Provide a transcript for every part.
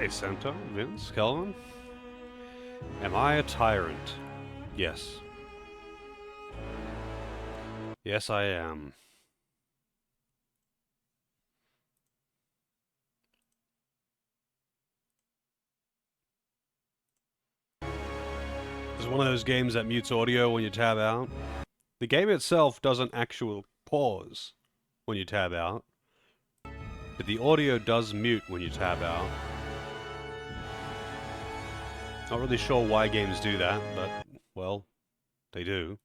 Hey, Santa, Vince, Kelvin. Am I a tyrant? Yes. Yes, I am. It's one of those games that mutes audio when you tab out. The game itself doesn't actually pause when you tab out, but the audio does mute when you tab out. Not really sure why games do that, but, well, they do.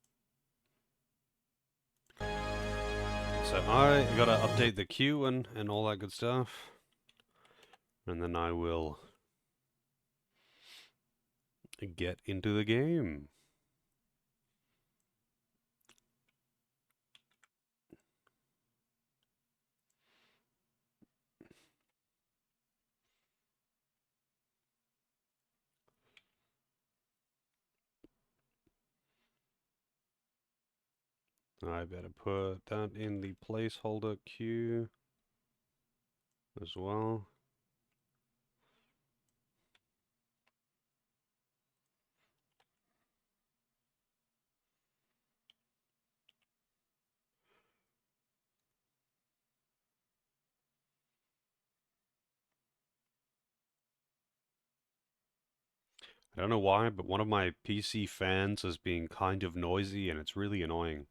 So I gotta update the queue and all that good stuff. And then I will get into the game. I better put that in the placeholder queue as well. I don't know why, but one of my PC fans is being kind of noisy and it's really annoying.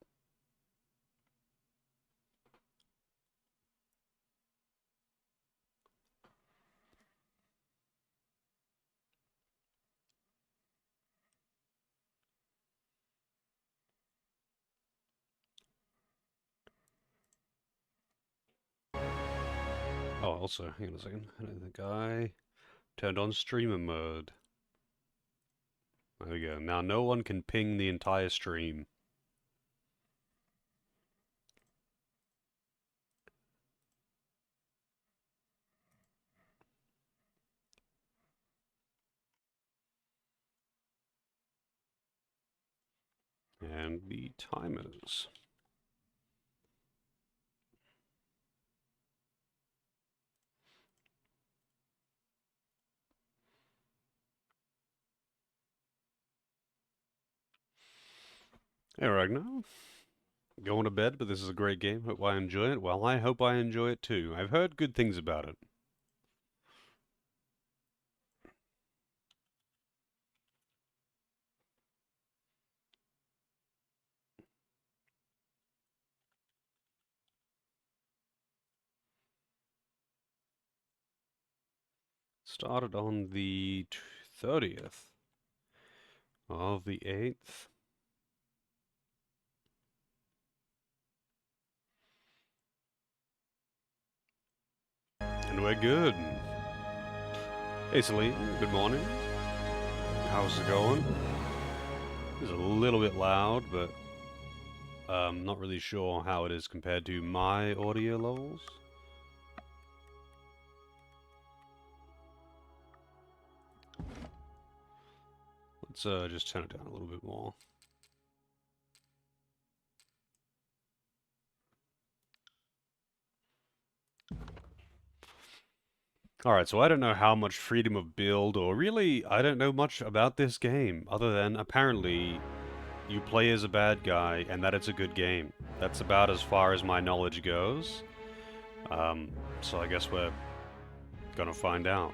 Oh, also, hang on a second. I don't think I turned on streamer mode. There we go. Now no one can ping the entire stream. And the timers. Hey, Ragnar. Going to bed, but this is a great game. Hope I enjoy it. Well, I hope I enjoy it too. I've heard good things about it. Started on the 30th of the 8th. And we're good. Hey, Celine. Good morning. How's it going? It's a little bit loud, but not really sure how it is compared to my audio levels. Let's just turn it down a little bit more. Alright, so I don't know how much freedom of build, or really, I don't know much about this game, other than apparently you play as a bad guy and that it's a good game. That's about as far as my knowledge goes. So I guess we're gonna find out.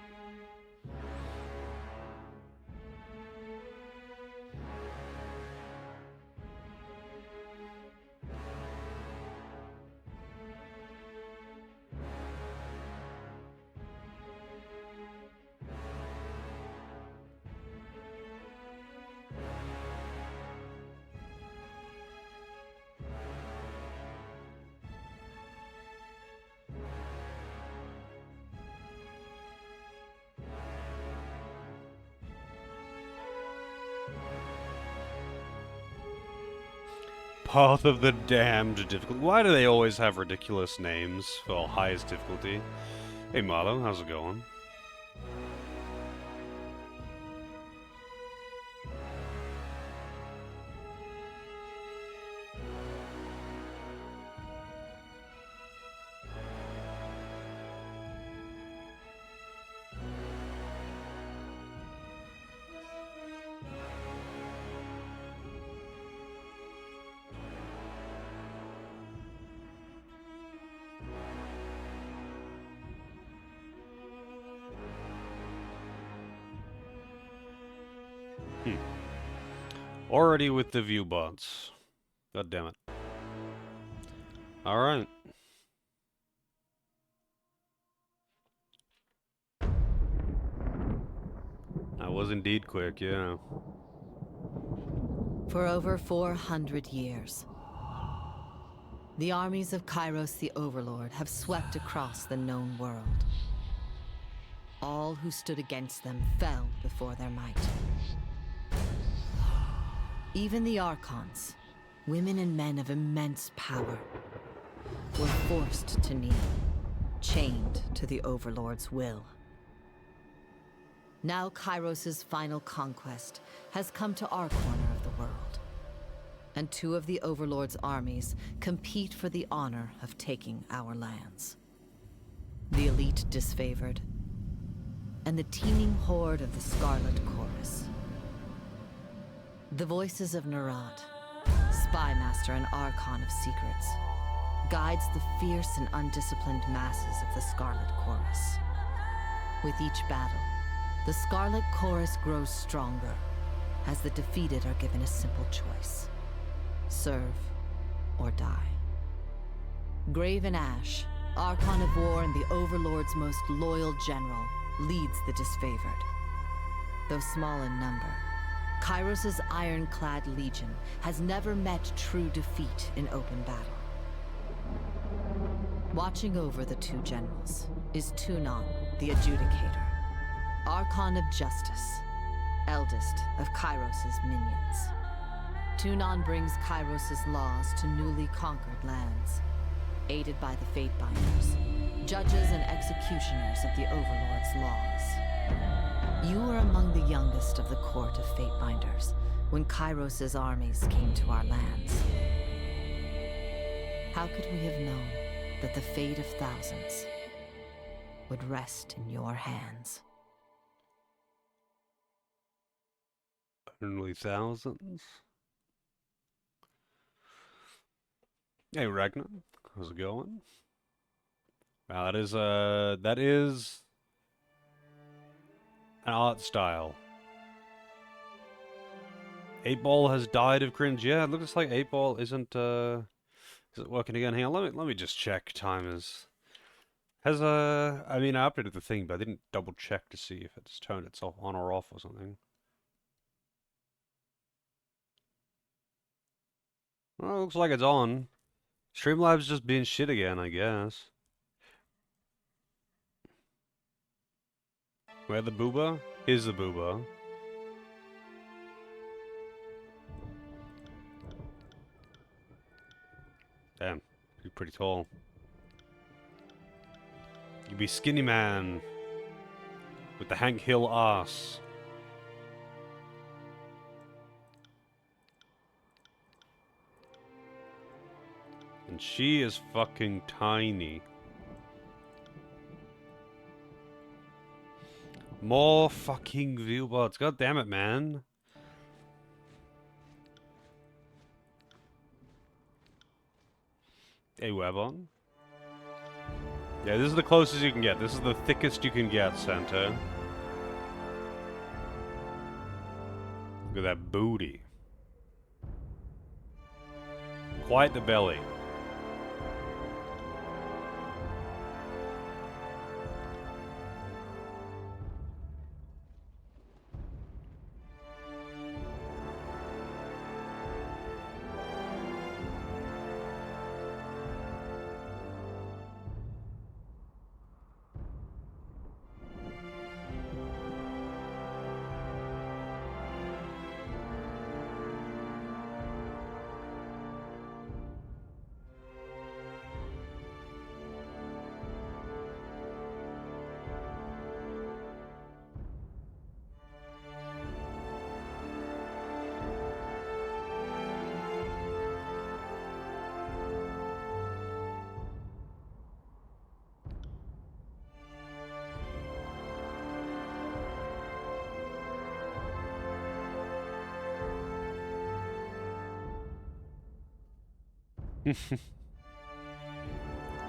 Path of the Damned difficulty. Why do they always have ridiculous names for highest difficulty? Hey Marlo, how's it going? Hmm. Already with the view bots. God damn it. Alright. That was indeed quick, yeah. For over 400 years, the armies of Kairos the Overlord have swept across the known world. All who stood against them fell before their might. Even the Archons, women and men of immense power, were forced to kneel, chained to the Overlord's will. Now Kairos' final conquest has come to our corner of the world, and two of the Overlord's armies compete for the honor of taking our lands. The elite disfavored, and the teeming horde of the Scarlet Chorus. The voices of Nerat, spymaster and Archon of secrets, guides the fierce and undisciplined masses of the Scarlet Chorus. With each battle, the Scarlet Chorus grows stronger, as the defeated are given a simple choice: serve or die. Graven Ash, Archon of War and the Overlord's most loyal general, leads the disfavored. Though small in number, Kairos' ironclad legion has never met true defeat in open battle. Watching over the two generals is Tunon, the Adjudicator, Archon of Justice, eldest of Kairos' minions. Tunon brings Kairos' laws to newly conquered lands, aided by the Fatebinders, judges and executioners of the Overlord's laws. You were among the youngest of the court of Fatebinders when Kairos' armies came to our lands. How could we have known that the fate of thousands would rest in your hands? Only thousands? Hey Ragnar, how's it going? Wow, that is an art style. 8-Ball has died of cringe. Yeah, it looks like 8-Ball isn't is it working again? Hang on, let me just check timers. Has I mean I updated the thing, but I didn't double check to see if it's turned itself on or off or something. Well, it looks like it's on. Streamlabs just being shit again, I guess. Where the booba? Here's the booba. Damn, you're pretty tall. You be skinny man with the Hank Hill ass. And she is fucking tiny. More fucking viewbots. God damn it, man. Hey, Webon. Yeah, this is the closest you can get. This is the thickest you can get, Santa. Look at that booty. Quite the belly.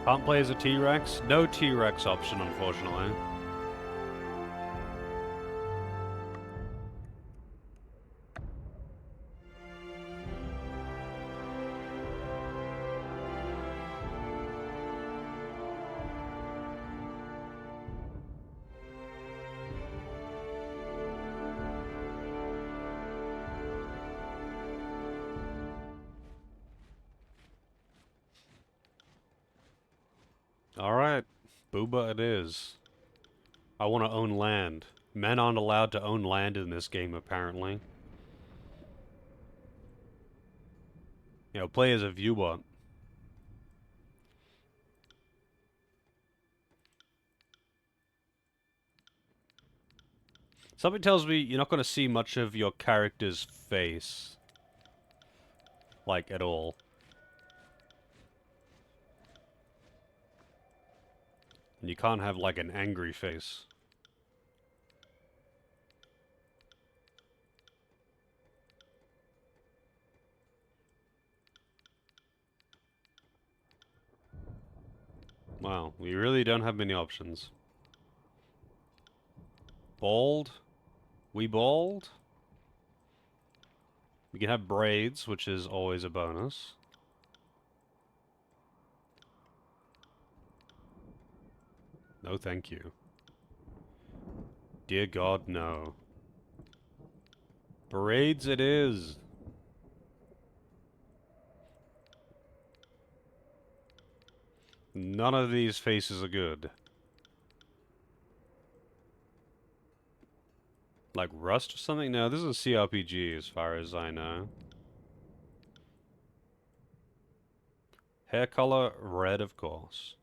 Can't play as a T-Rex? No T-Rex option, unfortunately. Alright, Booba it is. I want to own land. Men aren't allowed to own land in this game, apparently. You know, play as a viewer. Something tells me you're not going to see much of your character's face. Like, at all. And you can't have, like, an angry face. Wow, we really don't have many options. Bald? We bald? We can have braids, which is always a bonus. No, thank you. Dear God, no. Braids it is. None of these faces are good. Like Rust or something? No, this is a CRPG as far as I know. Hair color, red of course.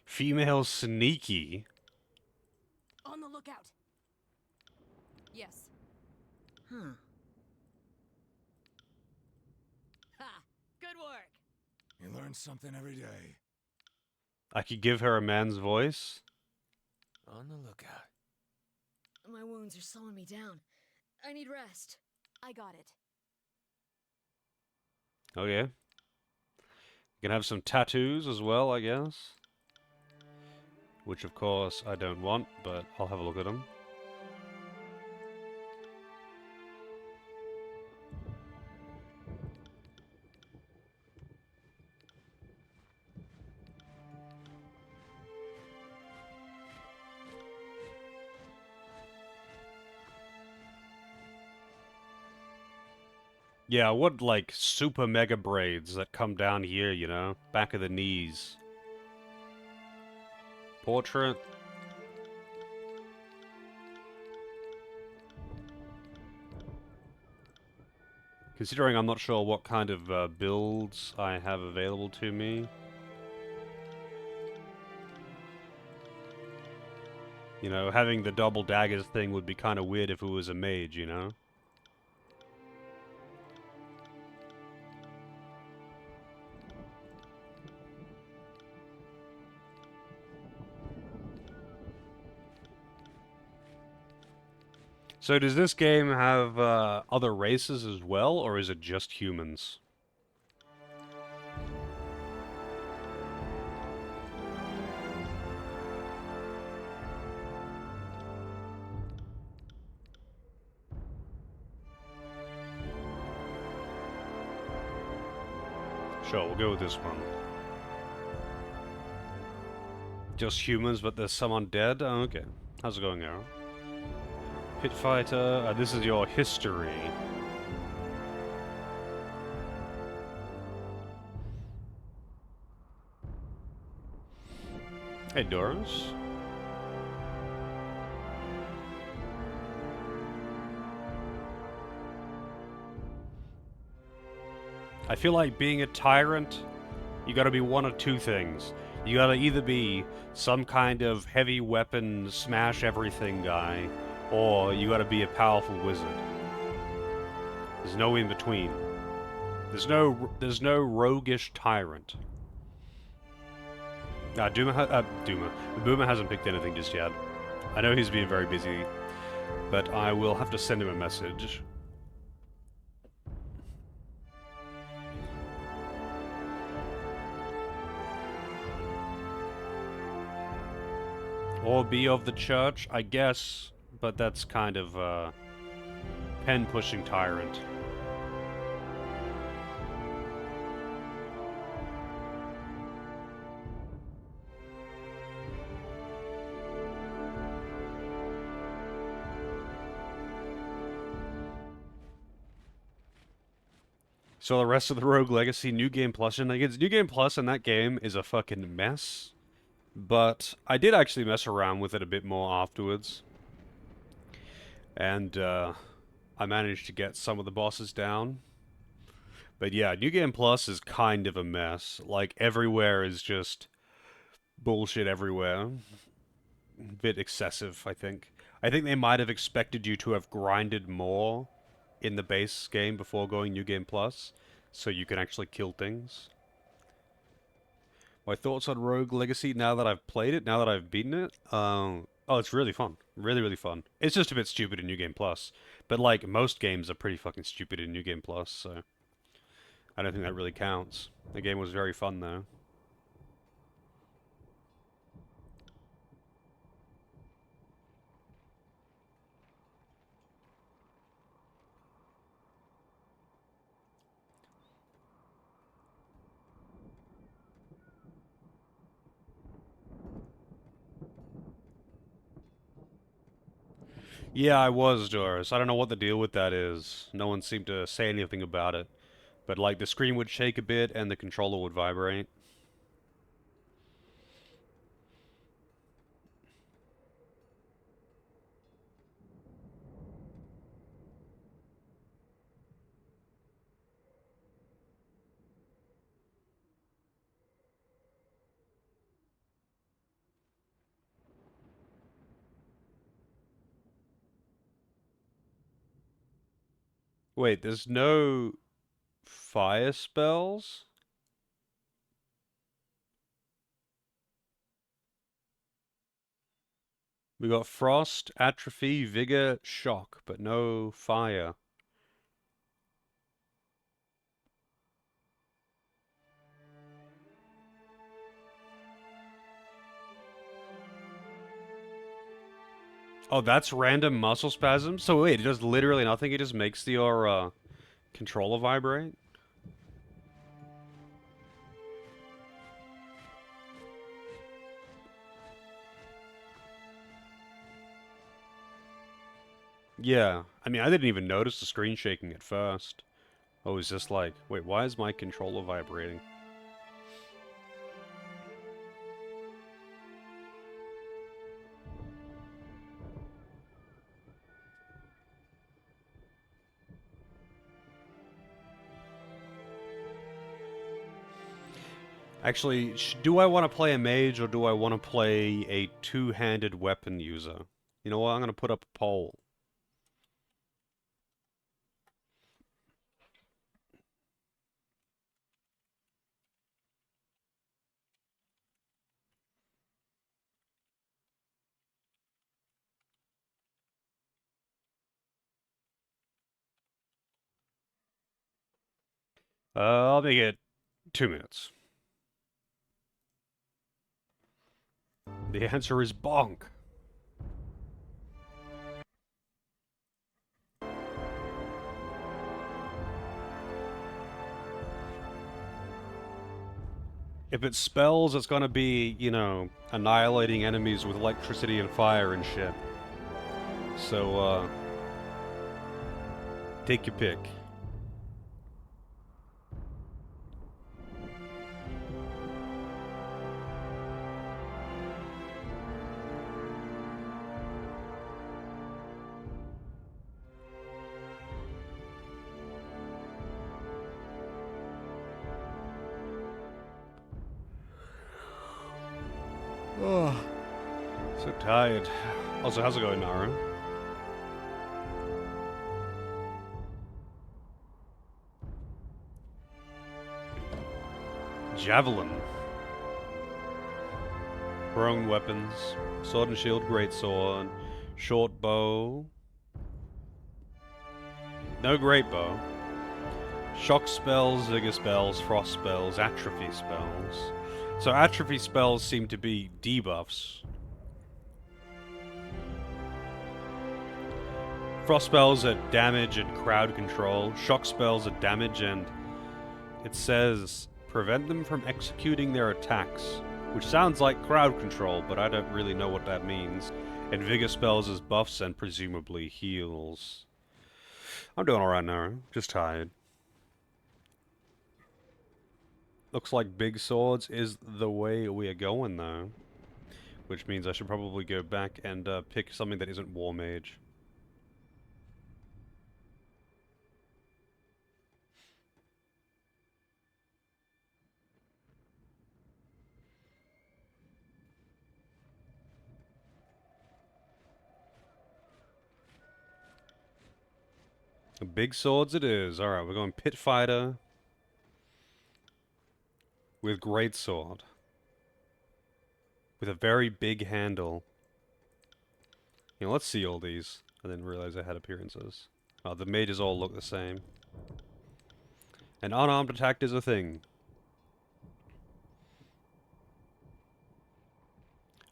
Female sneaky. On the lookout. Yes. Huh. Ha! Good work. You learn something every day. I could give her a man's voice. On the lookout. My wounds are slowing me down. I need rest. I got it. Oh yeah. You can have some tattoos as well, I guess. Which of course I don't want, but I'll have a look at them. Yeah, I would like super mega braids that come down here, you know? Back of the knees. Portrait. Considering I'm not sure what kind of builds I have available to me. You know, having the double daggers thing would be kind of weird if it was a mage, you know? So does this game have other races as well, or is it just humans? Sure, we'll go with this one. Just humans, but there's some undead? Oh, okay. How's it going, Arrow? Pit fighter, this is your history. Hey, Doris. I feel like being a tyrant, you gotta be one of two things. You gotta either be some kind of heavy weapon, smash everything guy, or you gotta be a powerful wizard. There's no in between. There's no roguish tyrant. Boomer hasn't picked anything just yet. I know he's been very busy, but I will have to send him a message. Or be of the church, I guess, but that's kind of, pen-pushing tyrant. So the rest of the Rogue Legacy New Game Plus shenanigans. New Game Plus in that game is a fucking mess. But I did actually mess around with it a bit more afterwards. And I managed to get some of the bosses down. But yeah, New Game Plus is kind of a mess. Like, everywhere is just bullshit everywhere. A bit excessive, I think. I think they might have expected you to have grinded more in the base game before going New Game Plus, so you can actually kill things. My thoughts on Rogue Legacy now that I've played it, now that I've beaten it? Oh, it's really fun. Really, really fun. It's just a bit stupid in New Game Plus. But, like, most games are pretty fucking stupid in New Game Plus, so I don't think that really counts. The game was very fun, though. Yeah, I was, Doris. I don't know what the deal with that is. No one seemed to say anything about it. But, like, the screen would shake a bit and the controller would vibrate. Wait, there's no fire spells? We got frost, atrophy, vigor, shock, but no fire. Oh, that's random muscle spasm? So wait, it does literally nothing, it just makes your controller vibrate? Yeah, I mean, I didn't even notice the screen shaking at first. I was just like, wait, why is my controller vibrating? Actually, do I want to play a mage or do I want to play a two-handed weapon user? You know what, I'm going to put up a poll. I'll make it 2 minutes. The answer is bonk. If it's spells, it's gonna be, you know, annihilating enemies with electricity and fire and shit. So, take your pick. Oh, so tired. Also, how's it going, Nara? Javelin. Prone weapons. Sword and shield, greatsword. Short bow. No great bow. Shock spells, vigor spells, frost spells, atrophy spells. So atrophy spells seem to be debuffs. Frost spells are damage and crowd control. Shock spells are damage and it says prevent them from executing their attacks, which sounds like crowd control, but I don't really know what that means. And vigor spells is buffs and presumably heals. I'm doing alright now, just tired. Looks like big swords is the way we are going though. Which means I should probably go back and pick something that isn't War Mage. Big swords it is. Alright, we're going Pit Fighter with Great Sword. With a very big handle. You know, let's see all these. I didn't realize I had appearances. Oh, the mages all look the same. An unarmed attack is a thing.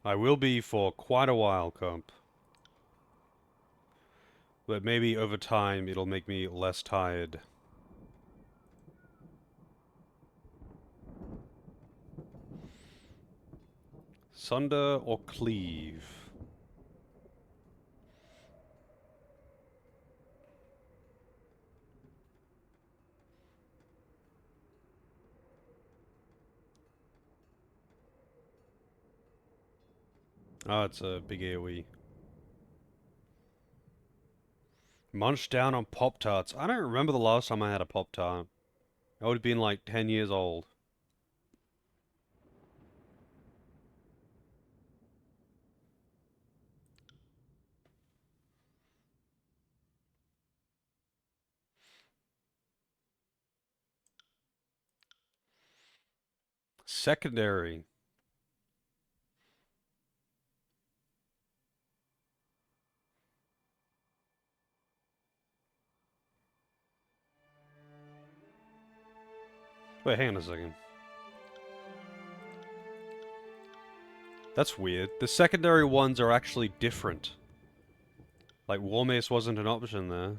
I will be for quite a while, comp. But maybe over time it'll make me less tired. Sunder or cleave? Oh, it's a big AoE. Munch down on Pop-Tarts. I don't remember the last time I had a Pop-Tart. I would have been like 10 years old. Secondary. Wait, hang on a second. That's weird. The secondary ones are actually different. Like, War Mace wasn't an option there.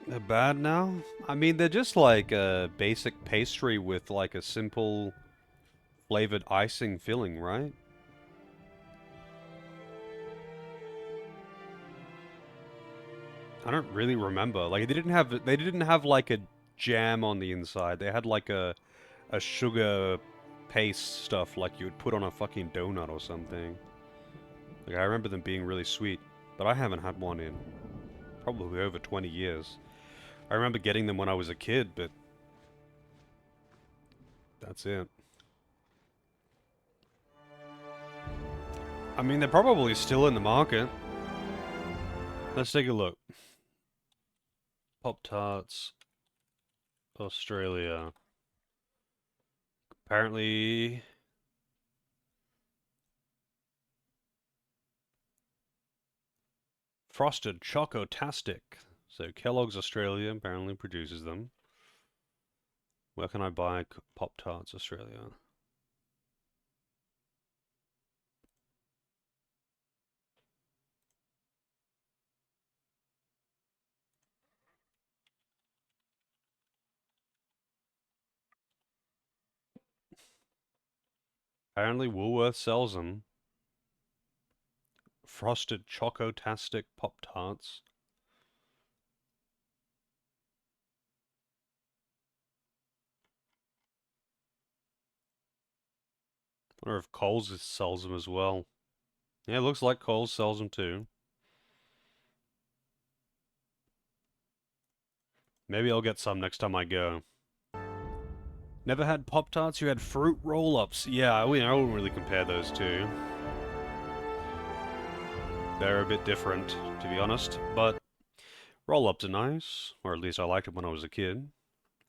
They're bad now? I mean, they're just like a basic pastry with like a simple flavored icing filling, right? I don't really remember. Like they didn't have like a jam on the inside. They had like a sugar paste stuff like you would put on a fucking donut or something. Like I remember them being really sweet, but I haven't had one in probably over 20 years. I remember getting them when I was a kid, but that's it. I mean, they're probably still in the market. Let's take a look. Pop-Tarts, Australia. Apparently... Frosted Chocotastic. So Kellogg's Australia apparently produces them. Where can I buy Pop-Tarts Australia? Apparently Woolworth sells them. Frosted Chocotastic Pop-Tarts. I wonder if Coles sells them as well. Yeah, it looks like Coles sells them too. Maybe I'll get some next time I go. Never had Pop-Tarts? You had fruit roll-ups. Yeah, I wouldn't really compare those two. They're a bit different, to be honest, but roll-ups are nice. Or at least I liked them when I was a kid.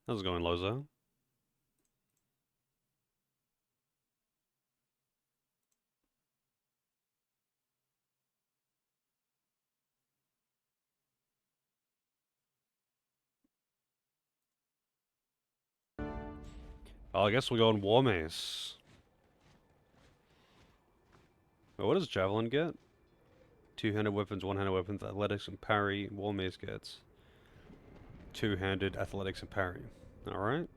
How's it going, Loza? Oh, I guess we'll go on War Mace. Wait, what does Javelin get? Two-handed weapons, one-handed weapons, athletics and parry. War Mace gets two-handed athletics and parry. Alright.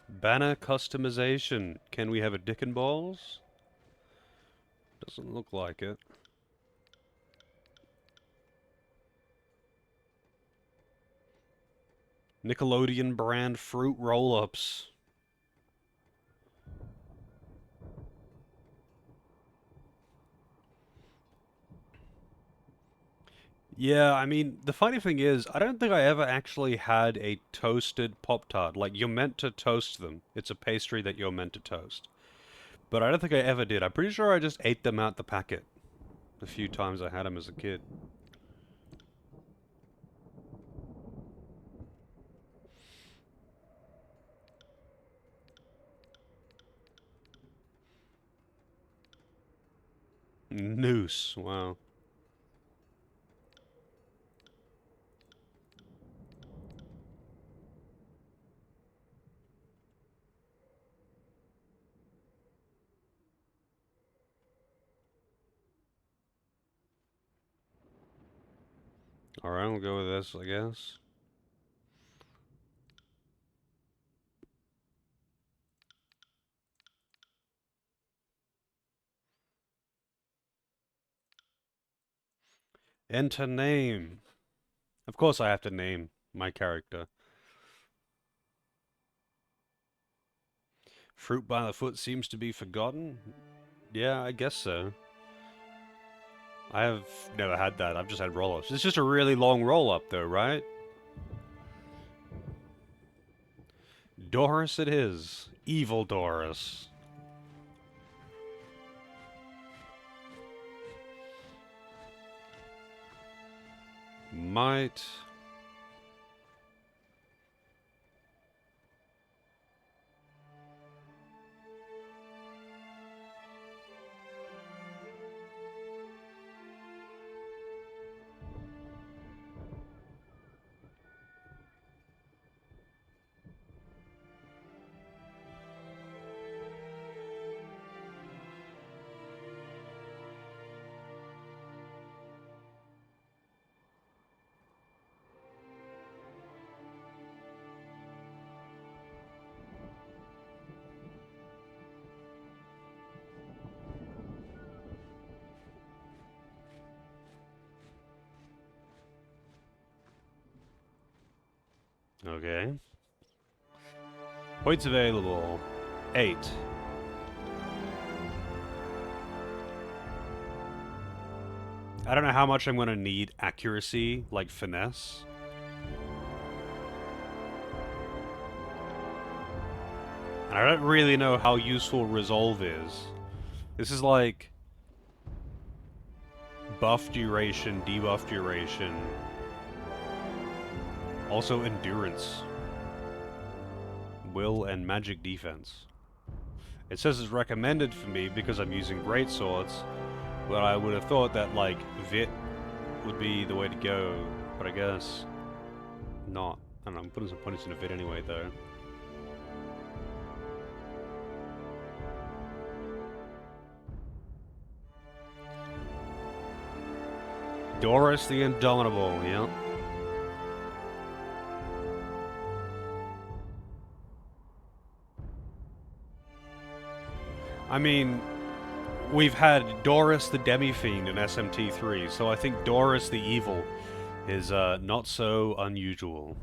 Banner customization. Can we have a dick and balls? Doesn't look like it. Nickelodeon brand fruit roll-ups. Yeah, I mean, the funny thing is, I don't think I ever actually had a toasted Pop-Tart. Like, you're meant to toast them. It's a pastry that you're meant to toast. But I don't think I ever did. I'm pretty sure I just ate them out the packet the few times I had them as a kid. Noose, wow. Alright, we'll go with this, I guess. Enter name. Of course I have to name my character. Fruit by the foot seems to be forgotten? Yeah, I guess so. I have never had that. I've just had roll-ups. It's just a really long roll-up, though, right? Doris it is. Evil Doris. Might... Okay. Points available. 8. I don't know how much I'm going to need accuracy, like finesse. And I don't really know how useful resolve is. This is like buff duration, debuff duration. Also endurance. Will and magic defense. It says it's recommended for me because I'm using great swords, but I would have thought that like Vit would be the way to go, but I guess not. I don't know, I'm putting some points into Vit anyway though. Doris the Indomitable, yep. I mean, we've had Doris the Demi-Fiend in SMT3, so I think Doris the Evil is not so unusual.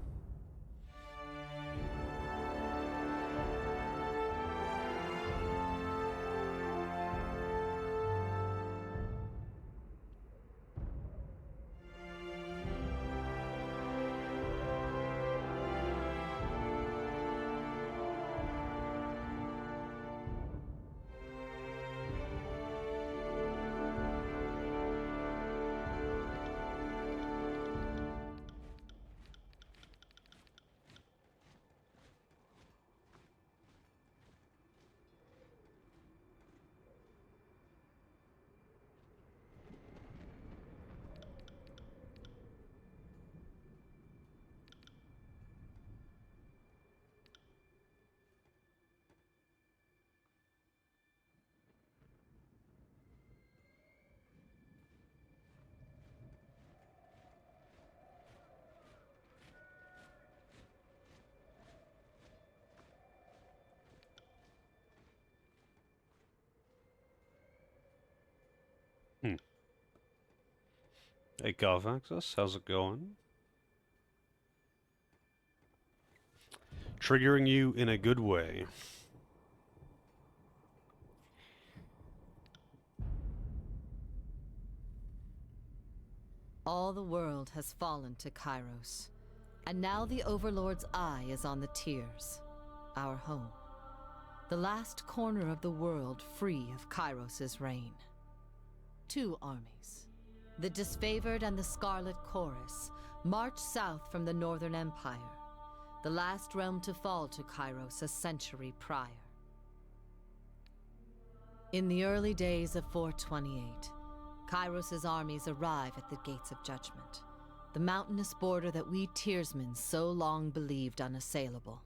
Hmm. Hey, Carfaxus, how's it going? Triggering you in a good way. All the world has fallen to Kairos, and now the Overlord's eye is on the Tears, our home. The last corner of the world free of Kairos' reign. Two armies, the Disfavored and the Scarlet Chorus, march south from the Northern Empire, the last realm to fall to Kairos a century prior. In the early days of 428, Kairos' armies arrive at the Gates of Judgment, the mountainous border that we Tearsmen so long believed unassailable.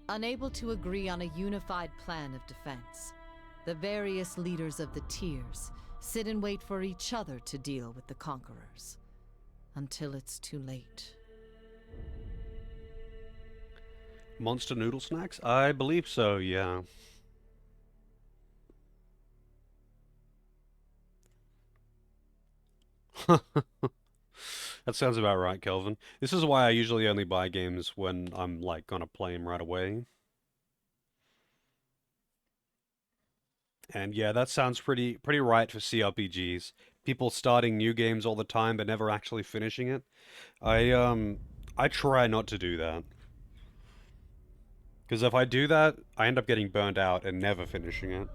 Unable to agree on a unified plan of defense, the various leaders of the Tears sit and wait for each other to deal with the conquerors, until it's too late. Monster noodle snacks? I believe so, yeah. That sounds about right, Kelvin. This is why I usually only buy games when I'm, like, gonna play them right away. And yeah, that sounds pretty right for CRPGs. People starting new games all the time but never actually finishing it. I try not to do that. Because if I do that, I end up getting burnt out and never finishing it.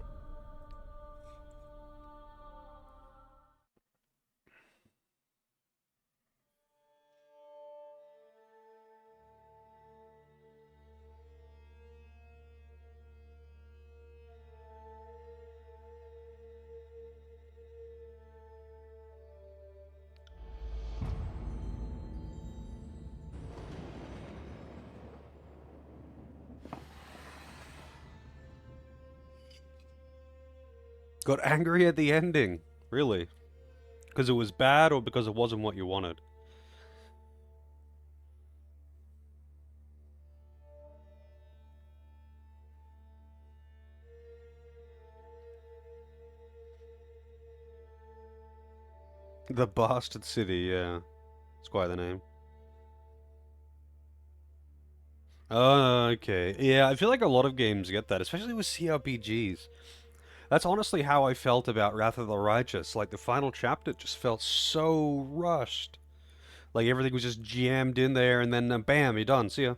Got angry at the ending. Really? Because it was bad or because it wasn't what you wanted? The Bastard City, yeah. It's quite the name. Oh, okay. Yeah, I feel like a lot of games get that, especially with CRPGs. That's honestly how I felt about Wrath of the Righteous. Like, the final chapter just felt so rushed. Like, everything was just jammed in there, and then bam, you're done. See ya.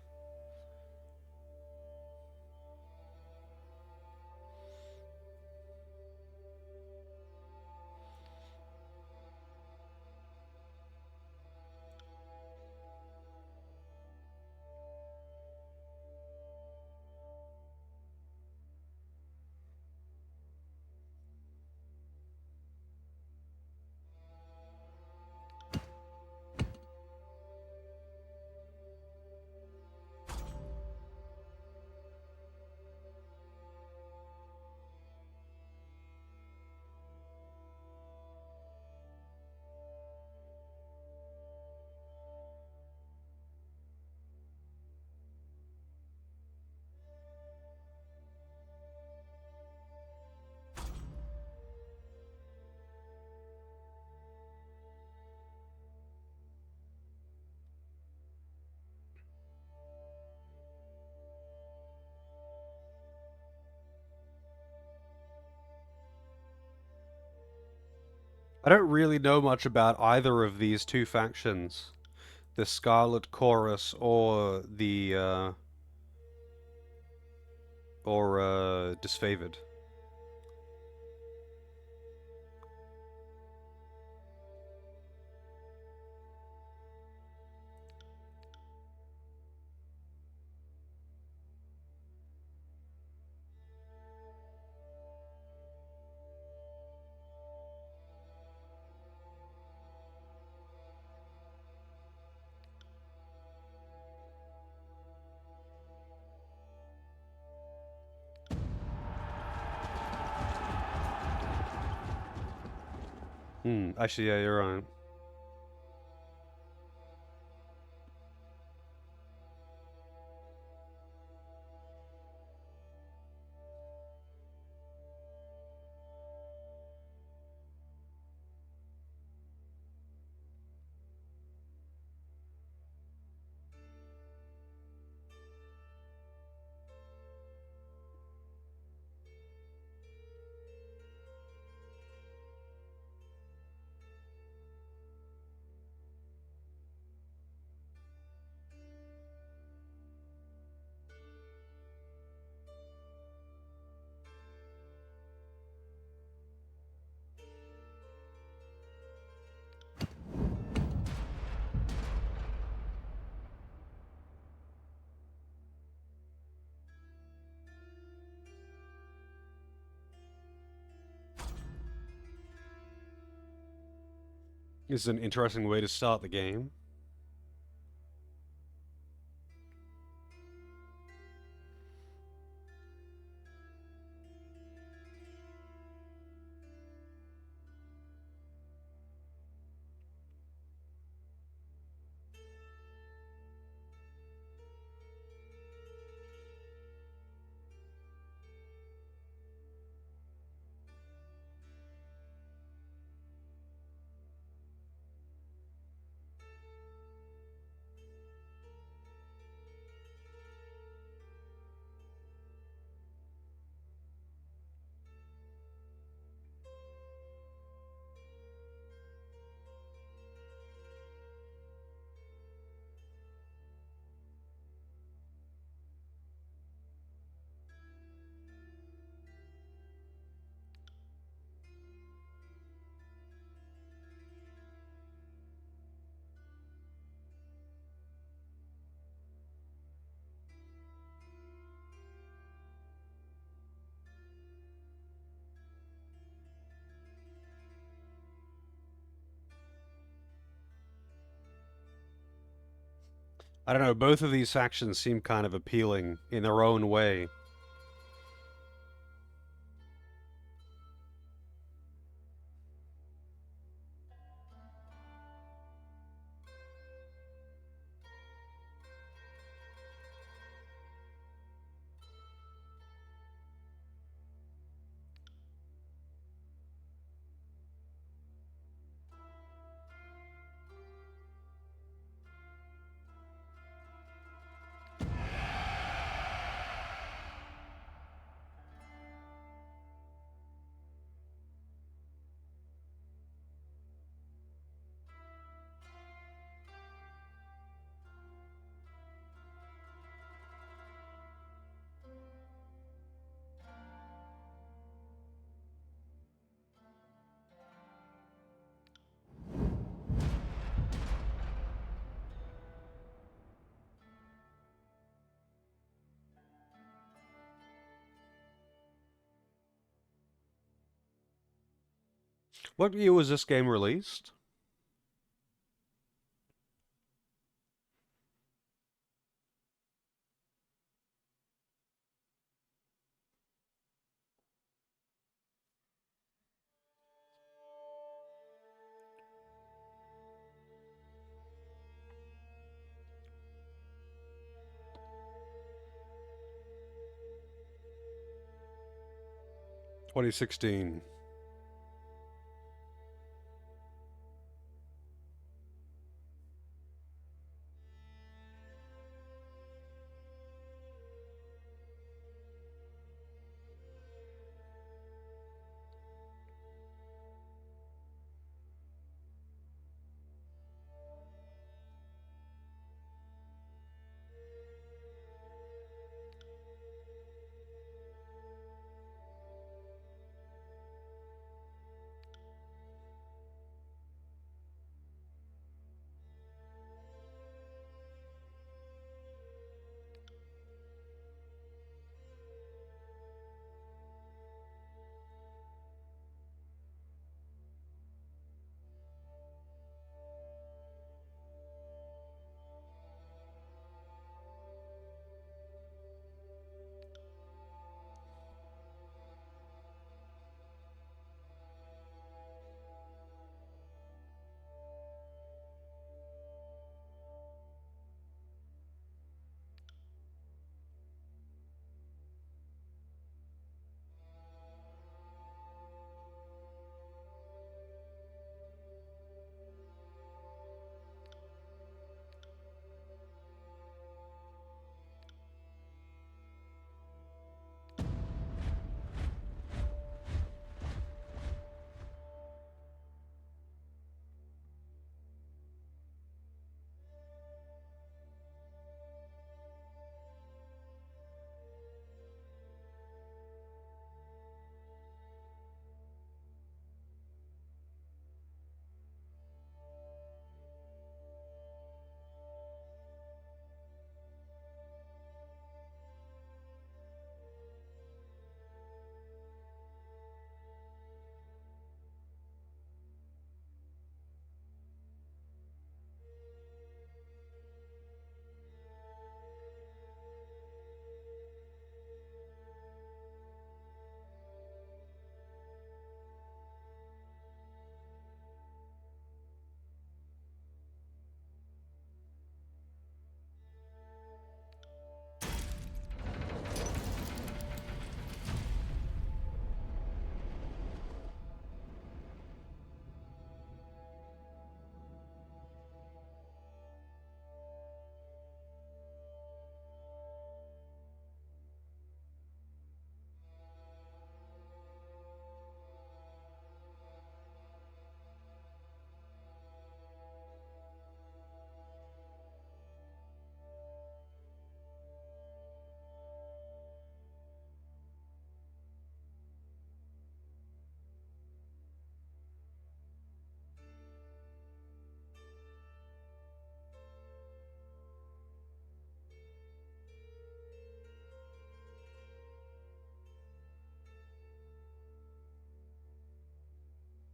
I don't really know much about either of these two factions. The Scarlet Chorus or Disfavored. Actually, yeah, you're right. This is an interesting way to start the game. I don't know, both of these factions seem kind of appealing in their own way. What year was this game released? "2016.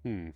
Hmm.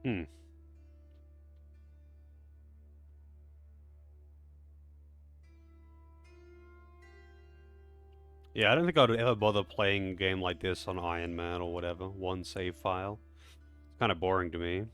Hmm. Yeah, I don't think I'd ever bother playing a game like this on Iron Man or whatever. One save file. It's kind of boring to me.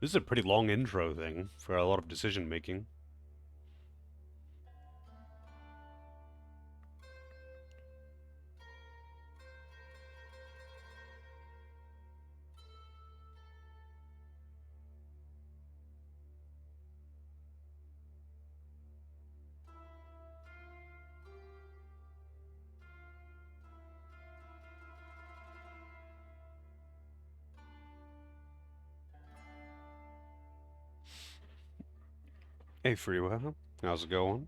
This is a pretty long intro thing for a lot of decision making. Hey, Freeway. How's it going?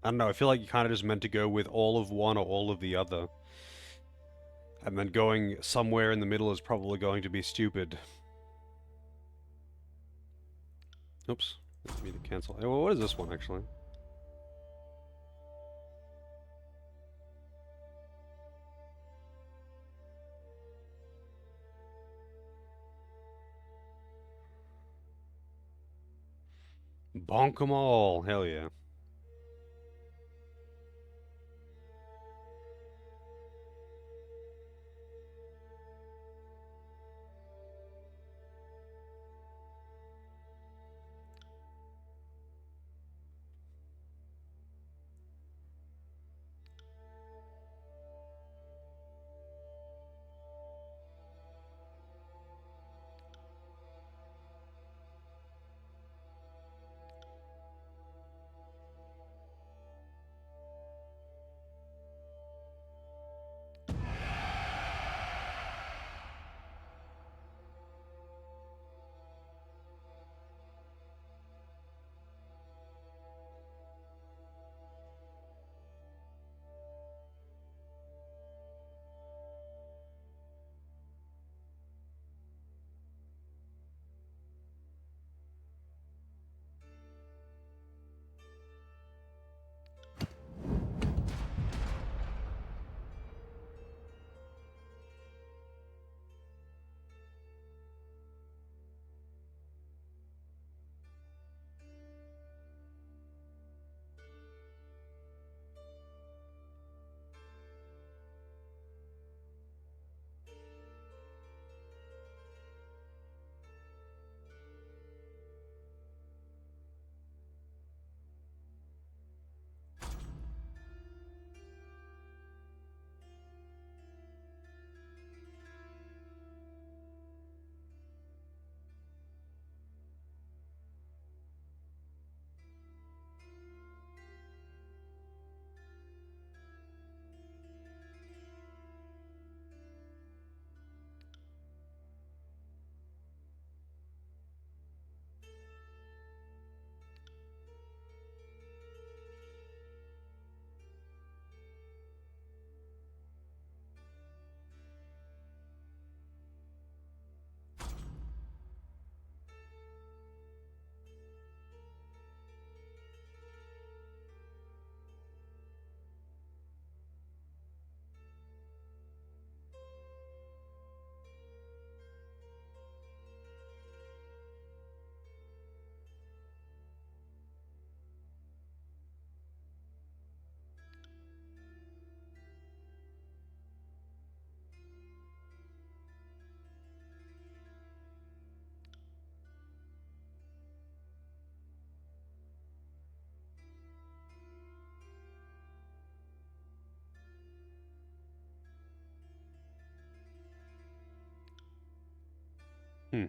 I don't know, I feel like you kind of just meant to go with all of one or all of the other. And then going somewhere in the middle is probably going to be stupid. Oops. Didn't mean to cancel. Oh, well, what is this one, actually? Bonk 'em all. Hell yeah. Hmm.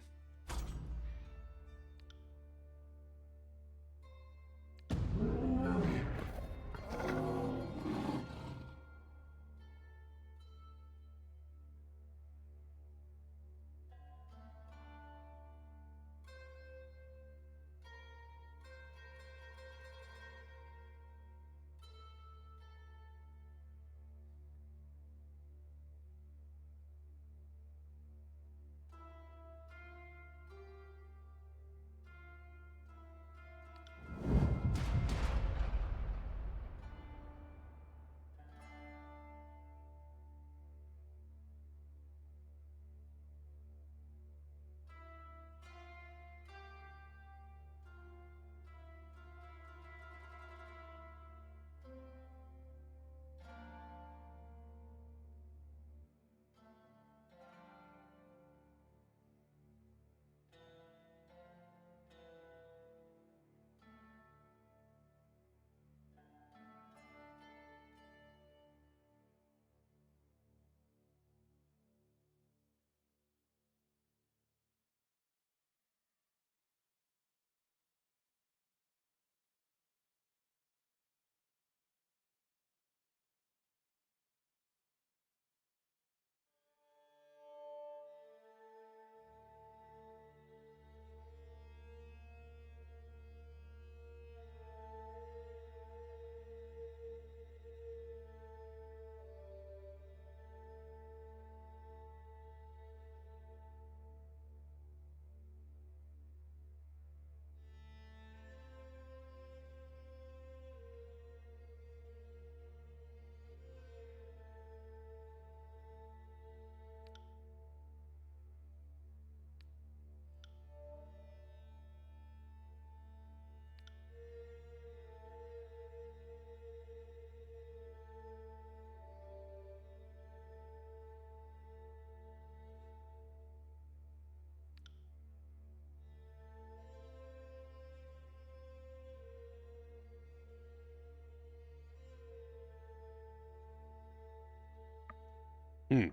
Hmm.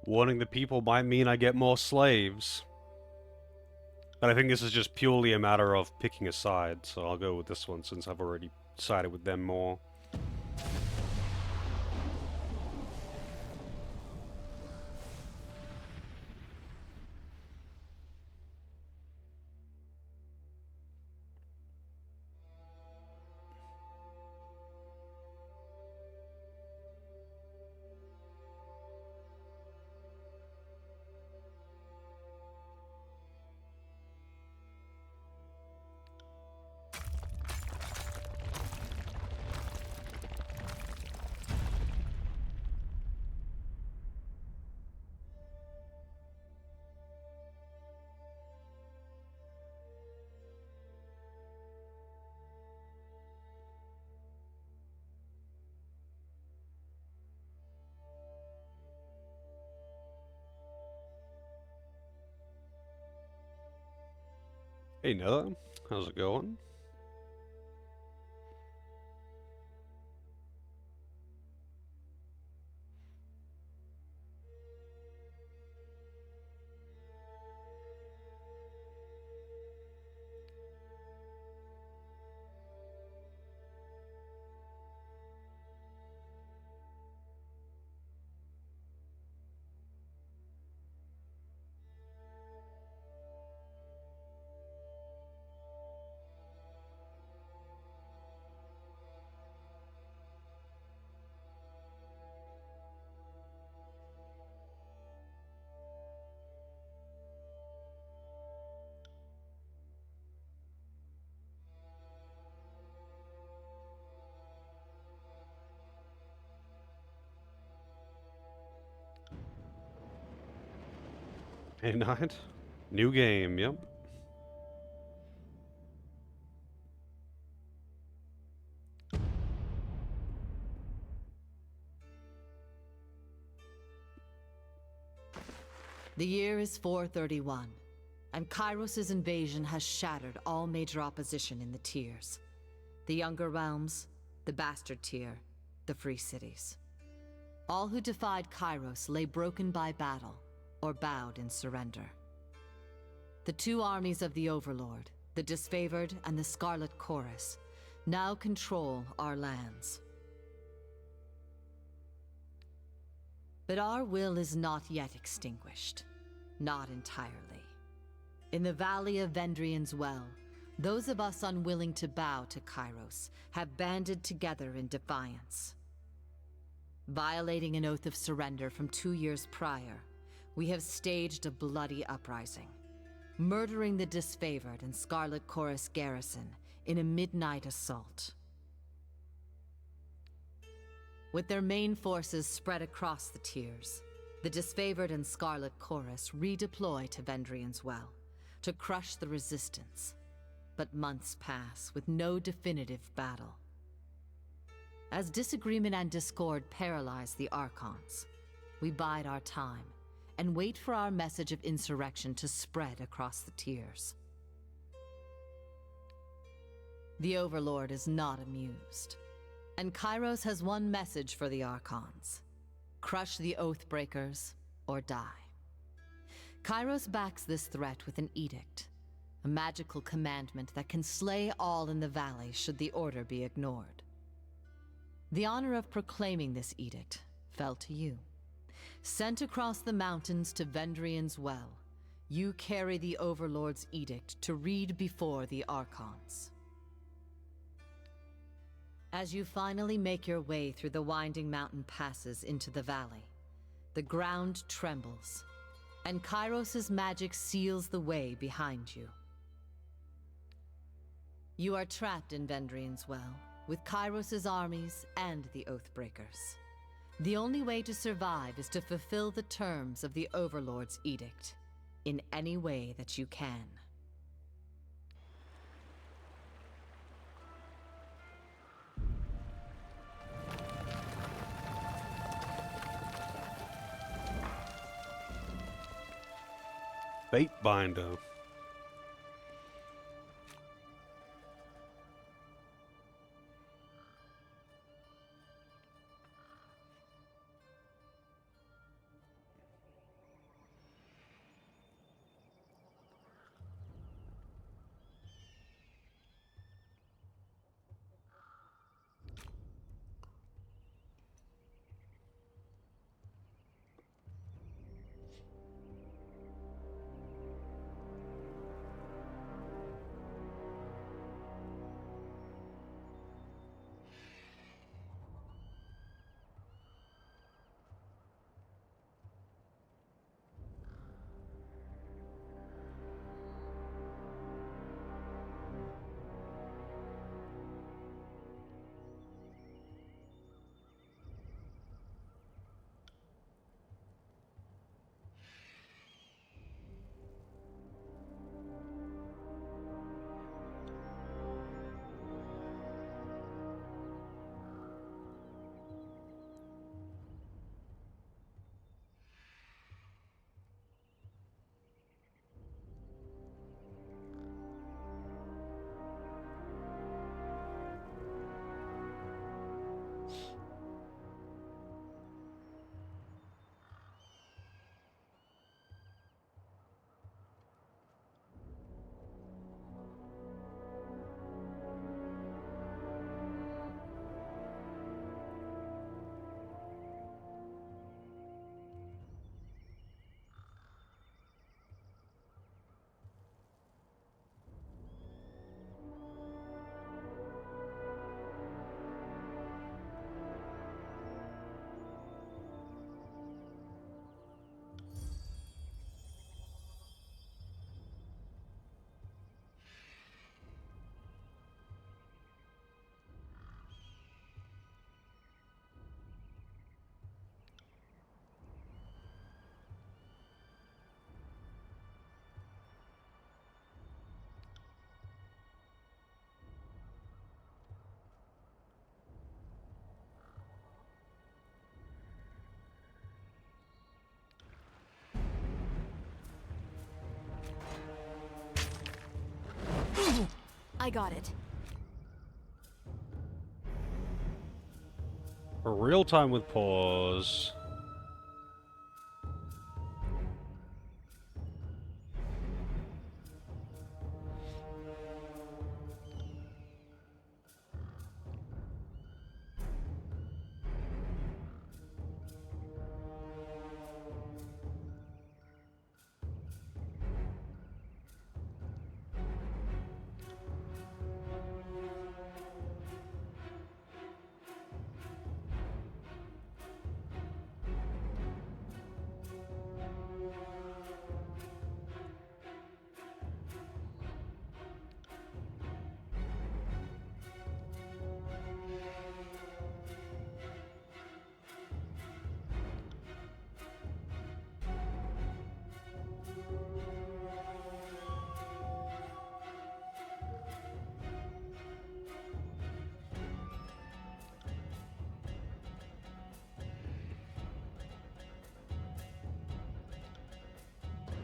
Warning the people might mean I get more slaves. But I think this is just purely a matter of picking a side, so I'll go with this one since I've already sided with them more. Hey Nether, how's it going? Hey Night. New game, yep. The year is 431, and Kairos' invasion has shattered all major opposition in the tiers. The Younger Realms, the Bastard Tier, the Free Cities. All who defied Kairos lay broken by battle, or bowed in surrender. The two armies of the Overlord, the Disfavored and the Scarlet Chorus, now control our lands. But our will is not yet extinguished. Not entirely. In the Valley of Vendrian's Well, those of us unwilling to bow to Kairos have banded together in defiance. Violating an oath of surrender from 2 years prior, we have staged a bloody uprising, murdering the Disfavored and Scarlet Chorus garrison in a midnight assault. With their main forces spread across the tiers, the Disfavored and Scarlet Chorus redeploy to Vendrian's Well to crush the resistance. But months pass with no definitive battle. As disagreement and discord paralyze the Archons, we bide our time and wait for our message of insurrection to spread across the tiers. The Overlord is not amused, and Kairos has one message for the Archons: crush the Oathbreakers or die. Kairos backs this threat with an edict, a magical commandment that can slay all in the valley should the order be ignored. The honor of proclaiming this edict fell to you. Sent across the mountains to Vendrian's Well, you carry the Overlord's edict to read before the Archons. As you finally make your way through the winding mountain passes into the valley, the ground trembles, and Kairos' magic seals the way behind you. You are trapped in Vendrian's Well, with Kairos' armies and the Oathbreakers. The only way to survive is to fulfill the terms of the Overlord's edict, in any way that you can. Fatebinder. I got it. Real time with pause.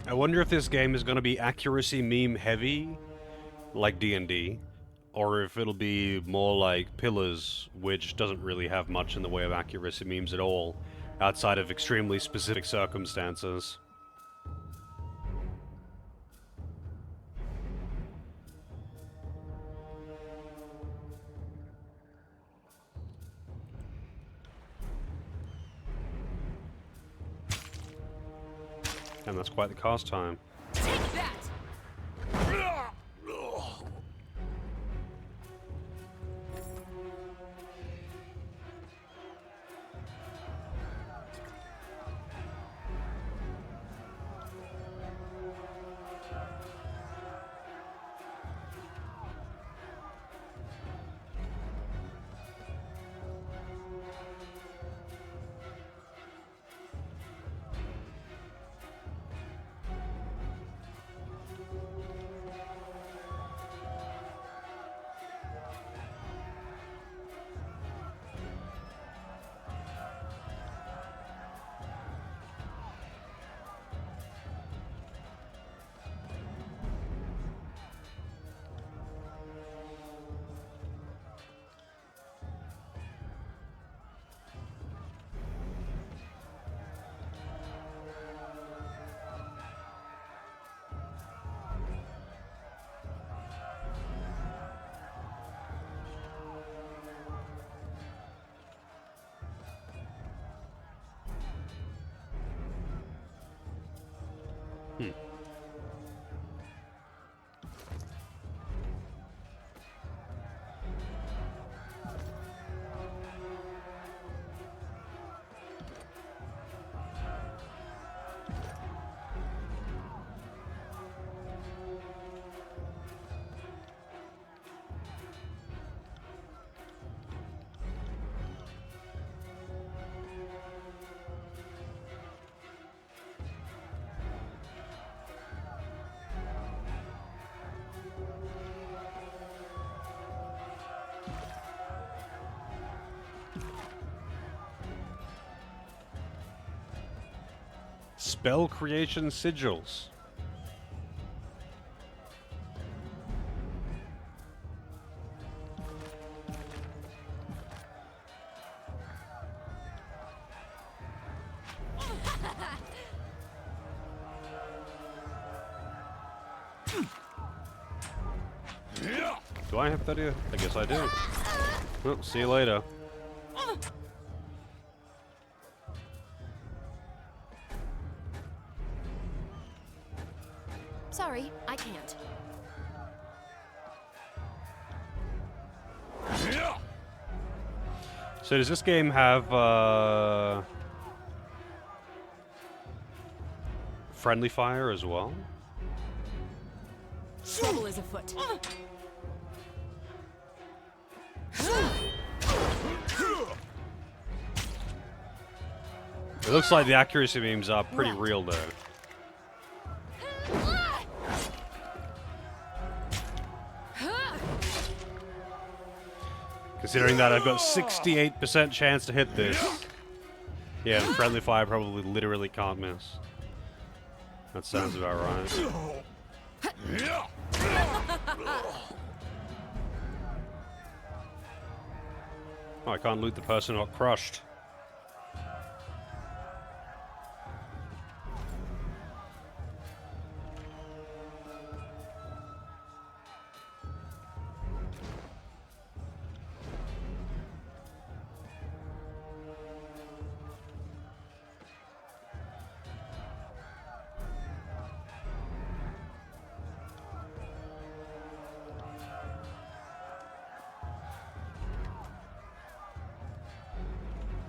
I wonder if this game is going to be accuracy meme heavy, like D&D, or if it'll be more like Pillars, which doesn't really have much in the way of accuracy memes at all, outside of extremely specific circumstances. And that's quite the cast time. Take that! Spell creation sigils. Do I have that here? I guess I do. Well, see you later. Sorry, I can't. So does this game have friendly fire as well? Trouble is afoot. It looks like the accuracy memes are pretty Right. real though. Considering that I've got 68% chance to hit this. Yeah, and friendly fire probably literally can't miss. That sounds about right. Oh, I can't loot the person who got crushed.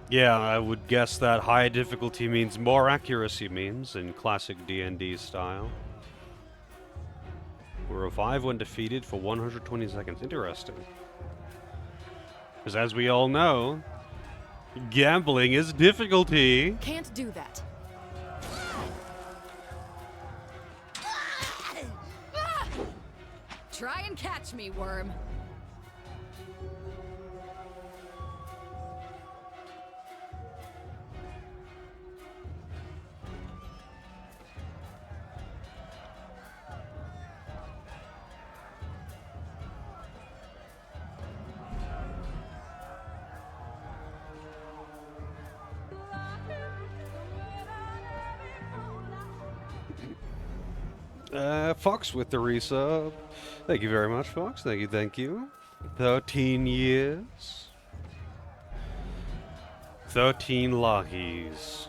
Yeah, I would guess that higher difficulty means more accuracy means in classic D&D style. Will revive when defeated for 120 seconds. Interesting. Because as we all know, gambling is difficulty. Can't do that. Try and catch me, worm. Fox with the resub. Thank you very much, Fox. Thank you, thank you. 13 years. 13 lockies.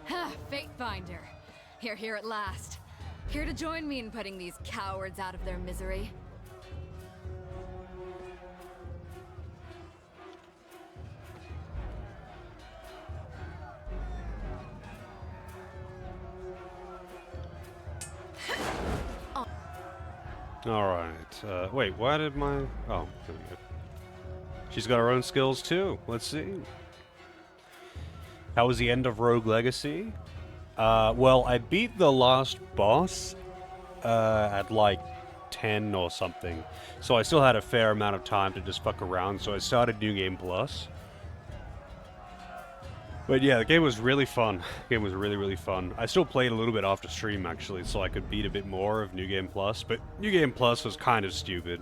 Ha! Fate Finder. You're here at last. Here to join me in putting these cowards out of their misery. Alright, wait, why did my... Oh, there we go. She's got her own skills too. Let's see. How was the end of Rogue Legacy? Well, I beat the last boss at like 10 or something. So I still had a fair amount of time to just fuck around, so I started New Game Plus. But yeah, the game was really fun. The game was really, really fun. I still played a little bit after stream, actually, so I could beat a bit more of New Game Plus. But New Game Plus was kind of stupid.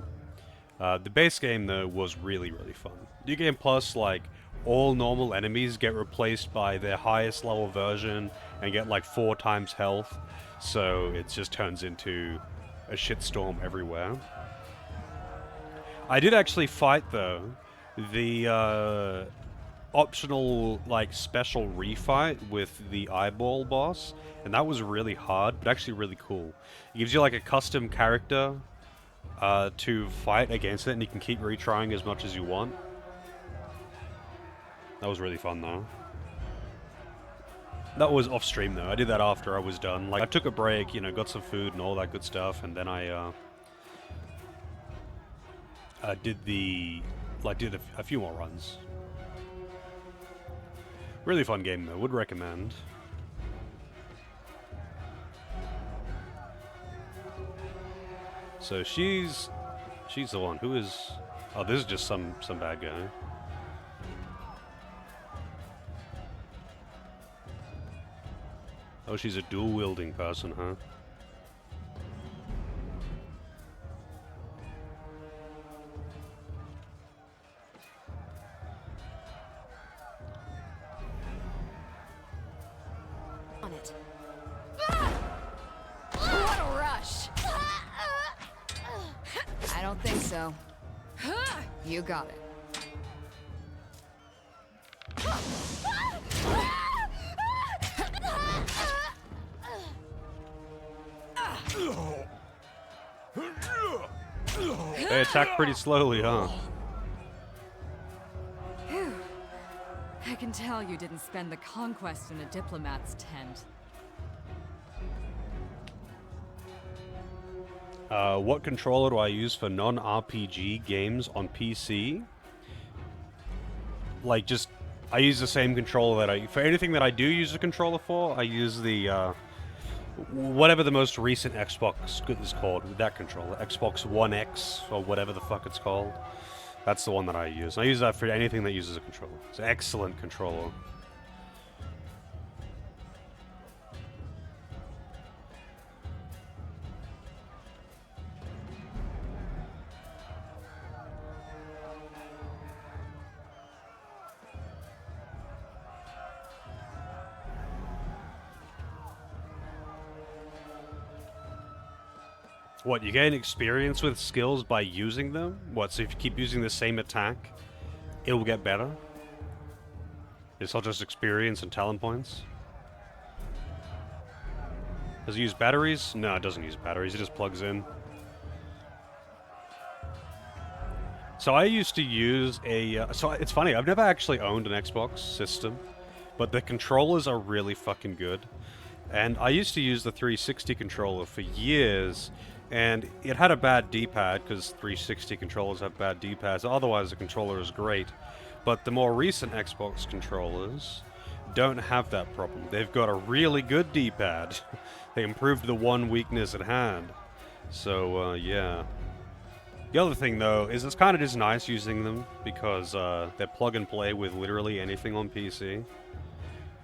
The base game, though, was really, really fun. New Game Plus, like, all normal enemies get replaced by their highest level version and get, like, 4 times health. So it just turns into a shitstorm everywhere. I did actually fight, though, the, optional, like, special refight with the eyeball boss, and that was really hard, but actually really cool. It gives you, like, a custom character to fight against it, and you can keep retrying as much as you want. That was really fun, though. That was off stream, though. I did that after I was done. Like, I took a break, you know, got some food and all that good stuff, and then I did a few more runs. Really fun game, though. Would recommend. So she's the one who is... Oh, this is just some bad guy. Oh, she's a dual-wielding person, huh? On it. What a rush! I don't think so. You got it. They attack pretty slowly, huh? Phew. I can tell you didn't spend the conquest in a diplomat's tent. What controller do I use for non-RPG games on PC? Like, just... I use the same controller that for anything that I do use a controller for, I use the, whatever the most recent Xbox is called, that controller. Xbox One X, or whatever the fuck it's called. That's the one that I use. I use that for anything that uses a controller. It's an excellent controller. What, you gain experience with skills by using them? What, so if you keep using the same attack, it will get better? It's not just experience and talent points? Does it use batteries? No, it doesn't use batteries, it just plugs in. So I used to use a... so it's funny, I've never actually owned an Xbox system, but the controllers are really fucking good. And I used to use the 360 controller for years, and it had a bad D-pad, because 360 controllers have bad D-pads, otherwise the controller is great. But the more recent Xbox controllers don't have that problem. They've got a really good D-pad. They improved the one weakness it had. So, yeah. The other thing, though, is it's kind of just nice using them, because they're plug and play with literally anything on PC.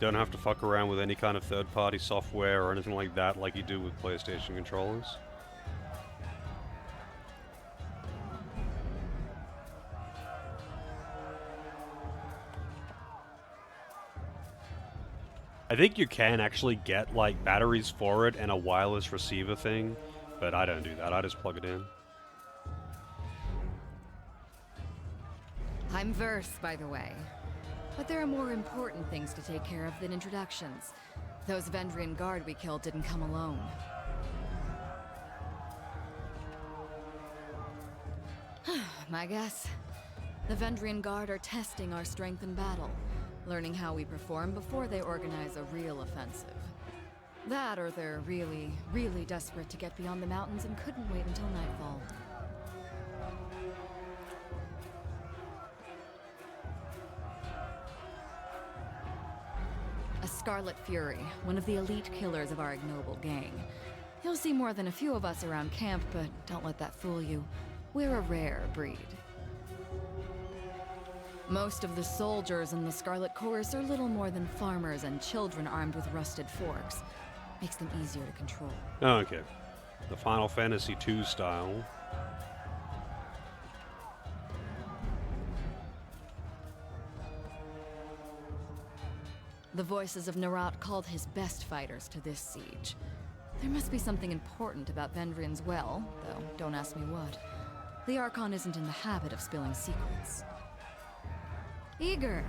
Don't have to fuck around with any kind of third-party software or anything like that like you do with PlayStation controllers. I think you can actually get, like, batteries for it and a wireless receiver thing, but I don't do that. I just plug it in. I'm Verse, by the way. But there are more important things to take care of than introductions. Those Vendrian guard we killed didn't come alone. My guess. The Vendrian guard are testing our strength in battle, learning how we perform before they organize a real offensive. That, or they're really, really desperate to get beyond the mountains and couldn't wait until nightfall. A Scarlet Fury, one of the elite killers of our ignoble gang. You'll see more than a few of us around camp, but don't let that fool you. We're a rare breed. Most of the soldiers in the Scarlet Chorus are little more than farmers and children armed with rusted forks. Makes them easier to control. Oh, okay. The Final Fantasy II style. The voices of Nerat called his best fighters to this siege. There must be something important about Vendrian's well, though don't ask me what. The Archon isn't in the habit of spilling secrets. Eager.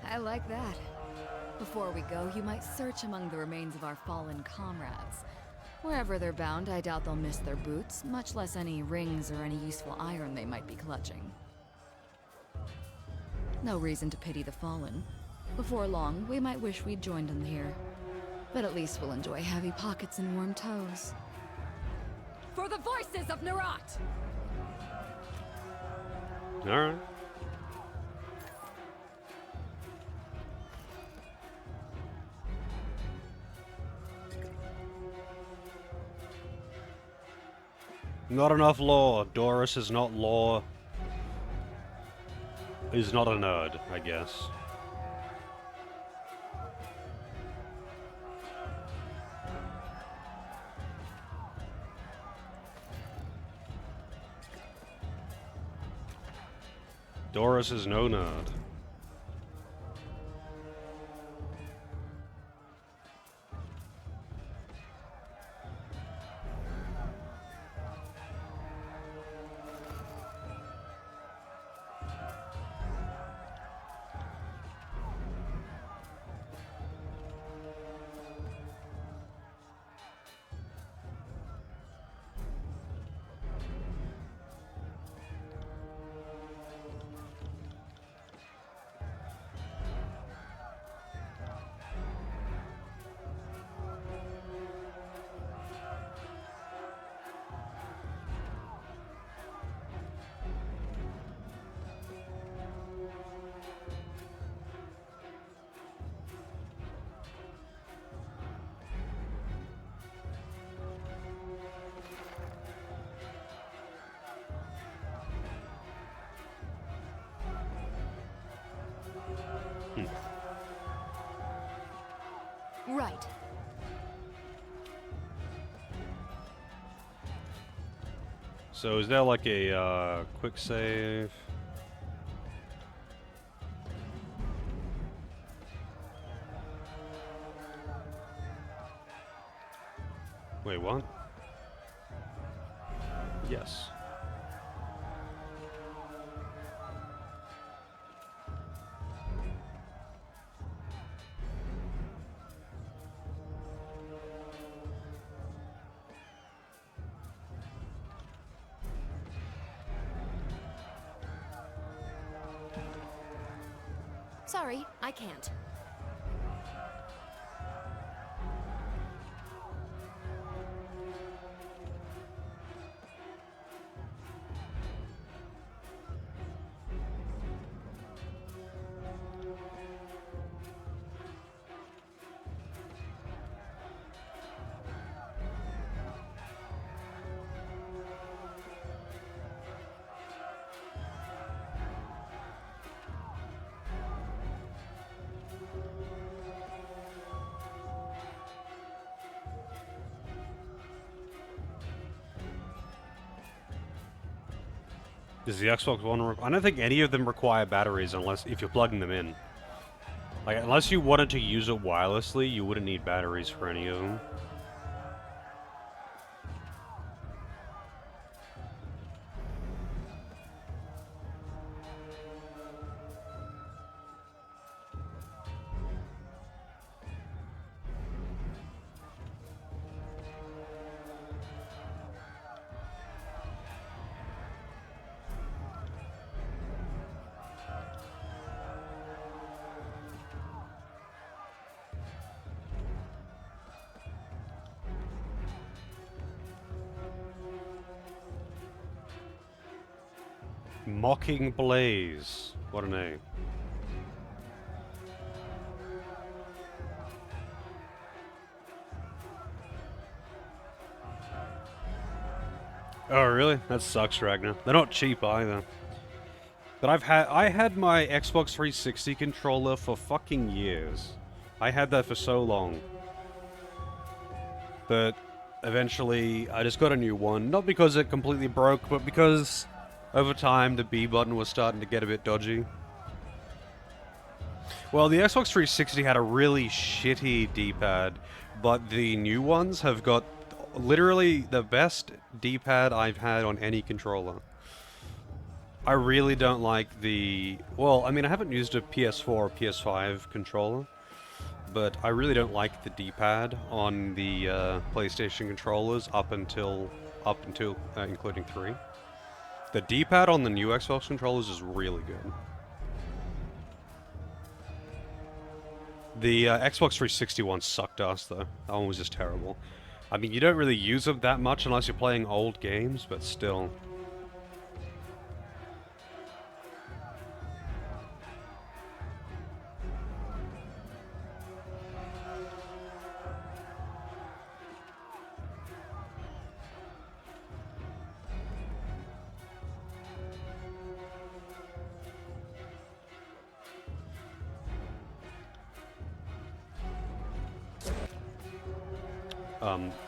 I like that. Before we go, you might search among the remains of our fallen comrades. Wherever they're bound, I doubt they'll miss their boots, much less any rings or any useful iron they might be clutching. No reason to pity the fallen. Before long, we might wish we'd joined them here. But at least we'll enjoy heavy pockets and warm toes. For the voices of Nerat! Alright. Not enough lore. Doris is not lore. Is not a nerd, I guess. Doris is no nerd. Right. So is there like a quick save? Wait, what? Yes. Sorry, I can't. Does the Xbox One I don't think any of them require batteries unless if you're plugging them in. Like, unless you wanted to use it wirelessly, you wouldn't need batteries for any of them. Mocking Blaze. What a name. Oh, really? That sucks, Ragnar. They're not cheap either. But I had my Xbox 360 controller for fucking years. I had that for so long. But eventually I just got a new one. Not because it completely broke, but because over time the B button was starting to get a bit dodgy. Well, the Xbox 360 had a really shitty D-pad, but the new ones have got literally the best D-pad I've had on any controller. I really don't like the... Well, I mean, I haven't used a PS4 or PS5 controller, but I really don't like the D-pad on the PlayStation controllers up until including 3. The D-pad on the new Xbox controllers is really good. The Xbox 360 one sucked ass, though. That one was just terrible. I mean, you don't really use them that much unless you're playing old games, but still.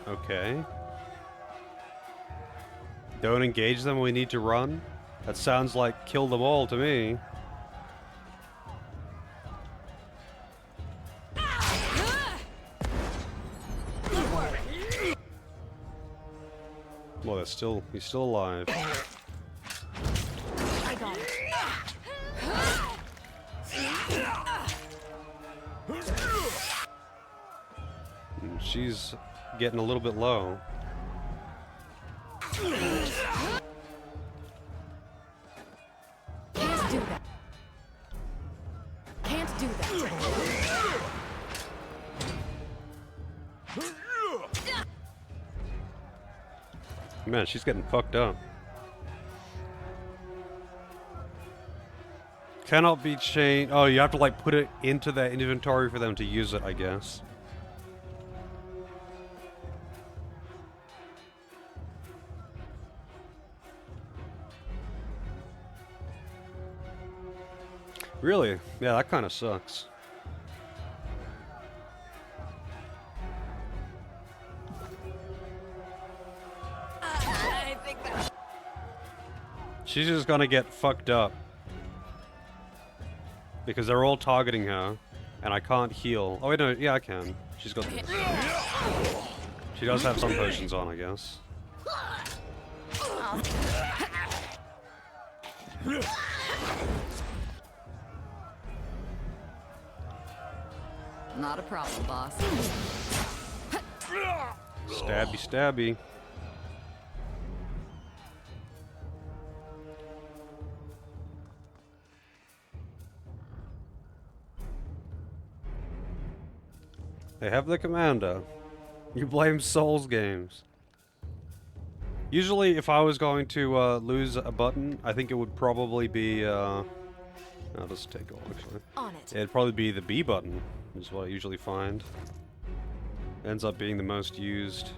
Okay. Don't engage them when we need to run? That sounds like kill them all to me. Well, he's still alive. I got it. She's getting a little bit low. Can't do that. Can't do that. Man, she's getting fucked up. Cannot be changed. Oh, you have to like put it into their inventory for them to use it, I guess. Really? Yeah, that kind of sucks. I think that... She's just gonna get fucked up. Because they're all targeting her, and I can't heal. Oh wait, no, yeah I can. She's got this. She does have some potions on, I guess. Not a problem, boss. Stabby, stabby. They have the commander. You blame Souls games. Usually, if I was going to lose a button, I think it would probably be, I'll just take all, actually. On it. It'd probably be the B button, is what I usually find. Ends up being the most used.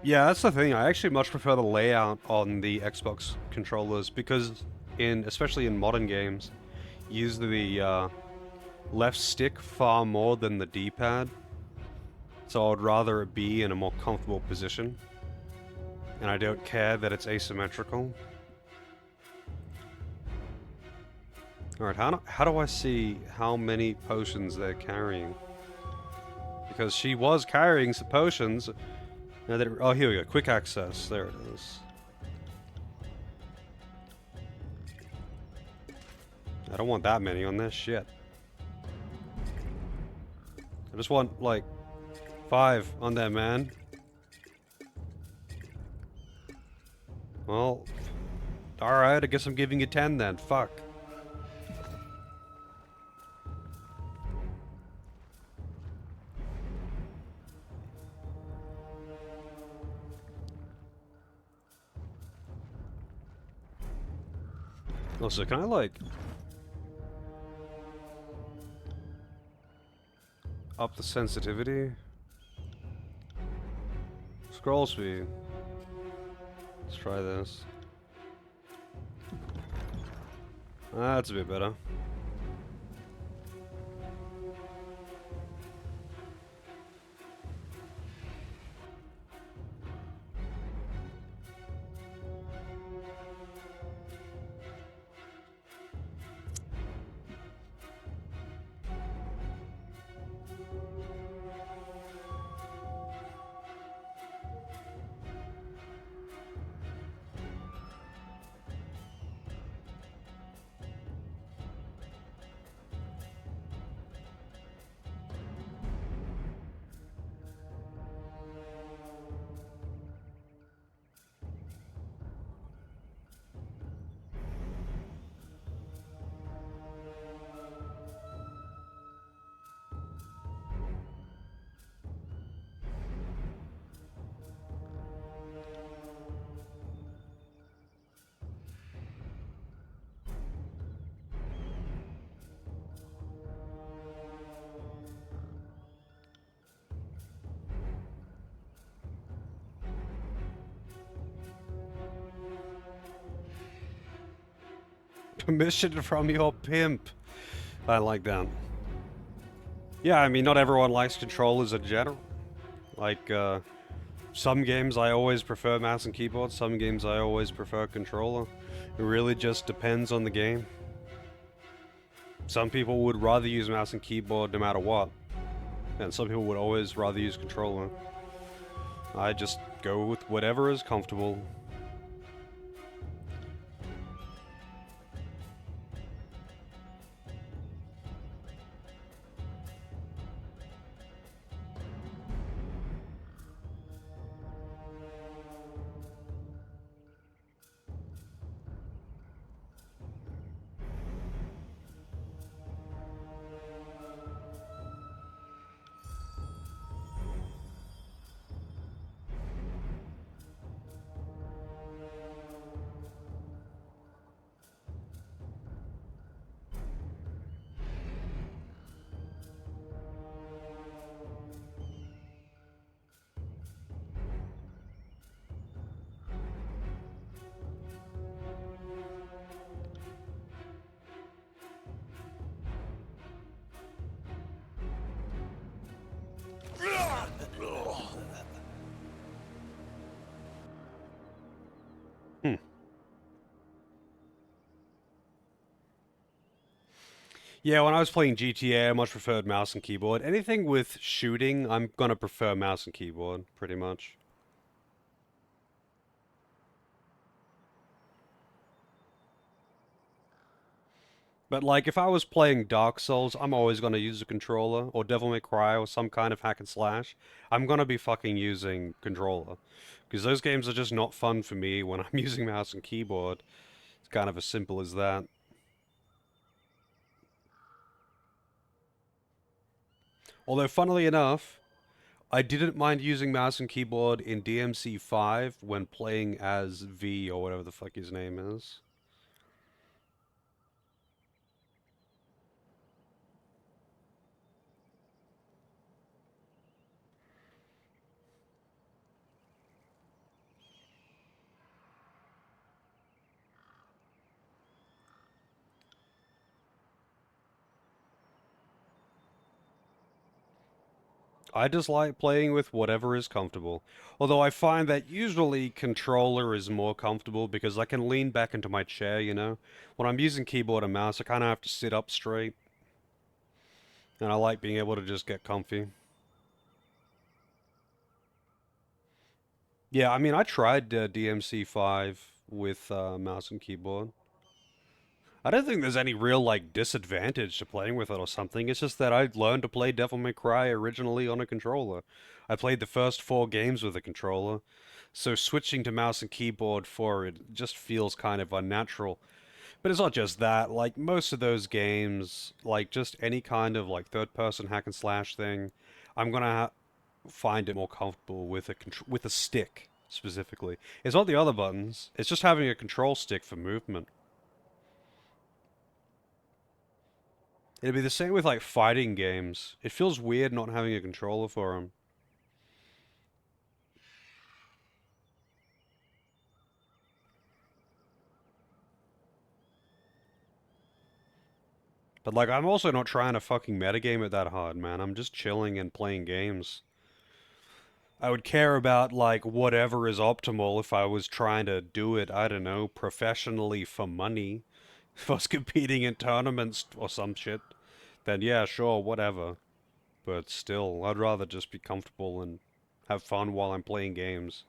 Yeah, that's the thing. I actually much prefer the layout on the Xbox controllers because, especially in modern games, you use the left stick far more than the D-pad. So I would rather it be in a more comfortable position. And I don't care that it's asymmetrical. Alright, how do I see how many potions they're carrying? Because she was carrying some potions. Now that oh, here we go. Quick access. There it is. I don't want that many on this shit. I just want, like, 5 on there, man. Well, alright, I guess I'm giving you 10 then. Fuck. Also, can I, like, up the sensitivity? Scroll speed. Let's try this. That's a bit better. Permission from your pimp. I like that. Yeah, I mean, not everyone likes controllers in general. Like, some games I always prefer mouse and keyboard, some games I always prefer controller. It really just depends on the game. Some people would rather use mouse and keyboard no matter what. And some people would always rather use controller. I just go with whatever is comfortable. Yeah, when I was playing GTA, I much preferred mouse and keyboard. Anything with shooting, I'm gonna prefer mouse and keyboard, pretty much. But like, if I was playing Dark Souls, I'm always gonna use a controller, or Devil May Cry, or some kind of hack and slash. I'm gonna be fucking using controller. Because those games are just not fun for me when I'm using mouse and keyboard. It's kind of as simple as that. Although, funnily enough, I didn't mind using mouse and keyboard in DMC5 when playing as V or whatever the fuck his name is. I just like playing with whatever is comfortable. Although I find that usually controller is more comfortable because I can lean back into my chair, you know? When I'm using keyboard and mouse, I kind of have to sit up straight, and I like being able to just get comfy. Yeah, I mean, I tried DMC5 with mouse and keyboard. I don't think there's any real like disadvantage to playing with it or something. It's just that I learned to play Devil May Cry originally on a controller. I played the first 4 games with a controller, so switching to mouse and keyboard for it just feels kind of unnatural. But it's not just that. Like most of those games, like just any kind of like third-person hack and slash thing, I'm gonna find it more comfortable with with a stick specifically. It's not the other buttons. It's just having a control stick for movement. It'd be the same with like fighting games. It feels weird not having a controller for them. But like, I'm also not trying to fucking metagame it that hard, man. I'm just chilling and playing games. I would care about like whatever is optimal if I was trying to do it, I don't know, professionally for money. If I was competing in tournaments or some shit, then yeah, sure, whatever. But still, I'd rather just be comfortable and have fun while I'm playing games.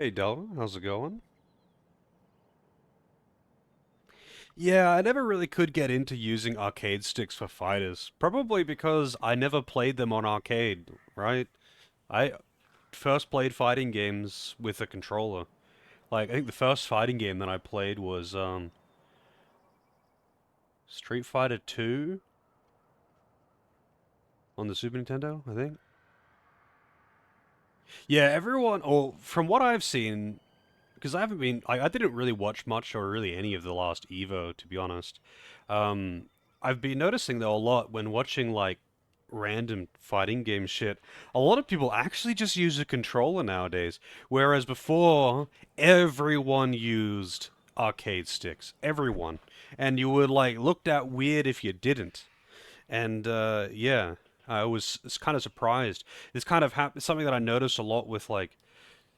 Hey Delta, how's it going? Yeah, I never really could get into using arcade sticks for fighters. Probably because I never played them on arcade, right? I first played fighting games with a controller. Like, I think the first fighting game that I played was Street Fighter 2 on the Super Nintendo, I think. Yeah, everyone, or from what I've seen, because I haven't been, I didn't really watch much or really any of the last Evo, to be honest. Um, I've been noticing though a lot when watching like random fighting game shit. A lot of people actually just use a controller nowadays, whereas before everyone used arcade sticks, everyone, and you were like looked at weird if you didn't. And yeah, I was kind of surprised. It's kind of something that I noticed a lot with like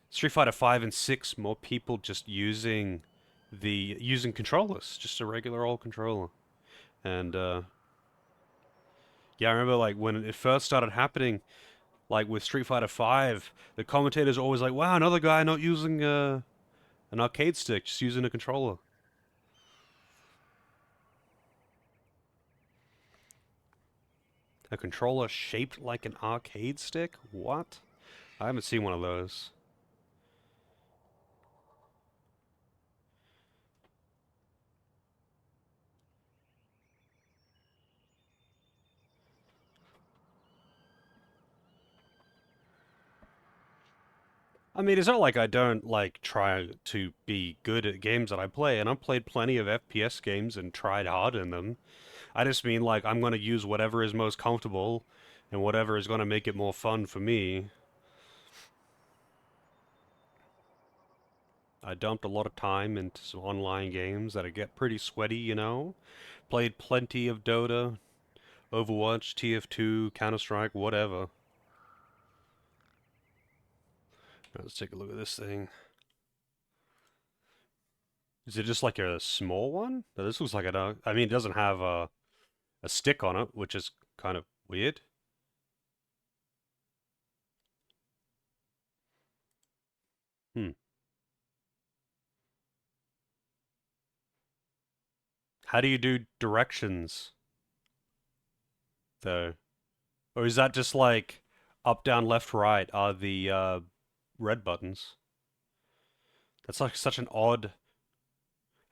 Street Fighter 5 and 6, more people just using controllers, just a regular old controller. And yeah, I remember like when it first started happening, like with Street Fighter 5, the commentators were always like, "Wow, another guy not using an arcade stick, just using a controller." A controller shaped like an arcade stick? What? I haven't seen one of those. I mean, it's not like I don't like try to be good at games that I play, and I've played plenty of FPS games and tried hard in them. I just mean like I'm gonna use whatever is most comfortable and whatever is gonna make it more fun for me. I dumped a lot of time into some online games that I get pretty sweaty, you know. Played plenty of Dota, Overwatch, TF2, Counter-Strike, whatever. Let's take a look at this thing. Is it just like a small one? No, this looks like I mean, it doesn't have a stick on it, which is kind of weird. Hmm. How do you do directions, though? Or is that just like up, down, left, right are the red buttons? That's like such an odd.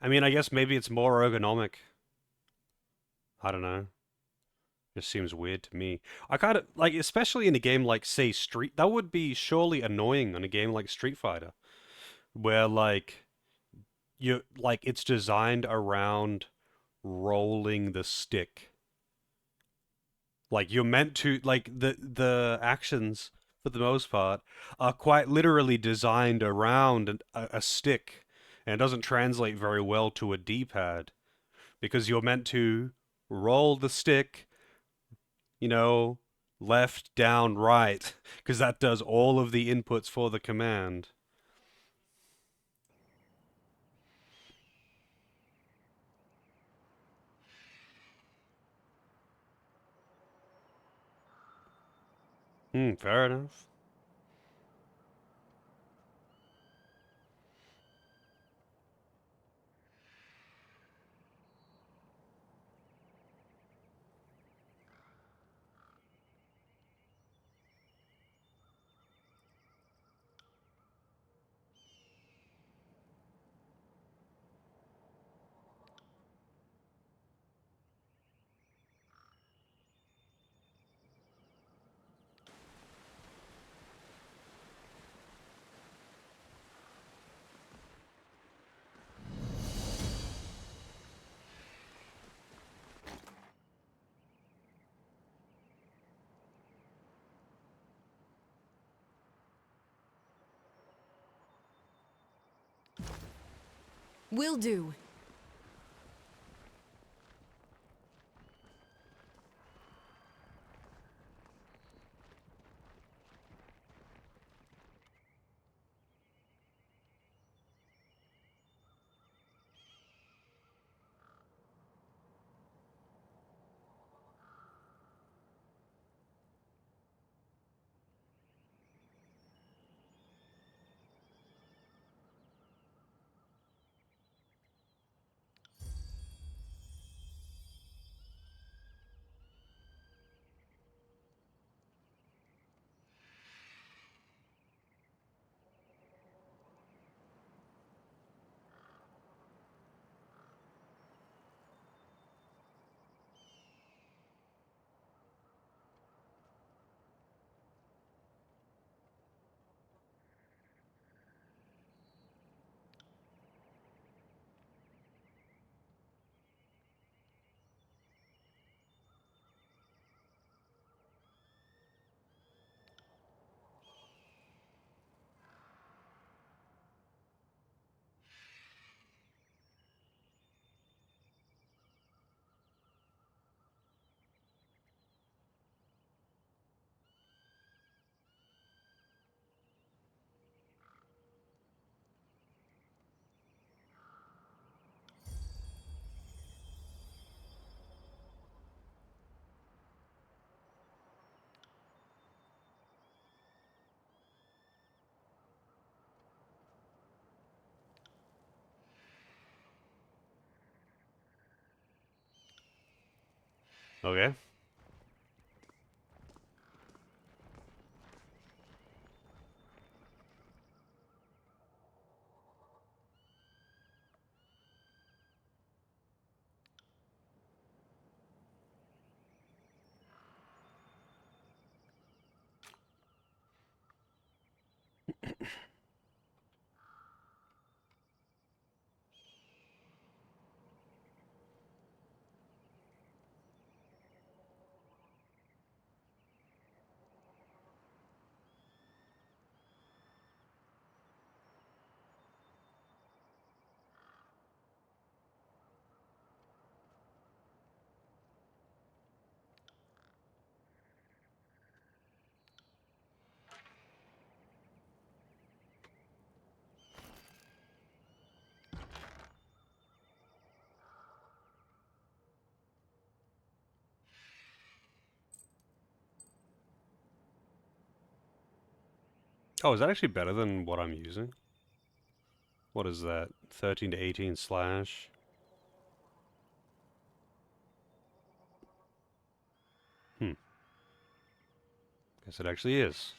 I mean, I guess maybe it's more ergonomic. I don't know. Just seems weird to me. I kind of like, especially in a game like, say, Street. That would be surely annoying on a game like Street Fighter, where like you like it's designed around rolling the stick. Like you're meant to like the actions for the most part are quite literally designed around a stick, and it doesn't translate very well to a D-pad because you're meant to roll the stick, you know, left, down, right, because that does all of the inputs for the command. Hmm, fair enough. Will do. Okay. Oh, is that actually better than what I'm using? What is that? 13 to 18 slash? Hmm. Guess it actually is.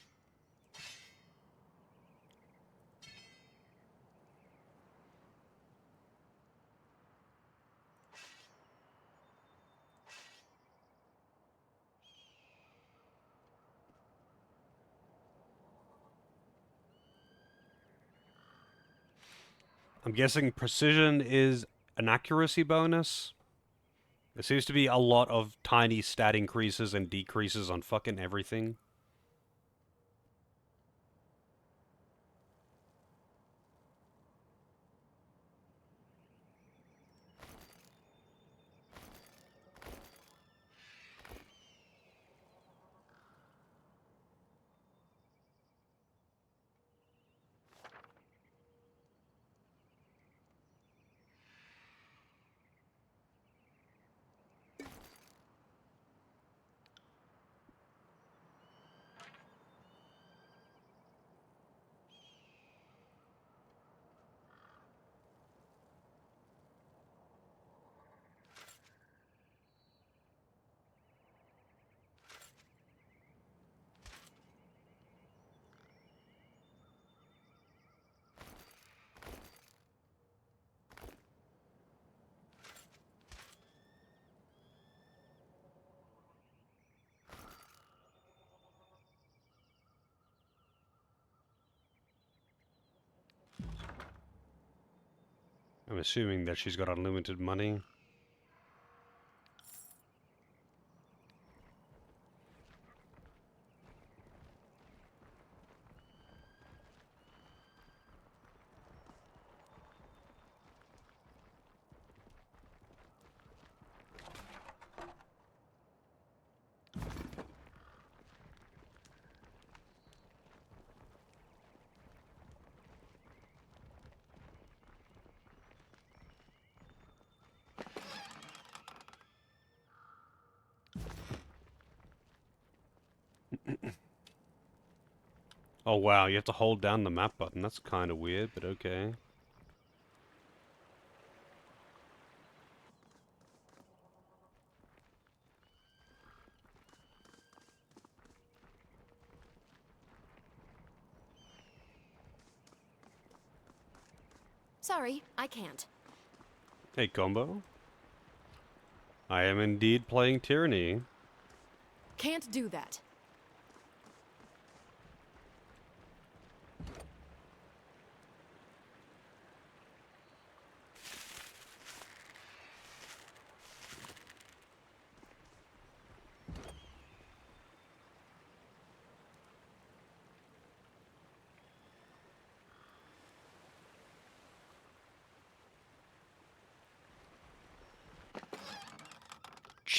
I'm guessing precision is an accuracy bonus? There seems to be a lot of tiny stat increases and decreases on fucking everything. I'm assuming that she's got unlimited money. Oh wow, you have to hold down the map button. That's kind of weird, but okay. Sorry, I can't. Hey, Combo. I am indeed playing Tyranny. Can't do that.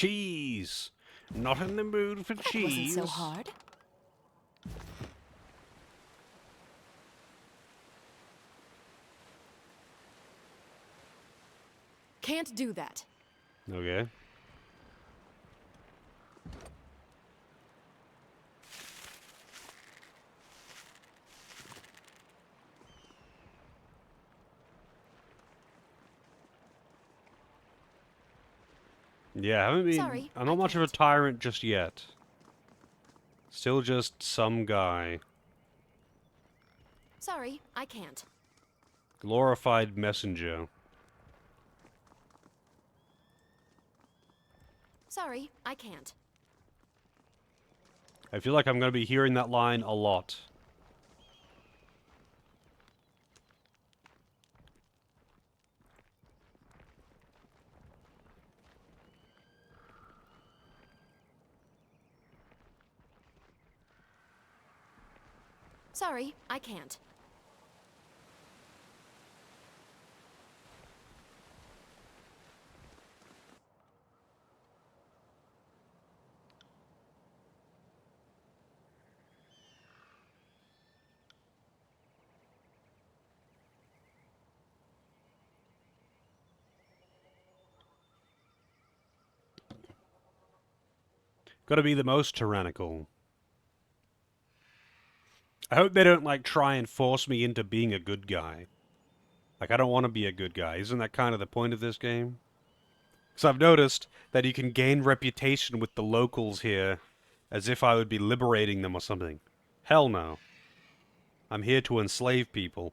Cheese! Not in the mood for That cheese. wasn't so hard. Can't do that. Okay. Yeah, I haven't been... Sorry, I'm I not much of a can't. tyrant just yet. Still just some guy. Sorry, I can't. Glorified messenger. Sorry, I can't. I feel like I'm going to be hearing that line a lot. Sorry, I can't. Gotta be the most tyrannical. I hope they don't, like, try and force me into being a good guy. Like, I don't want to be a good guy. Isn't that kind of the point of this game? Because I've noticed that you can gain reputation with the locals here as if I would be liberating them or something. Hell no. I'm here to enslave people.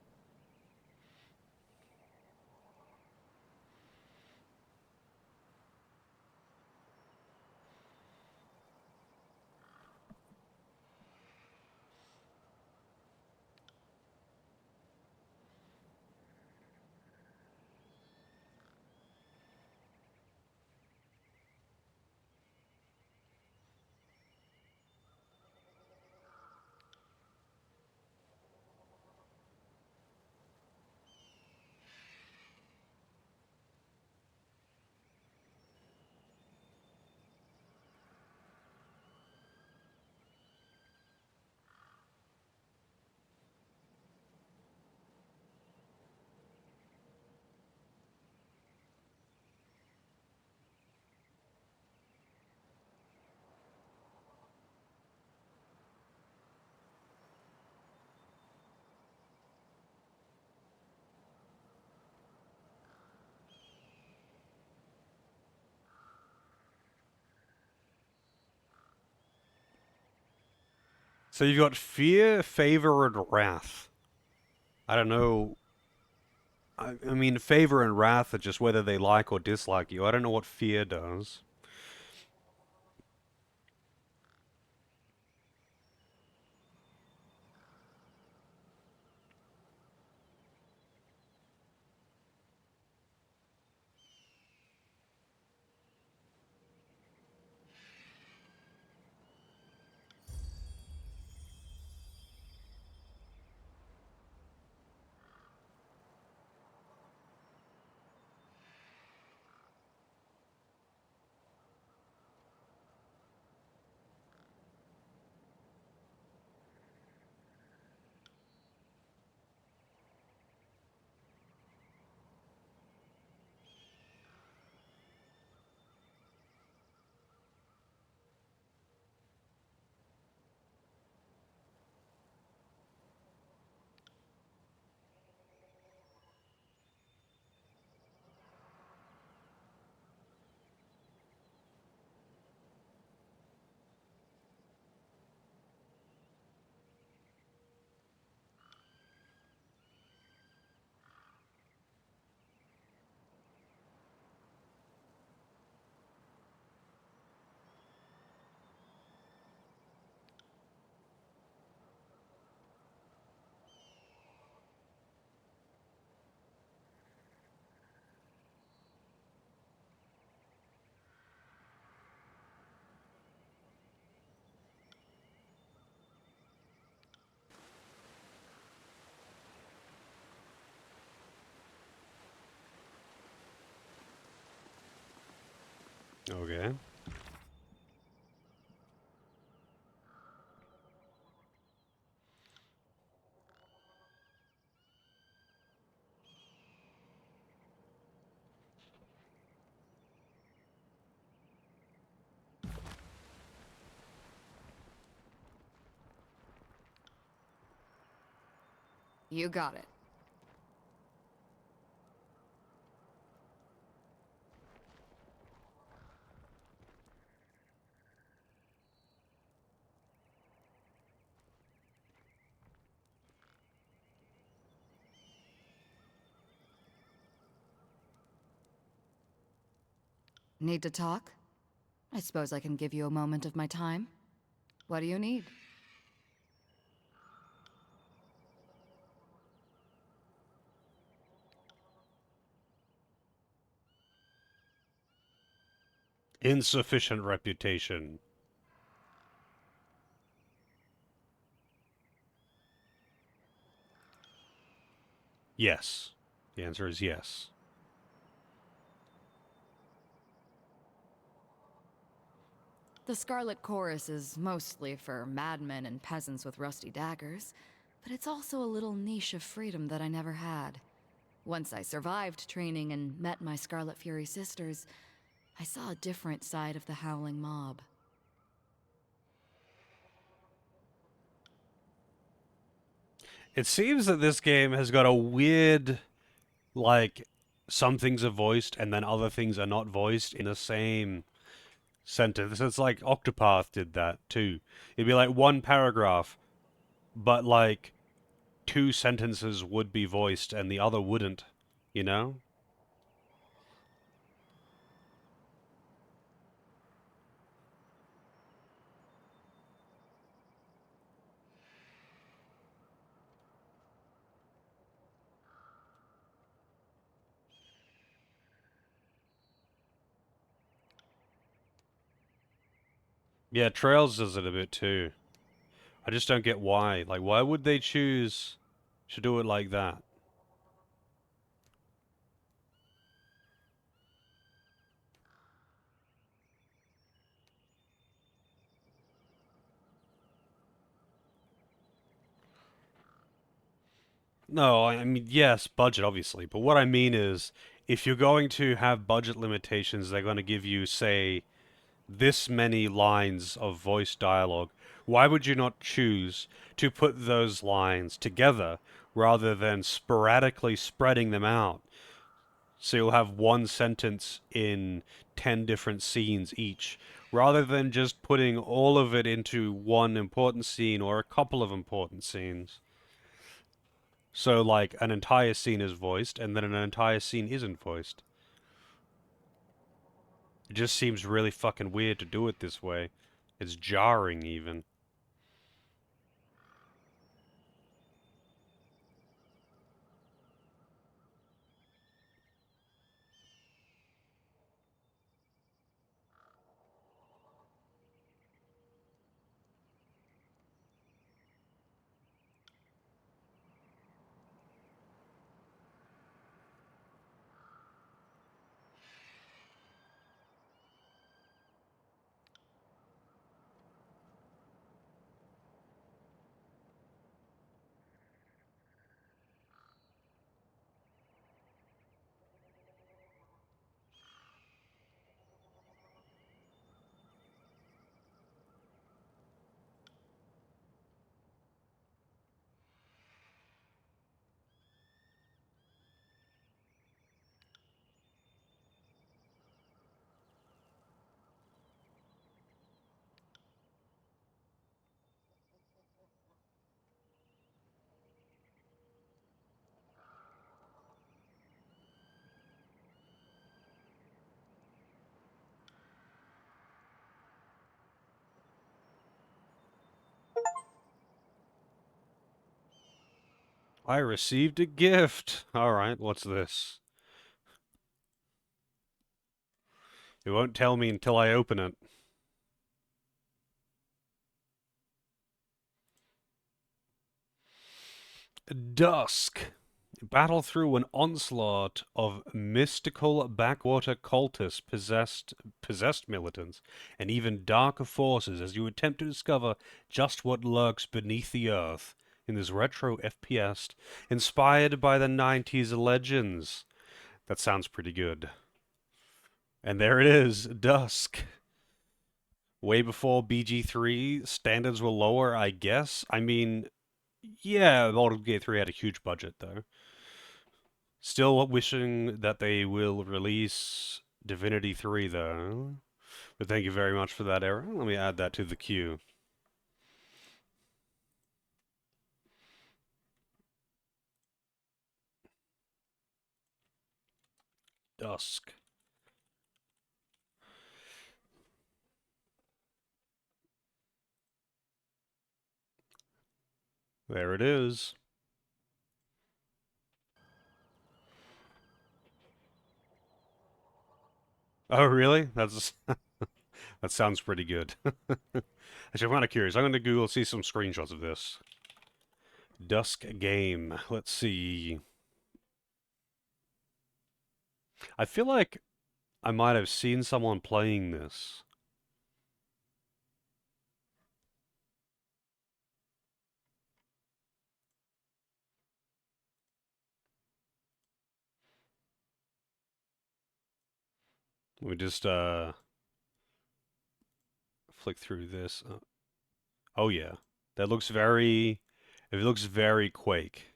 So you've got fear, favor, and wrath. I don't know. I mean, favor and wrath are just whether they like or dislike you. I don't know what fear does. Okay. You got it. Need to talk? I suppose I can give you a moment of my time. What do you need? Insufficient reputation. Yes. The answer is yes. The Scarlet Chorus is mostly for madmen and peasants with rusty daggers, but it's also a little niche of freedom that I never had. Once I survived training and met my Scarlet Fury sisters, I saw a different side of the Howling Mob. It seems that this game has got a weird, like, some things are voiced and then other things are not voiced in the same sentence. It's like Octopath did that too. It'd be like one paragraph, but like two sentences would be voiced and the other wouldn't, you know? Yeah, Trails does it a bit too. I just don't get why. Like, why would they choose to do it like that? No, I mean, yes, budget, obviously. But what I mean is, if you're going to have budget limitations, they're going to give you, say, this many lines of voice dialogue. Why would you not choose to put those lines together rather than sporadically spreading them out? So you'll have one sentence in 10 different scenes each, rather than just putting all of it into one important scene or a couple of important scenes. So, like, an entire scene is voiced, and then an entire scene isn't voiced. It just seems really fucking weird to do it this way. It's jarring, even. I received a gift. Alright, what's this? It won't tell me until I open it. Dusk. Battle through an onslaught of mystical backwater cultists, possessed militants, and even darker forces as you attempt to discover just what lurks beneath the earth in this retro FPS inspired by the 90s legends. That sounds pretty good. And there it is, Dusk. Way before BG3, standards were lower, I guess. I mean, yeah, Baldur's Gate 3 had a huge budget, though. Still wishing that they will release Divinity 3, though. But thank you very much for that, Aaron. Let me add that to the queue. Dusk. There it is. Oh, really? That's that sounds pretty good. Actually, I'm kind of curious. I'm going to Google see some screenshots of this. Dusk game. Let's see. I feel like I might have seen someone playing this. Let me just flick through this. Oh yeah, that looks very If it looks very Quake,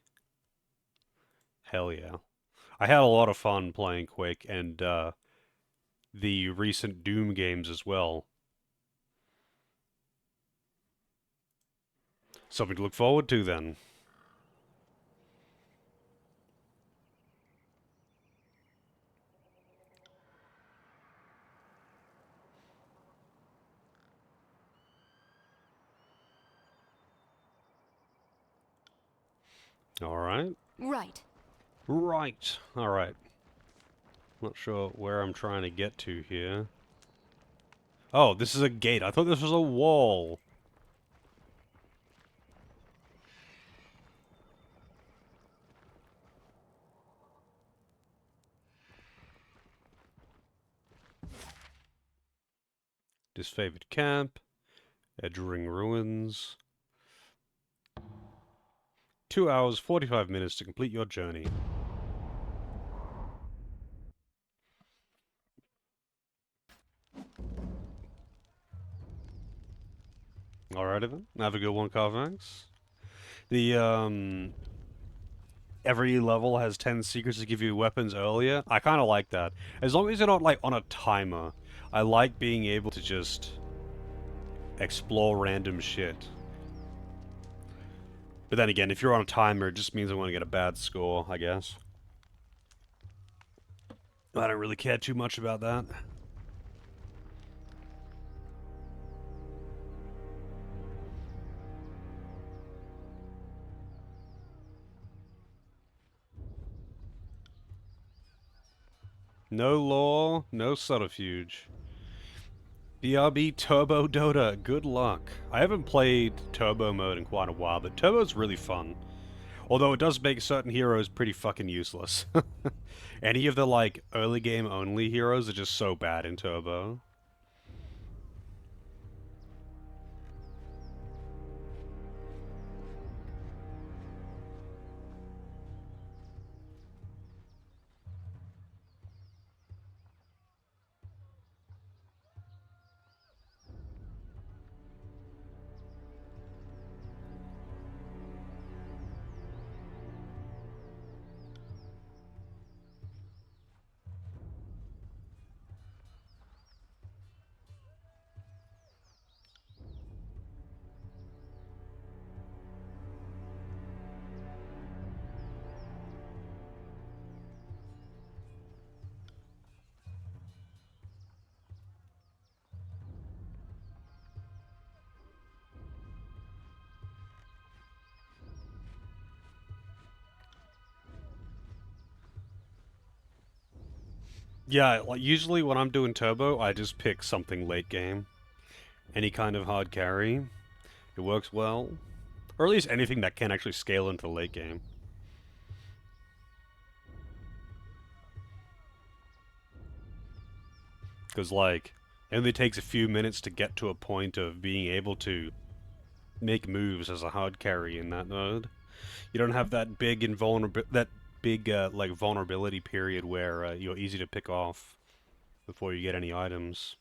hell yeah. I had a lot of fun playing Quake and the recent Doom games as well. Something to look forward to then. Alright. Right. Right. Alright. Not sure where I'm trying to get to here. Oh, this is a gate. I thought this was a wall. Disfavored camp. Edgering ruins. 2 hours, 45 minutes to complete your journey. Alrighty then. Have a good one, Carfax. The, every level has 10 secrets to give you weapons earlier. I kind of like that. As long as you're not, like, on a timer. I like being able to just explore random shit. But then again, if you're on a timer, it just means I'm going to get a bad score, I guess. I don't really care too much about that. No law, no subterfuge. BRB Turbo Dota, good luck. I haven't played Turbo mode in quite a while, but Turbo's really fun. Although it does make certain heroes pretty fucking useless. Any of the, like, early game only heroes are just so bad in Turbo. Yeah, like, usually when I'm doing Turbo, I just pick something late game. Any kind of hard carry. It works well. Or at least anything that can actually scale into the late game. Because, like, it only takes a few minutes to get to a point of being able to make moves as a hard carry in that mode. You don't have that big like, vulnerability period where you're easy to pick off before you get any items.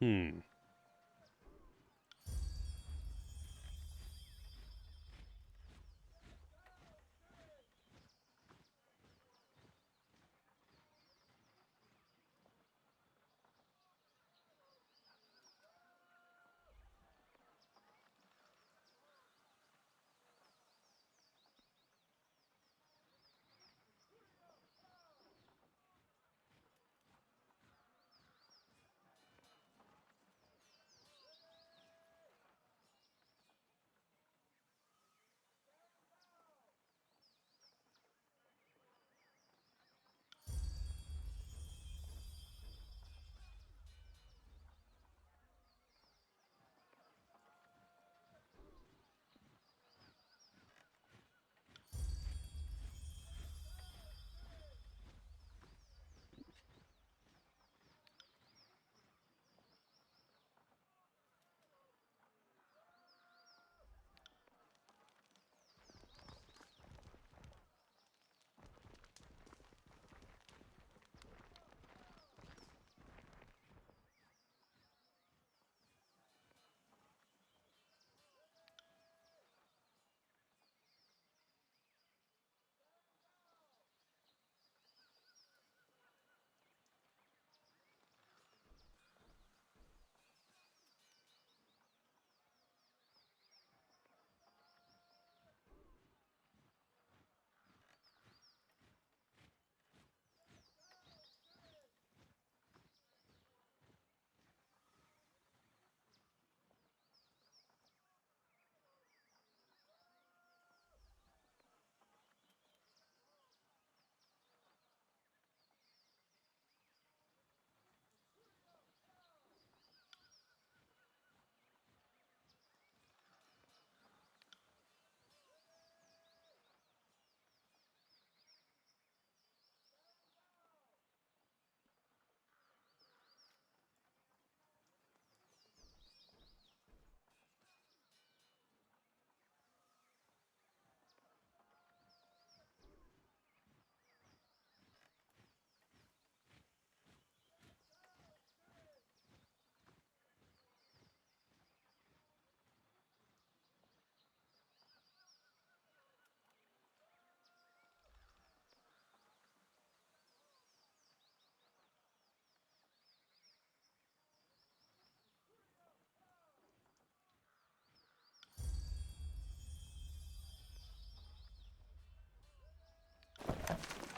Hmm.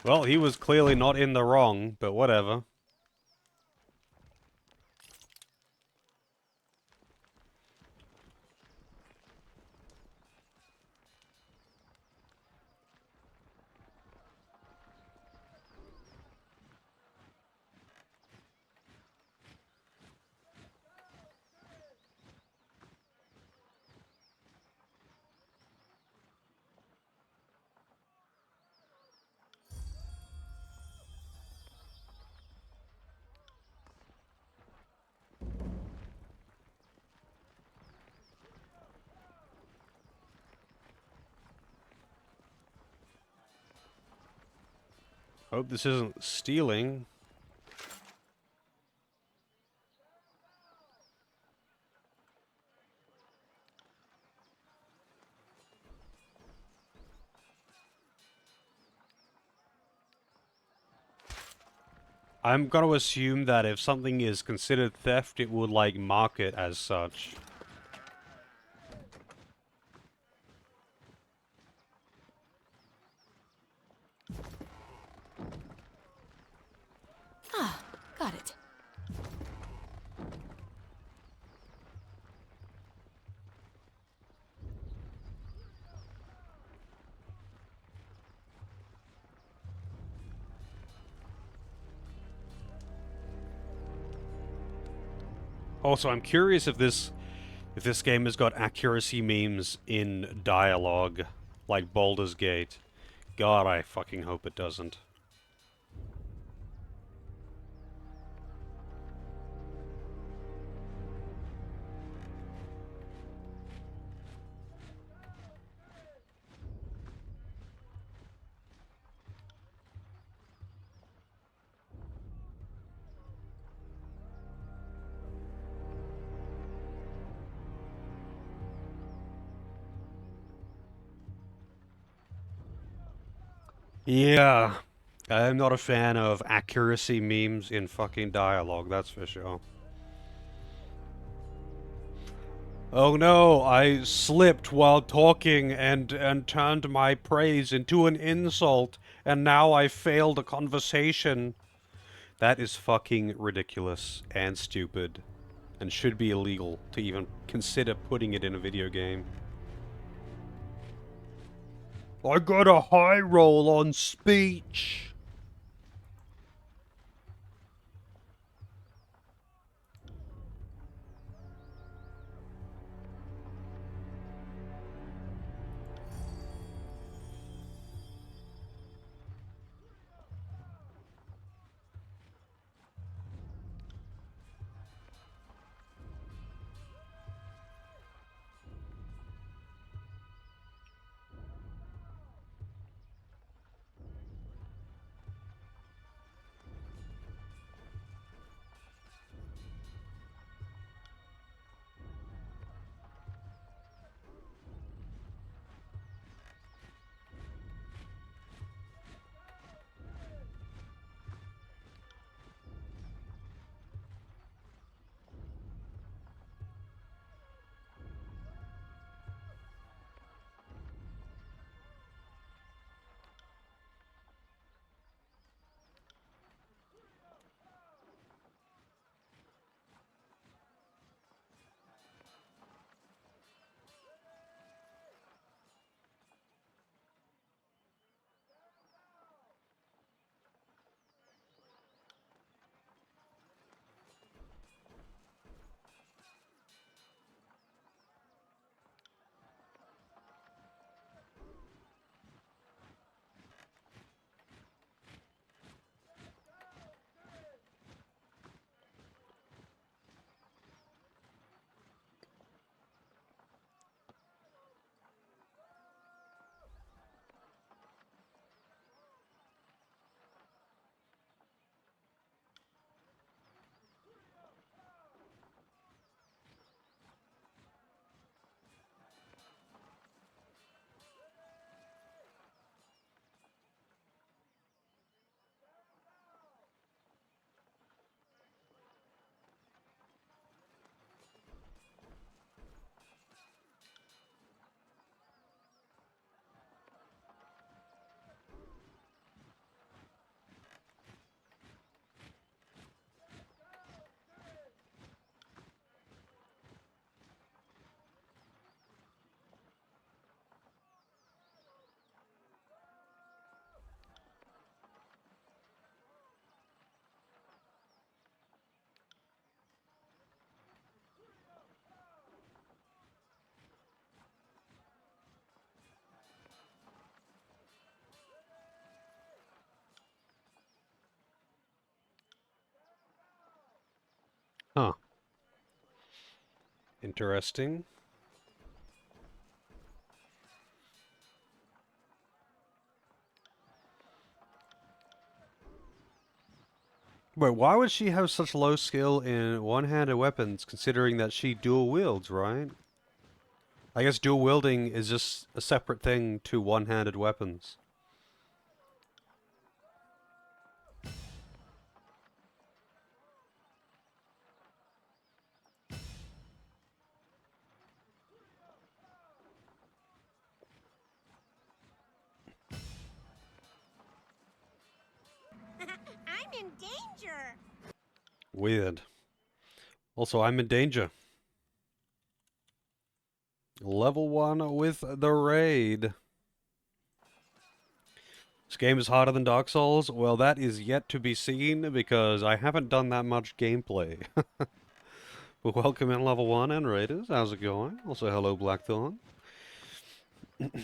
Well, he was clearly not in the wrong, but whatever. Hope this isn't stealing. I'm gonna assume that if something is considered theft, it would, like, mark it as such. Ah, got it. Also, I'm curious if this game has got accuracy memes in dialogue, like Baldur's Gate. God, I fucking hope it doesn't. Yeah, I'm not a fan of accuracy memes in fucking dialogue, that's for sure. Oh no, I slipped while talking and turned my praise into an insult, and now I failed a conversation. That is fucking ridiculous and stupid, and should be illegal to even consider putting it in a video game. I got a high roll on speech. Interesting. Wait, why would she have such low skill in one-handed weapons, considering that she dual wields, right? I guess dual wielding is just a separate thing to one-handed weapons. I'm in danger. Weird. Also, I'm in danger. Level 1 with the raid. This game is harder than Dark Souls? Well, that is yet to be seen because I haven't done that much gameplay. But welcome in Level 1 and Raiders. How's it going? Also, hello Blackthorn.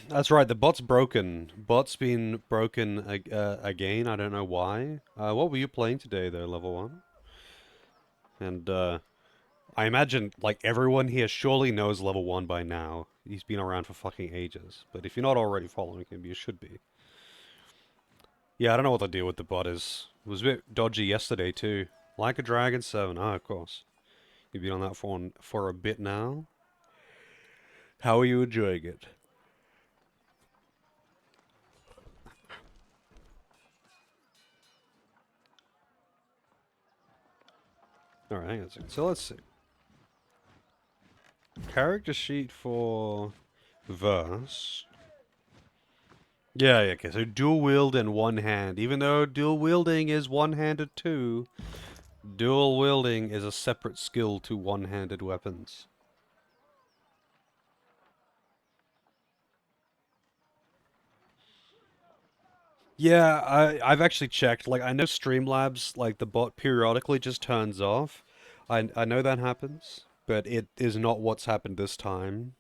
That's right, the bot's broken. Bot's been broken again, I don't know why. What were you playing today though, Level 1? And I imagine, like, everyone here surely knows Level 1 by now. He's been around for fucking ages. But if you're not already following him, you should be. Yeah, I don't know what the deal with the bot is. It was a bit dodgy yesterday too. Like a Dragon 7, of course. You've been on that for a bit now. How are you enjoying it? Alright, hang on a second. So let's see. Character sheet for Verse. Yeah, okay, so dual wield in one hand. Even though dual wielding is one-handed too, dual wielding is a separate skill to one-handed weapons. Yeah, I've actually checked. Like, I know Streamlabs, like, the bot periodically just turns off. I know that happens, but it is not what's happened this time.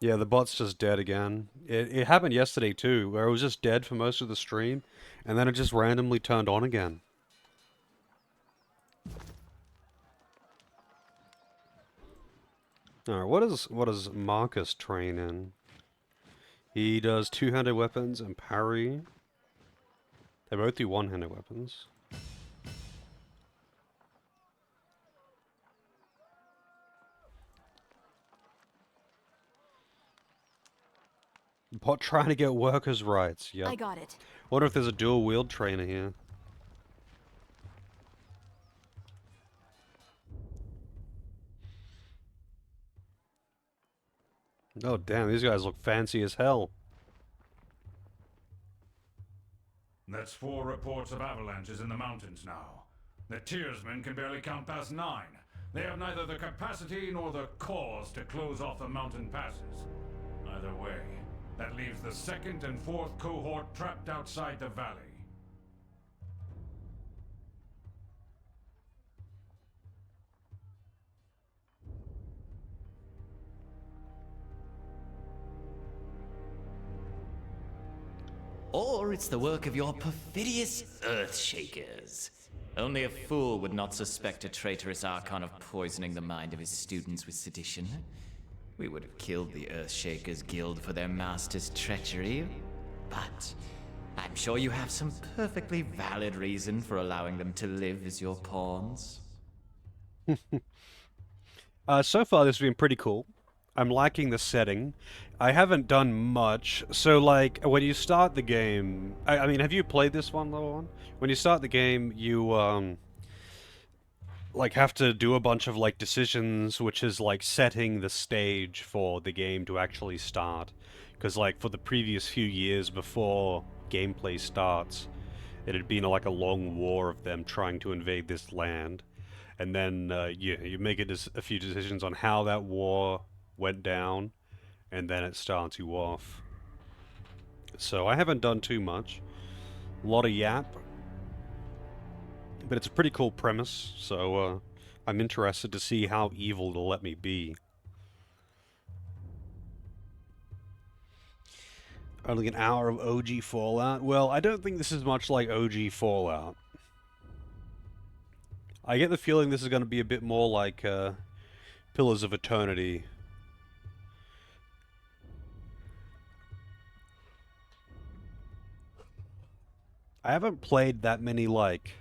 Yeah, the bot's just dead again. It happened yesterday too, where it was just dead for most of the stream, and then it just randomly turned on again. Alright, what does Marcus train in? He does two-handed weapons and parry. They both do one-handed weapons. Bot trying to get workers' rights. Yep. I got it. Wonder if there's a dual wield trainer here. Oh damn, these guys look fancy as hell. That's 4 reports of avalanches in the mountains now. The Tearsmen can barely count past 9. They have neither the capacity nor the cause to close off the mountain passes. Either way, that leaves the 2nd and 4th cohort trapped outside the valley. Or it's the work of your perfidious Earthshakers. Only a fool would not suspect a traitorous Archon of poisoning the mind of his students with sedition. We would have killed the Earthshakers Guild for their master's treachery, but I'm sure you have some perfectly valid reason for allowing them to live as your pawns. So far this has been pretty cool. I'm liking the setting. I haven't done much, so like, when you start the game... I mean, have you played this one, Level 1? When you start the game, you, like, have to do a bunch of, like, decisions, which is, like, setting the stage for the game to actually start. Because, like, for the previous few years before gameplay starts, it had been, like, a long war of them trying to invade this land. And then, you make a few decisions on how that war went down, and then it starts you off. So I haven't done too much. A lot of yap. But it's a pretty cool premise, so I'm interested to see how evil it'll let me be. Only an hour of OG Fallout? Well, I don't think this is much like OG Fallout. I get the feeling this is going to be a bit more like Pillars of Eternity. I haven't played that many, like,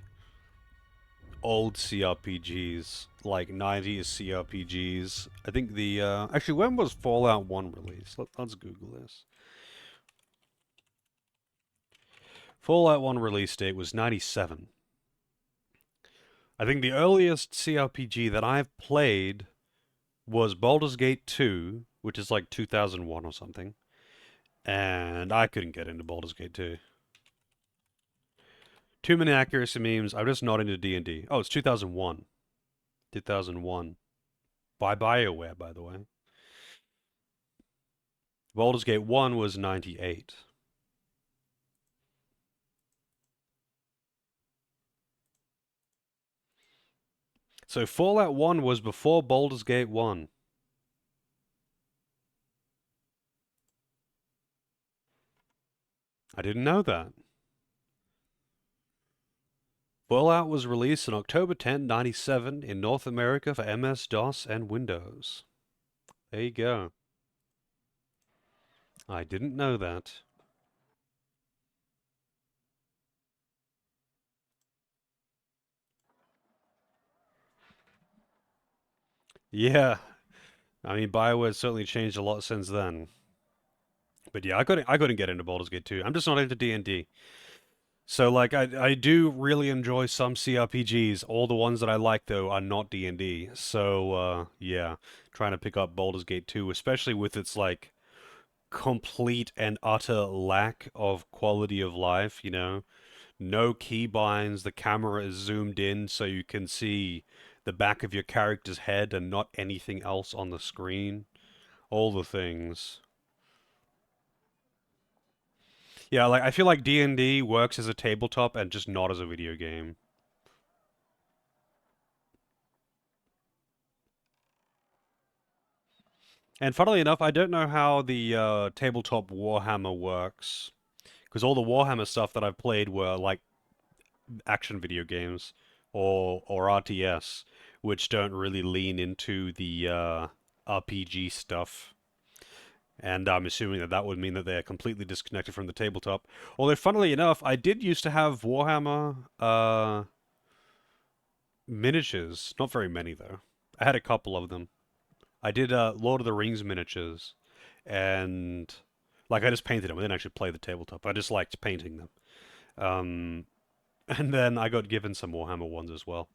old CRPGs, like 90s CRPGs. I think the, actually, when was Fallout 1 released? Let's Google this. Fallout 1 release date was 97. I think the earliest CRPG that I've played was Baldur's Gate 2, which is like 2001 or something. And I couldn't get into Baldur's Gate 2. Too many accuracy memes. I'm just not into D&D. Oh, it's 2001. 2001. By BioWare, by the way. Baldur's Gate 1 was 98. So Fallout 1 was before Baldur's Gate 1. I didn't know that. Fallout was released on October 10, 97 in North America for MS-DOS and Windows. There you go. I didn't know that. Yeah, I mean, BioWare's certainly changed a lot since then. But yeah, I couldn't get into Baldur's Gate 2. I'm just not into D&D. So like I do really enjoy some CRPGs. All the ones that I like though are not D&D. So yeah, trying to pick up Baldur's Gate 2, especially with its like complete and utter lack of quality of life, you know. No keybinds, the camera is zoomed in so you can see the back of your character's head and not anything else on the screen. All the things. Yeah, like I feel like D&D works as a tabletop and just not as a video game. And funnily enough, I don't know how the tabletop Warhammer works, because all the Warhammer stuff that I've played were like action video games or RTS, which don't really lean into the RPG stuff. And I'm assuming that that would mean that they're completely disconnected from the tabletop. Although, funnily enough, I did used to have Warhammer miniatures. Not very many, though. I had a couple of them. I did Lord of the Rings miniatures, and like I just painted them. I didn't actually play the tabletop. I just liked painting them. Um, and then I got given some Warhammer ones as well.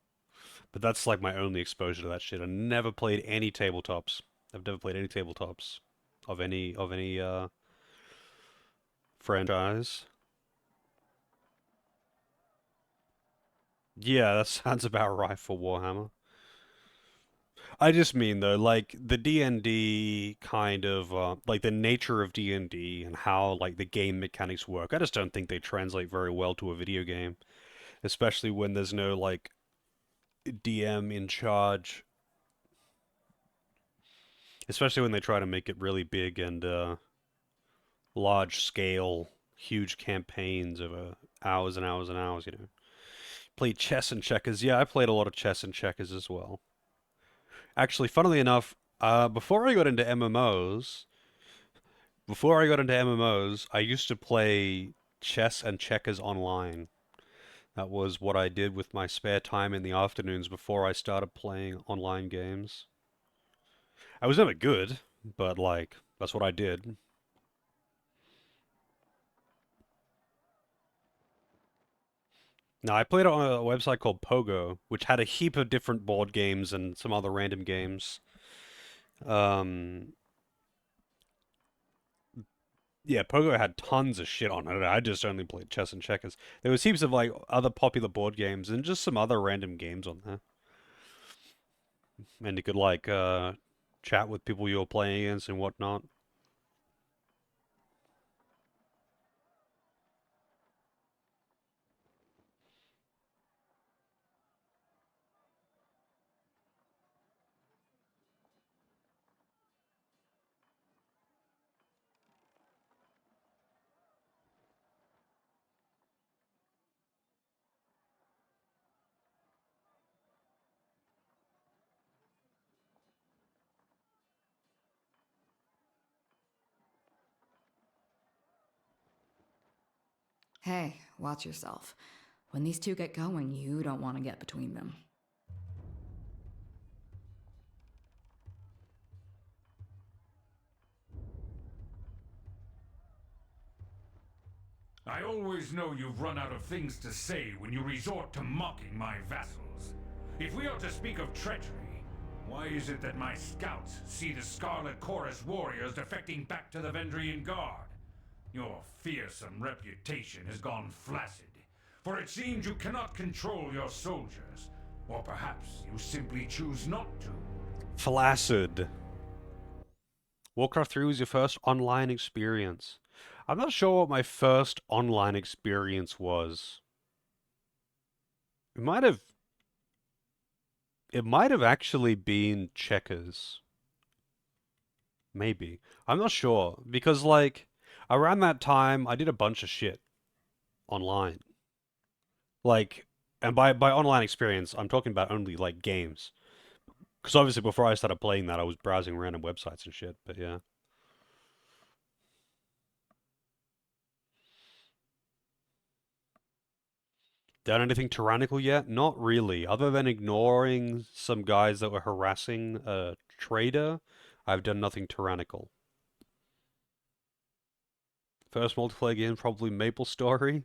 But that's like my only exposure to that shit. I never played any tabletops. I've never played any tabletops of any franchise. Yeah, that sounds about right for Warhammer. I just mean though, like the D&D kind of like the nature of D&D and how like the game mechanics work. I just don't think they translate very well to a video game, especially when there's no like DM in charge. Especially when they try to make it really big and large scale, huge campaigns over hours and hours and hours, you know. Played chess and checkers. Yeah, I played a lot of chess and checkers as well. Actually, funnily enough, before I got into MMOs, I used to play chess and checkers online. That was what I did with my spare time in the afternoons before I started playing online games. I was never good, but like, that's what I did. Now, I played it on a website called Pogo, which had a heap of different board games and some other random games. Um, yeah, Pogo had tons of shit on it. I just only played chess and checkers. There was heaps of like other popular board games and just some other random games on there. And you could like chat with people you were playing against and whatnot. Hey, watch yourself. When these two get going, you don't want to get between them. I always know you've run out of things to say when you resort to mocking my vassals. If we are to speak of treachery, why is it that my scouts see the Scarlet Chorus warriors defecting back to the Vendrian Guard? Your fearsome reputation has gone flaccid, for it seems you cannot control your soldiers, or perhaps you simply choose not to. Flaccid. Warcraft 3 was your first online experience. I'm not sure what my first online experience was. It might have actually been Checkers. Maybe. I'm not sure because like around that time I did a bunch of shit online. Like and by online experience, I'm talking about only like games. Because obviously before I started playing that, I was browsing random websites and shit, but yeah. Done anything tyrannical yet? Not really. Other than ignoring some guys that were harassing a trader, I've done nothing tyrannical. First multiplayer game, probably Maple Story.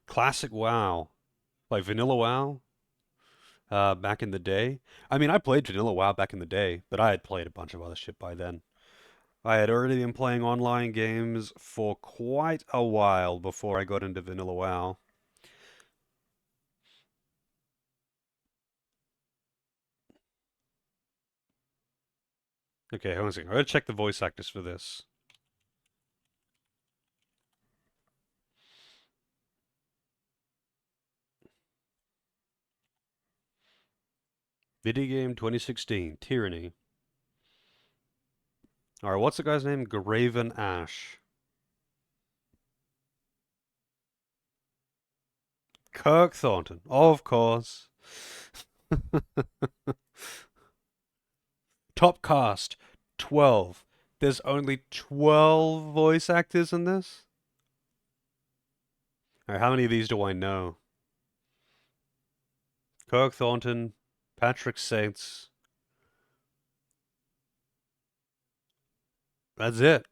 Classic WoW. Like Vanilla WoW, back in the day. I mean, I played Vanilla WoW back in the day, but I had played a bunch of other shit by then. I had already been playing online games for quite a while before I got into Vanilla WoW. Okay, hold on a second. I'm gonna check the voice actors for this. Video game 2016, Tyranny. Alright, what's the guy's name? Graven Ash. Kirk Thornton, of course. Top cast, 12. There's only 12 voice actors in this? Alright, how many of these do I know? Kirk Thornton, Patrick Saints. That's it.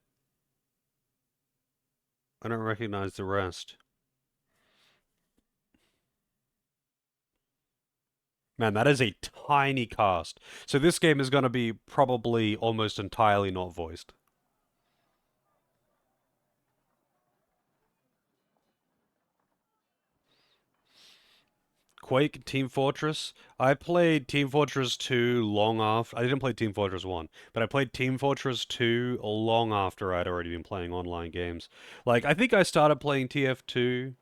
I don't recognize the rest. Man, that is a tiny cast. So this game is going to be probably almost entirely not voiced. Quake, Team Fortress. I played Team Fortress 2 long after. I didn't play Team Fortress 1, but I played Team Fortress 2 long after I'd already been playing online games. Like, I think I started playing TF2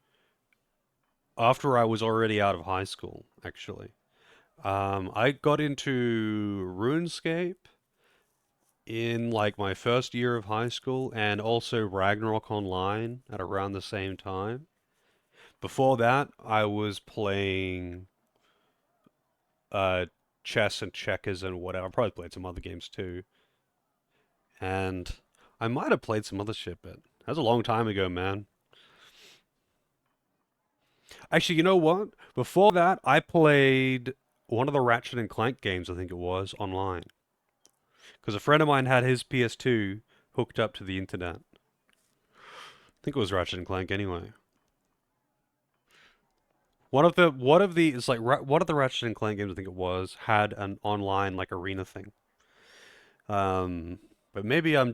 after I was already out of high school, actually. I got into RuneScape in like my first year of high school and also Ragnarok Online at around the same time. Before that, I was playing uh, chess and checkers and whatever. I probably played some other games too. And I might have played some other shit, but that was a long time ago, man. Actually, you know what? Before that, I played one of the Ratchet and Clank games, I think it was, online. Because a friend of mine had his PS2 hooked up to the internet. I think it was Ratchet and Clank anyway. It's like one of the Ratchet and Clank games I think it was had an online like arena thing. Um, but maybe I'm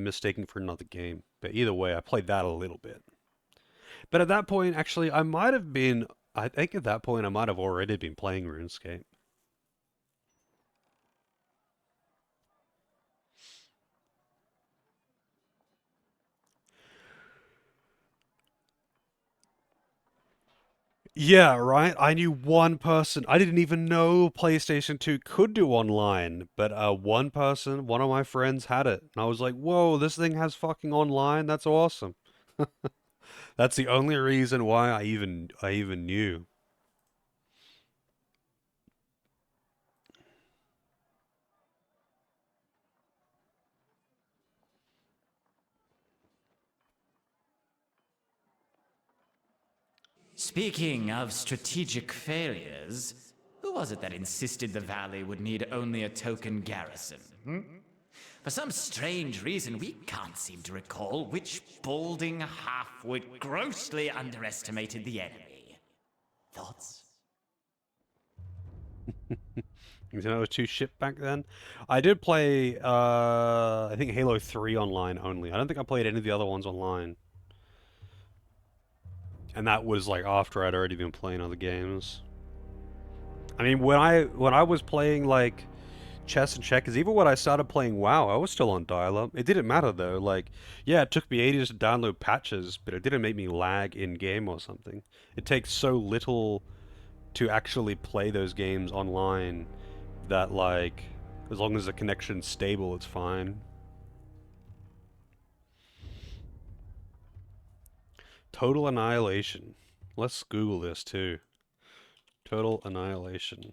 mistaken for another game. But either way, I played that a little bit. But at that point, actually, I think at that point I might have already been playing RuneScape. Yeah, right. I knew one person. I didn't even know PlayStation 2 could do online, but one person, one of my friends had it. And I was like, "Whoa, this thing has fucking online. That's awesome." That's the only reason why I even knew. Speaking of strategic failures, who was it that insisted the valley would need only a token garrison? For some strange reason, we can't seem to recall which balding halfwit grossly underestimated the enemy. Thoughts? You know, it was too shit back then. I did play, I think Halo 3 online only. I don't think I played any of the other ones online. And that was like after I'd already been playing other games. I mean, when I was playing like chess and checkers, even when I started playing WoW, I was still on dial-up. It didn't matter though. Like, yeah, it took me ages to download patches, but it didn't make me lag in game or something. It takes so little to actually play those games online that like, as long as the connection's stable, it's fine. Total Annihilation. Let's Google this too. Total Annihilation.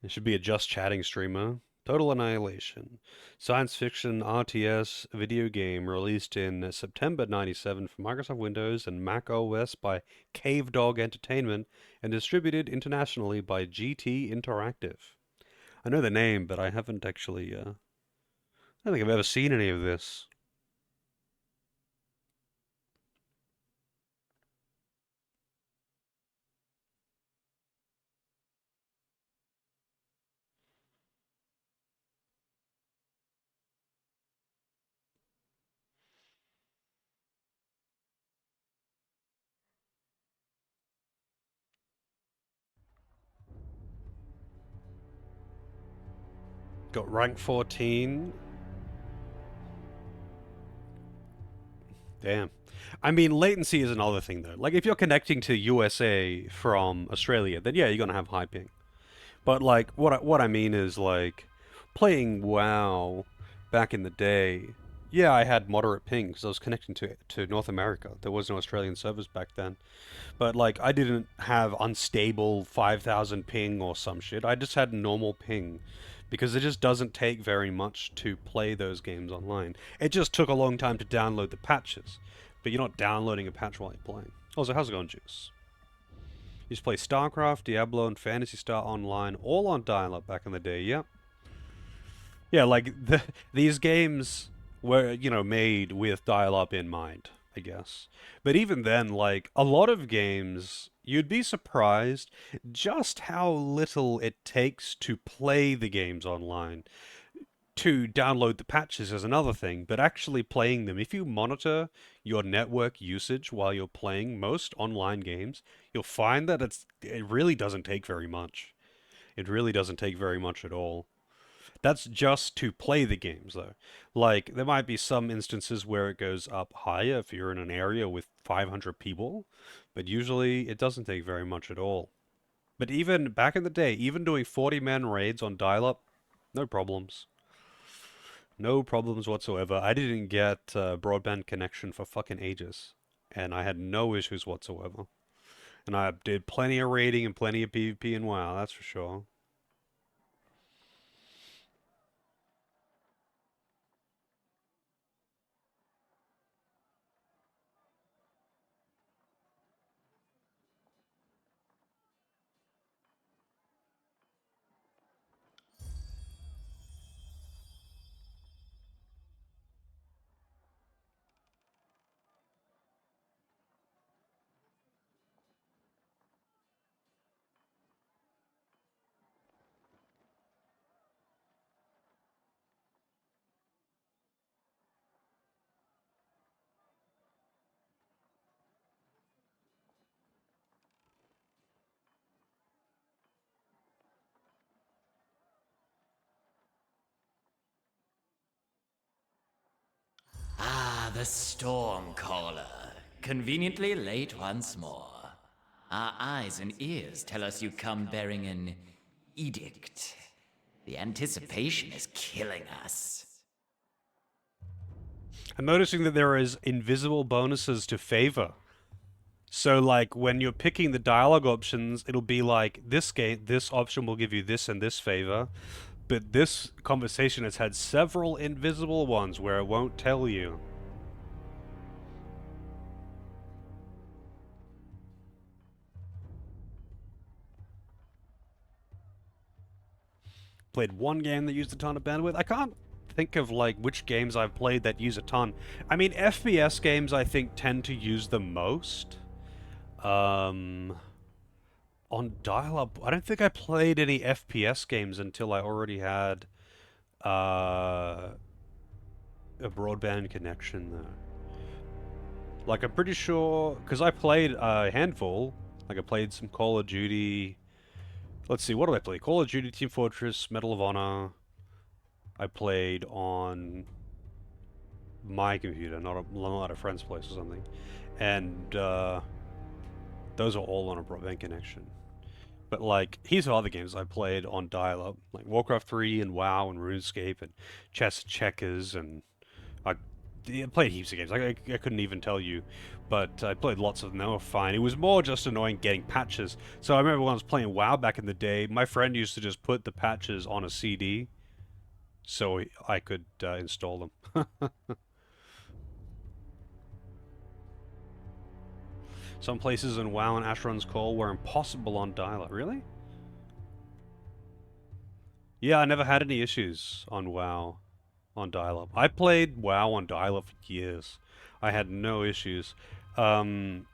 It should be a just chatting streamer. Total Annihilation. Science fiction RTS video game released in September '97 for Microsoft Windows and Mac OS by Cave Dog Entertainment and distributed internationally by GT Interactive. I know the name, but I haven't actually, I don't think I've ever seen any of this. Got rank 14. Damn. I mean, latency is another thing though. Like, if you're connecting to USA from Australia, then yeah, you're gonna have high ping. But like, what I mean is like, playing WoW back in the day, yeah, I had moderate ping because I was connecting to North America. There was no Australian servers back then. But like, I didn't have unstable 5,000 ping or some shit. I just had normal ping because it just doesn't take very much to play those games online. It just took a long time to download the patches, but you're not downloading a patch while you're playing. Also, how's it going, Juice? Used to play StarCraft, Diablo, and Phantasy Star Online, all on dial-up back in the day, yep. Yeah, like, these games were, you know, made with dial-up in mind, I guess. But even then, like, a lot of games, you'd be surprised just how little it takes to play the games online. To download the patches is another thing, but actually playing them, if you monitor your network usage while you're playing most online games, you'll find that it really doesn't take very much. It really doesn't take very much at all. That's just to play the games, though. Like, there might be some instances where it goes up higher if you're in an area with 500 people, but usually it doesn't take very much at all. But even back in the day, even doing 40-man raids on dial-up, no problems. No problems whatsoever. I didn't get broadband connection for fucking ages. And I had no issues whatsoever. And I did plenty of raiding and plenty of PvP and WoW, that's for sure. Ah, the Stormcaller. Conveniently late once more. Our eyes and ears tell us you come bearing an edict. The anticipation is killing us. I'm noticing that there is invisible bonuses to favor. So, like, when you're picking the dialogue options, it'll be like, this option will give you this and this favor. But this conversation has had several invisible ones where it won't tell you. played one game that used a ton of bandwidth. I can't think of like which games I've played that use a ton. I mean, FPS games I think tend to use the most. On dial-up, I don't think I played any FPS games until I already had a broadband connection though. Like I'm pretty sure, because I played a handful. Like I played some Call of Duty. Let's see, what do I play? Call of Duty, Team Fortress, Medal of Honor. I played on my computer, not at a friend's place or something. And those are all on a broadband connection. But like, here's other games I played on dial-up, like Warcraft 3 and WoW and RuneScape and Chess Checkers, and I played heaps of games. I couldn't even tell you, but I played lots of them. They were fine. It was more just annoying getting patches. So I remember when I was playing WoW back in the day, my friend used to just put the patches on a CD, so I could install them. Some places in WoW and Asheron's Call were impossible on dial-up. Really? Yeah, I never had any issues on WoW on dial-up. I played WoW on dial-up for years. I had no issues. Um,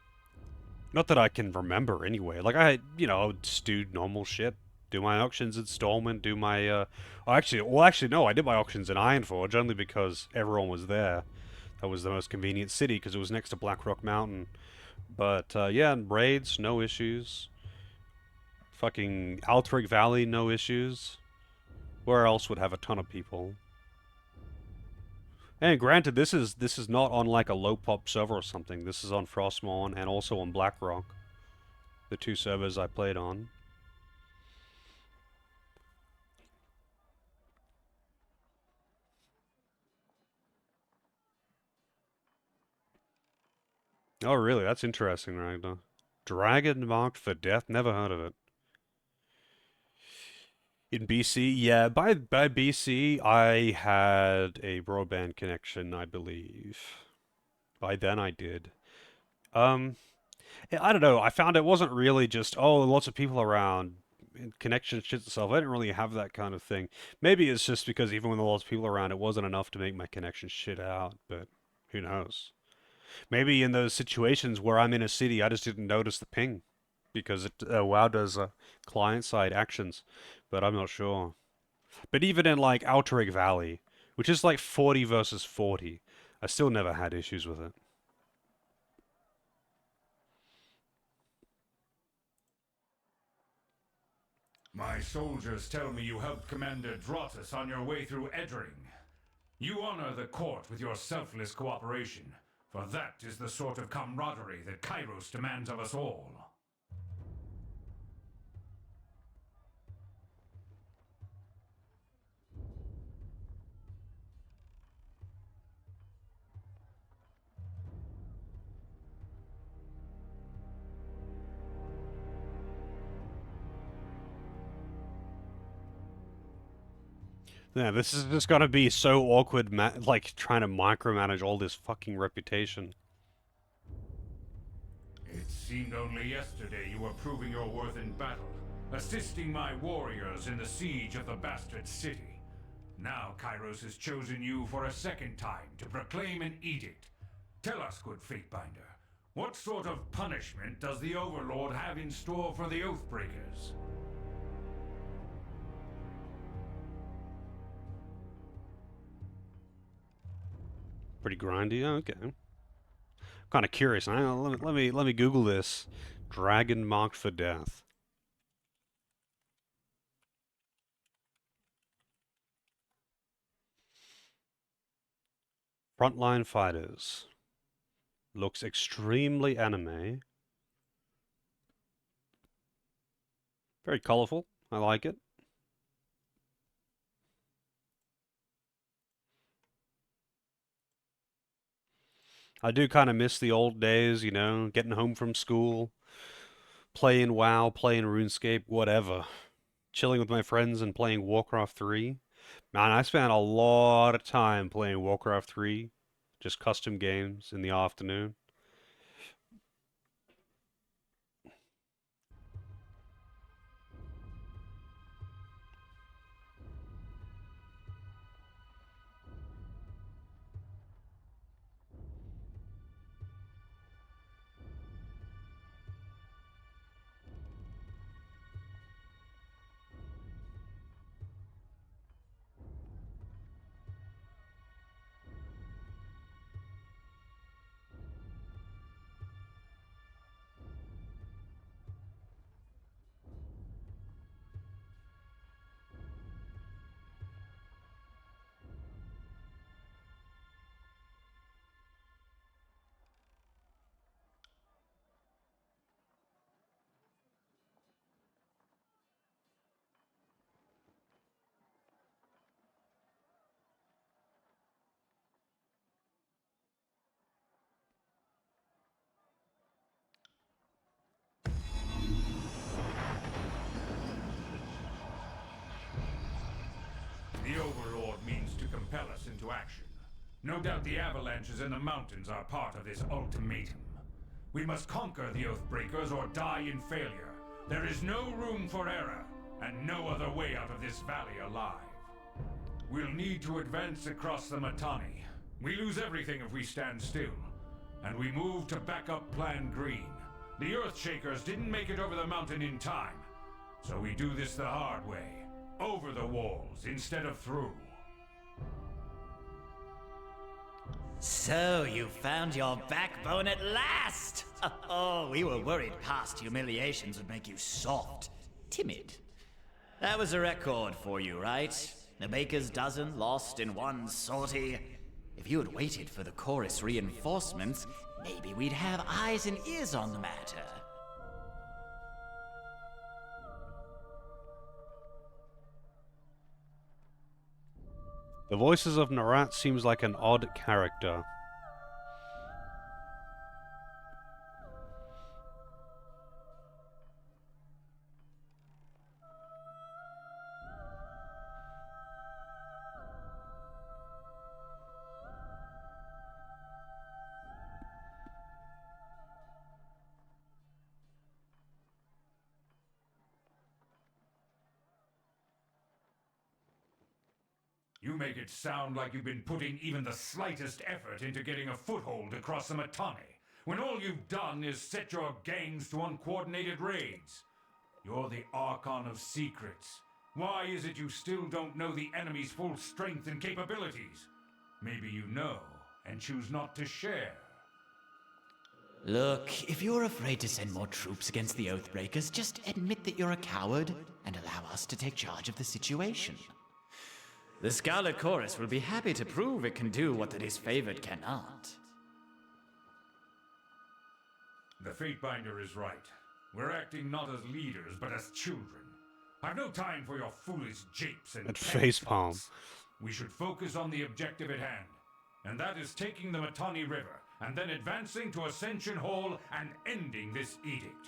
Not that I can remember anyway. Like I would just do normal shit. Do my auctions installment, do my actually no, I did my auctions in Ironforge only because everyone was there. That was the most convenient city because it was next to Blackrock Mountain. But yeah, and raids, no issues. Fucking Altric Valley, no issues. Where else would have a ton of people? And granted, this is not on like a low pop server or something. This is on Frostmourne and also on Blackrock, the two servers I played on. Oh, really? That's interesting, Ragnar. Dragon marked for death? Never heard of it. In BC? Yeah, by BC, I had a broadband connection, I believe. By then I did. Um, I don't know. I found it wasn't really just, oh, lots of people around, connection shits itself. I didn't really have that kind of thing. Maybe it's just because even when there were lots of people around, it wasn't enough to make my connection shit out, but who knows? Maybe in those situations where I'm in a city, I just didn't notice the ping because WoW does client-side actions, but I'm not sure. But even in like Outer Valley, which is like 40 versus 40, I still never had issues with it. My soldiers tell me you helped Commander Drotus on your way through Edring. You honor the court with your selfless cooperation, for that is the sort of camaraderie that Kairos demands of us all. Yeah, this is just gonna be so awkward, like trying to micromanage all this fucking reputation. It seemed only yesterday you were proving your worth in battle, assisting my warriors in the siege of the bastard city. Now Kairos has chosen you for a second time to proclaim an edict. Tell us, good Fatebinder, what sort of punishment does the Overlord have in store for the Oathbreakers? Pretty grindy. Oh, okay. Kind of curious. Let me Google this. Dragon marked for death. Frontline fighters. Looks extremely anime. Very colorful. I like it. I do kind of miss the old days, getting home from school, playing WoW, playing RuneScape, whatever. Chilling with my friends and playing Warcraft 3. Man, I spent a lot of time playing Warcraft 3, just custom games in the afternoon. No doubt the avalanches in the mountains are part of this ultimatum. We must conquer the Oathbreakers or die in failure. There is no room for error, and no other way out of this valley alive. We'll need to advance across the Mittani. We lose everything if we stand still, and we move to backup Plan Green. The Earthshakers didn't make it over the mountain in time, so we do this the hard way. Over the walls instead of through. So you found your backbone at last! Oh, we were worried past humiliations would make you soft, timid. That was a record for you, right? A baker's dozen lost in one sortie. If you had waited for the chorus reinforcements, maybe we'd have eyes and ears on the matter. The voices of Nerat seems like an odd character. You make it sound like you've been putting even the slightest effort into getting a foothold across the Mittani, when all you've done is set your gangs to uncoordinated raids. You're the Archon of Secrets. Why is it you still don't know the enemy's full strength and capabilities? Maybe you know, and choose not to share. Look, if you're afraid to send more troops against the Oathbreakers, just admit that you're a coward and allow us to take charge of the situation. The Scarlet Chorus will be happy to prove it can do what the disfavored cannot. The Fatebinder is right. We're acting not as leaders, but as children. I've no time for your foolish japes and That petty facepalm. thoughts. We should focus on the objective at hand, and that is taking the Mittani River, and then advancing to Ascension Hall and ending this edict.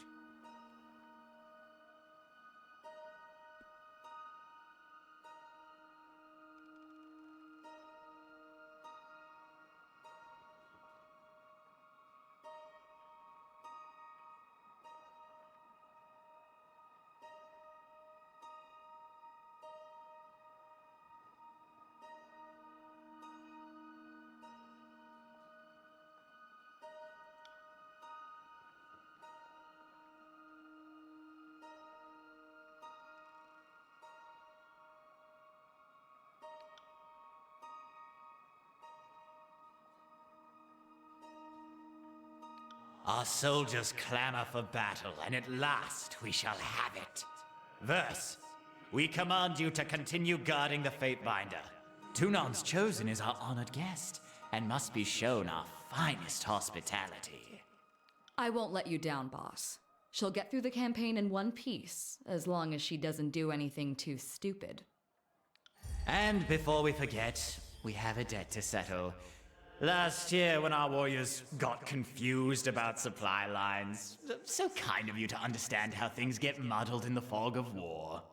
Our soldiers clamor for battle, and at last we shall have it. Verse, we command you to continue guarding the Fatebinder. Tunon's chosen is our honored guest, and must be shown our finest hospitality. I won't let you down, boss. She'll get through the campaign in one piece, as long as she doesn't do anything too stupid. And before we forget, we have a debt to settle. Last year, when our warriors got confused about supply lines, so kind of you to understand how things get muddled in the fog of war.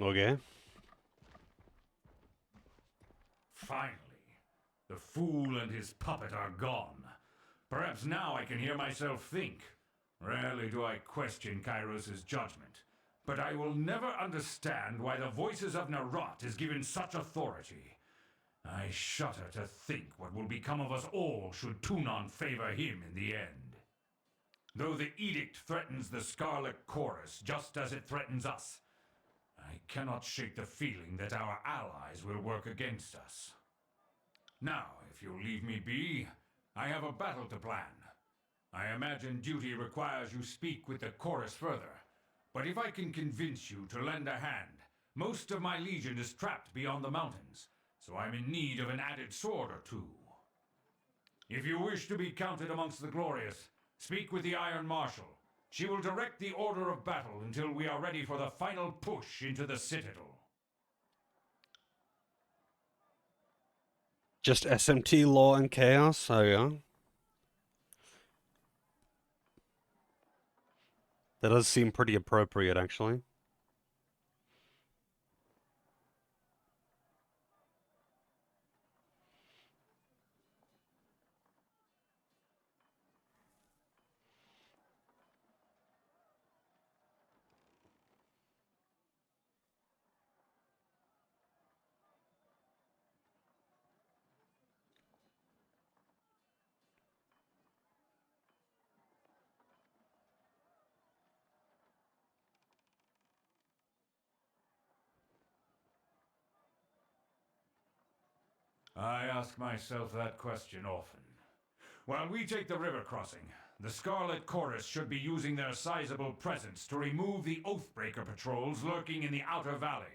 Okay. Finally, the fool and his puppet are gone. Perhaps now I can hear myself think. Rarely do I question Kairos' judgment, but I will never understand why the voices of Nerat is given such authority. I shudder to think what will become of us all should Tunon favor him in the end. Though the edict threatens the Scarlet Chorus just as it threatens us, I cannot shake the feeling that our allies will work against us. Now, if you'll leave me be, I have a battle to plan. I imagine duty requires you speak with the chorus further. But if I can convince you to lend a hand, most of my legion is trapped beyond the mountains, so I'm in need of an added sword or two. If you wish to be counted amongst the glorious, speak with the Iron Marshal. She will direct the order of battle until we are ready for the final push into the Citadel. Just SMT, law, and chaos? Oh yeah. That does seem pretty appropriate, actually. I ask myself that question often. While we take the river crossing, the Scarlet Chorus should be using their sizable presence to remove the Oathbreaker patrols lurking in the Outer Valley.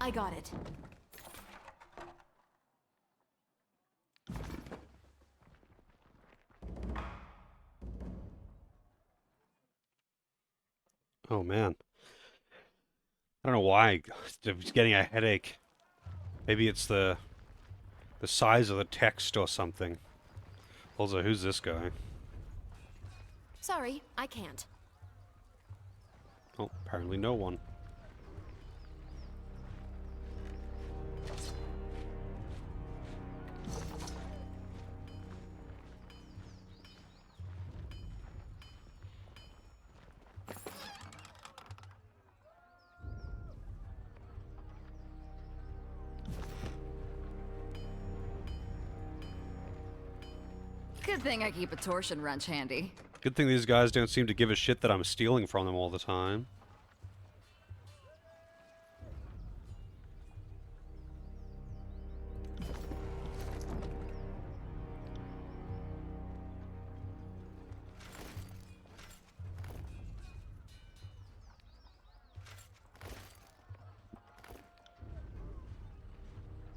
I got it. Oh man. I don't know why. I'm just getting a headache. Maybe it's the size of the text or something. Also, who's this guy? Sorry, I can't. Oh, apparently no one. Good thing I keep a torsion wrench handy. Good thing these guys don't seem to give a shit that I'm stealing from them all the time.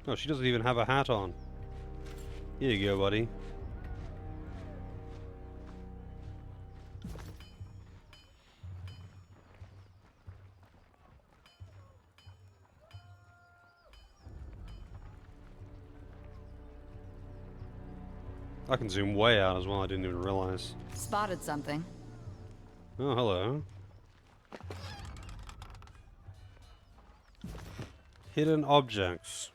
Oh, she doesn't even have a hat on. Here you go, buddy. I can zoom way out as well, I didn't even realize. Spotted something. Oh, hello. Hidden objects.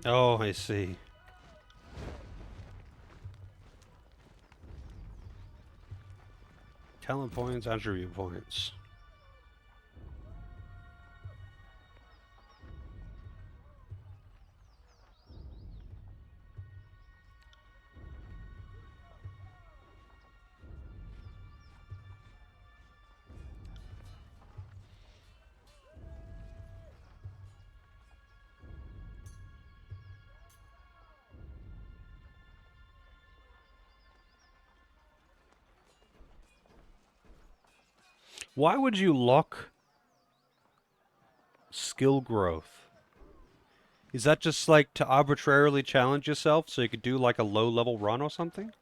Oh, I see. Talent points, attribute points. Why would you lock skill growth? Is that just like to arbitrarily challenge yourself so you could do like a low level run or something?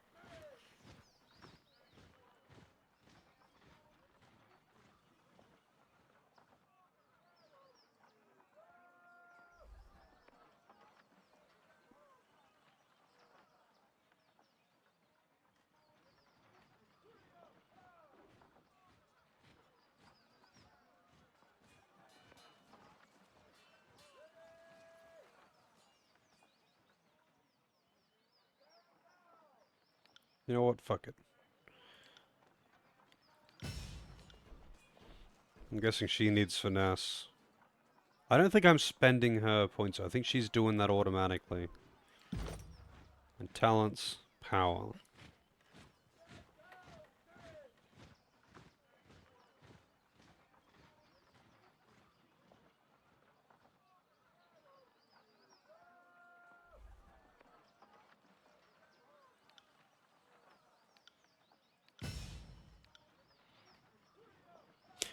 You know what? Fuck it. I'm guessing she needs finesse. I don't think I'm spending her points. I think she's doing that automatically. And talents, power.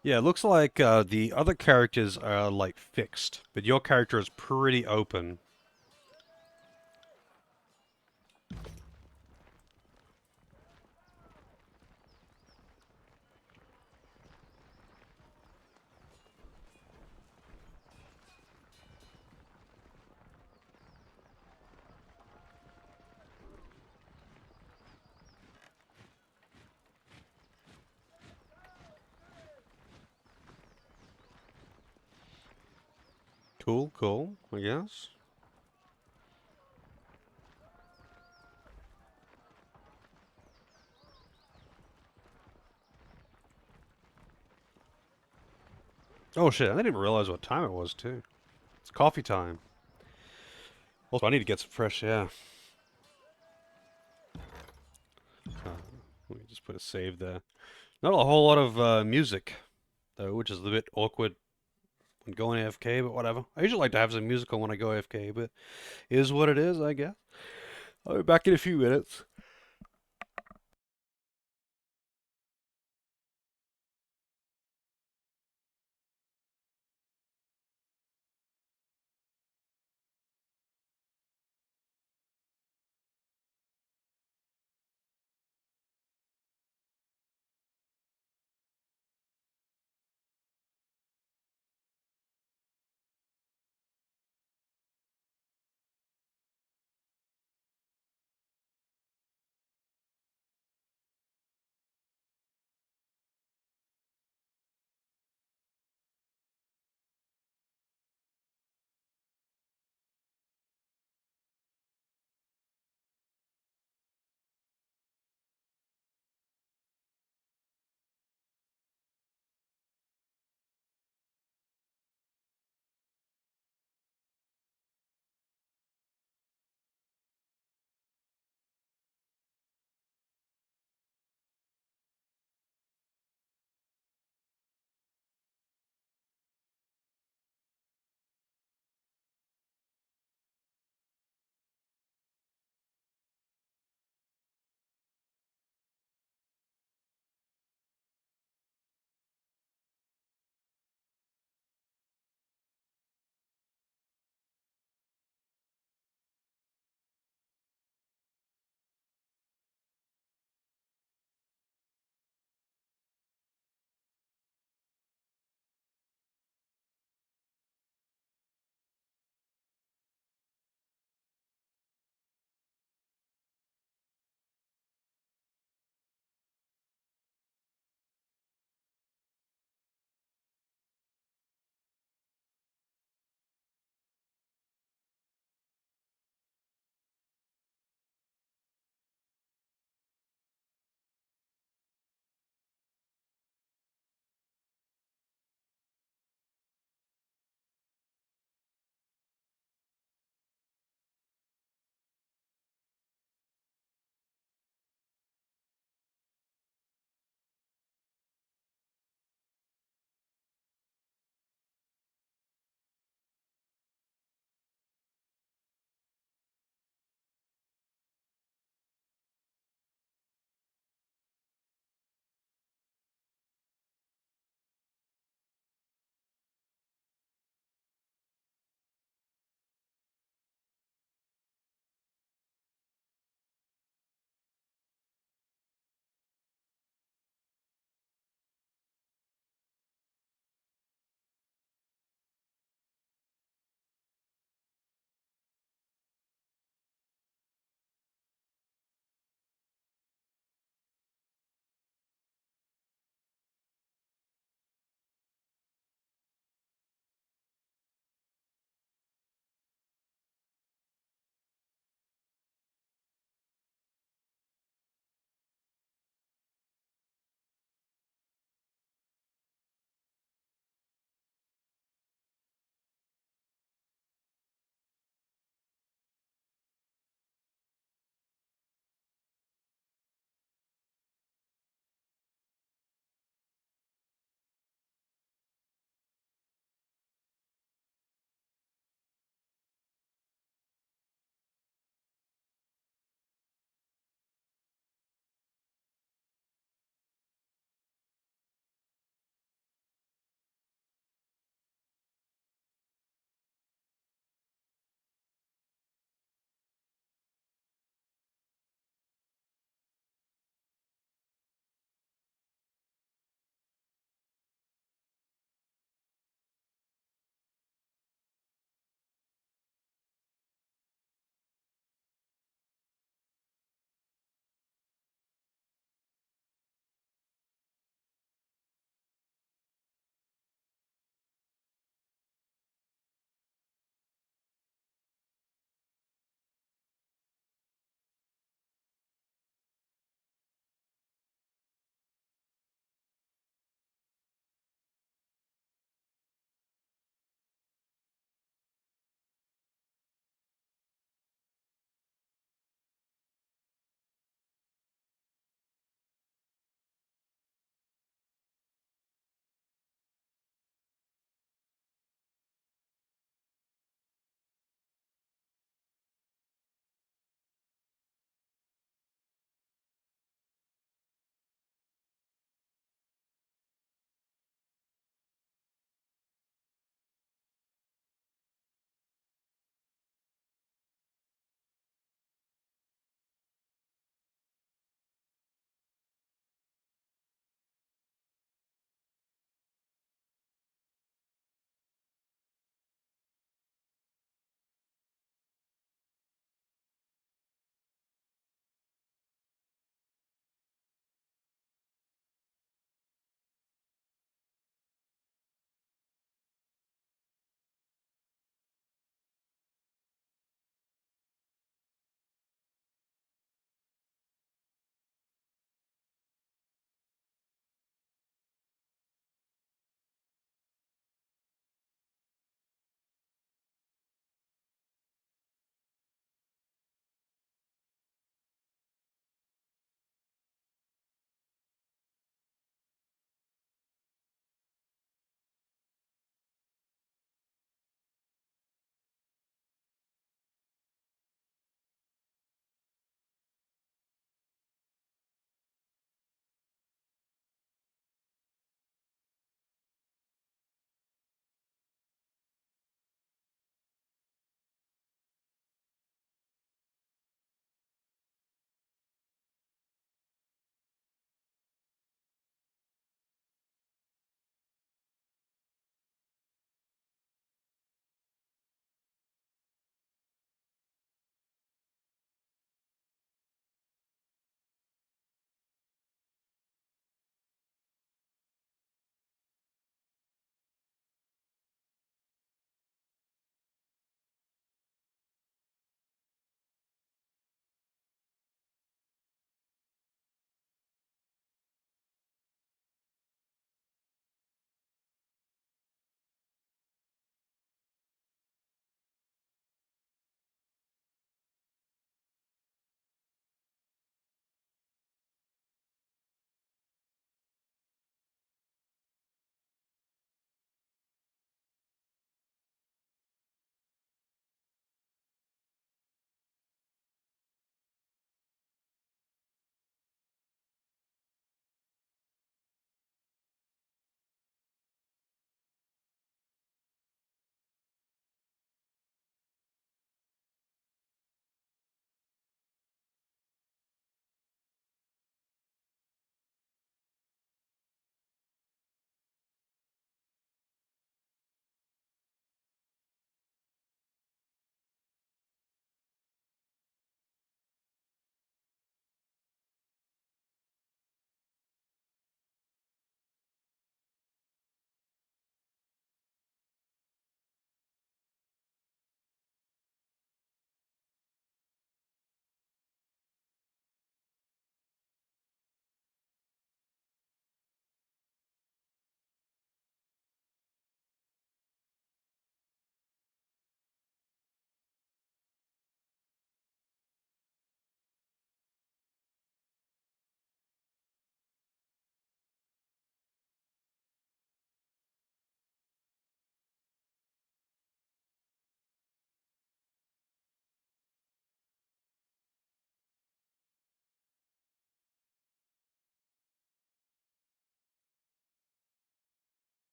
Yeah, it looks like the other characters are like fixed, but your character is pretty open. Cool, cool, I guess. Oh shit, I didn't even realize what time it was too. It's coffee time. Also, I need to get some fresh air. Let me just put a save there. Not a whole lot of music, though, which is a bit awkward when going AFK, but whatever. I usually like to have some music on when I go AFK, but it is what it is, I guess. I'll be back in a few minutes.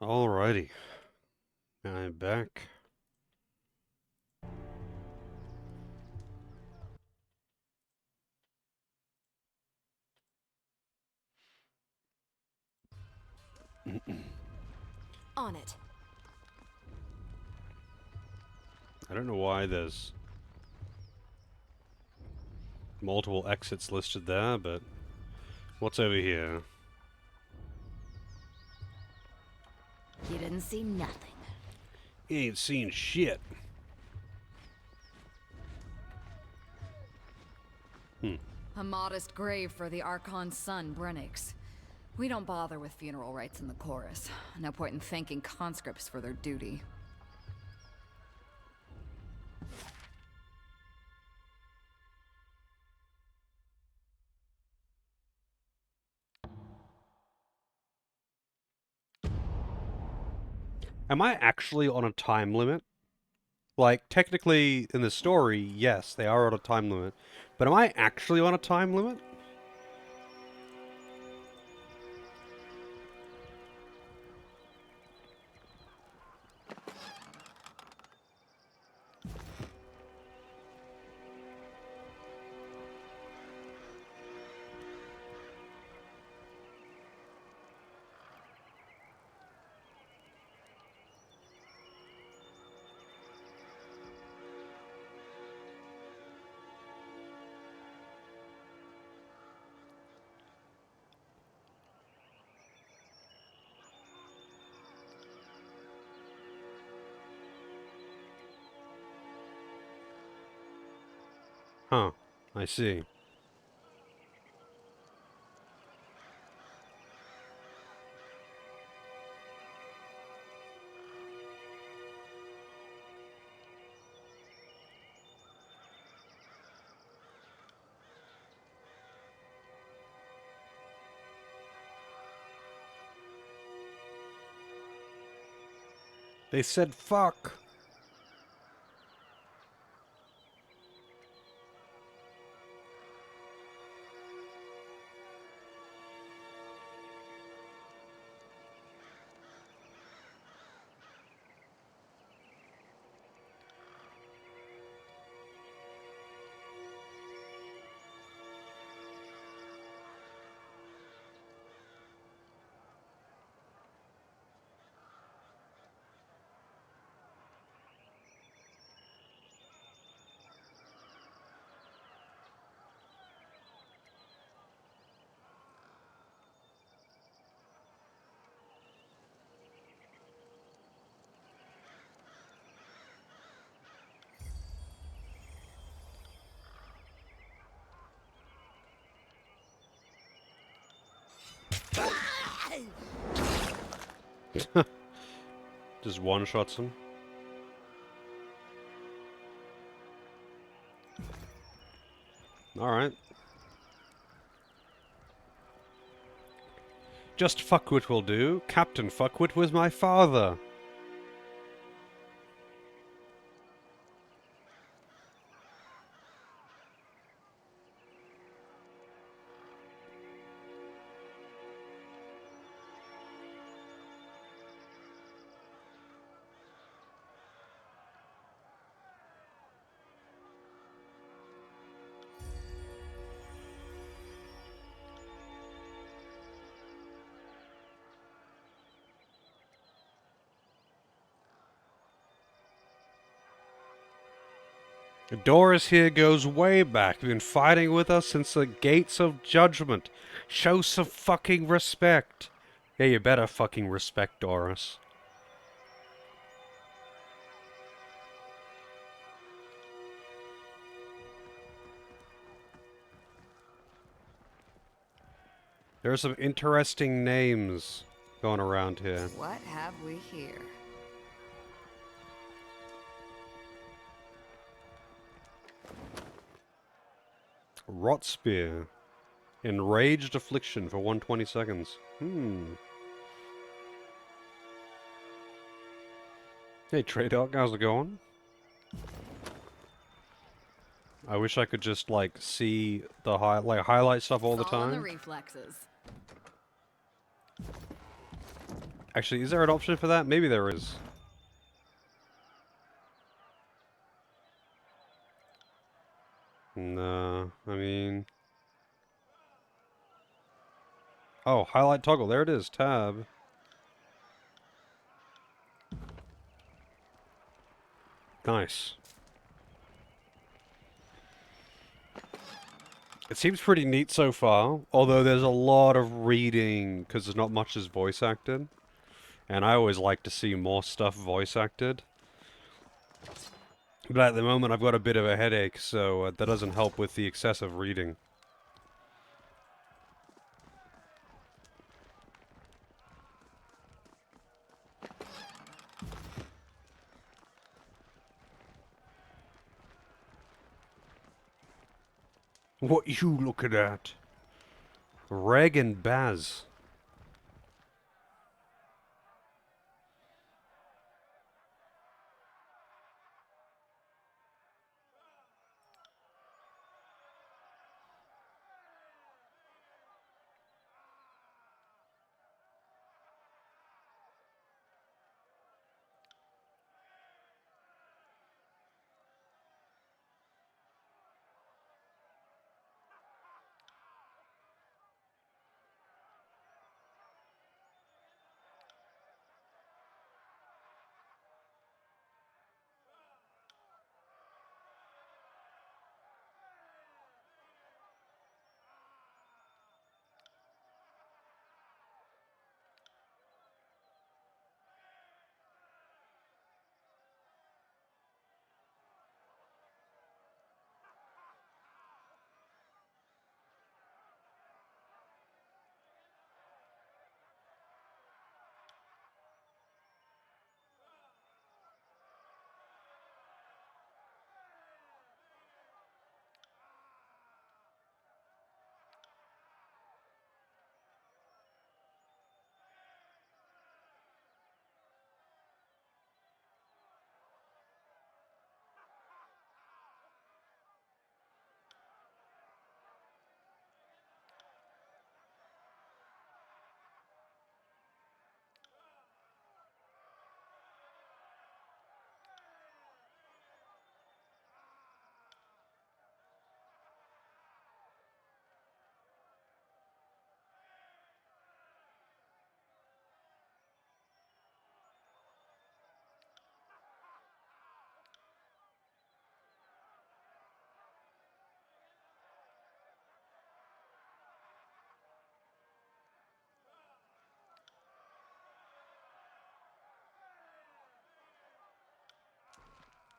Alrighty. I'm back. On it. I don't know why there's multiple exits listed there, but what's over here? You didn't see nothing. You ain't seen shit. A modest grave for the Archon's son, Brennix. We don't bother with funeral rites in the chorus. No point in thanking conscripts for their duty. Am I actually on a time limit? Like, technically, in the story, yes, they are on a time limit. But am I actually on a time limit? Huh. I see. They said fuck. Just one-shots him. Alright. Just fuckwit will do. Captain Fuckwit was my father. Doris here goes way back. Been fighting with us since the gates of judgment. Show some fucking respect. Yeah, you better fucking respect Doris. There are some interesting names going around here. What have we here? Rot Spear. Enraged Affliction for 120 seconds. Hey, Trey Dog, how's it going? I wish I could just, like, see the highlight stuff all the It's all in the time. reflexes. Actually, is there an option for that? Maybe there is. No, I mean... Oh, highlight toggle. There it is. Tab. Nice. It seems pretty neat so far, although there's a lot of reading, because there's not much that's voice acted. And I always like to see more stuff voice acted. But at the moment I've got a bit of a headache, so that doesn't help with the excessive reading. What you looking at? Reg and Baz.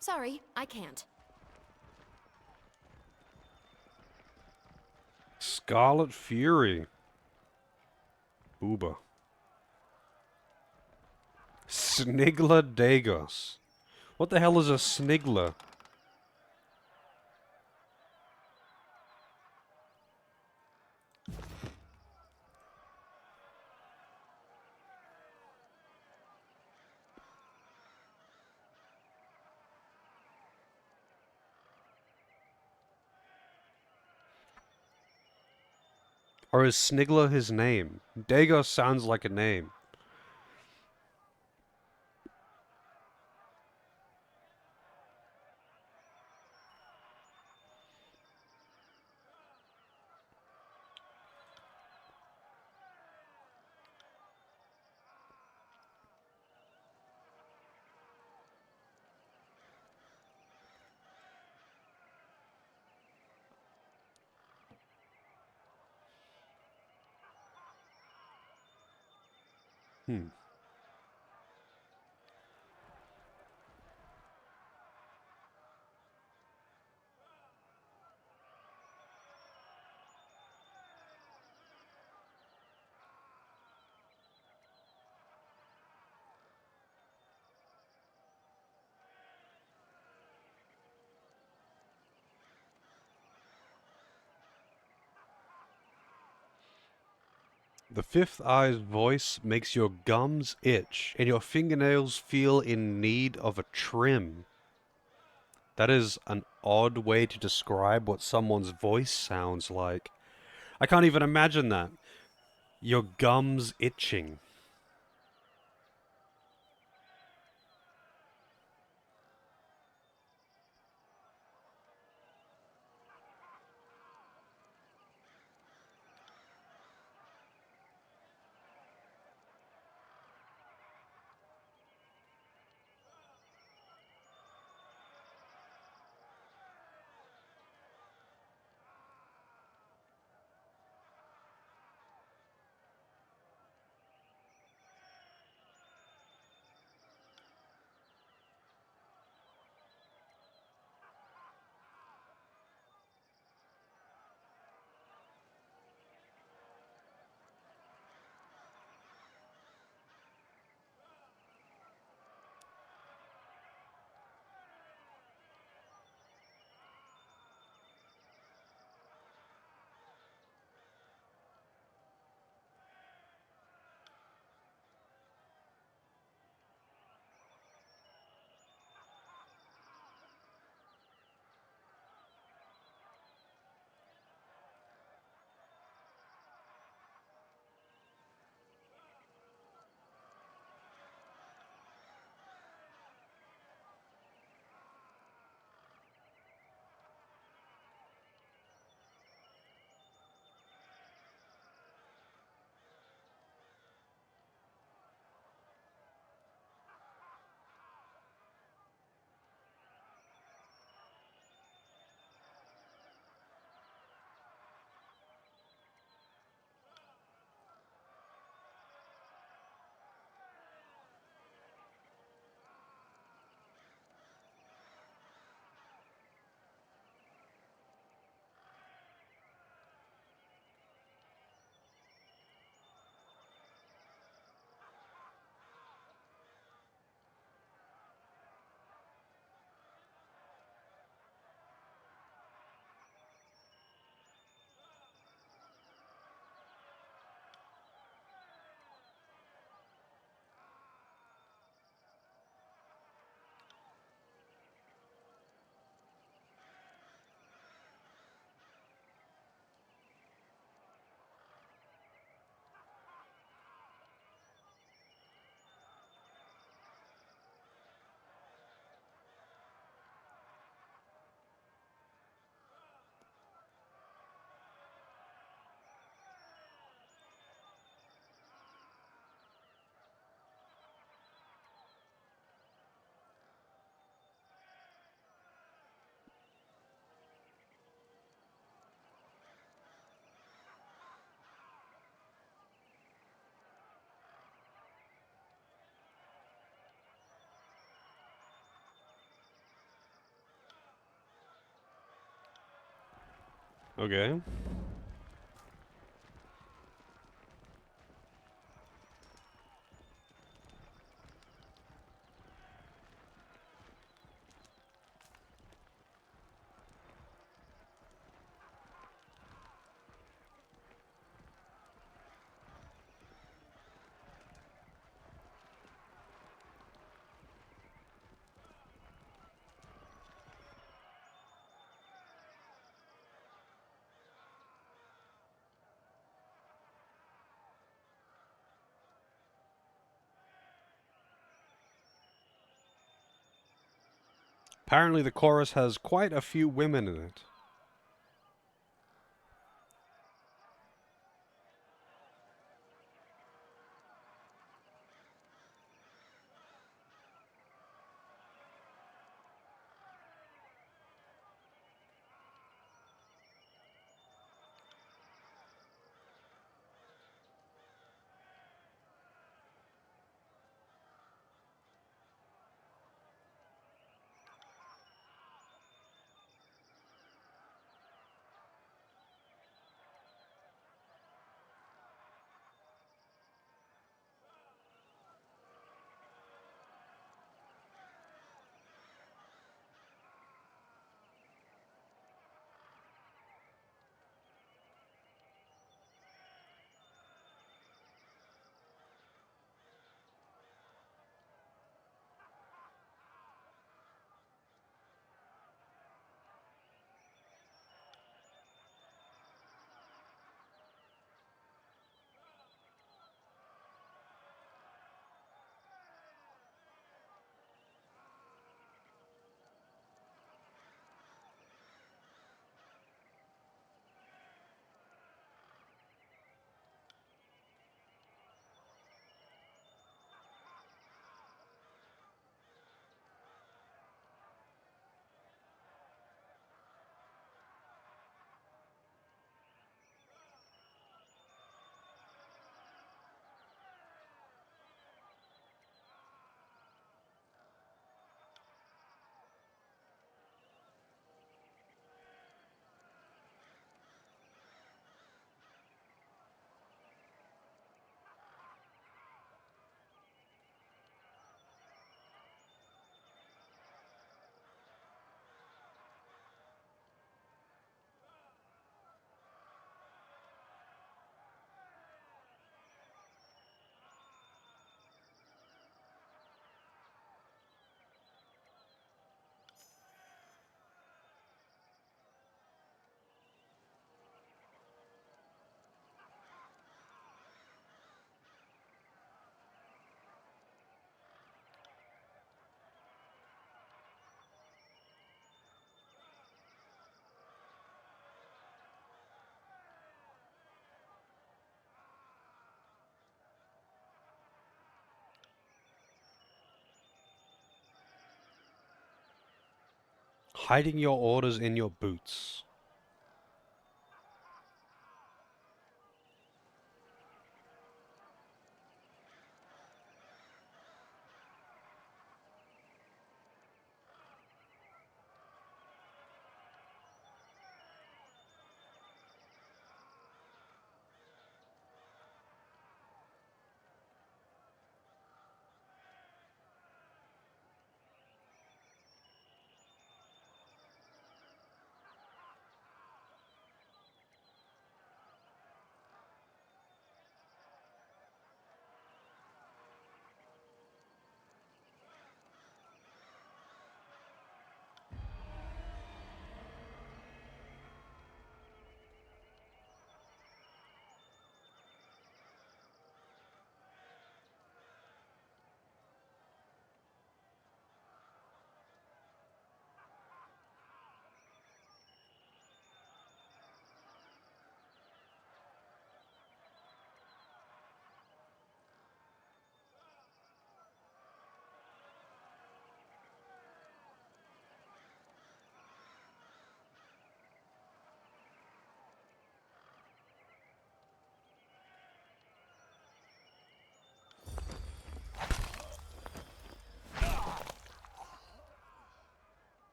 Sorry, I can't. Scarlet Fury. Uber. Snigler Dagos. What the hell is a Snigler? Or is Snigler his name? Dagos sounds like a name. Hmm. The fifth eye's voice makes your gums itch and your fingernails feel in need of a trim. That is an odd way to describe what someone's voice sounds like. I can't even imagine that. Your gums itching. Okay. Apparently the chorus has quite a few women in it. Hiding your orders in your boots.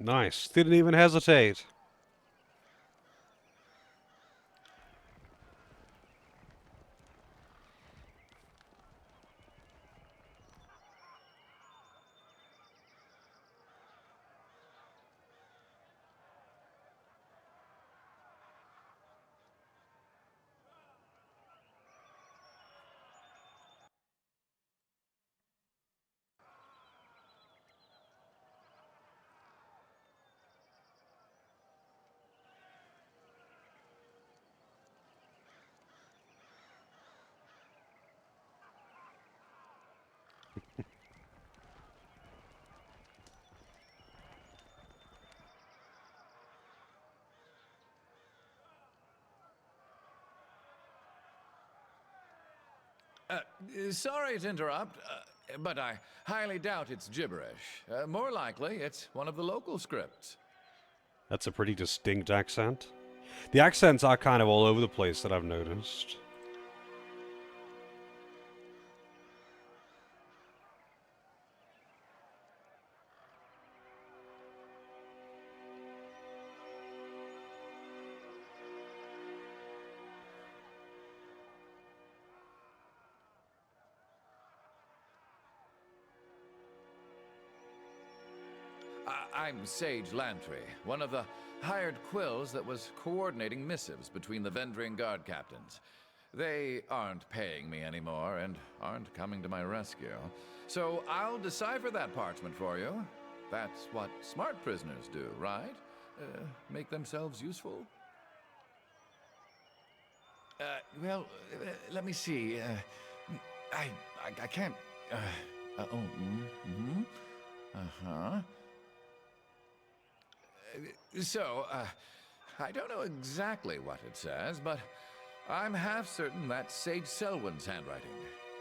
Nice. Didn't even hesitate. Sorry to interrupt, but I highly doubt it's gibberish. More likely, it's one of the local scripts. That's a pretty distinct accent. The accents are kind of all over the place that I've noticed. I'm Sage Lantry, one of the hired quills that was coordinating missives between the Vendrian Guard captains. They aren't paying me anymore and aren't coming to my rescue. So I'll decipher that parchment for you. That's what smart prisoners do, right? Make themselves useful? Let me see. I can't... Uh-huh. So, I don't know exactly what it says, but I'm half certain that's Sage Selwyn's handwriting.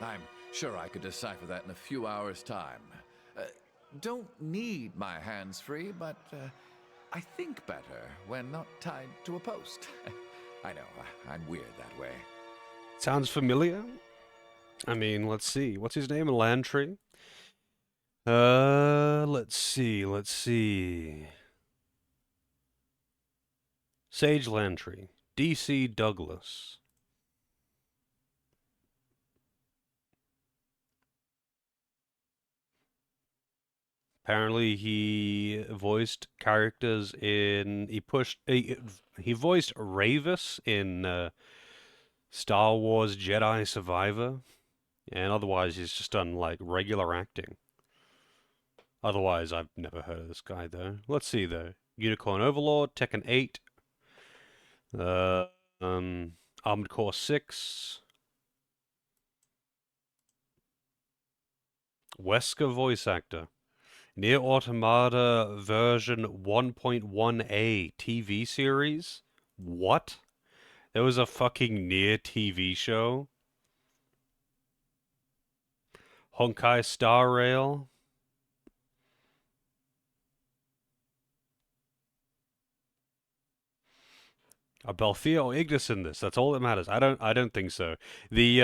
I'm sure I could decipher that in a few hours' time. Don't need my hands free, but I think better when not tied to a post. I know, I'm weird that way. Sounds familiar? I mean, let's see. What's his name? Lantry? Let's see. Sage Lantry. D.C. Douglas. Apparently he voiced characters in... He voiced Ravis in Star Wars Jedi Survivor. And otherwise he's just done, like, regular acting. Otherwise, I've never heard of this guy, though. Let's see, though. Unicorn Overlord, Tekken 8. Armored Core 6. Wesker voice actor. Nier Automata version 1.1a TV series? What? There was a fucking Nier TV show? Honkai Star Rail? Are Belthea or Ignis in this? That's all that matters. I don't think so. The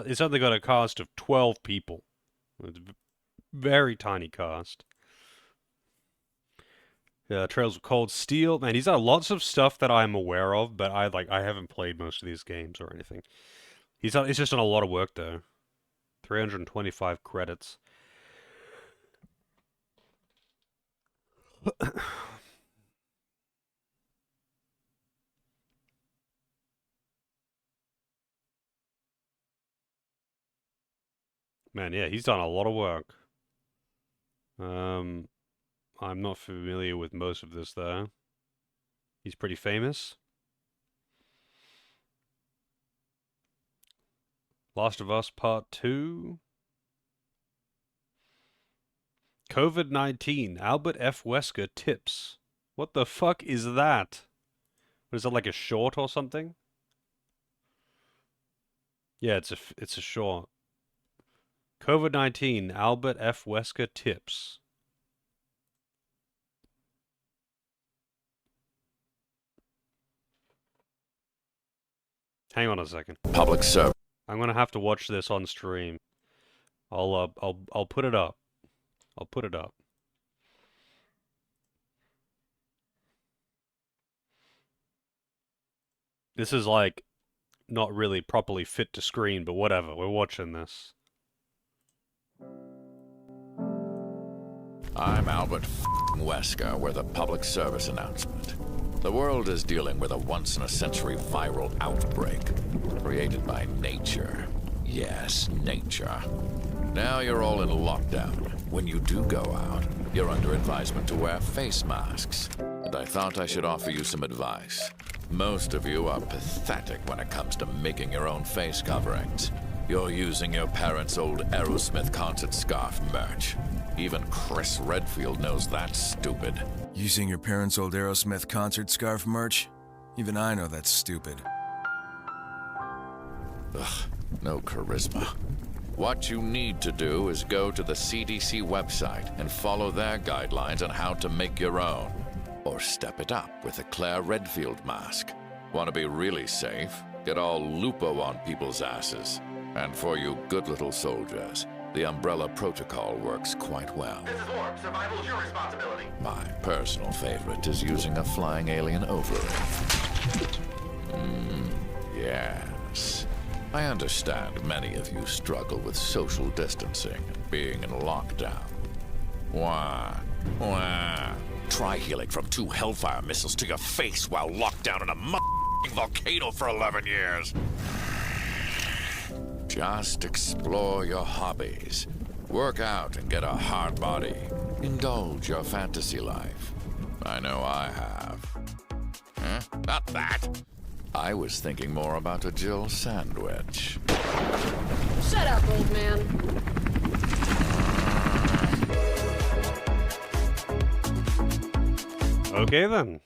it's only got a cast of 12 people. It's a very tiny cast. Trails of Cold Steel. Man, he's got lots of stuff that I'm aware of, but I haven't played most of these games or anything. He's just done a lot of work though. 325 credits. Man, yeah, he's done a lot of work. I'm not familiar with most of this though. He's pretty famous. Last of Us Part 2. COVID-19. Albert F. Wesker tips. What the fuck is that? What, is it like a short or something? Yeah, it's a short. COVID-19. Albert F. Wesker tips. Hang on a second. Public service. I'm gonna have to watch this on stream. I'll put it up. I'll put it up. This is like not really properly fit to screen, but whatever. We're watching this. I'm Albert Wesker with a public service announcement. The world is dealing with a once-in-a-century viral outbreak created by nature. Yes, nature. Now you're all in lockdown. When you do go out, you're under advisement to wear face masks. And I thought I should offer you some advice. Most of you are pathetic when it comes to making your own face coverings. You're using your parents' old Aerosmith concert scarf merch. Even Chris Redfield knows that's stupid. Using your parents' old Aerosmith concert scarf merch? Even I know that's stupid. Ugh, no charisma. What you need to do is go to the CDC website and follow their guidelines on how to make your own. Or step it up with a Claire Redfield mask. Want to be really safe? Get all Lupo on people's asses. And for you good little soldiers, the Umbrella Protocol works quite well. This is Orb. Survival is your responsibility. My personal favorite is using a flying alien ovary. Yes. I understand many of you struggle with social distancing and being in lockdown. Wah. Try healing from 2 Hellfire missiles to your face while locked down in a volcano for 11 years. Just explore your hobbies. Work out and get a hard body. Indulge your fantasy life. I know I have. Huh? Not that. I was thinking more about a Jill sandwich. Shut up, old man. Okay then.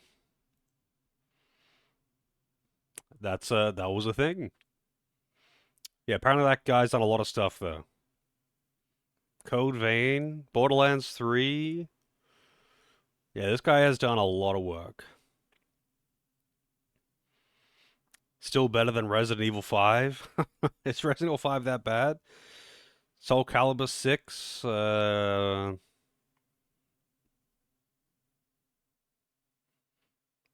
That was a thing. Yeah, apparently that guy's done a lot of stuff though. Code Vein, Borderlands 3. Yeah, this guy has done a lot of work. Still better than Resident Evil 5. Is Resident Evil 5 that bad? Soul Calibur 6.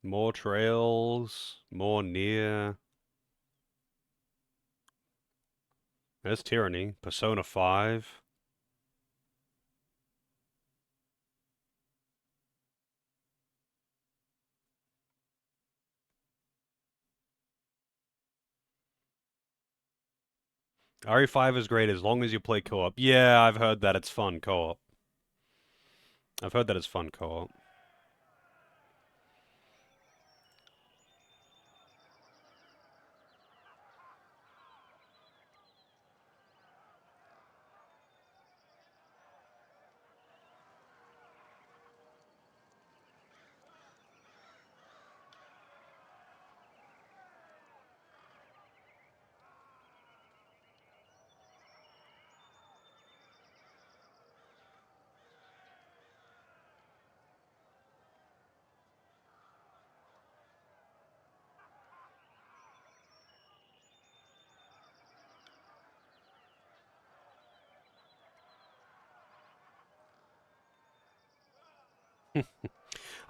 More Trails. More Near. There's Tyranny. Persona 5. RE5 is great as long as you play co-op. Yeah, I've heard that it's fun co-op. I've heard that it's fun co-op.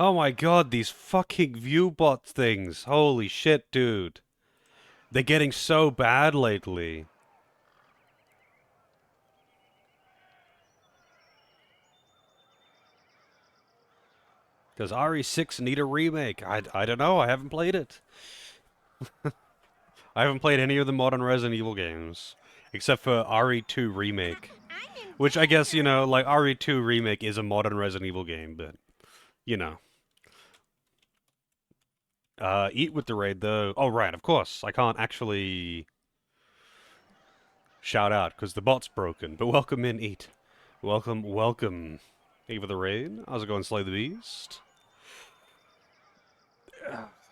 Oh my god, these fucking viewbot things. Holy shit, dude. They're getting so bad lately. Does RE6 need a remake? I don't know, I haven't played it. I haven't played any of the modern Resident Evil games. Except for RE2 Remake. Which I guess, you know, like RE2 Remake is a modern Resident Evil game, but, you know. Eat with the raid, though. Oh, right, of course. I can't actually shout out, because the bot's broken. But welcome in, Eat. Welcome. Thank you for the raid. How's it going, Slay the Beast?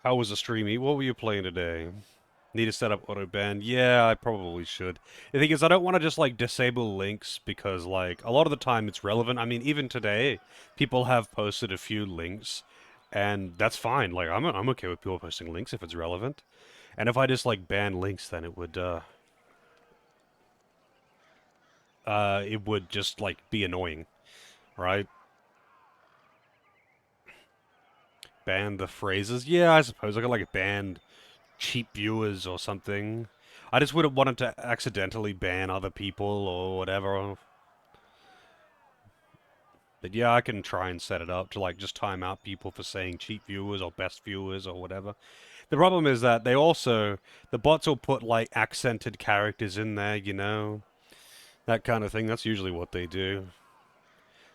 How was the stream, Eat? What were you playing today? Need to set up auto ban? Yeah, I probably should. The thing is, I don't want to just, like, disable links, because, like, a lot of the time it's relevant. I mean, even today, people have posted a few links. And that's fine. Like, I'm okay with people posting links if it's relevant. And if I just, like, ban links, then it would just, like, be annoying. Right? Ban the phrases? Yeah, I suppose. I could, like, ban cheap viewers or something. I just wouldn't want it to accidentally ban other people or whatever. But yeah, I can try and set it up to like just time out people for saying cheap viewers or best viewers or whatever. The problem is that the bots will put like accented characters in there, you know? That kind of thing. That's usually what they do.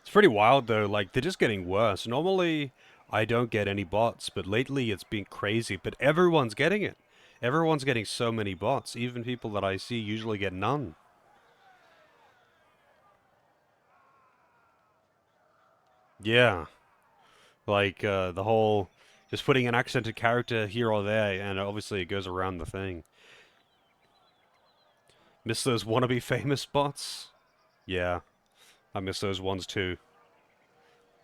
It's pretty wild though, like they're just getting worse. Normally I don't get any bots, but lately it's been crazy, but everyone's getting it. Everyone's getting so many bots. Even people that I see usually get none. Yeah. Like, the whole just putting an accented character here or there, and obviously it goes around the thing. Miss those wannabe famous bots? Yeah, I miss those ones too.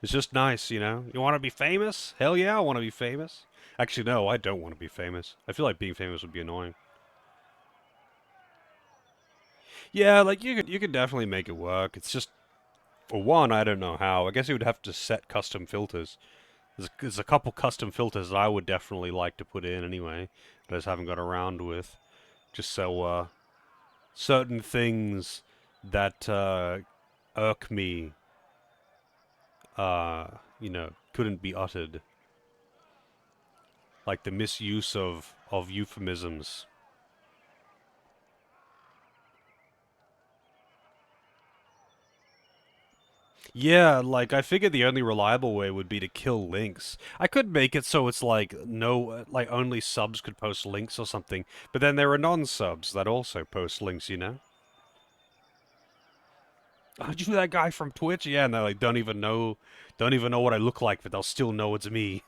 It's just nice, you know? You want to be famous? Hell yeah, I want to be famous. Actually, no, I don't want to be famous. I feel like being famous would be annoying. Yeah, like, you could definitely make it work. It's just, for one, I don't know how. I guess you would have to set custom filters. There's a couple custom filters that I would definitely like to put in anyway, that I just haven't got around with. Just so, certain things that, irk me, you know, couldn't be uttered. Like the misuse of euphemisms. Yeah, like, I figured the only reliable way would be to kill links. I could make it so it's like, no, like, only subs could post links or something, but then there are non-subs that also post links, you know? Aren't you that guy from Twitch? Yeah, and they like don't even know what I look like, but they'll still know it's me.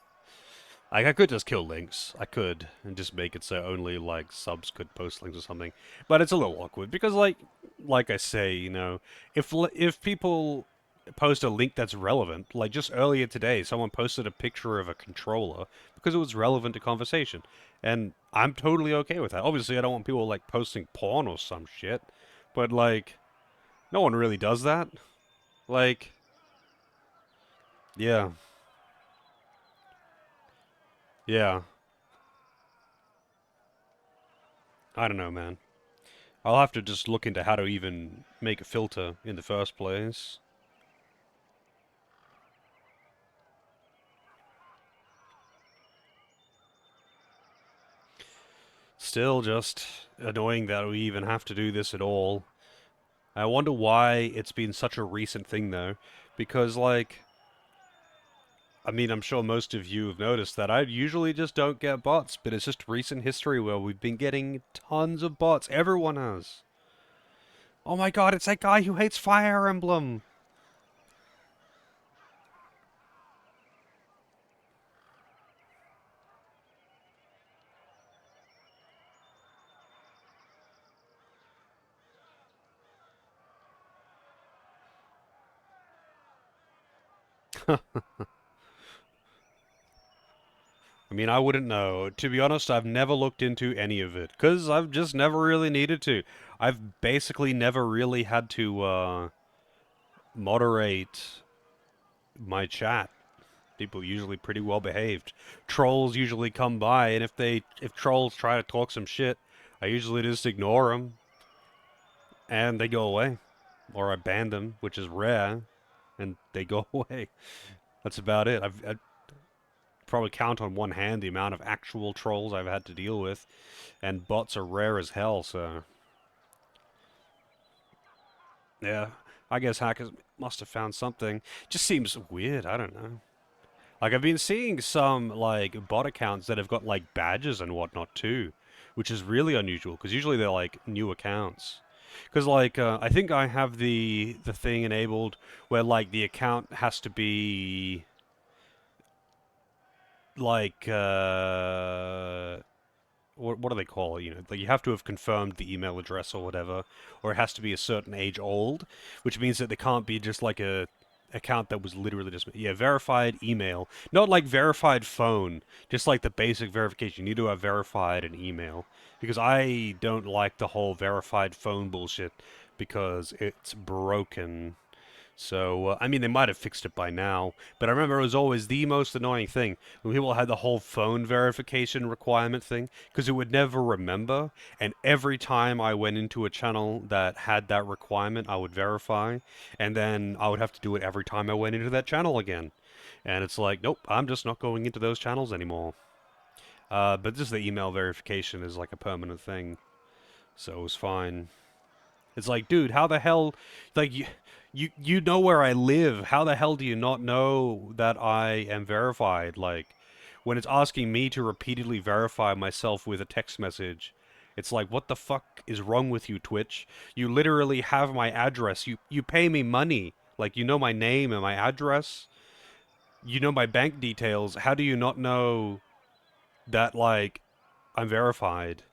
Like, I could just kill links. I could, and just make it so only, like, subs could post links or something. But it's a little awkward, because, like I say, you know, if people post a link that's relevant, like just earlier today, someone posted a picture of a controller because it was relevant to conversation. And I'm totally okay with that. Obviously, I don't want people, like, posting porn or some shit, but, like, no one really does that. Like, yeah, yeah. I don't know, man. I'll have to just look into how to even make a filter in the first place. Still just annoying that we even have to do this at all. I wonder why it's been such a recent thing, though. Because, like, I mean, I'm sure most of you have noticed that I usually just don't get bots, but it's just recent history where we've been getting tons of bots. Everyone has. Oh my god, it's that guy who hates Fire Emblem! I mean, I wouldn't know. To be honest, I've never looked into any of it, because I've just never really needed to. I've basically never really had to, moderate my chat. People usually pretty well behaved. Trolls usually come by, and if trolls try to talk some shit, I usually just ignore them, and they go away. Or I ban them, which is rare, and they go away. That's about it. I probably count on one hand the amount of actual trolls I've had to deal with, and bots are rare as hell, so yeah, I guess hackers must have found something. Just seems weird, I don't know. Like, I've been seeing some, like, bot accounts that have got, like, badges and whatnot, too, which is really unusual, because usually they're, like, new accounts. Because, like, I think I have the thing enabled where, like, the account has to be, like, what do they call it? You know, like, you have to have confirmed the email address or whatever, or it has to be a certain age old, which means that they can't be just like a account that was literally just verified email, not like verified phone, just like the basic verification. You need to have verified an email because I don't like the whole verified phone bullshit because it's broken. So, I mean, they might have fixed it by now, but I remember it was always the most annoying thing when people had the whole phone verification requirement thing, because it would never remember, and every time I went into a channel that had that requirement, I would verify, and then I would have to do it every time I went into that channel again. And it's like, nope, I'm just not going into those channels anymore. But just the email verification is like a permanent thing, so it was fine. It's like, dude, how the hell, like, you know where I live. How the hell do you not know that I am verified? Like, when it's asking me to repeatedly verify myself with a text message, it's like, what the fuck is wrong with you, Twitch? You literally have my address. You pay me money. Like, you know my name and my address. You know my bank details. How do you not know that, like, I'm verified?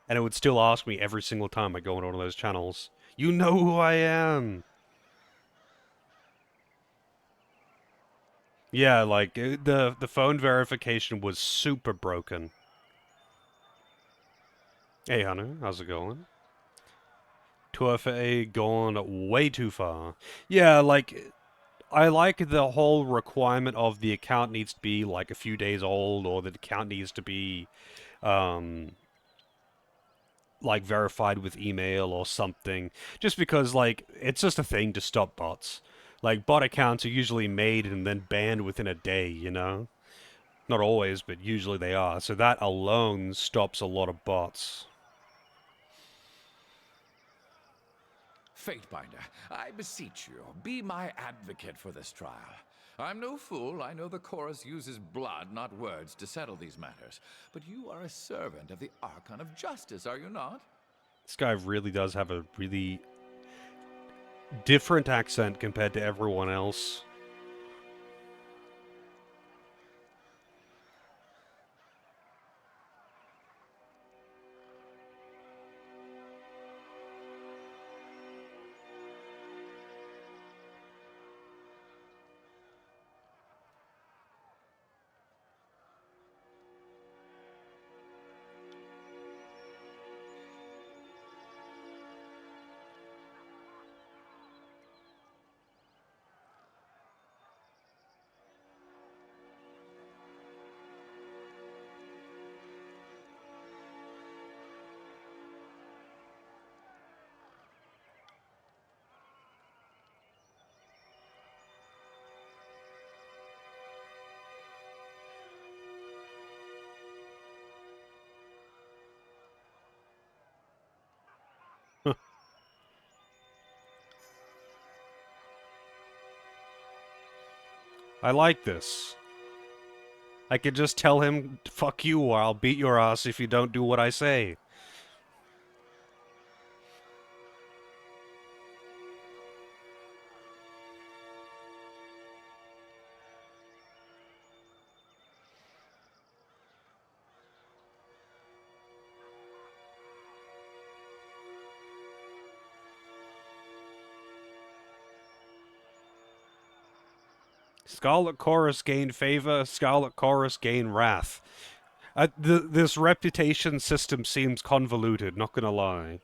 And it would still ask me every single time I go into one of those channels. You know who I am! Yeah, like, the phone verification was super broken. Hey, Hunter, how's it going? 2FA gone way too far. Yeah, like, I like the whole requirement of the account needs to be, like, a few days old, or the account needs to be, um, like, verified with email or something. Just because, like, it's just a thing to stop bots. Like, bot accounts are usually made and then banned within a day, you know? Not always, but usually they are. So that alone stops a lot of bots. Fatebinder, I beseech you, be my advocate for this trial. I'm no fool. I know the chorus uses blood, not words, to settle these matters. But you are a servant of the Archon of Justice, are you not? This guy really does have a really different accent compared to everyone else. I like this. I could just tell him, fuck you, or I'll beat your ass if you don't do what I say. Scarlet Chorus gain favor, Scarlet Chorus gain wrath. This reputation system seems convoluted, not gonna lie.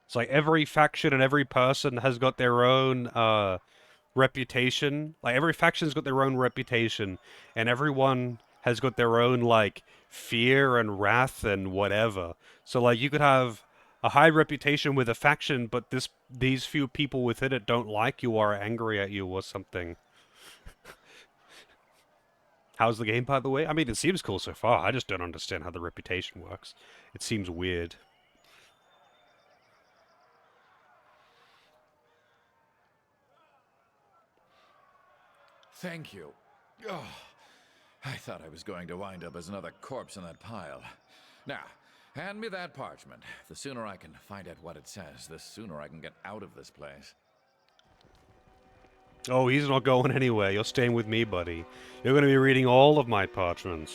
It's like every faction and every person has got their own reputation. Like every faction's got their own reputation, and everyone has got their own like fear and wrath and whatever. So like you could have a high reputation with a faction, but these few people within it don't like you or are angry at you or something. How's the game, by the way? I mean, it seems cool so far. I just don't understand how the reputation works. It seems weird. Thank you. Oh, I thought I was going to wind up as another corpse in that pile. Now, hand me that parchment. The sooner I can find out what it says, the sooner I can get out of this place. Oh, he's not going anywhere. You're staying with me, buddy. You're going to be reading all of my parchments.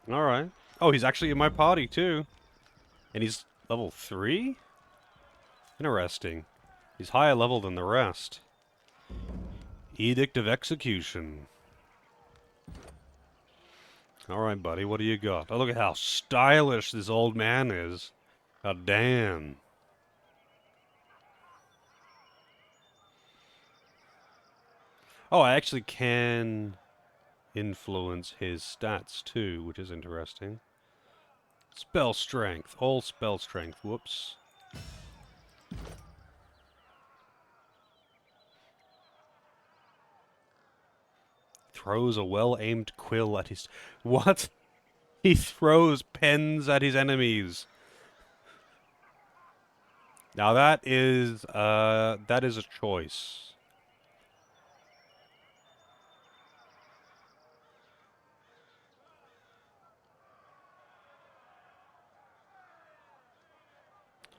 Alright. Oh, he's actually in my party, too. And he's level 3? Interesting. He's higher level than the rest. Edict of Execution. Alright, buddy, what do you got? Oh, look at how stylish this old man is. God damn. Oh, I actually can influence his stats, too, which is interesting. Spell strength. All spell strength. Whoops. Throws a well-aimed quill at his... What? He throws pens at his enemies. Now that is a choice.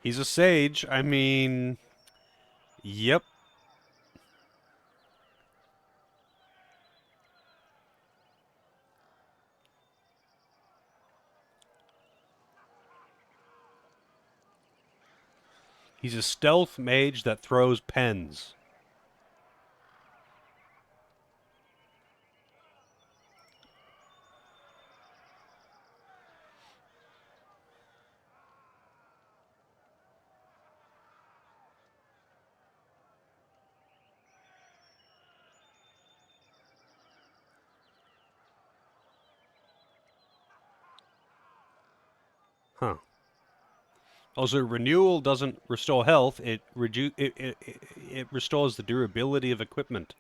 He's a sage. I mean, yep. He's a stealth mage that throws pens. Huh. Also, renewal doesn't restore health. It restores the durability of equipment.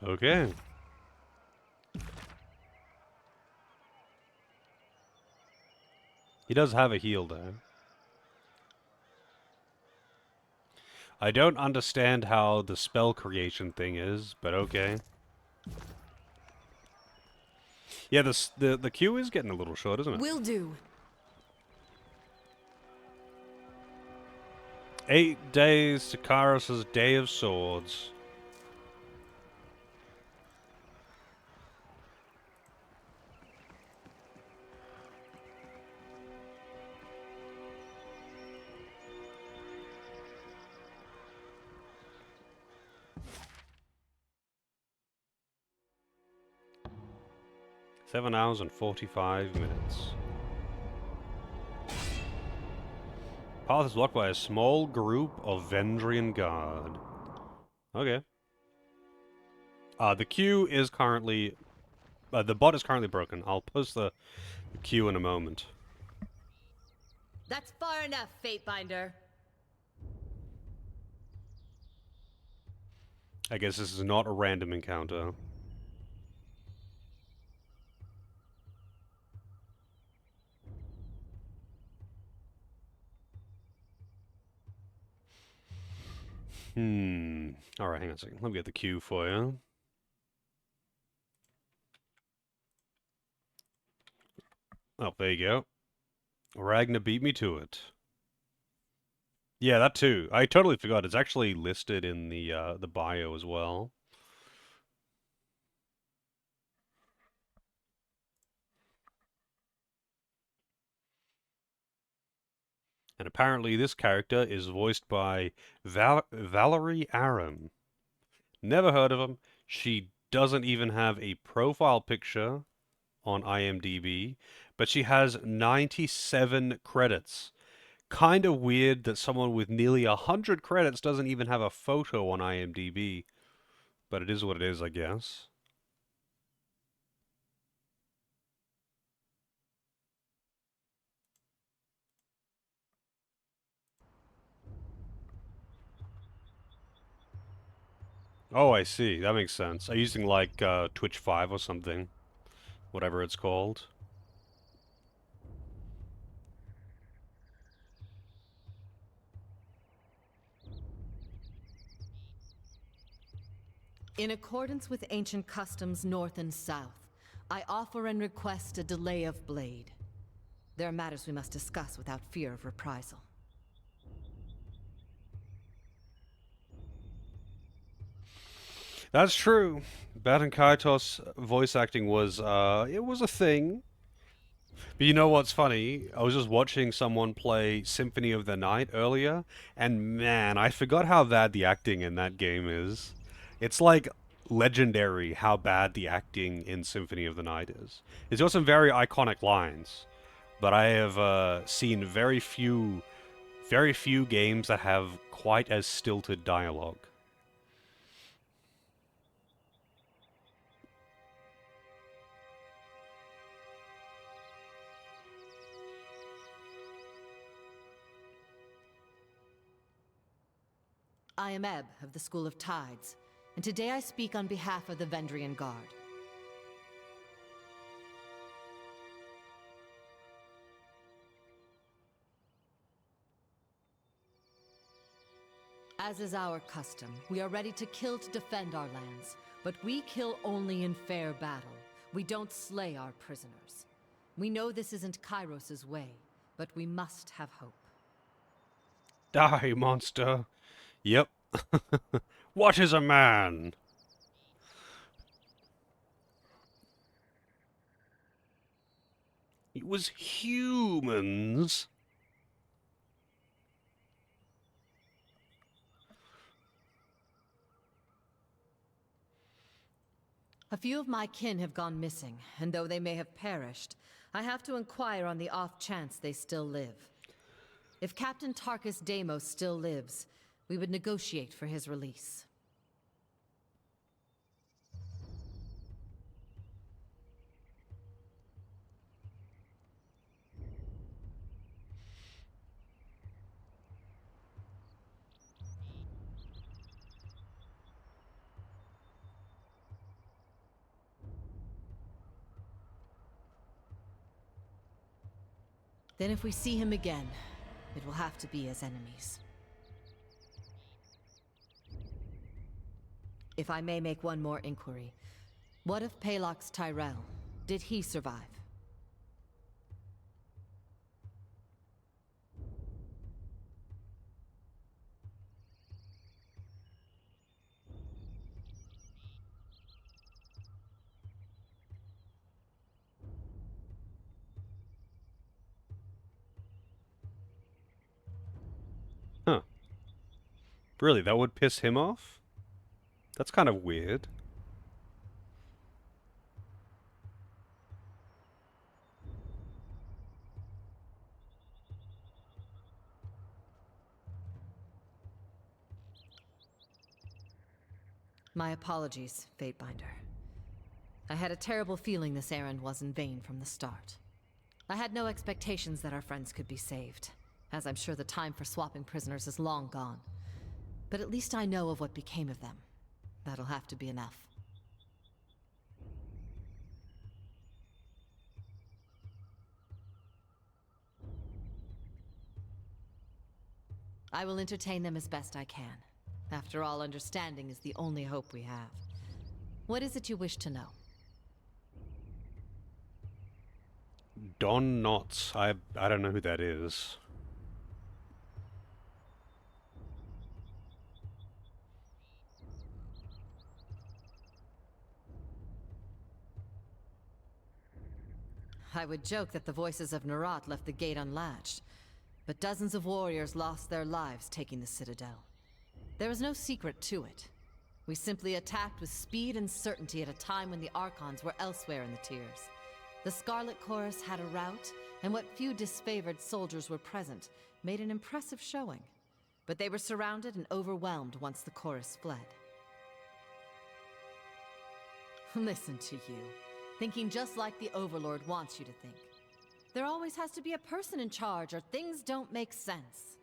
Okay. He does have a heal, though. I don't understand how the spell creation thing is, but okay. Yeah, the queue is getting a little short, isn't it? Will do. 8 days to Kairos' Day of Swords. Seven hours and 45 minutes. Path is blocked by a small group of Vendrian Guard. Okay. The queue is currently the bot is currently broken. I'll post the queue in a moment. That's far enough, Fatebinder. I guess this is not a random encounter. Alright, hang on a second. Let me get the queue for you. Oh, there you go. Ragnar beat me to it. Yeah, that too. I totally forgot. It's actually listed in the bio as well. And apparently this character is voiced by Valerie Aram. Never heard of him. She doesn't even have a profile picture on IMDb, but she has 97 credits. Kind of weird that someone with nearly 100 credits doesn't even have a photo on IMDb, but it is what it is, I guess. Oh, I see. That makes sense. I'm using like Twitch 5 or something, whatever it's called. In accordance with ancient customs north and south, I offer and request a delay of blade. There are matters we must discuss without fear of reprisal. That's true. Baton Kaitos voice acting was, it was a thing. But you know what's funny? I was just watching someone play Symphony of the Night earlier, and man, I forgot how bad the acting in that game is. It's like legendary how bad the acting in Symphony of the Night is. It's got some very iconic lines, but I have seen very few games that have quite as stilted dialogue. I am Ebb of the School of Tides, and today I speak on behalf of the Vendrian Guard. As is our custom, we are ready to kill to defend our lands, but we kill only in fair battle. We don't slay our prisoners. We know this isn't Kairos's way, but we must have hope. Die, monster! Yep. What is a man? It was humans. A few of my kin have gone missing, and though they may have perished, I have to inquire on the off chance they still live. If Captain Tarkus Deimos still lives, we would negotiate for his release. Then if we see him again, it will have to be as enemies. If I may make one more inquiry, what of Palox Tyrell? Did he survive? Huh. Really, that would piss him off? That's kind of weird. My apologies, Fatebinder. I had a terrible feeling this errand was in vain from the start. I had no expectations that our friends could be saved, as I'm sure the time for swapping prisoners is long gone. But at least I know of what became of them. That'll have to be enough. I will entertain them as best I can. After all, understanding is the only hope we have. What is it you wish to know? Don Knotts. I don't know who that is. I would joke that the voices of Nerat left the gate unlatched, but dozens of warriors lost their lives taking the Citadel. There was no secret to it. We simply attacked with speed and certainty at a time when the Archons were elsewhere in the tiers. The Scarlet Chorus had a rout, and what few disfavored soldiers were present made an impressive showing. But they were surrounded and overwhelmed once the chorus fled. Listen to you, thinking just like the Overlord wants you to think. There always has to be a person in charge, or things don't make sense.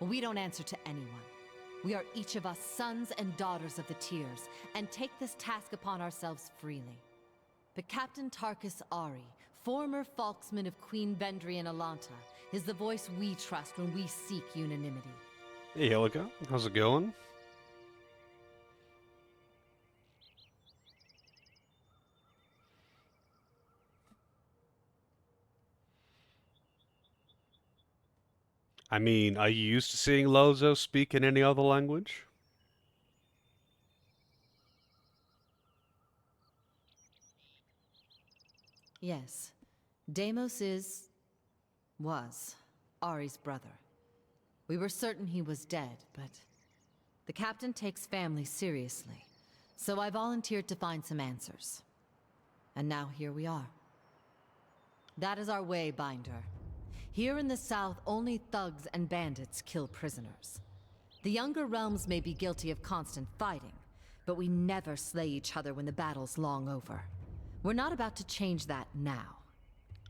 Well, we don't answer to anyone. We are each of us sons and daughters of the Tiers, and take this task upon ourselves freely. But Captain Tarkus Ari, former Falksman of Queen Vendry and Alanta, is the voice we trust when we seek unanimity. Hey, Helica. How's it going? I mean, are you used to seeing Lozo speak in any other language? Yes. Deimos was Ari's brother. We were certain he was dead, but the captain takes family seriously, so I volunteered to find some answers. And now here we are. That is our way, Binder. Here in the south, only thugs and bandits kill prisoners. The younger realms may be guilty of constant fighting, but we never slay each other when the battle's long over. We're not about to change that now.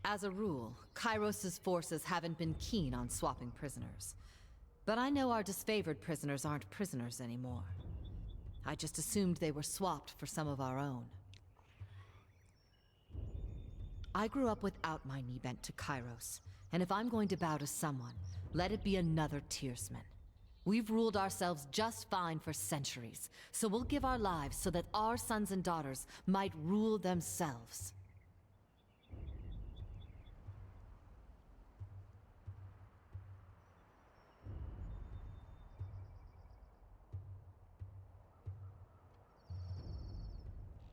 As a rule, Kairos' forces haven't been keen on swapping prisoners. But I know our disfavored prisoners aren't prisoners anymore. I just assumed they were swapped for some of our own. I grew up without my knee bent to Kairos, and if I'm going to bow to someone, let it be another Tiersman. We've ruled ourselves just fine for centuries, so we'll give our lives so that our sons and daughters might rule themselves.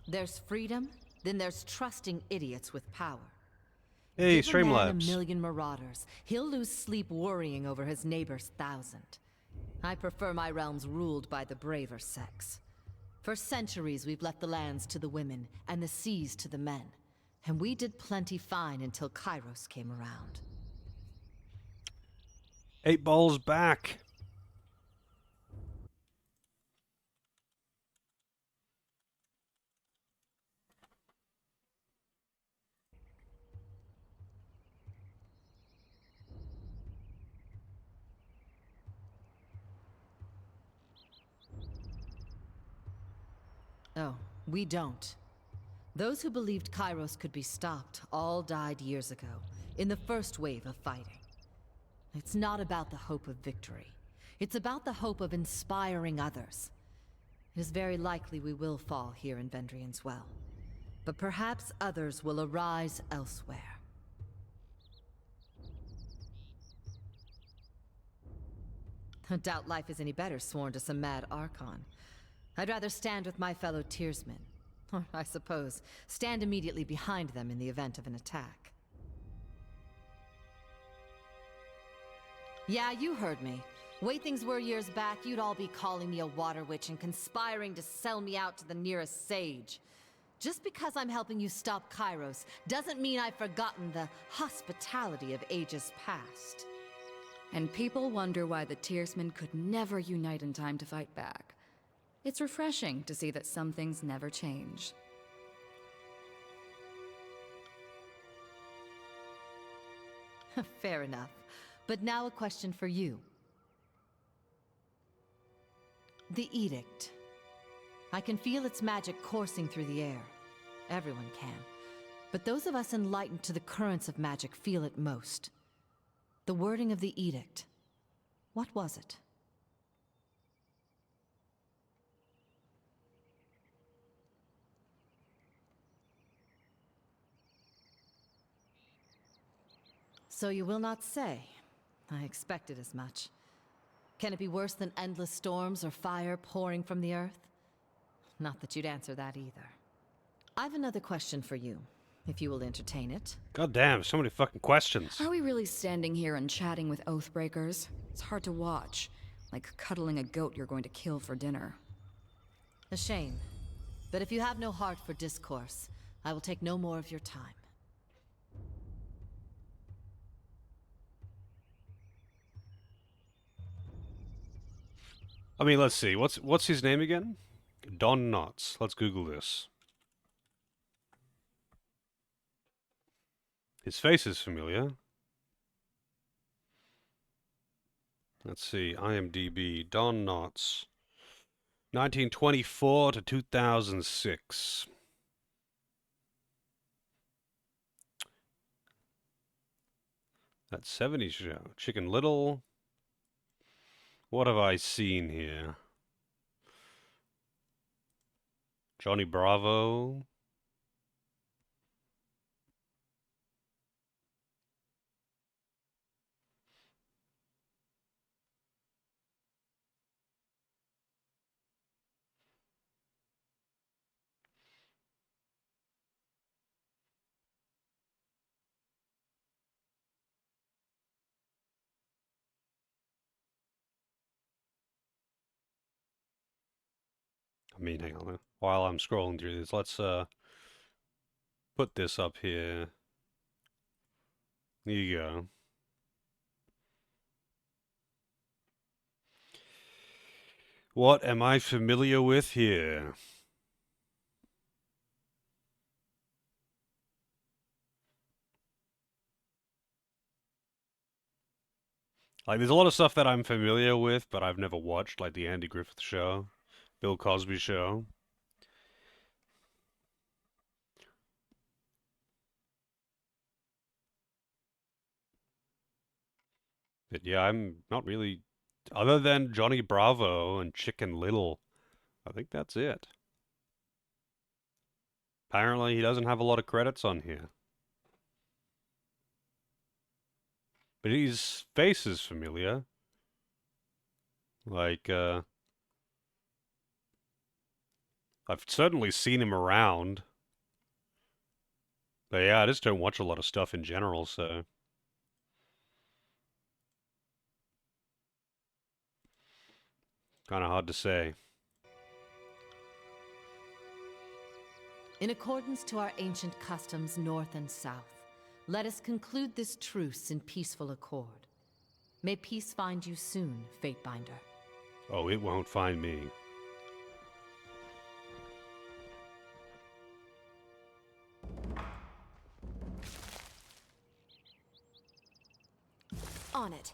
There's freedom, then there's trusting idiots with power. Hey, Give a man Streamlabs. a million marauders, he'll lose sleep worrying over his neighbor's 1,000. I prefer my realms ruled by the braver sex. For centuries we've left the lands to the women, and the seas to the men. And we did plenty fine until Kairos came around. 8 balls back. Oh, we don't. Those who believed Kairos could be stopped all died years ago, in the first wave of fighting. It's not about the hope of victory. It's about the hope of inspiring others. It is very likely we will fall here in Vendrian's Well. But perhaps others will arise elsewhere. I doubt life is any better sworn to some mad Archon. I'd rather stand with my fellow Tiersmen. Or, I suppose, stand immediately behind them in the event of an attack. Yeah, you heard me. Way things were years back, you'd all be calling me a water witch and conspiring to sell me out to the nearest sage. Just because I'm helping you stop Kairos doesn't mean I've forgotten the hospitality of ages past. And people wonder why the Tiersmen could never unite in time to fight back. It's refreshing to see that some things never change. Fair enough. But now a question for you. The Edict. I can feel its magic coursing through the air. Everyone can. But those of us enlightened to the currents of magic feel it most. The wording of the Edict. What was it? So you will not say. I expected as much. Can it be worse than endless storms or fire pouring from the earth? Not that you'd answer that either. I've another question for you, if you will entertain it. God damn, so many fucking questions. Are we really standing here and chatting with Oathbreakers? It's hard to watch. Like cuddling a goat you're going to kill for dinner. A shame. But if you have no heart for discourse, I will take no more of your time. I mean, let's see. What's his name again? Don Knotts. Let's Google this. His face is familiar. Let's see. IMDb. Don Knotts. 1924 to 2006. That 70s show. Chicken Little. What have I seen here? Johnny Bravo. I mean, hang on. While I'm scrolling through this, let's put this up here. There you go. What am I familiar with here? Like, there's a lot of stuff that I'm familiar with, but I've never watched, like the Andy Griffith Show, Bill Cosby Show. But yeah, I'm not really... Other than Johnny Bravo and Chicken Little, I think that's it. Apparently, he doesn't have a lot of credits on here. But his face is familiar. Like, I've certainly seen him around. But yeah, I just don't watch a lot of stuff in general, so... Kind of hard to say. In accordance to our ancient customs north and south, let us conclude this truce in peaceful accord. May peace find you soon, Fatebinder. Oh, it won't find me. On it.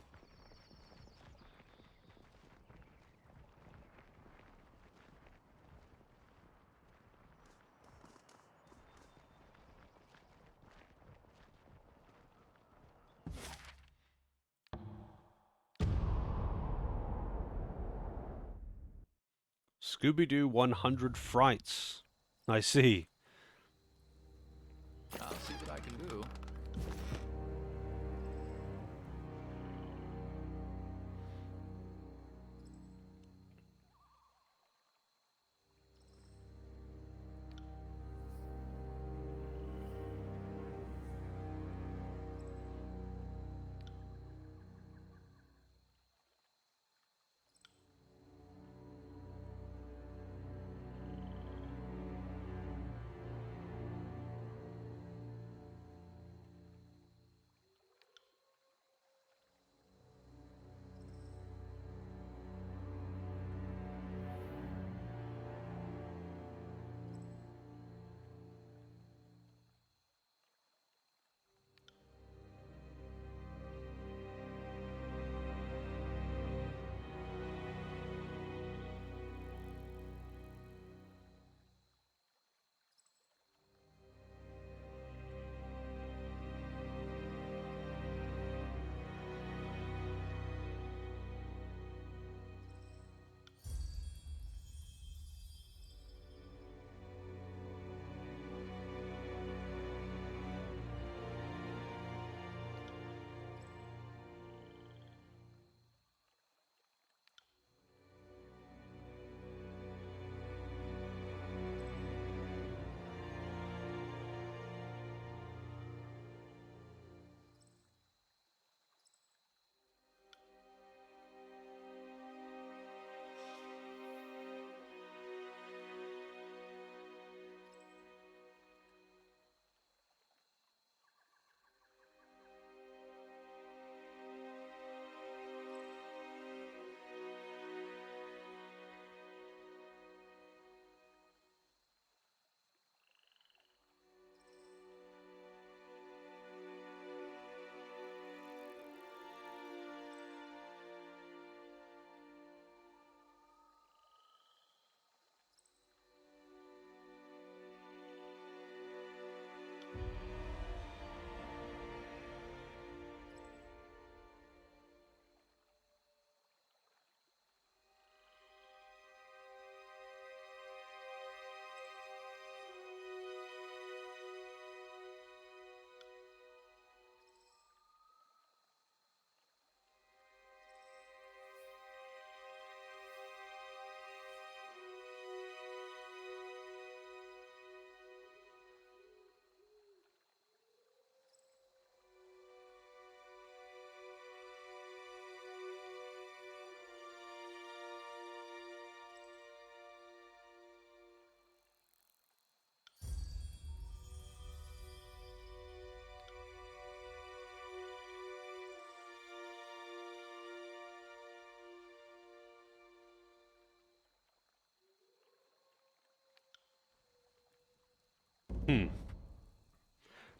Scooby-Doo 100 Frights. I see. I'll see what I can do.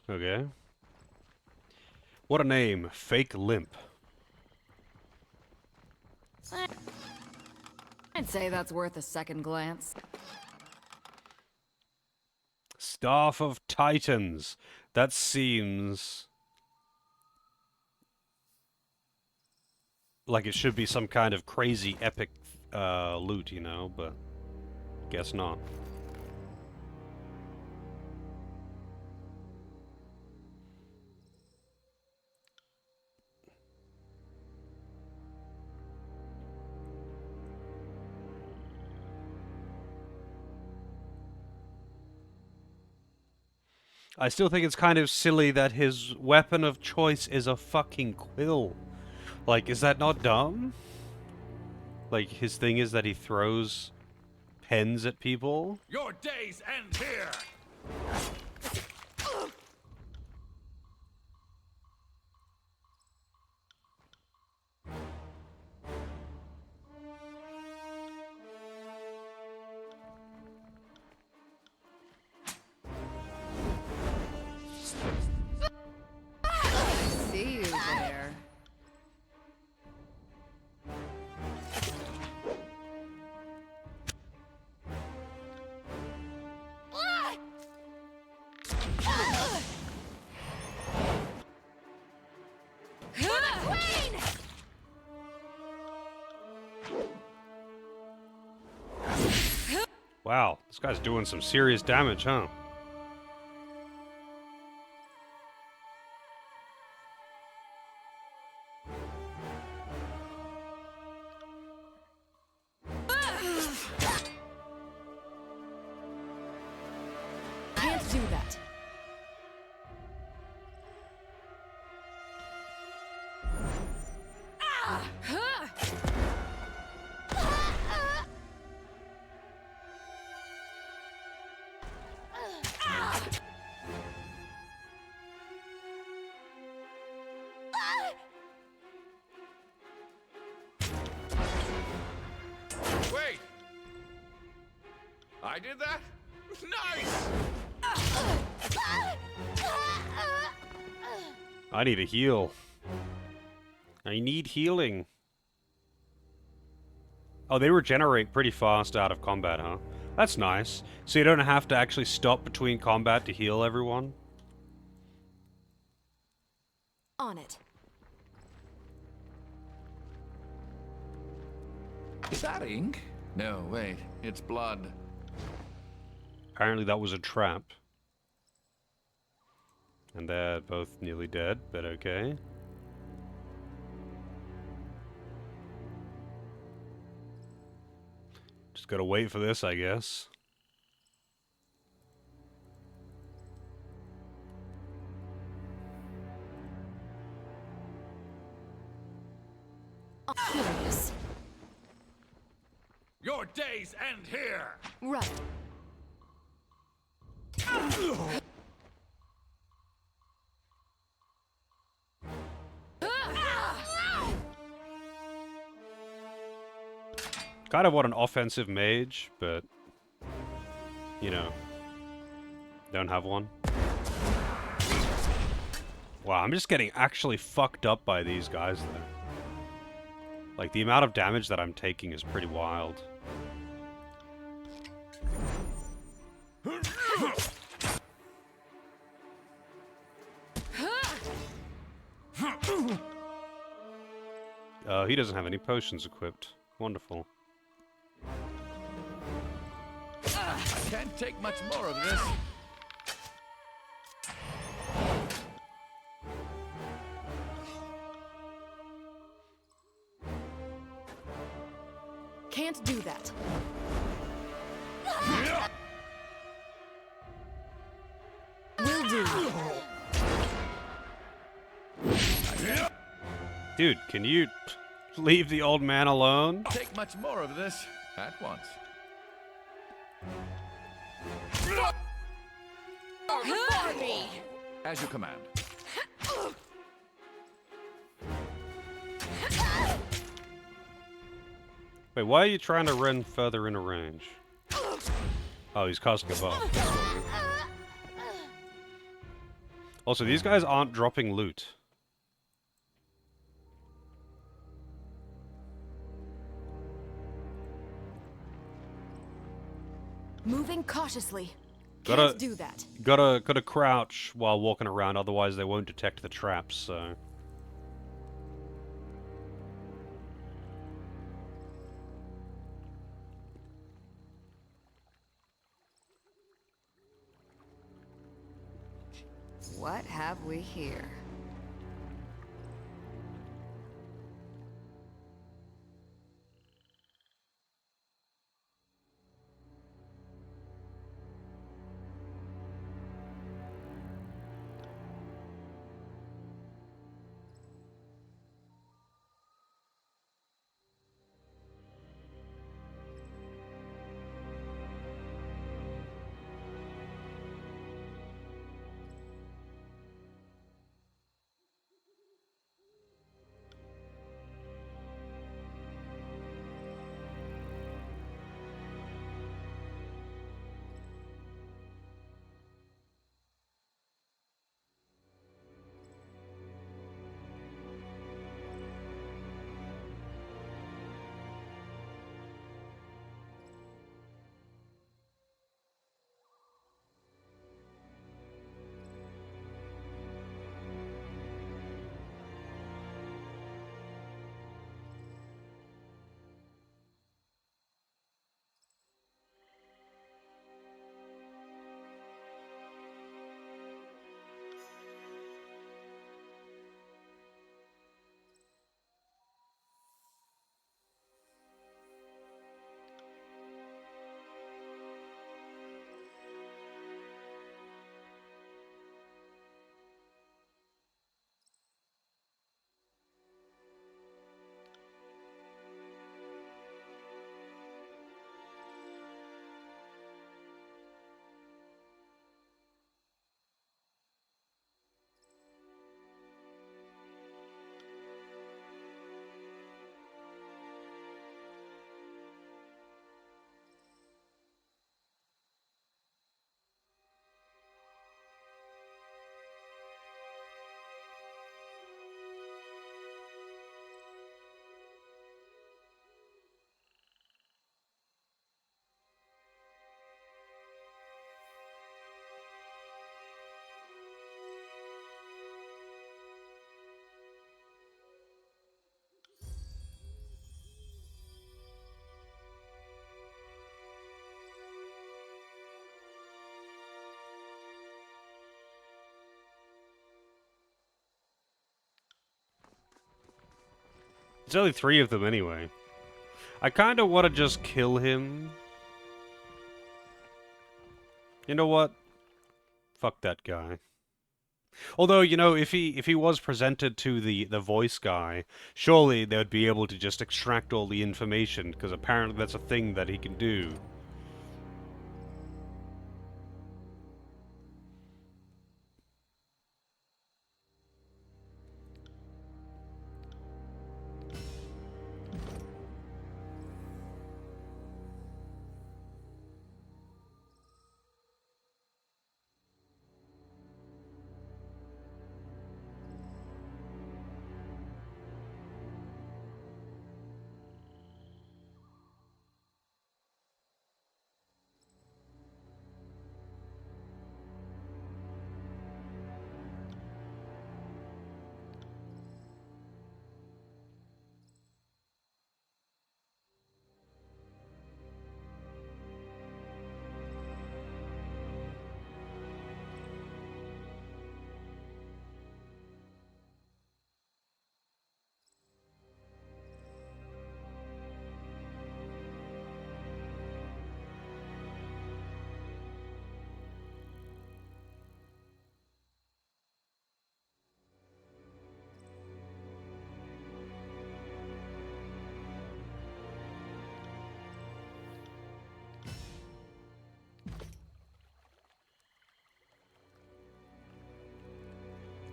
Okay. What a name. Fake Limp. I'd say that's worth a second glance. Staff of Titans. That seems like it should be some kind of crazy epic loot, you know, but guess not. I still think it's kind of silly that his weapon of choice is a fucking quill. Like, is that not dumb? Like, his thing is that he throws pens at people? Your days end here! See you there. Wow, this guy's doing some serious damage, huh? Can't do that. Wait! I did that? Nice! I need a heal. I need healing. Oh, they regenerate pretty fast out of combat, huh? That's nice. So you don't have to actually stop between combat to heal everyone? On it. Is that ink? No, wait. It's blood. Apparently that was a trap. And they're both nearly dead, but okay. Just gotta wait for this, I guess. Curious. Your days end here! Right. Kind of want an offensive mage, but you know, don't have one. Wow, I'm just getting actually fucked up by these guys though. Like, the amount of damage that I'm taking is pretty wild. He doesn't have any potions equipped. Wonderful. I can't take much more of this. Can't do that. Will do. Dude, can you leave the old man alone? Take much more of this at once. As you command. Wait, why are you trying to run further into range? Oh, he's casting a buff. Also, these guys aren't dropping loot. Moving cautiously. Gotta- Can't do that. Gotta crouch while walking around, otherwise they won't detect the traps, so... What have we here? There's only 3 of them anyway. I kinda wanna just kill him. You know what? Fuck that guy. Although, you know, if he was presented to the voice guy, surely they would be able to just extract all the information, because apparently that's a thing that he can do.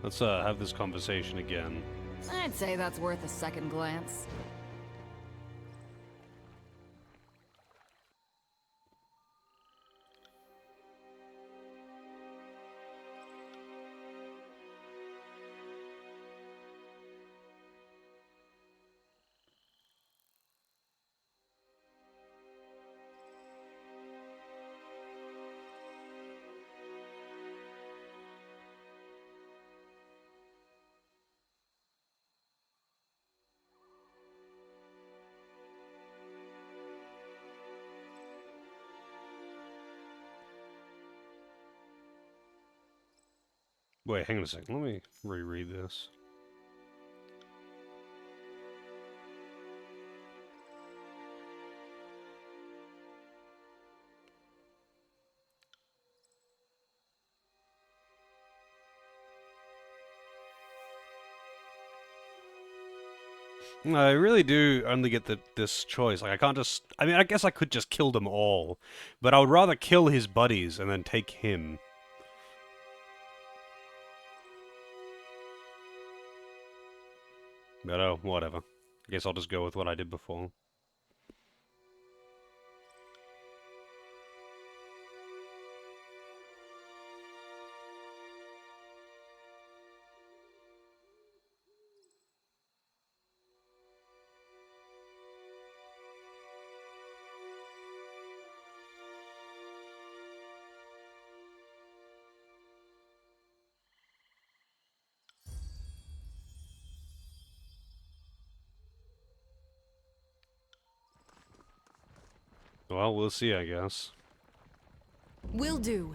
Let's have this conversation again. I'd say that's worth a second glance. Wait, hang on a second. Let me reread this. I really do only get this choice. Like, I can't just... I mean, I guess I could just kill them all. But I would rather kill his buddies and then take him. But oh, whatever. I guess I'll just go with what I did before. Well, we'll see, I guess. Will do.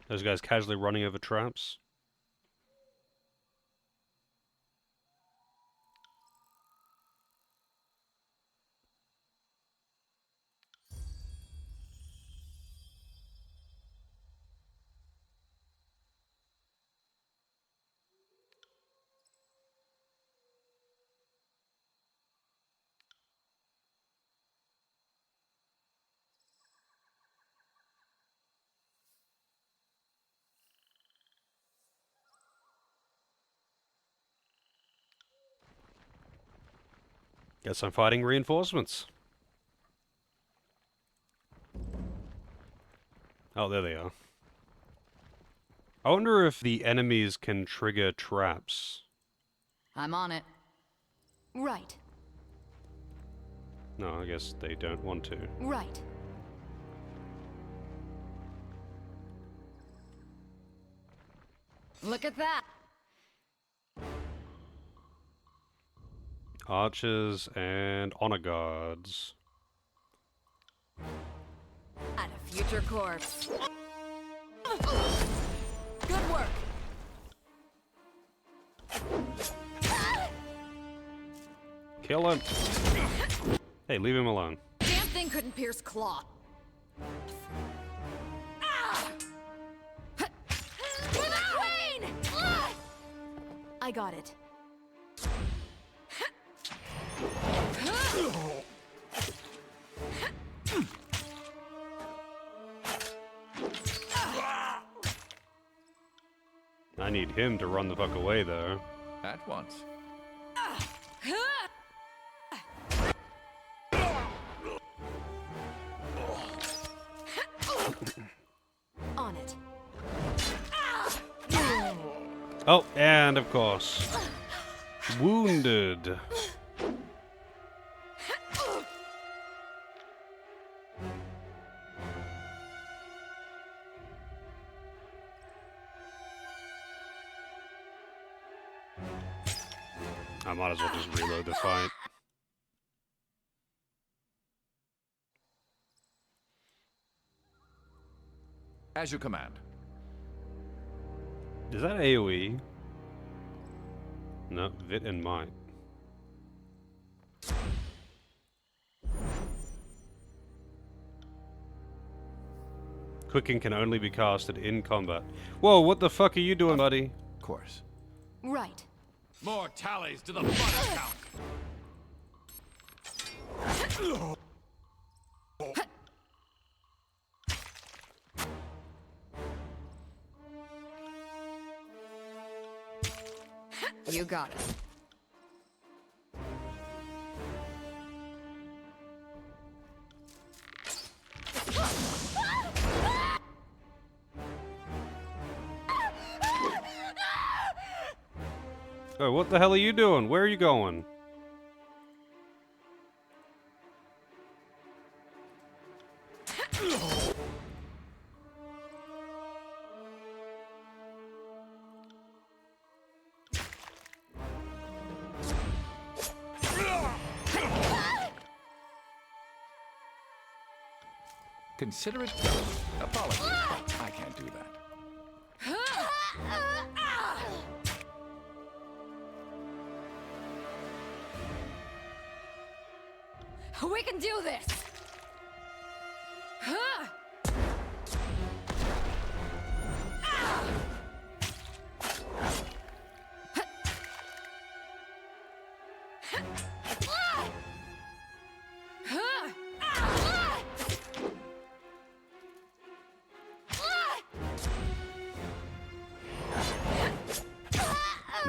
Those guys casually running over traps. Guess I'm fighting reinforcements. Oh, there they are. I wonder if the enemies can trigger traps. I'm on it. Right. No, I guess they don't want to. Right. Look at that. Archers and honor guards. At a future corpse. Good work. Kill him! Hey, leave him alone. Damn thing couldn't pierce cloth. Queen! I got it. I need him to run the fuck away, though. At once. On it. Oh, and of course, wounded. I might as well just reload the fight. As you command. Is that AoE? No, Vit and Might. Cooking can only be casted in combat. Whoa, what the fuck are you doing, buddy? Of course. Right. More tallies to the blood account. You got it. Oh, what the hell are you doing? Where are you going? Consider it done. Apologies, but I can't do that. We can do this!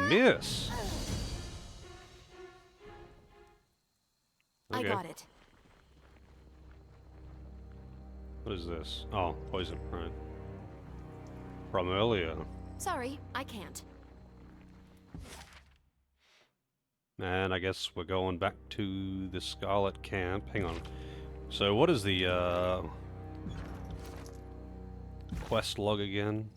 Miss. I Okay. got it. What is this? Oh, poison, right. From earlier. Sorry, I can't. And I guess we're going back to the Scarlet Camp. Hang on. So what is the, quest log again?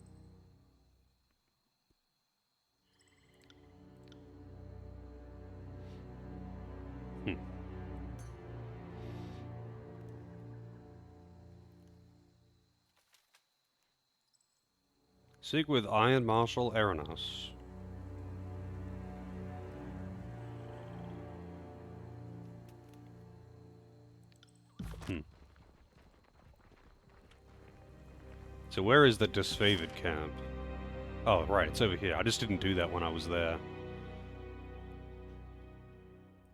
Seek with Iron Marshal Eranos. So where is the disfavored camp? Oh, right, it's over here. I just didn't do that when I was there.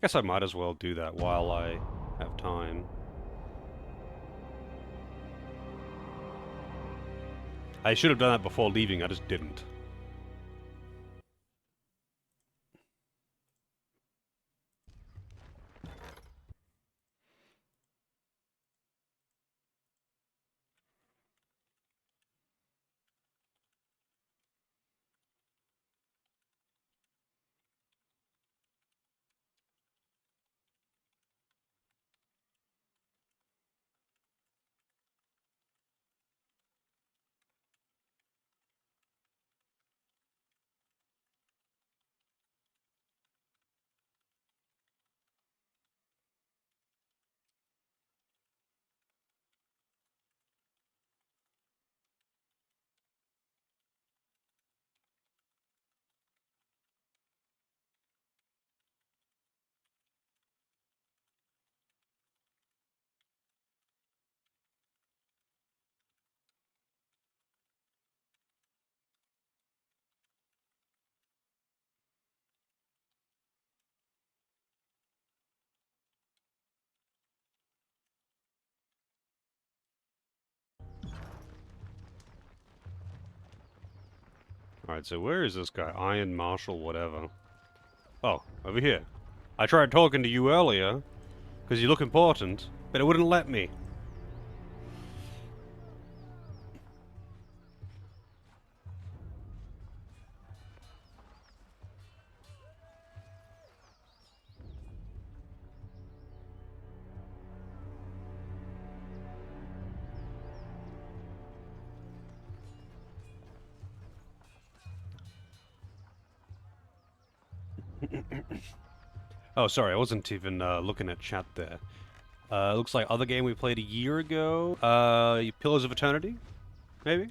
Guess I might as well do that while I have time. I should have done that before leaving, I just didn't. Alright, so where is this guy? Iron Marshal whatever. Oh, over here. I tried talking to you earlier, because you look important, but it wouldn't let me. Oh, sorry, I wasn't even looking at chat there. Looks like other game we played a year ago. Pillars of Eternity? Maybe?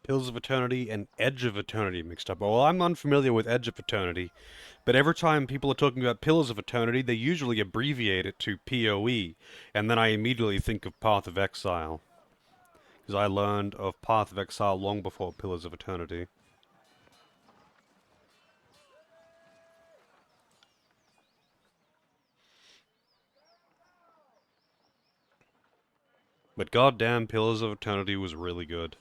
Pillars of Eternity and Edge of Eternity mixed up. Well, I'm unfamiliar with Edge of Eternity, but every time people are talking about Pillars of Eternity, they usually abbreviate it to PoE, and then I immediately think of Path of Exile. Because I learned of Path of Exile long before Pillars of Eternity. But goddamn, Pillars of Eternity was really good.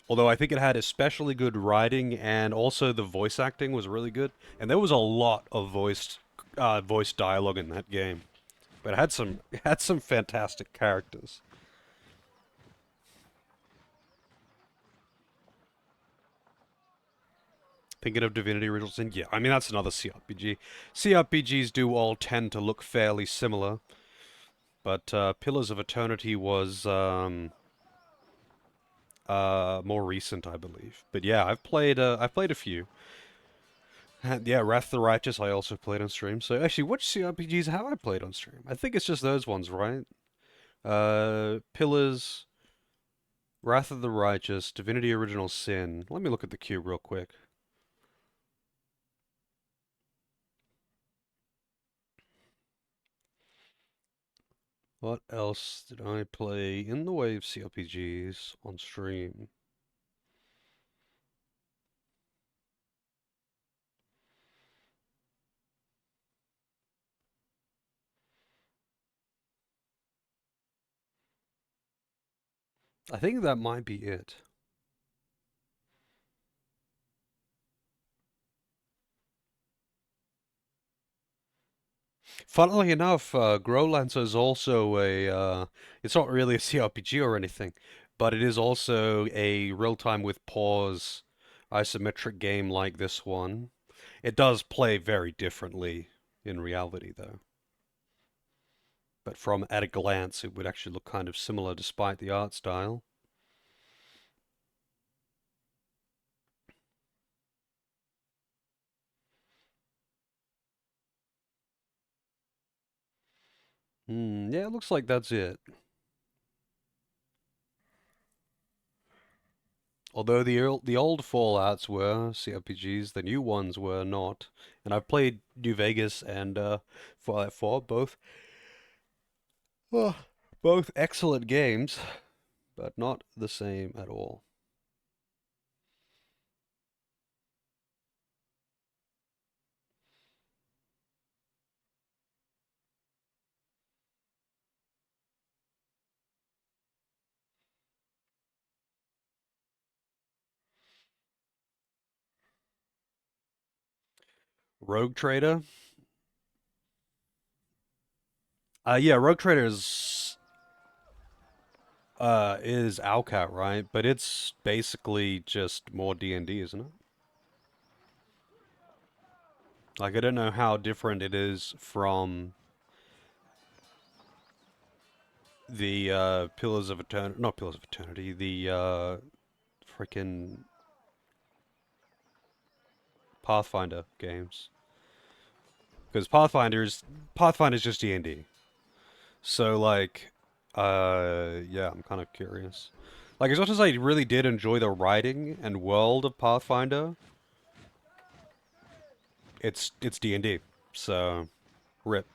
Although I think it had especially good writing, and also the voice acting was really good. And there was a lot of voice dialogue in that game. But it had some fantastic characters. Thinking of Divinity Original Sin? Yeah, I mean, that's another CRPG. CRPGs do all tend to look fairly similar, but Pillars of Eternity was more recent, I believe. But yeah, I've played a few. And yeah, Wrath of the Righteous I also played on stream. So actually, which CRPGs have I played on stream? I think it's just those ones, right? Pillars, Wrath of the Righteous, Divinity Original Sin. Let me look at the queue real quick. What else did I play in the way of CRPGs on stream? I think that might be it. Funnily enough, Growlancer is also it's not really a CRPG or anything, but it is also a real-time with pause isometric game like this one. It does play very differently in reality, though. But from at a glance, it would actually look kind of similar despite the art style. Yeah, it looks like that's it. Although the old Fallouts were CRPGs, the new ones were not. And I've played New Vegas and Fallout 4, oh, both excellent games, but not the same at all. Rogue Trader? Yeah, Rogue Trader is Owlcat, right? But it's basically just more D&D, isn't it? Like, I don't know how different it is from the Pillars of Eternity, not Pillars of Eternity, the freaking Pathfinder games. Because Pathfinder's just D&D. So like, yeah, I'm kind of curious. Like, as much as I really did enjoy the writing and world of Pathfinder, it's D&D. So, rip.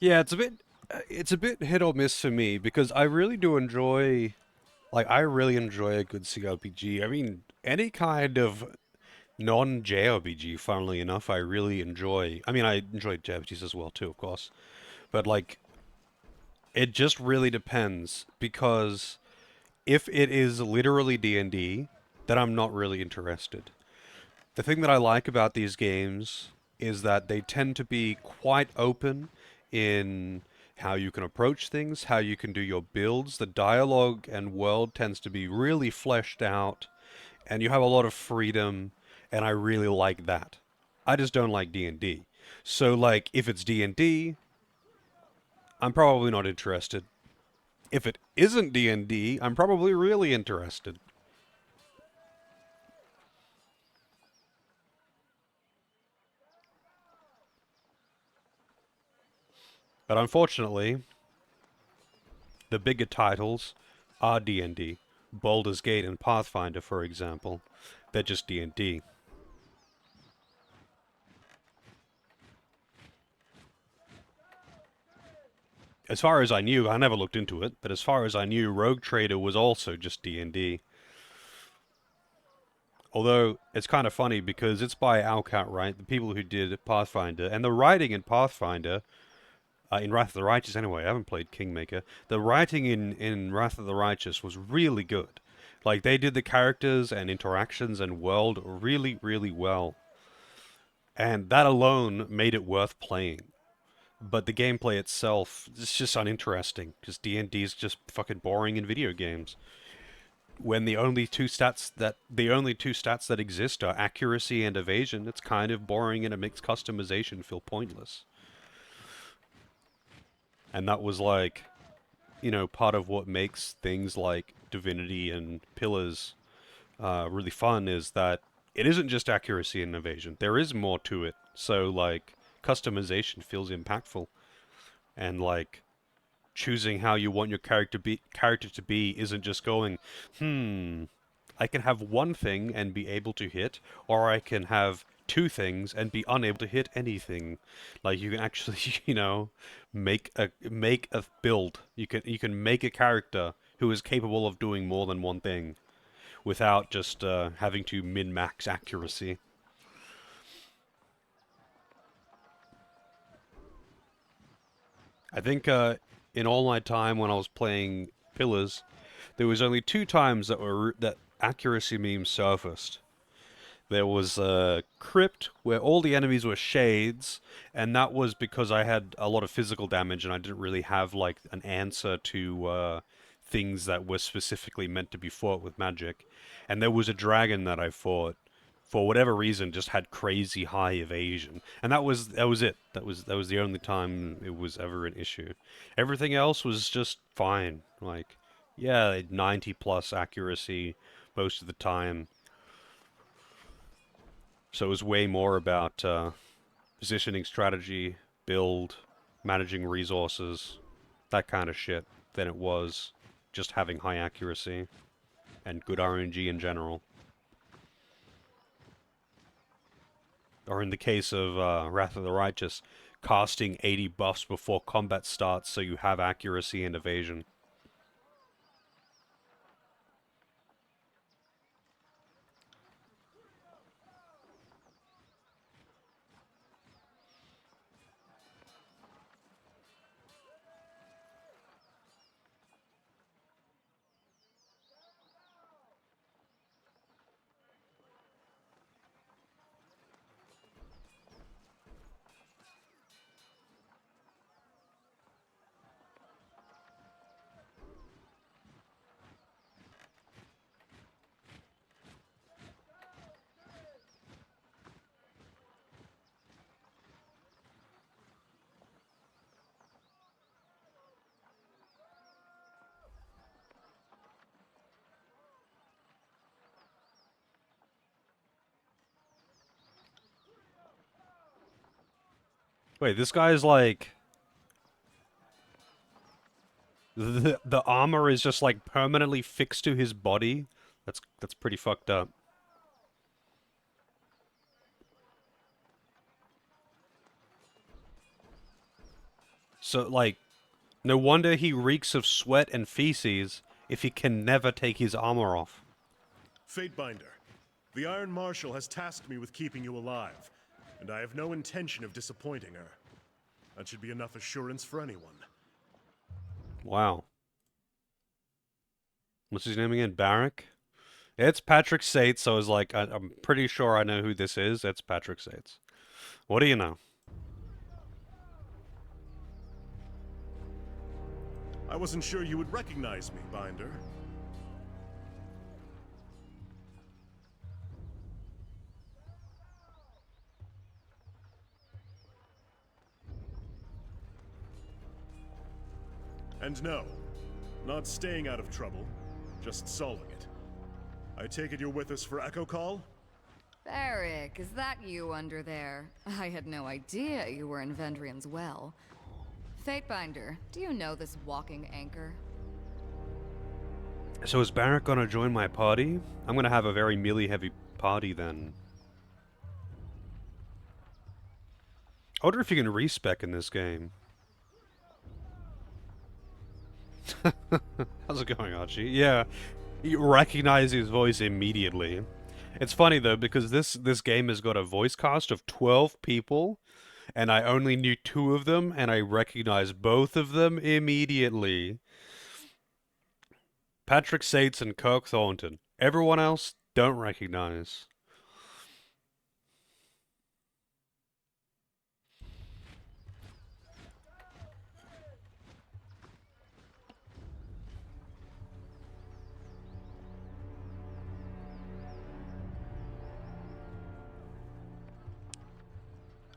Yeah, it's a bit hit or miss for me because I really do enjoy, like, I really enjoy a good CRPG. I mean, any kind of non-JRPG, funnily enough, I really enjoy. I mean, I enjoy JRPGs as well too, of course, but like, it just really depends because if it is literally D&D, then I'm not really interested. The thing that I like about these games is that they tend to be quite open in how you can approach things, how you can do your builds. The dialogue and world tends to be really fleshed out, and you have a lot of freedom, and I really like that. I just don't like D&D. So like if it's D&D, I'm probably not interested. If it isn't D&D, I'm probably really interested. But unfortunately, the bigger titles are D&D. Baldur's Gate and Pathfinder, for example. They're just D&D. As far as I knew, I never looked into it, but as far as I knew, Rogue Trader was also just D&D. Although, it's kind of funny because it's by Alcat, right? The people who did Pathfinder. And the writing in Pathfinder, in Wrath of the Righteous anyway, I haven't played Kingmaker. The writing in Wrath of the Righteous was really good. Like, they did the characters and interactions and world really, really well. And that alone made it worth playing. But the gameplay itself is just uninteresting because D&D is just fucking boring in video games. When the only two stats that exist are accuracy and evasion, it's kind of boring and it makes customization feel pointless. And that was like, part of what makes things like Divinity and Pillars really fun is that it isn't just accuracy and evasion. There is more to it. So like customization feels impactful, and like choosing how you want your character to be isn't just going, I can have one thing and be able to hit, or I can have two things and be unable to hit anything. Like you can actually, make a build. You can make a character who is capable of doing more than one thing without just having to min-max accuracy. I think in all my time when I was playing Pillars, there was only two times that accuracy memes surfaced. There was a crypt where all the enemies were shades, and that was because I had a lot of physical damage and I didn't really have like an answer to things that were specifically meant to be fought with magic. And there was a dragon that I fought for whatever reason just had crazy high evasion, and that was it. That was the only time it was ever an issue. Everything else was just fine. Like, yeah, 90 plus accuracy most of the time. So it was way more about positioning strategy, build, managing resources, that kind of shit, than it was just having high accuracy and good RNG in general. Or in the case of Wrath of the Righteous, casting 80 buffs before combat starts so you have accuracy and evasion. Wait, this guy's like... The armor is just like permanently fixed to his body? That's pretty fucked up. So, like, no wonder he reeks of sweat and feces if he can never take his armor off. Fatebinder, the Iron Marshal has tasked me with keeping you alive, and I have no intention of disappointing her. That should be enough assurance for anyone. Wow. What's his name again? Barrack? It's Patrick Sates, so I was like, I'm pretty sure I know who this is. It's Patrick Sates. What do you know? I wasn't sure you would recognize me, Binder. And no, not staying out of trouble, just solving it. I take it you're with us for Echo Call? Barrick, is that you under there? I had no idea you were in Vendrian's well. Fatebinder, do you know this walking anchor? So is Barrack gonna join my party? I'm gonna have a very melee-heavy party then. I wonder if you can respec in this game. How's it going, Archie? Yeah, you recognize his voice immediately. It's funny though, because this game has got a voice cast of 12 people, and I only knew 2 of them, and I recognized both of them immediately. Patrick Sates and Kirk Thornton. Everyone else, don't recognize.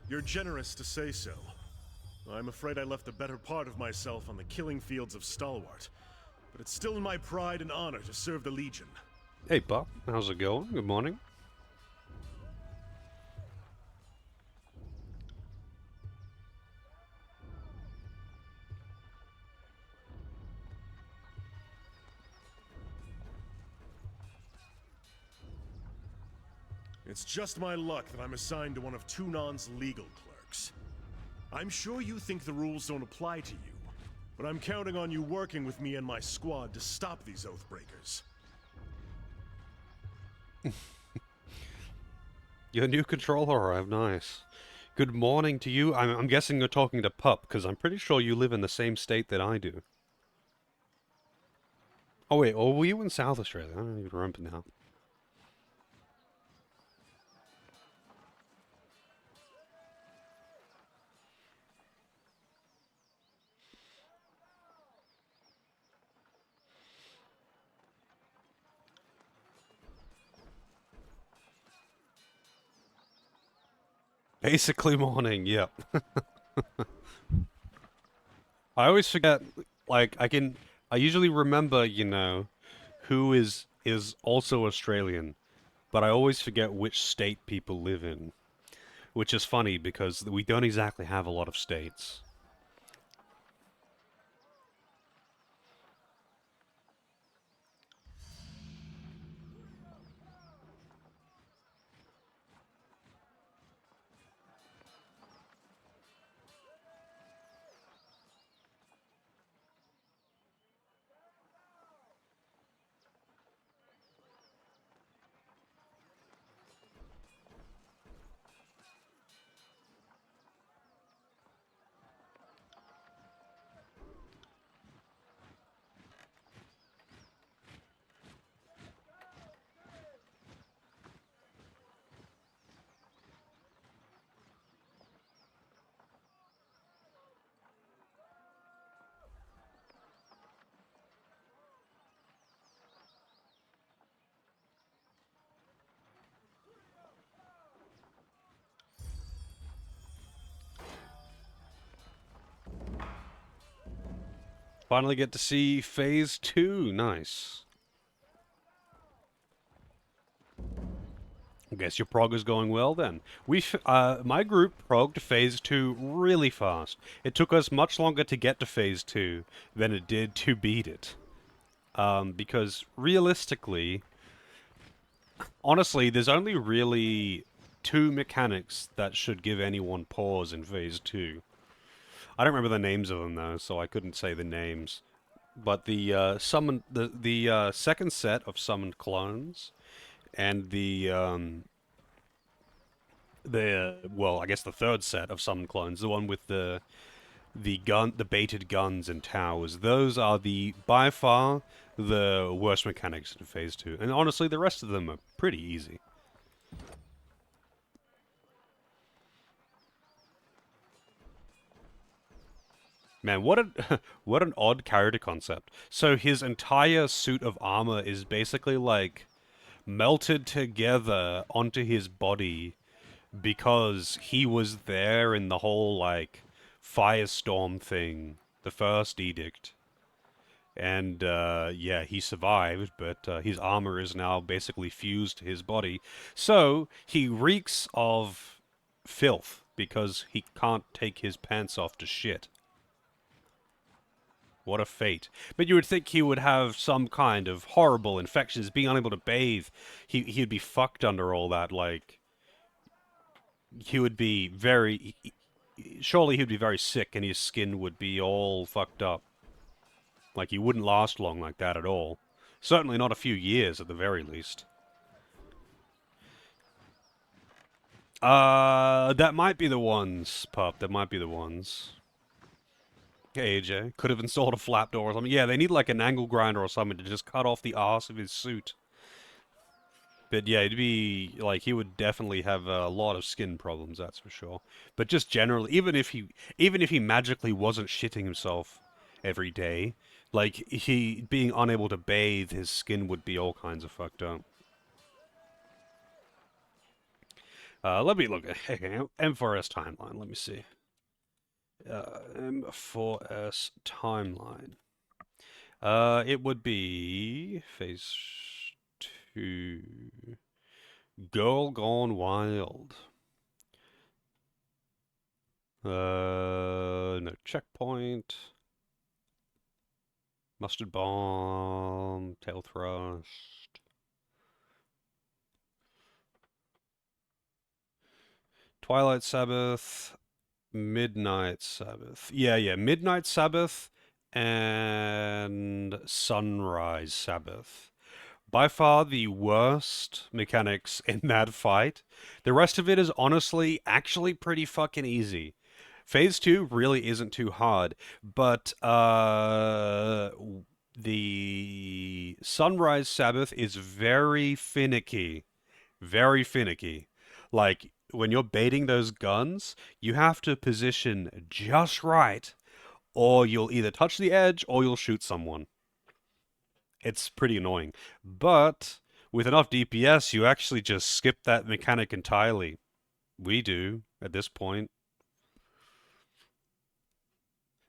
You're generous to say so. I'm afraid I left the better part of myself on the killing fields of Stalwart. But it's still in my pride and honor to serve the Legion. Hey, Bob. How's it going? Good morning. It's just my luck that I'm assigned to one of Tunon's legal clerks. I'm sure you think the rules don't apply to you, but I'm counting on you working with me and my squad to stop these Oathbreakers. Your new controller arrived, nice. Good morning to you. I'm guessing you're talking to Pup, because I'm pretty sure you live in the same state that I do. Oh wait, or were you in South Australia? I don't even remember now. Basically morning, yep. I always forget, like, I usually remember, you know, who is also Australian, but I always forget which state people live in. Which is funny, because we don't exactly have a lot of states. Finally get to see Phase 2. Nice. I guess your prog is going well then. My group progged Phase 2 really fast. It took us much longer to get to Phase 2 than it did to beat it. Because realistically, honestly, there's only really 2 mechanics that should give anyone pause in Phase 2. I don't remember the names of them though, so I couldn't say the names. But the second set of summoned clones and well, I guess the third set of summoned clones, the one with the baited guns and towers. Those are by far the worst mechanics in Phase 2. And honestly, the rest of them are pretty easy. Man, what an odd character concept. So his entire suit of armor is basically like melted together onto his body because he was there in the whole like firestorm thing, the first edict. And yeah, he survived, but his armor is now basically fused to his body. So he reeks of filth because he can't take his pants off to shit. What a fate. But you would think he would have some kind of horrible infections, being unable to bathe. He'd be fucked under all that, like... He would be very... Surely he'd be very sick and his skin would be all fucked up. Like, he wouldn't last long like that at all. Certainly not a few years, at the very least. That might be the ones, pup. That might be the ones. Okay, AJ. Could have installed a flap door or something. Yeah, they need like an angle grinder or something to just cut off the arse of his suit. But yeah, it'd be like he would definitely have a lot of skin problems, that's for sure. But just generally, even if he magically wasn't shitting himself every day, like he being unable to bathe, his skin would be all kinds of fucked up. Let me look at M4S timeline. Let me see. M4S timeline. It would be Phase 2. Girl Gone Wild. No checkpoint. Mustard Bomb. Tail Thrust. Twilight Sabbath. Midnight Sabbath. Yeah, Midnight Sabbath and Sunrise Sabbath. By far the worst mechanics in that fight. The rest of it is honestly actually pretty fucking easy. Phase 2 really isn't too hard, but the Sunrise Sabbath is very finicky. Very finicky. Like, when you're baiting those guns, you have to position just right, or you'll either touch the edge or you'll shoot someone. It's pretty annoying. But with enough DPS, you actually just skip that mechanic entirely. We do, at this point.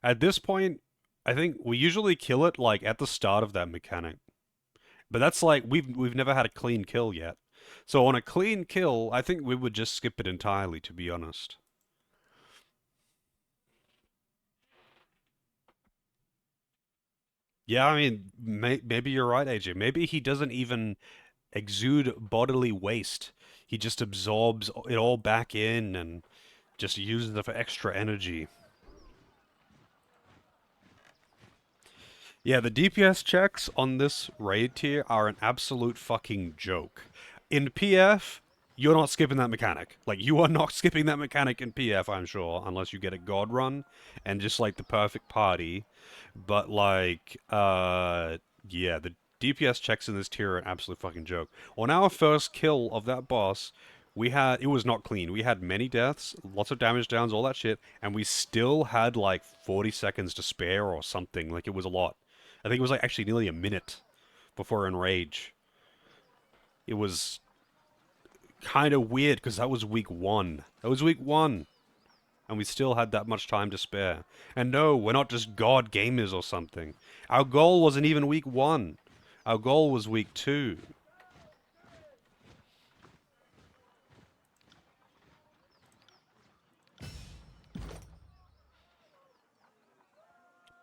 At this point, I think we usually kill it, like, at the start of that mechanic. But that's like, we've never had a clean kill yet. So on a clean kill, I think we would just skip it entirely, to be honest. Yeah, I mean, maybe you're right, AJ. Maybe he doesn't even exude bodily waste. He just absorbs it all back in and just uses it for extra energy. Yeah, the DPS checks on this raid tier are an absolute fucking joke. In PF, you're not skipping that mechanic. Like, you are not skipping that mechanic in PF, I'm sure, unless you get a God run and just, like, the perfect party. But, like, yeah, the DPS checks in this tier are an absolute fucking joke. On our first kill of that boss, it was not clean. We had many deaths, lots of damage downs, all that shit, and we still had, like, 40 seconds to spare or something. Like, it was a lot. I think it was, like, actually nearly a minute before Enrage. It was kind of weird, because that was week 1. That was week 1. And we still had that much time to spare. And no, we're not just god gamers or something. Our goal wasn't even week 1. Our goal was week 2.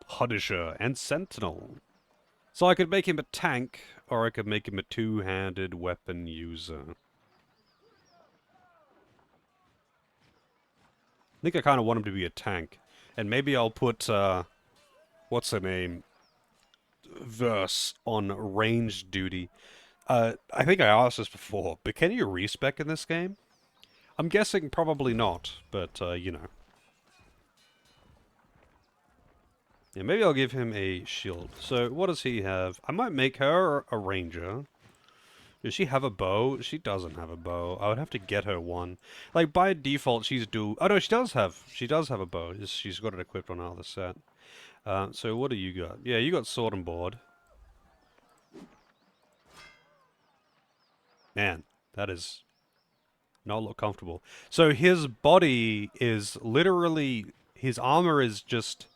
Punisher and Sentinel. So I could make him a tank, or I could make him a two-handed weapon user. I think I kind of want him to be a tank. And maybe I'll put, what's her name? Verse on range duty. I think I asked this before, but can you respec in this game? I'm guessing probably not, but, you know. Yeah, maybe I'll give him a shield. So, what does he have? I might make her a ranger. Does she have a bow? She doesn't have a bow. I would have to get her one. Like, by default, she's dual... Oh, no, she does have a bow. She's got it equipped on our other set. So what do you got? Yeah, you got sword and board. Man, that is not look comfortable. So his body is literally... His armor is just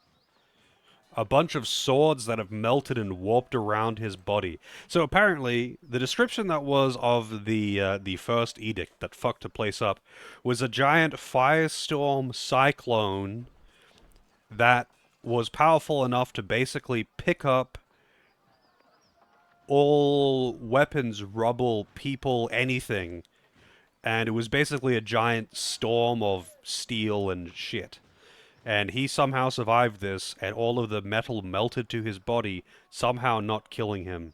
a bunch of swords that have melted and warped around his body. So apparently, the description that was of the first edict that fucked the place up was a giant firestorm cyclone that was powerful enough to basically pick up all weapons, rubble, people, anything. And it was basically a giant storm of steel and shit. And he somehow survived this, and all of the metal melted to his body, somehow not killing him.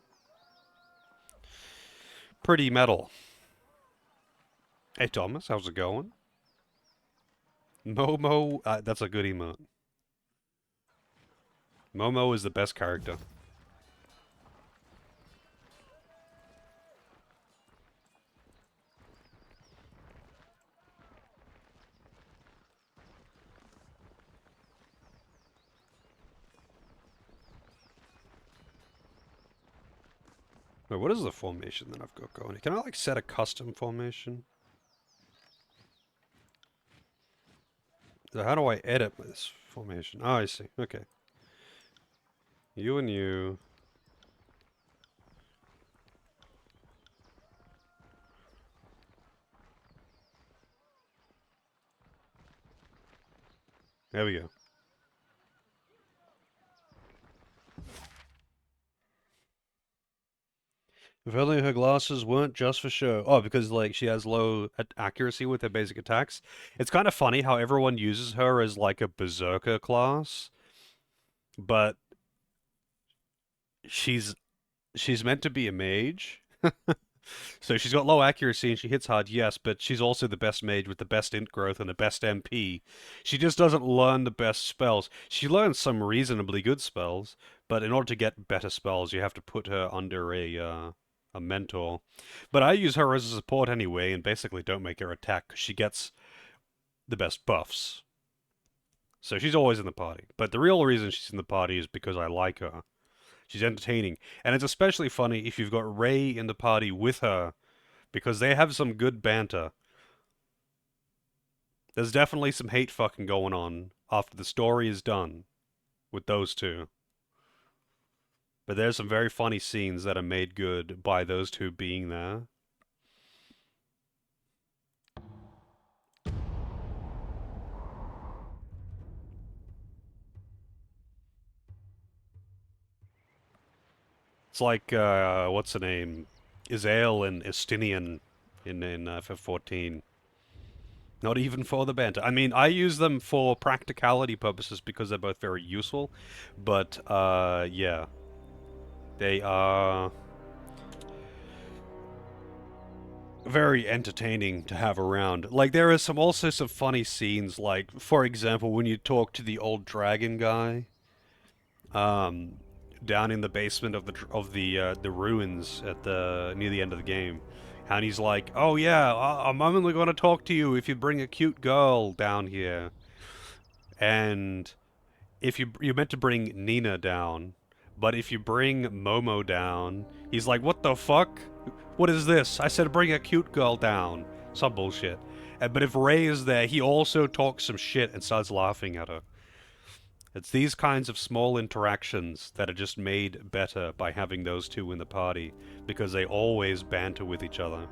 Pretty metal. Hey Thomas, how's it going? Momo, that's a good emote. Momo is the best character. Wait, what is the formation that I've got going? Can I, like, set a custom formation? So how do I edit this formation? Oh, I see. Okay. You and you. There we go. If only her glasses weren't just for show. Oh, because, like, she has low accuracy with her basic attacks. It's kind of funny how everyone uses her as, like, a berserker class. But she's meant to be a mage. So she's got low accuracy and she hits hard, yes, but she's also the best mage with the best int growth and the best MP. She just doesn't learn the best spells. She learns some reasonably good spells, but in order to get better spells, you have to put her under a mentor. But I use her as a support anyway, and basically don't make her attack because she gets the best buffs. So she's always in the party. But the real reason she's in the party is because I like her. She's entertaining. And it's especially funny if you've got Ray in the party with her, because they have some good banter. There's definitely some hate fucking going on after the story is done with those two. But there's some very funny scenes that are made good by those two being there. It's like, what's the name? Izael and Estinian in FF14. Not even for the banter. I mean, I use them for practicality purposes because they're both very useful. But, yeah. They are very entertaining to have around. Like, there are also some funny scenes, like, for example, when you talk to the old dragon guy, down in the basement of the ruins at near the end of the game, and he's like, "Oh yeah, I'm only going to talk to you if you bring a cute girl down here." And if you're meant to bring Nina down, but if you bring Momo down, he's like, "What the fuck? What is this? I said bring a cute girl down." Some bullshit. But if Ray is there, he also talks some shit and starts laughing at her. It's these kinds of small interactions that are just made better by having those two in the party, because they always banter with each other.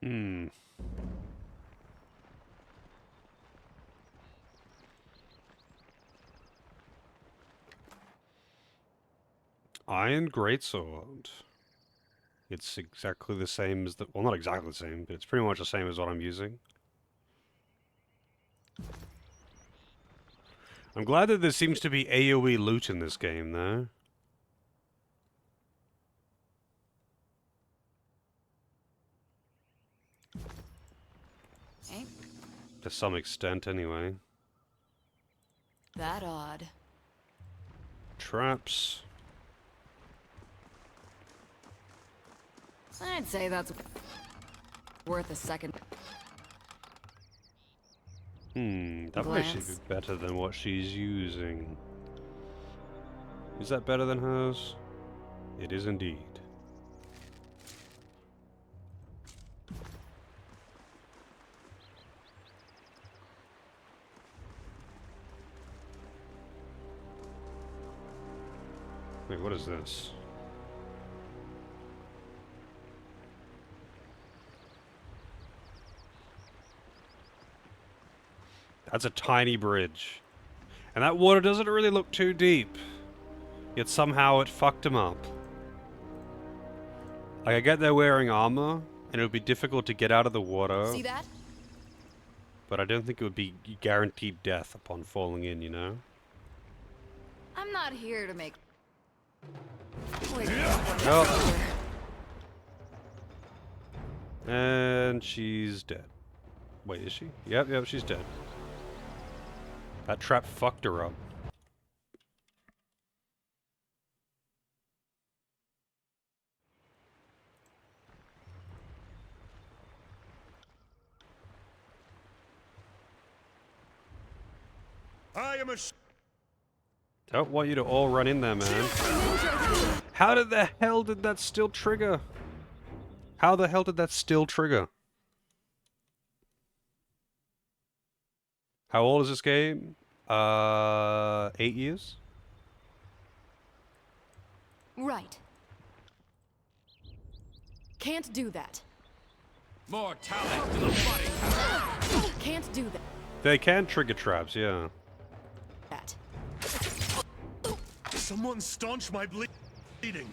Hmm. Iron Greatsword. It's exactly the same as the... Well, not exactly the same, but it's pretty much the same as what I'm using. I'm glad that there seems to be AoE loot in this game, though. Ain't To some extent, anyway. that odd. Traps. I'd say that's worth a second. That might actually be better than what she's using. Is that better than hers? It is indeed. Wait, what is this? That's a tiny bridge. And that water doesn't really look too deep. Yet somehow it fucked him up. Like, I get they're wearing armor, and it would be difficult to get out of the water. See that? But I don't think it would be guaranteed death upon falling in, you know? I'm not here to make. Oh. And she's dead. Wait, is she? Yep, she's dead. That trap fucked her up. I am a Don't want you to all run in there, man. How did the hell did that still trigger? How the hell did that still trigger? How old is this game? 8 years? Right. Can't do that. More talent to the body. Can't do that. They can trigger traps, yeah. Someone staunch my bleeding.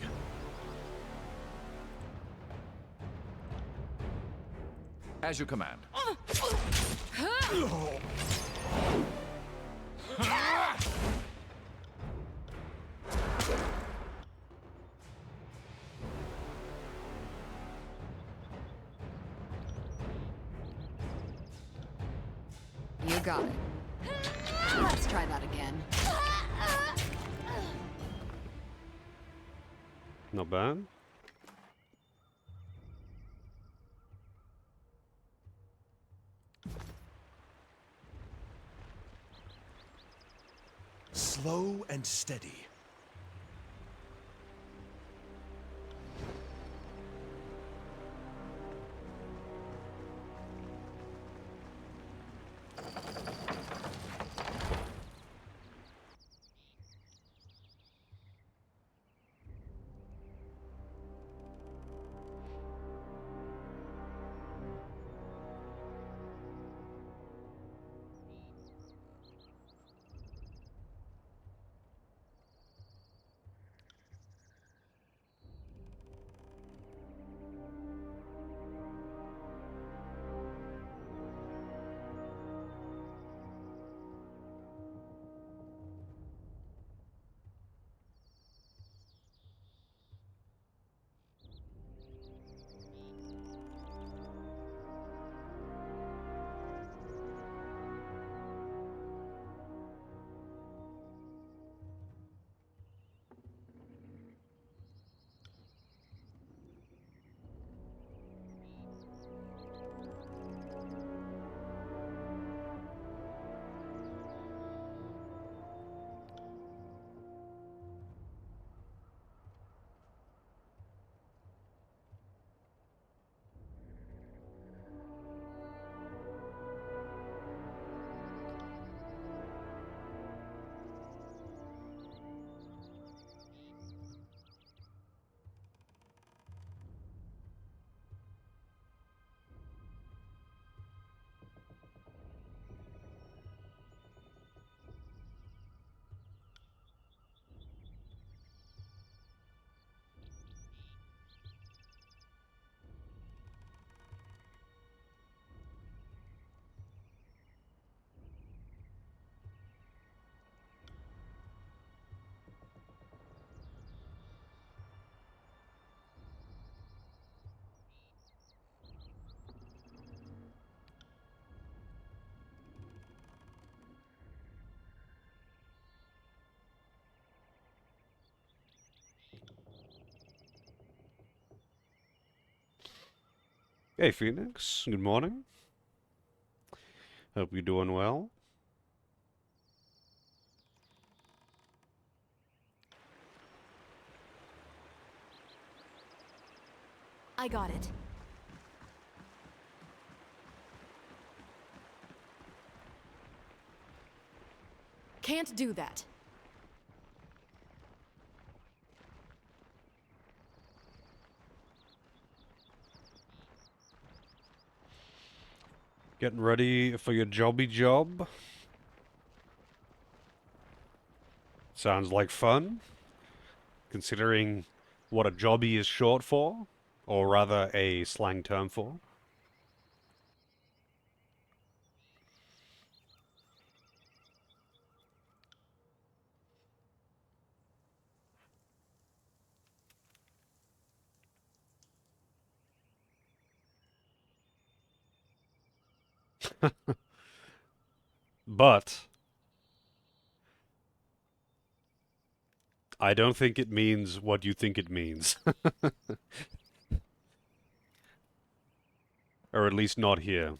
As you command. You got it. Let's try that again. Not bad. Slow and steady. Hey Phoenix, good morning. Hope you're doing well. I got it. Can't do that. Getting ready for your jobby job. Sounds like fun, considering what a jobby is short for, or rather a slang term for. But I don't think it means what you think it means. Or at least not here.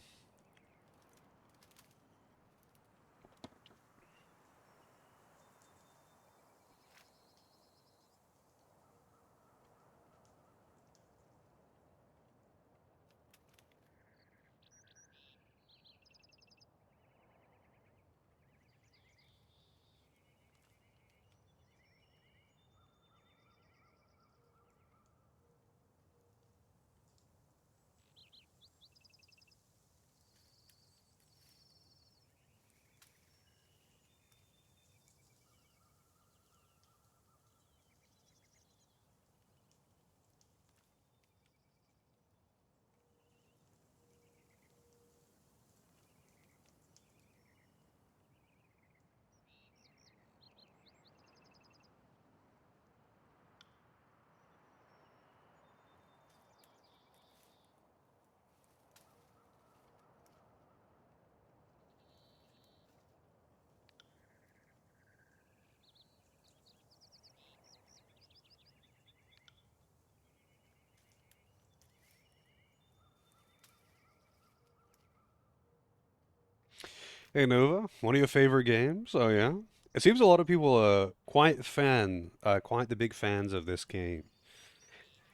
Hey Nova, one of your favorite games? Oh yeah? It seems a lot of people are quite the big fans of this game.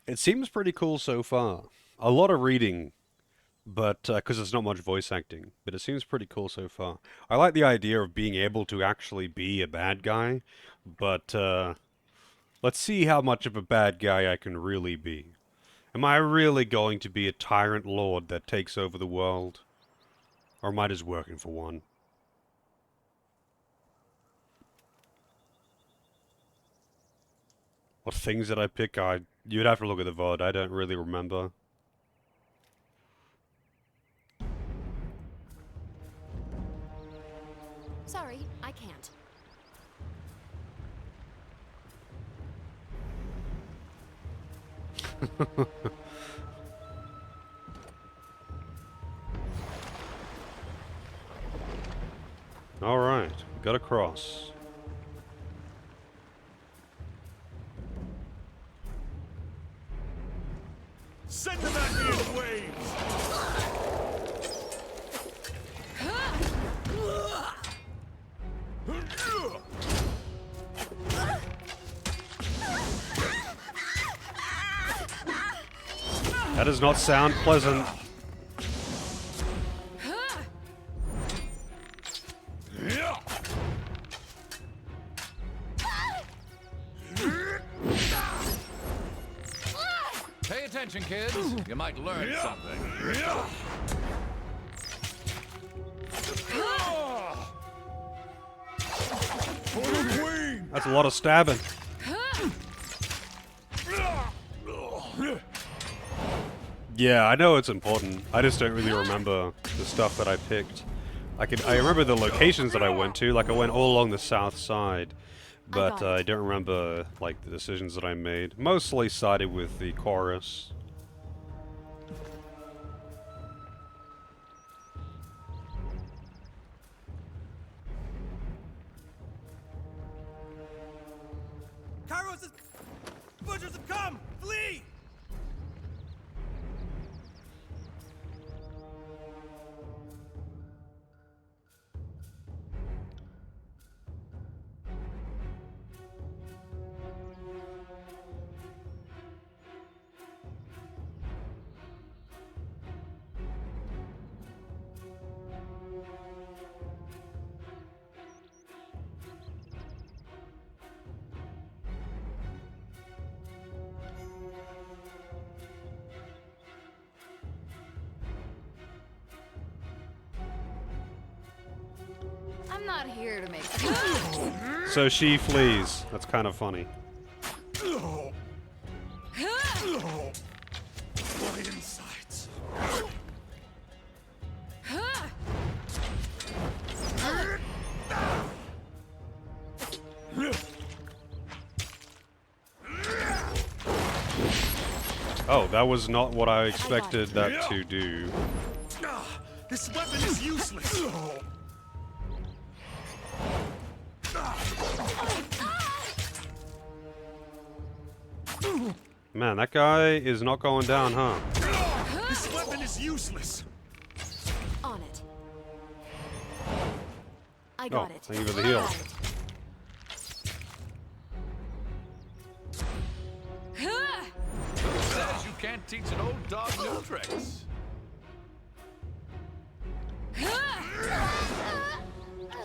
It seems pretty cool so far. A lot of reading, but because there's not much voice acting, but it seems pretty cool so far. I like the idea of being able to actually be a bad guy, but let's see how much of a bad guy I can really be. Am I really going to be a tyrant lord that takes over the world? Or am I just working for one? What things did I pick? You'd have to look at the VOD. I don't really remember. Sorry, I can't. Alright, got across. Send them at me in waves! That does not sound pleasant. Pay attention, kids. You might learn something. That's a lot of stabbing. Yeah, I know it's important. I just don't really remember the stuff that I picked. I remember the locations that I went to, like I went all along the south side, but I don't remember like the decisions that I made. Mostly sided with the chorus. Butchers have come! Flee! not here to make. So she flees. That's kind of funny. My insides. Oh, that was not what I expected that to do. This weapon is useless. Man, that guy is not going down, huh? This weapon is useless. On it. I Oh, got it. thank you for the heal. Who says you can't teach an old dog new tricks?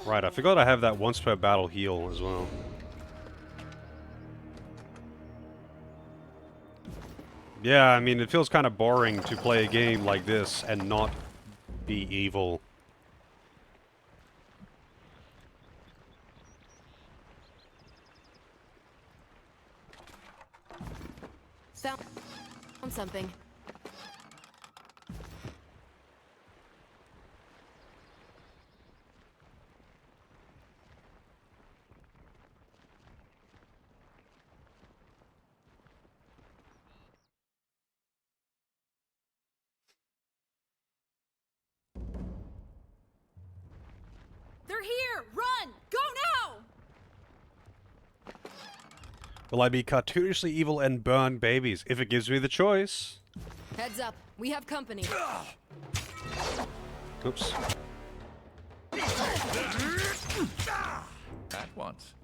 Right, I forgot I have that once per battle heal as well. Yeah, I mean, it feels kind of boring to play a game like this and not be evil. Found something. They're here! Run! Go now! Will I be cartoonishly evil and burn babies if it gives me the choice? Heads up, we have company. Oops. At once.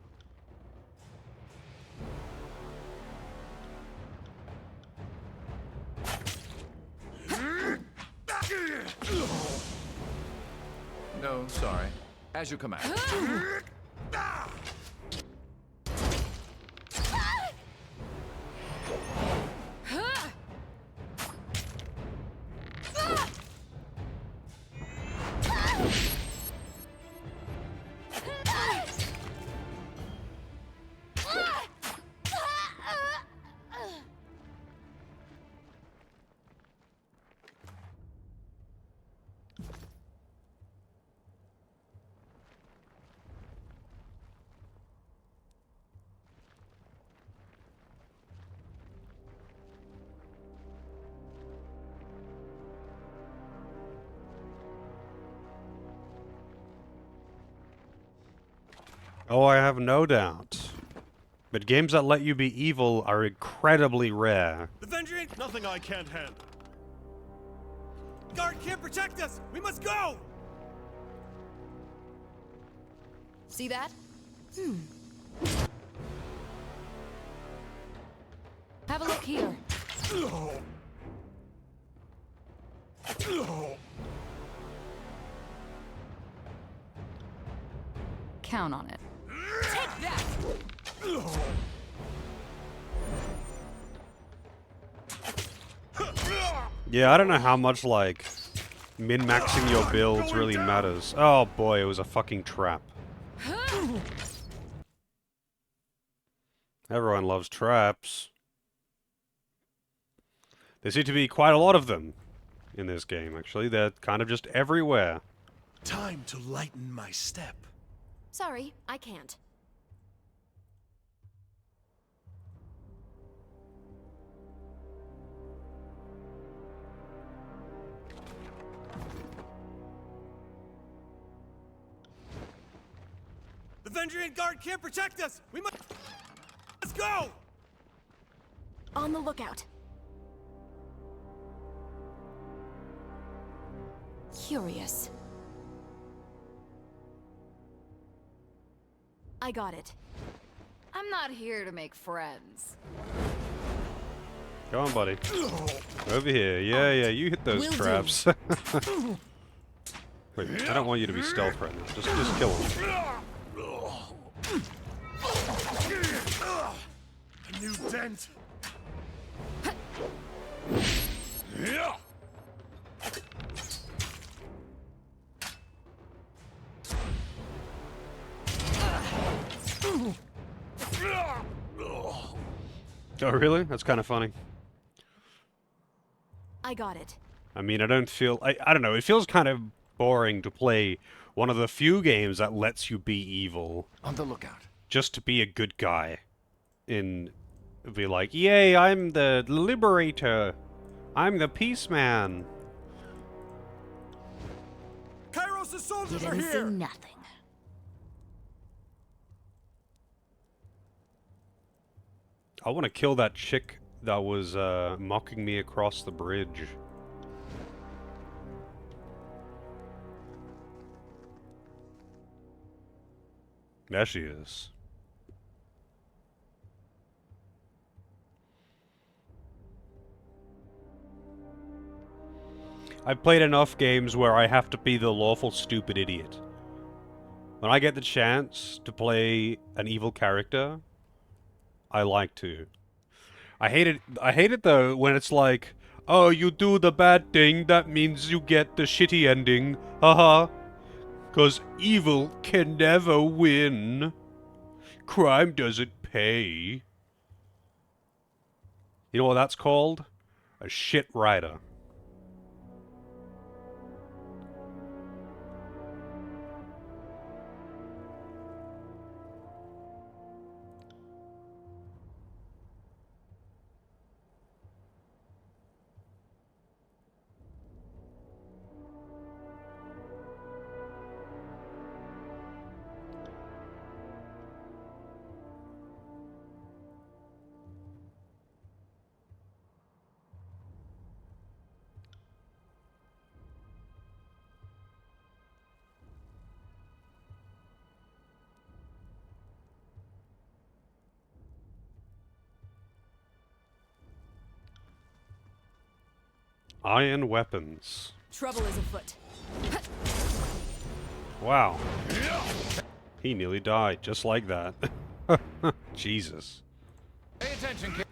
No, sorry. As you command. Oh, I have no doubt. But games that let you be evil are incredibly rare. The Vendrian, nothing I can't handle. Guard can't protect us. We must go. See that? Have a look here. Count on it. Take that! Yeah, I don't know how much, like, min-maxing your builds really matters. Oh boy, it was a fucking trap. Everyone loves traps. There seem to be quite a lot of them in this game, actually. They're kind of just everywhere. Time to lighten my step. Sorry, I can't. The Vendrian guard can't protect us. We must. Let's go. On the lookout. Curious. I got it. I'm not here to make friends. Go on, buddy. Over here. Yeah, you hit those traps. Wait, I don't want you to be stealth right now. Just kill him. A new dent. Oh, really? That's kind of funny. I got it. I mean, I don't feel... I don't know, it feels kind of boring to play one of the few games that lets you be evil. On the lookout. Just to be a good guy. Be like, yay, I'm the liberator. I'm the peace man. Kairos' You soldiers are didn't see here! nothing. I want to kill that chick that was mocking me across the bridge. There she is. I've played enough games where I have to be the lawful stupid idiot. When I get the chance to play an evil character, I like to. I hate it though when it's like, oh, you do the bad thing, that means you get the shitty ending. Haha. 'Cause evil can never win. Crime doesn't pay. You know what that's called? A shit writer. Iron weapons. Trouble is afoot. Wow. He nearly died, just like that. Jesus. Pay attention, kids.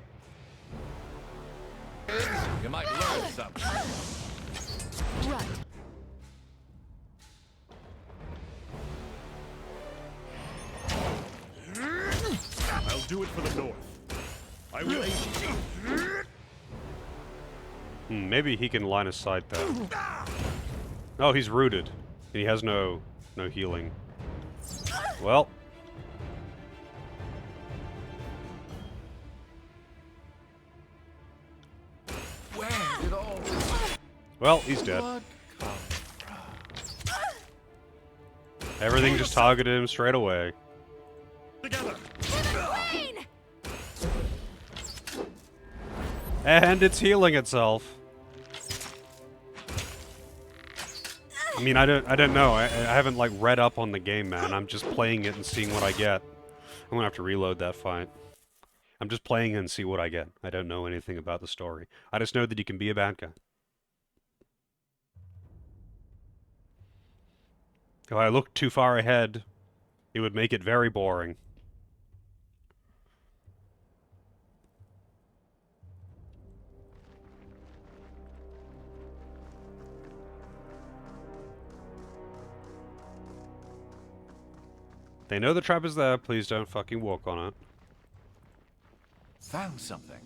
You might learn something. Right. I'll do it for the North. I will aid you. Maybe he can line of sight that. Oh, he's rooted. He has no healing. Well. Where did all this Well, he's dead. blood come from? Everything just targeted him straight away. Together. And it's healing itself. I mean, I don't know. I haven't like read up on the game, man. I'm just playing it and seeing what I get. I'm gonna have to reload that fight. I'm just playing it and see what I get. I don't know anything about the story. I just know that you can be a bad guy. If I looked too far ahead, it would make it very boring. They know the trap is there, please don't fucking walk on it. Found something.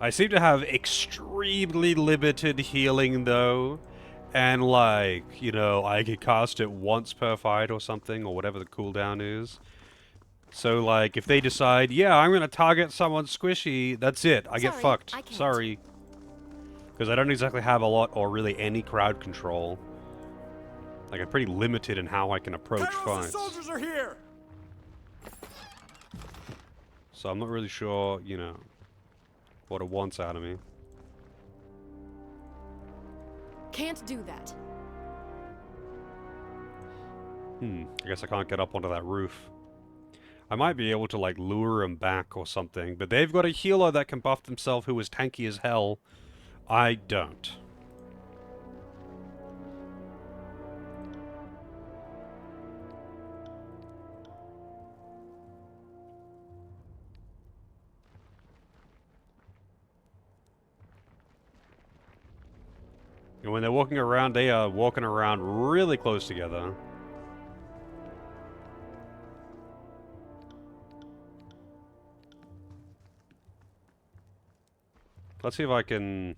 I seem to have extremely limited healing though, and like, you know, I could cast it once per fight or something, or whatever the cooldown is. So like, if they decide, yeah, I'm gonna target someone squishy, that's it, I get fucked. I can't. Sorry. Because I don't exactly have a lot or really any crowd control. Like, I'm pretty limited in how I can approach Kairos' fights. soldiers are here! So I'm not really sure, you know, what it wants out of me. Can't do that. I guess I can't get up onto that roof. I might be able to, like, lure him back or something, but they've got a healer that can buff themselves who is tanky as hell. I don't. And when they're walking around, they are walking around really close together. Let's see if I can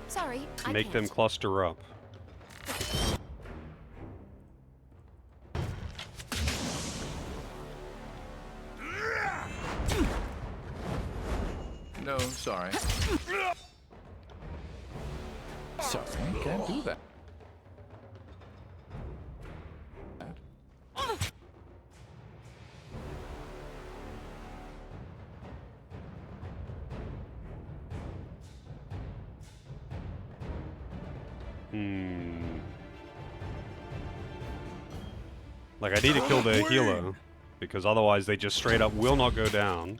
Sorry, I make them can't. cluster up. No, sorry. Sorry, can't do that. Like, I need to kill the healer, because otherwise they just straight up will not go down.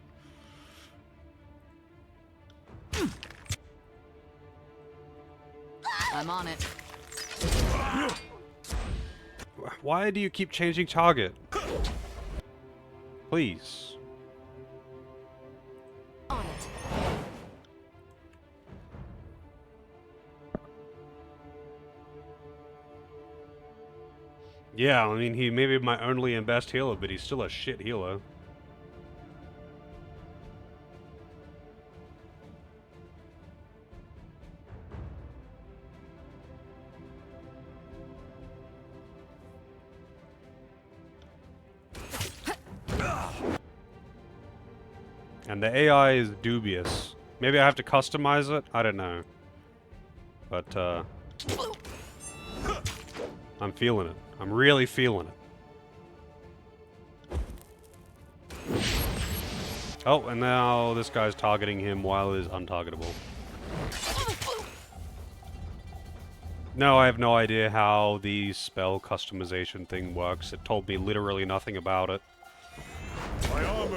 I'm on it. Why do you keep changing target? Please. On it. Yeah, I mean, he may be my only and best healer, but he's still a shit healer. And the AI is dubious. Maybe I have to customize it? I don't know. But, I'm feeling it. I'm really feeling it. Oh, and now this guy's targeting him while he's untargetable. No, I have no idea how the spell customization thing works. It told me literally nothing about it.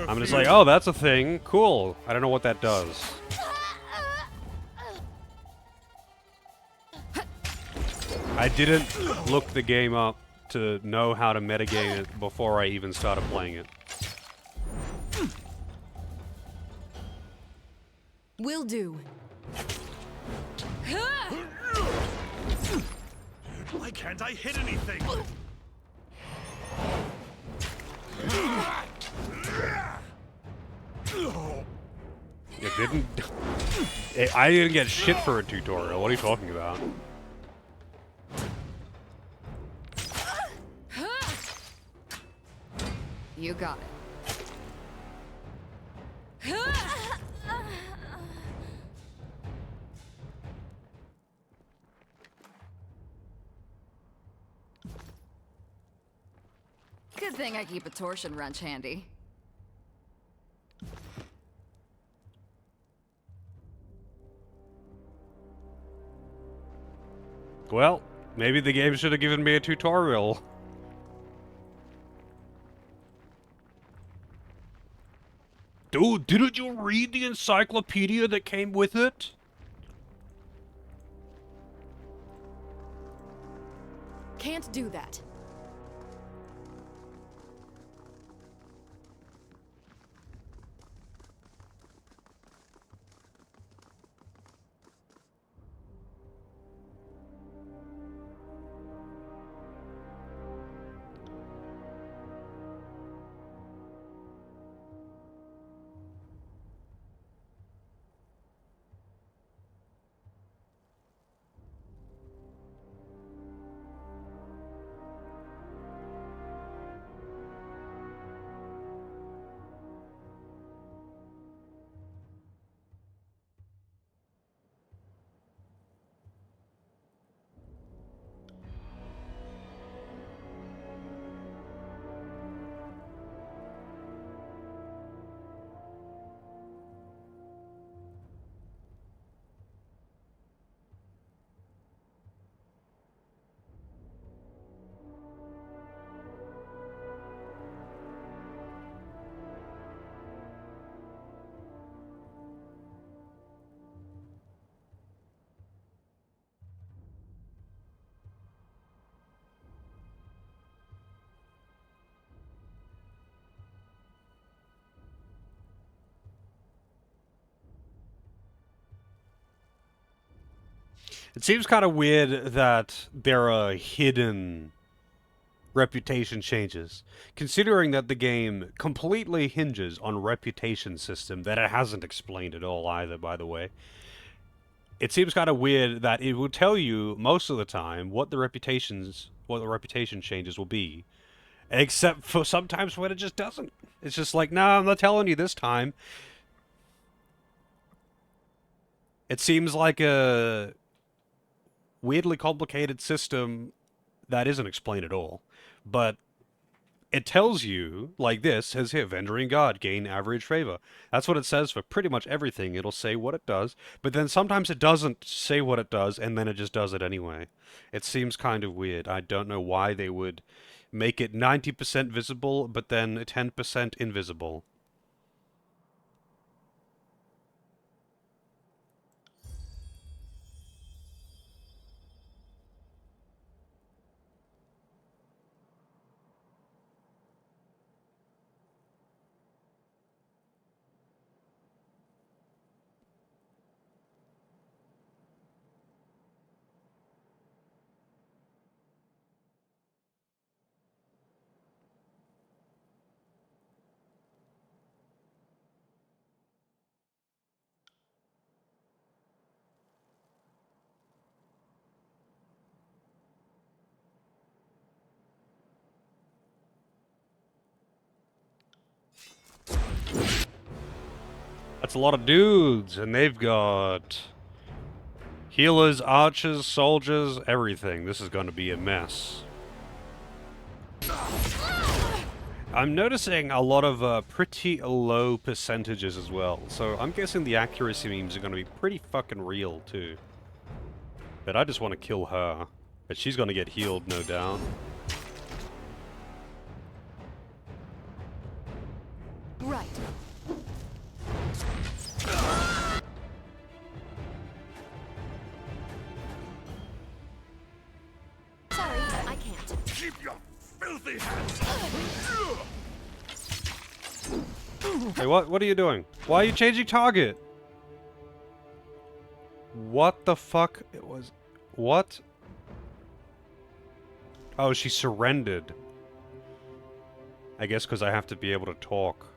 I'm just like, oh, that's a thing. Cool. I don't know what that does. I didn't look the game up to know how to metagame it before I even started playing it. Will do. Why can't I hit anything? It didn't... I didn't get shit for a tutorial. What are you talking about? You got it. Good thing I keep a torsion wrench handy. Well, maybe the game should have given me a tutorial. Dude, didn't you read the encyclopedia that came with it? Can't do that. It seems kind of weird that there are hidden reputation changes. Considering that the game completely hinges on reputation system that it hasn't explained at all either, by the way. It seems kind of weird that it will tell you most of the time what the reputation changes will be. Except for sometimes when it just doesn't. It's just like, nah, I'm not telling you this time. It seems like a weirdly complicated system that isn't explained at all. But it tells you, like this, says here, Vendering God, gain average favor. That's what it says for pretty much everything. It'll say what it does, but then sometimes it doesn't say what it does, and then it just does it anyway. It seems kind of weird. I don't know why they would make it 90% visible, but then 10% invisible. That's a lot of dudes, and they've got healers, archers, soldiers, everything. This is going to be a mess. I'm noticing a lot of pretty low percentages as well, so I'm guessing the accuracy memes are going to be pretty fucking real too. But I just want to kill her. But she's going to get healed, no doubt. Right. Sorry, I can't. Keep your filthy hands! Hey, what are you doing? Why are you changing target? What the fuck? It was... What? Oh, she surrendered. I guess because I have to be able to talk.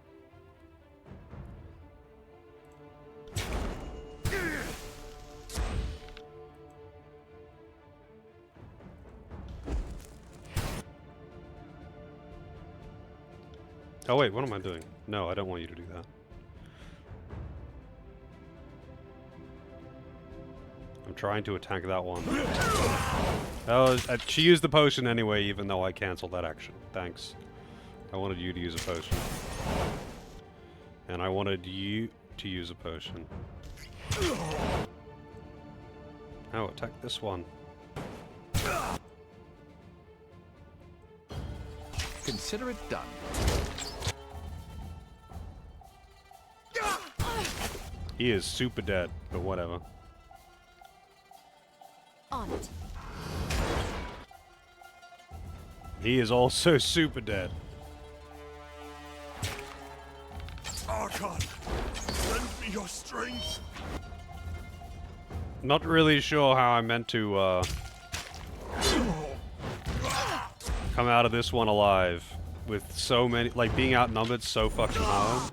Oh wait, what am I doing? No, I don't want you to do that. I'm trying to attack that one. Oh, she used the potion anyway, even though I canceled that action. Thanks. I wanted you to use a potion. And I wanted you to use a potion. Oh, attack this one. Consider it done. He is super dead, but whatever. On it. He is also super dead. Archon, lend me your strength. Not really sure how I meant to, come out of this one alive. With so many, like, being outnumbered so fucking hard.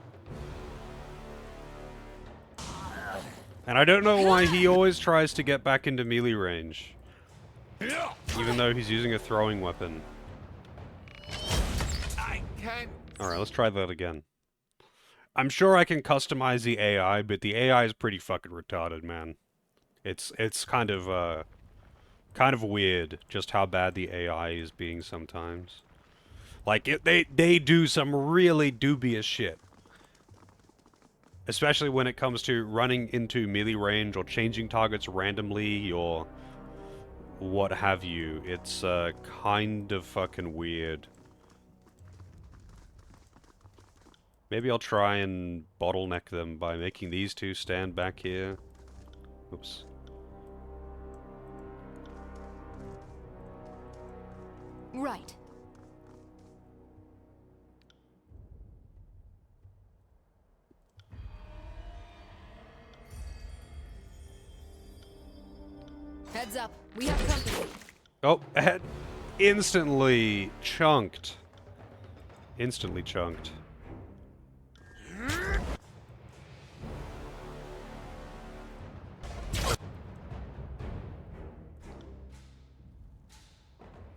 And I don't know why he always tries to get back into melee range. Even though he's using a throwing weapon. Alright, let's try that again. I'm sure I can customize the AI, but the AI is pretty fucking retarded, man. It's kind of weird just how bad the AI is being sometimes. Like, they do some really dubious shit. Especially when it comes to running into melee range or changing targets randomly or what have you. It's kind of fucking weird. Maybe I'll try and bottleneck them by making these two stand back here. Oops. Right. Heads up. We have company. Oh, ahead. instantly chunked. Instantly chunked.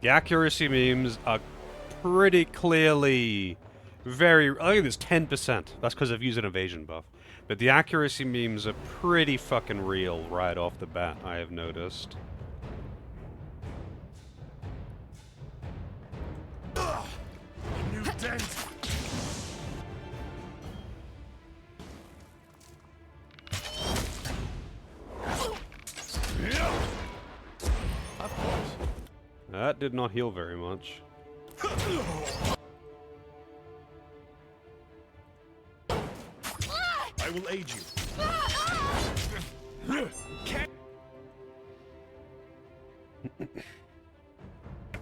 The accuracy memes are pretty clearly very... I think it's 10%. That's because I've used an evasion buff. But the accuracy memes are pretty fucking real right off the bat, I have noticed. New dent. Of course. That did not heal very much. I will aid you.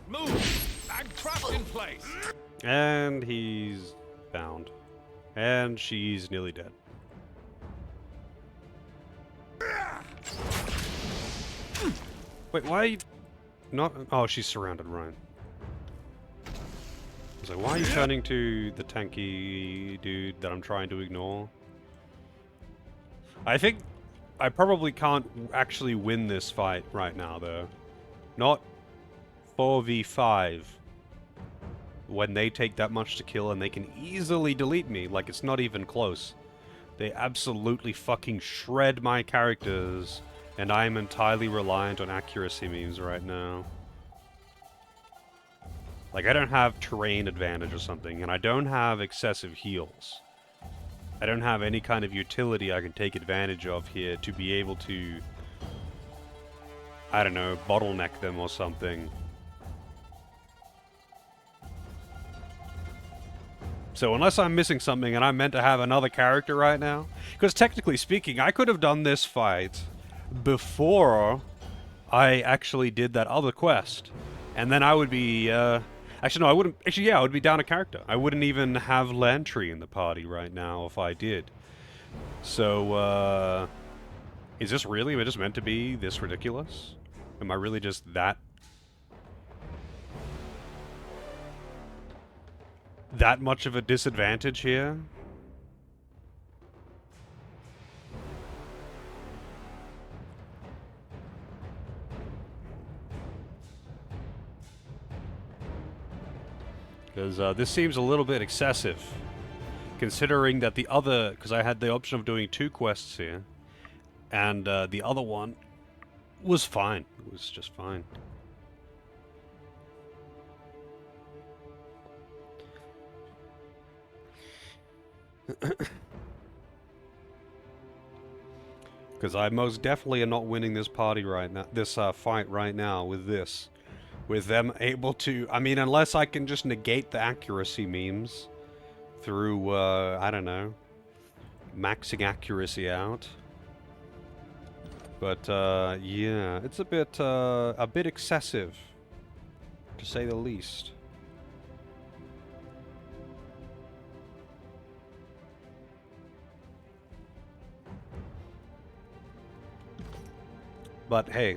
Move! I'm trapped in place! And he's bound. And she's nearly dead. Wait, why are you not... Oh, she's surrounded, right. I was like, why are you turning to the tanky dude that I'm trying to ignore? I think I probably can't actually win this fight right now, though. Not 4v5. When they take that much to kill and they can easily delete me, like it's not even close. They absolutely fucking shred my characters, and I am entirely reliant on accuracy memes right now. Like, I don't have terrain advantage or something, and I don't have excessive heals. I don't have any kind of utility I can take advantage of here to be able to, I don't know, bottleneck them or something. So unless I'm missing something and I'm meant to have another character right now, because technically speaking, I could have done this fight before I actually did that other quest. And then I would be, actually no, I wouldn't, actually yeah, I would be down a character. I wouldn't even have Lantry in the party right now if I did. So, is this really, am I just meant to be this ridiculous? Am I really just that much of a disadvantage here? Because this seems a little bit excessive, considering that the other, because I had the option of doing 2 quests here, and the other one was fine. It was just fine. Because I most definitely am not winning this party right now, this fight right now with this. With them able to, I mean, unless I can just negate the accuracy memes through, I don't know, maxing accuracy out. But, yeah, it's a bit excessive, to say the least. But hey,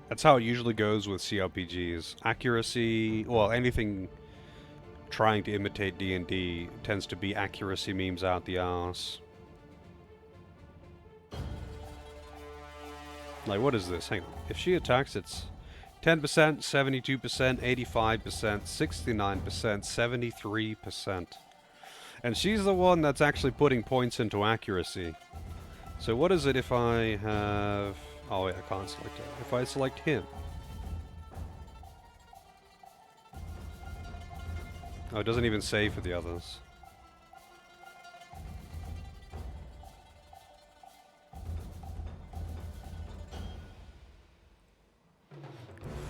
that's how it usually goes with CRPGs. Accuracy, well, anything trying to imitate D&D tends to be accuracy memes out the arse. Like, what is this? Hang on. If she attacks, it's 10%, 72%, 85%, 69%, 73%. And she's the one that's actually putting points into accuracy. So what is it if I have... Oh wait, I can't select it. If I select him. Oh, it doesn't even say for the others.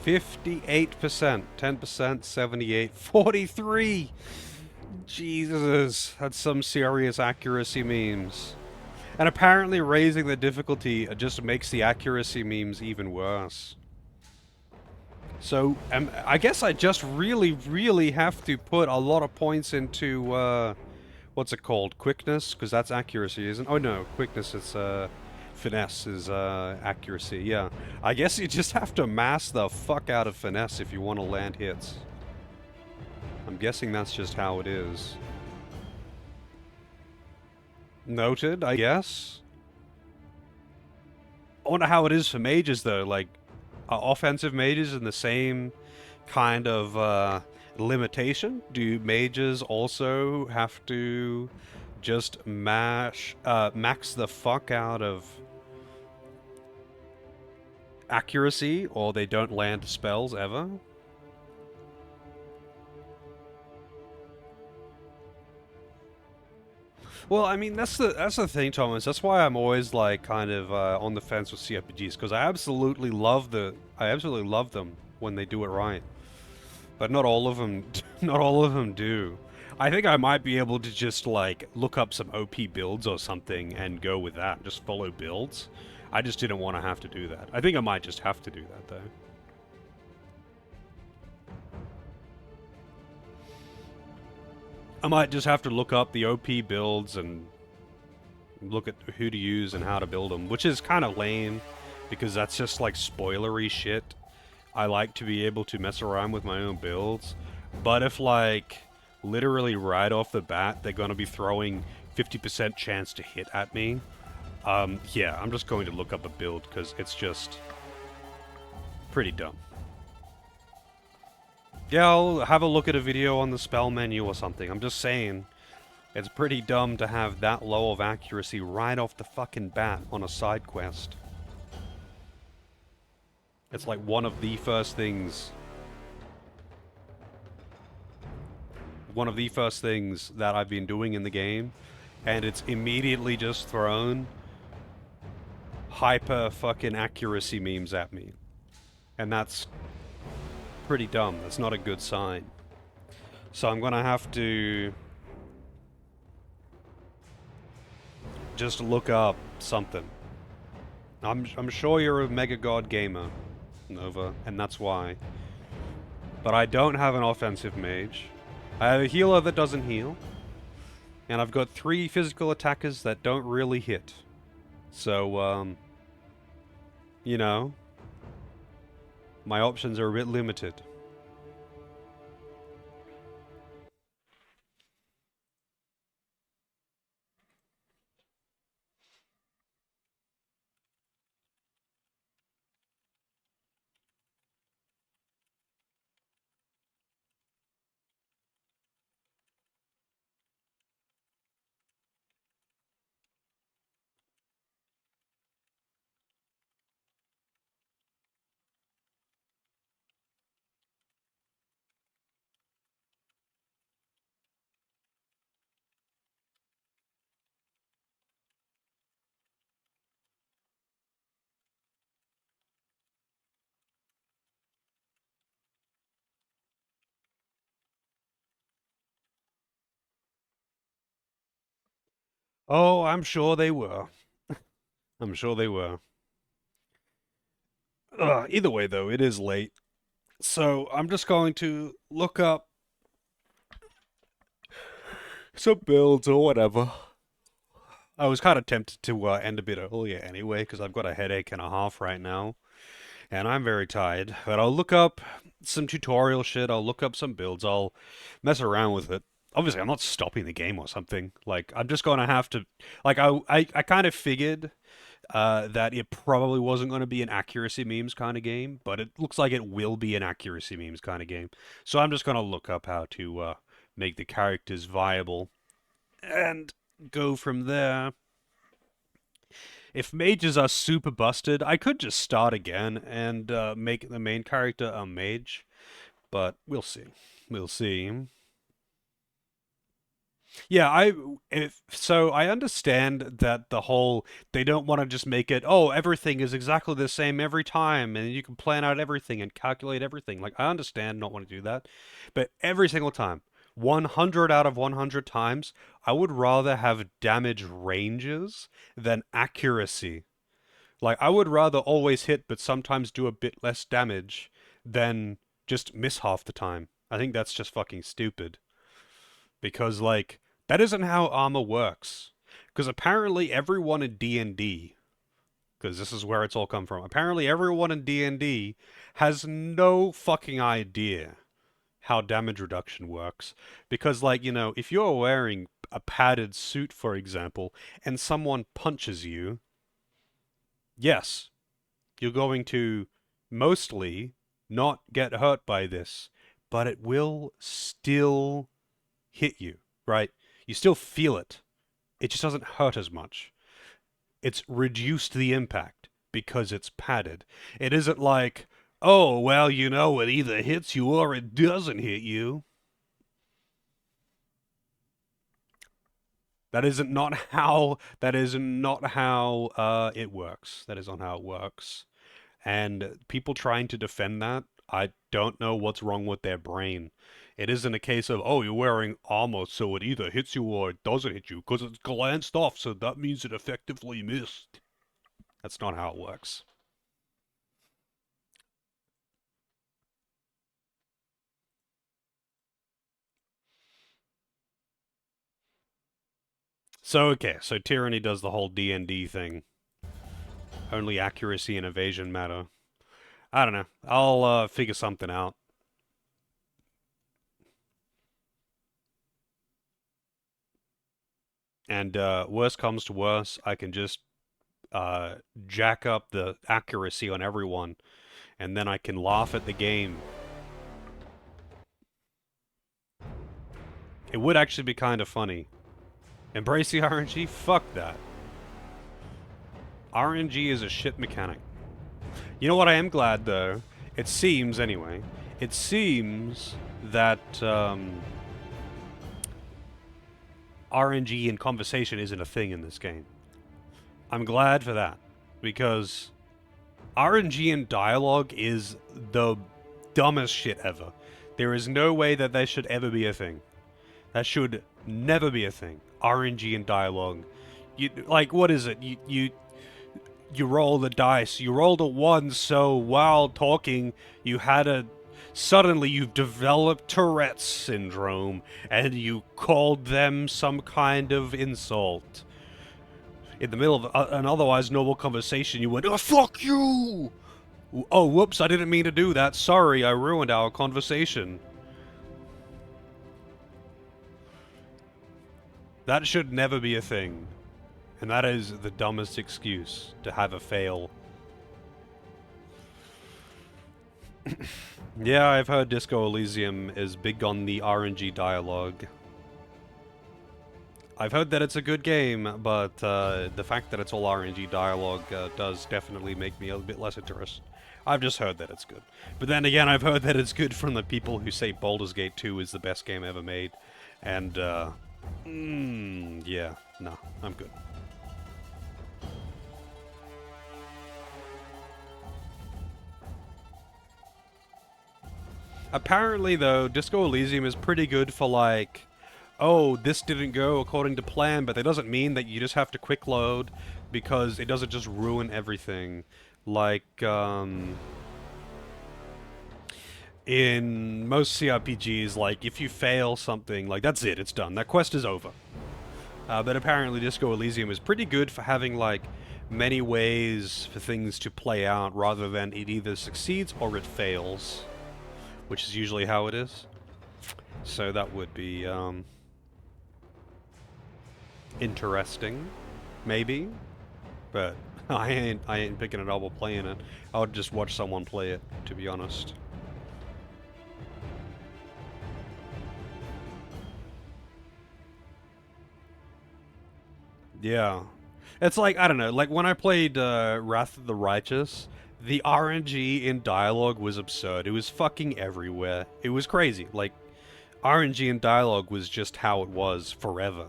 $58%, 10%, 78, 43. Jesus, that's some serious accuracy memes. And apparently raising the difficulty just makes the accuracy memes even worse. So, I guess I just really have to put a lot of points into, what's it called? Quickness? Because that's accuracy, isn't it? Oh no, quickness is, Finesse is accuracy, yeah. I guess you just have to mass the fuck out of finesse if you want to land hits. I'm guessing that's just how it is. Noted, I guess. I wonder how it is for mages, though. Like, are offensive mages in the same kind of limitation? Do mages also have to just max the fuck out of accuracy, or they don't land spells ever? Well, I mean, that's the thing, Thomas. That's why I'm always like kind of on the fence with CRPGs, because I absolutely love them when they do it right. But not all of them, not all of them do. I think I might be able to just like look up some OP builds or something and go with that, just follow builds. I just didn't want to have to do that. I think I might just have to do that though. I might just have to look up the OP builds and look at who to use and how to build them, which is kind of lame because that's just like spoilery shit. I like to be able to mess around with my own builds, but if like literally right off the bat they're going to be throwing 50% chance to hit at me, yeah, I'm just going to look up a build because it's just pretty dumb. Yeah, I'll have a look at a video on the spell menu or something. I'm just saying, it's pretty dumb to have that low of accuracy right off the fucking bat on a side quest. It's like one of the first things... One of the first things that I've been doing in the game, and it's immediately just thrown hyper fucking accuracy memes at me. And that's pretty dumb. That's not a good sign. So I'm gonna have to just look up something. I'm sure you're a Mega God gamer, Nova, and that's why. But I don't have an offensive mage. I have a healer that doesn't heal. And I've got 3 physical attackers that don't really hit. So, you know, my options are a bit limited. Oh, I'm sure they were. I'm sure they were. Either way, though, it is late. So I'm just going to look up some builds or whatever. I was kind of tempted to end a bit earlier anyway, because I've got a headache and a half right now. And I'm very tired. But I'll look up some tutorial shit, I'll look up some builds, I'll mess around with it. Obviously, I'm not stopping the game or something. Like, I'm just going to have to... Like, I kind of figured that it probably wasn't going to be an accuracy memes kind of game, but it looks like it will be an accuracy memes kind of game. So I'm just going to look up how to make the characters viable and go from there. If mages are super busted, I could just start again and make the main character a mage, but we'll see. We'll see. Yeah, so I understand that the whole they don't want to just make it, oh, everything is exactly the same every time and you can plan out everything and calculate everything. Like, I understand not want to do that, but every single time, 100 out of 100 times, I would rather have damage ranges than accuracy. Like, I would rather always hit but sometimes do a bit less damage than just miss half the time. I think that's just fucking stupid. Because, like, that isn't how armor works. Because apparently everyone in D&D because this is where it's all come from. Apparently everyone in D&D has no fucking idea how damage reduction works. Because, like, you know, if you're wearing a padded suit, for example, and someone punches you, yes, you're going to mostly not get hurt by this, but it will still hit you, right? You still feel it. It just doesn't hurt as much. It's reduced the impact because it's padded. It isn't like, oh, well, you know, it either hits you or it doesn't hit you. That is not how it works. That is not how it works. And people trying to defend that, I don't know what's wrong with their brain. It isn't a case of, oh, you're wearing armor, so it either hits you or it doesn't hit you, because it's glanced off, so that means it effectively missed. That's not how it works. So, okay, so Tyranny does the whole D&D thing. Only accuracy and evasion matter. I don't know. I'll figure something out. And worst comes to worst, I can just jack up the accuracy on everyone, and then I can laugh at the game. It would actually be kind of funny. Embrace the RNG? Fuck that. RNG is a shit mechanic. You know what I am glad, though? It seems, anyway, it seems that RNG in conversation isn't a thing in this game. I'm glad for that, because RNG in dialogue is the dumbest shit ever. There is no way that that should ever be a thing. That should never be a thing. RNG in dialogue. You, like, what is it? You roll the dice. You rolled a 1, so while talking, you had a... Suddenly you've developed Tourette's syndrome, and you called them some kind of insult. In the middle of an otherwise normal conversation, you went, "Oh, fuck you!" Oh, whoops, I didn't mean to do that. Sorry, I ruined our conversation. That should never be a thing. And that is the dumbest excuse to have a fail. Yeah, I've heard Disco Elysium is big on the RNG dialogue. I've heard that it's a good game, but the fact that it's all RNG dialogue does definitely make me a bit less interested. I've just heard that it's good. But then again, I've heard that it's good from the people who say Baldur's Gate 2 is the best game ever made. And, yeah, no, I'm good. Apparently, though, Disco Elysium is pretty good for, like, oh, this didn't go according to plan, but that doesn't mean that you just have to quick load, because it doesn't just ruin everything. Like, in most CRPGs, like, if you fail something, like, that's it, it's done. That quest is over. But apparently Disco Elysium is pretty good for having, like, many ways for things to play out, rather than it either succeeds or it fails. Which is usually how it is. So that would be, interesting, maybe. But I ain't picking it up or playing it. I would just watch someone play it, to be honest. Yeah. It's like, I don't know, like when I played Wrath of the Righteous, the RNG in dialogue was absurd. It was fucking everywhere. It was crazy. Like, RNG in dialogue was just how it was forever.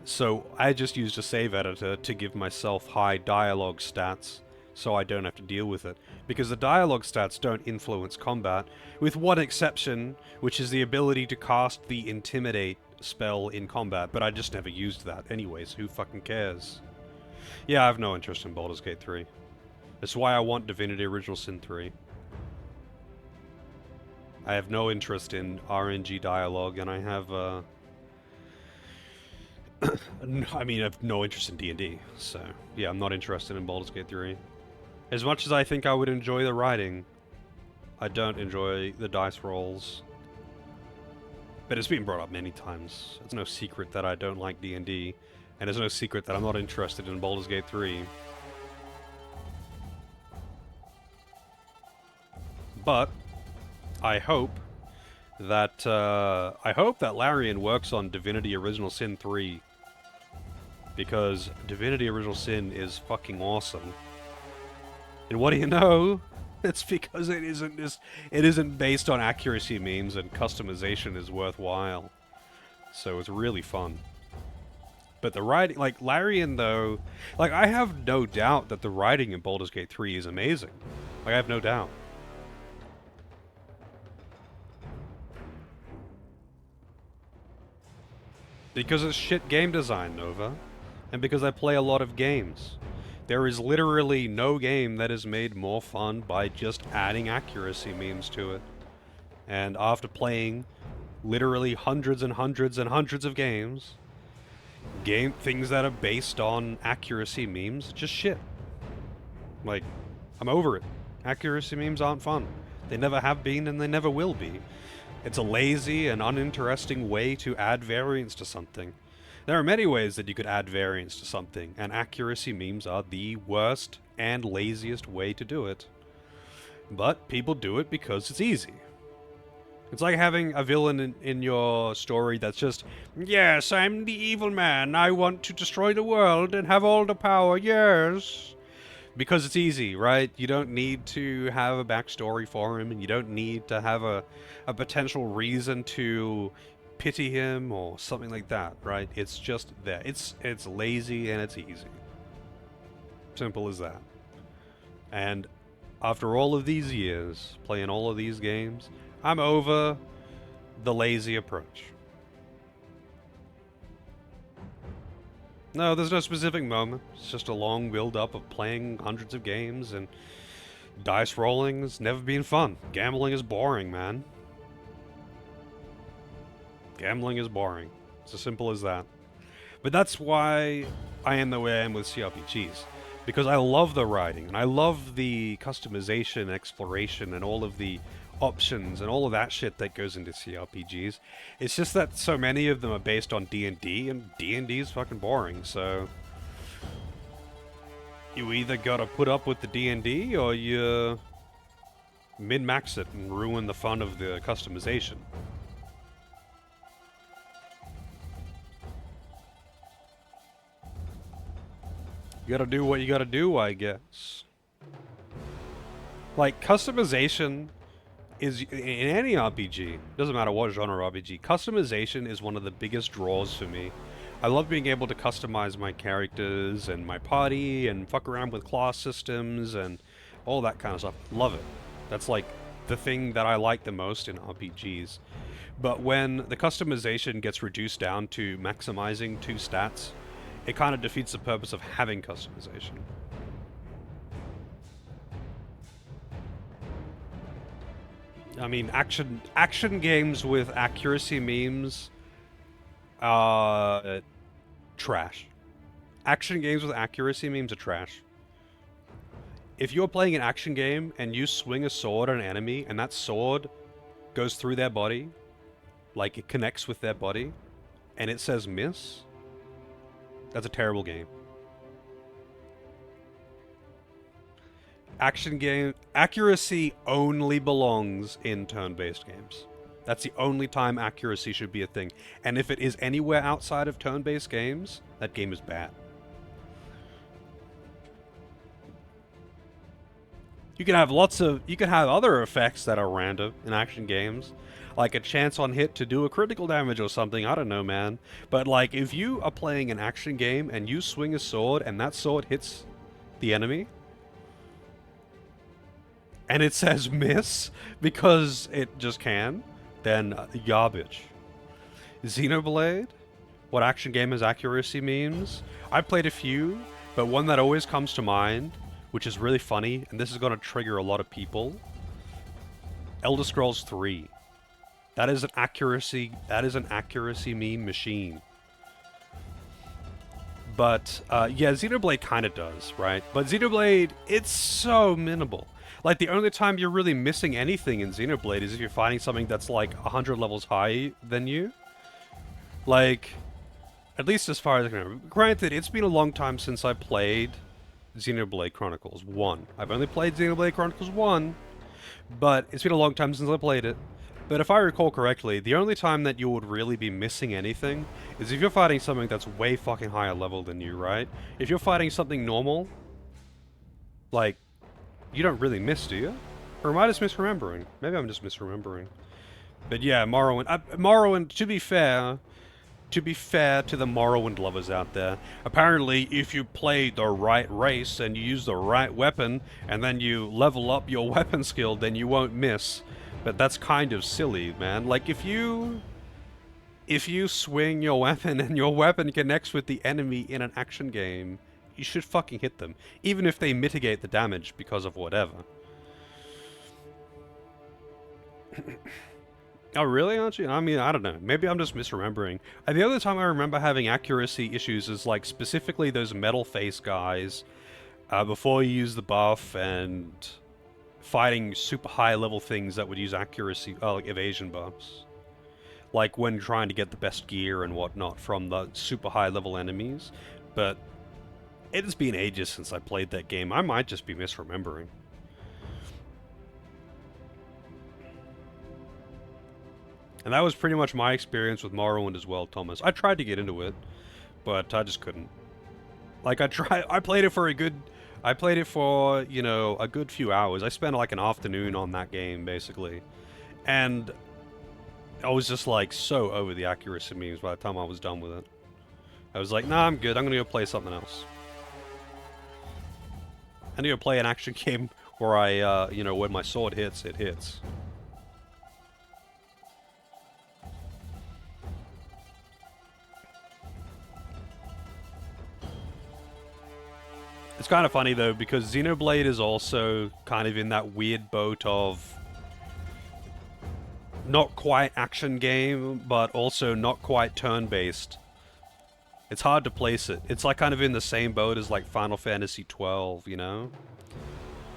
So I just used a save editor to give myself high dialogue stats, so I don't have to deal with it. Because the dialogue stats don't influence combat, with one exception, which is the ability to cast the Intimidate spell in combat, but I just never used that anyways, who fucking cares? Yeah, I have no interest in Baldur's Gate 3. That's why I want Divinity Original Sin 3. I have no interest in RNG dialogue, and I have, I mean, I have no interest in D&D, so yeah, I'm not interested in Baldur's Gate 3. As much as I think I would enjoy the writing, I don't enjoy the dice rolls. But it's been brought up many times. It's no secret that I don't like D&D, and it's no secret that I'm not interested in Baldur's Gate 3. But I hope that Larian works on Divinity Original Sin 3, because Divinity Original Sin is fucking awesome. And what do you know? It's because it isn't based on accuracy memes, and customization is worthwhile. So it's really fun. But the writing, like Larian though, like I have no doubt that the writing in Baldur's Gate 3 is amazing. Like I have no doubt. Because it's shit game design, Nova. And because I play a lot of games. There is literally no game that is made more fun by just adding accuracy memes to it. And after playing literally hundreds and hundreds and hundreds of games, things that are based on accuracy memes, just shit. Like, I'm over it. Accuracy memes aren't fun. They never have been and they never will be. It's a lazy and uninteresting way to add variance to something. There are many ways that you could add variance to something, and accuracy memes are the worst and laziest way to do it. But people do it because it's easy. It's like having a villain in your story that's just, yes, I'm the evil man, I want to destroy the world and have all the power, yes. Because it's easy, right? You don't need to have a backstory for him, and you don't need to have a potential reason to pity him or something like that, right? It's just there. It's lazy and it's easy. Simple as that. And after all of these years, playing all of these games, I'm over the lazy approach. No, there's no specific moment. It's just a long build-up of playing hundreds of games, and dice rolling has never been fun. Gambling is boring, man. Gambling is boring. It's as simple as that. But that's why I am the way I am with CRPGs. Because I love the writing, and I love the customization, exploration, and all of the options, and all of that shit that goes into CRPGs. It's just that so many of them are based on D&D, and D&D is fucking boring, so... You either gotta put up with the D&D, or you min-max it and ruin the fun of the customization. You gotta do what you gotta do, I guess. Like, customization is, in any RPG, doesn't matter what genre RPG, customization is one of the biggest draws for me. I love being able to customize my characters and my party and fuck around with class systems and all that kind of stuff. Love it. That's like the thing that I like the most in RPGs. But when the customization gets reduced down to maximizing 2 stats, it kind of defeats the purpose of having customization. I mean, action games with accuracy memes are trash. Action games with accuracy memes are trash. If you're playing an action game and you swing a sword at an enemy and that sword goes through their body, like it connects with their body, and it says miss, that's a terrible game. Action game accuracy only belongs in turn-based games. That's the only time accuracy should be a thing. And if it is anywhere outside of turn-based games, that game is bad. You can have other effects that are random in action games, like a chance on hit to do a critical damage or something, I don't know, man. But like, if you are playing an action game and you swing a sword and that sword hits the enemy, and it says miss because it just can, then garbage. Xenoblade? What action game has accuracy memes? I've played a few, but one that always comes to mind, which is really funny, and this is going to trigger a lot of people, Elder Scrolls 3. That is an accuracy meme machine. But, yeah, Xenoblade kind of does, right? But Xenoblade, it's so minimal. Like, the only time you're really missing anything in Xenoblade is if you're fighting something that's, like, 100 levels higher than you. Like, at least as far as I can remember. Granted, it's been a long time since I played Xenoblade Chronicles 1. I've only played Xenoblade Chronicles 1, but it's been a long time since I played it. But if I recall correctly, the only time that you would really be missing anything is if you're fighting something that's way fucking higher level than you, right? If you're fighting something normal, like, you don't really miss, do you? Or am I just misremembering? Maybe I'm just misremembering. But yeah, Morrowind. Morrowind, to be fair to the Morrowind lovers out there, apparently if you play the right race and you use the right weapon, and then you level up your weapon skill, then you won't miss. But that's kind of silly, man. Like, if you swing your weapon and your weapon connects with the enemy in an action game, you should fucking hit them. Even if they mitigate the damage because of whatever. Oh, really, aren't you? I mean, I don't know. Maybe I'm just misremembering. The other time I remember having accuracy issues is, like, specifically those metal face guys before you use the buff and fighting super high level things that would use accuracy, like evasion buffs. Like when trying to get the best gear and whatnot from the super high level enemies. But it has been ages since I played that game. I might just be misremembering. And that was pretty much my experience with Morrowind as well, Thomas. I tried to get into it, but I just couldn't. Like, I played it for you know, a good few hours. I spent like an afternoon on that game, basically. And I was just like so over the accuracy memes by the time I was done with it. I was like, nah, I'm good. I'm gonna go play something else. I need to play an action game where I, you know, when my sword hits, it hits. It's kind of funny, though, because Xenoblade is also kind of in that weird boat of not quite action game, but also not quite turn-based. It's hard to place it. It's like kind of in the same boat as like Final Fantasy XII, you know?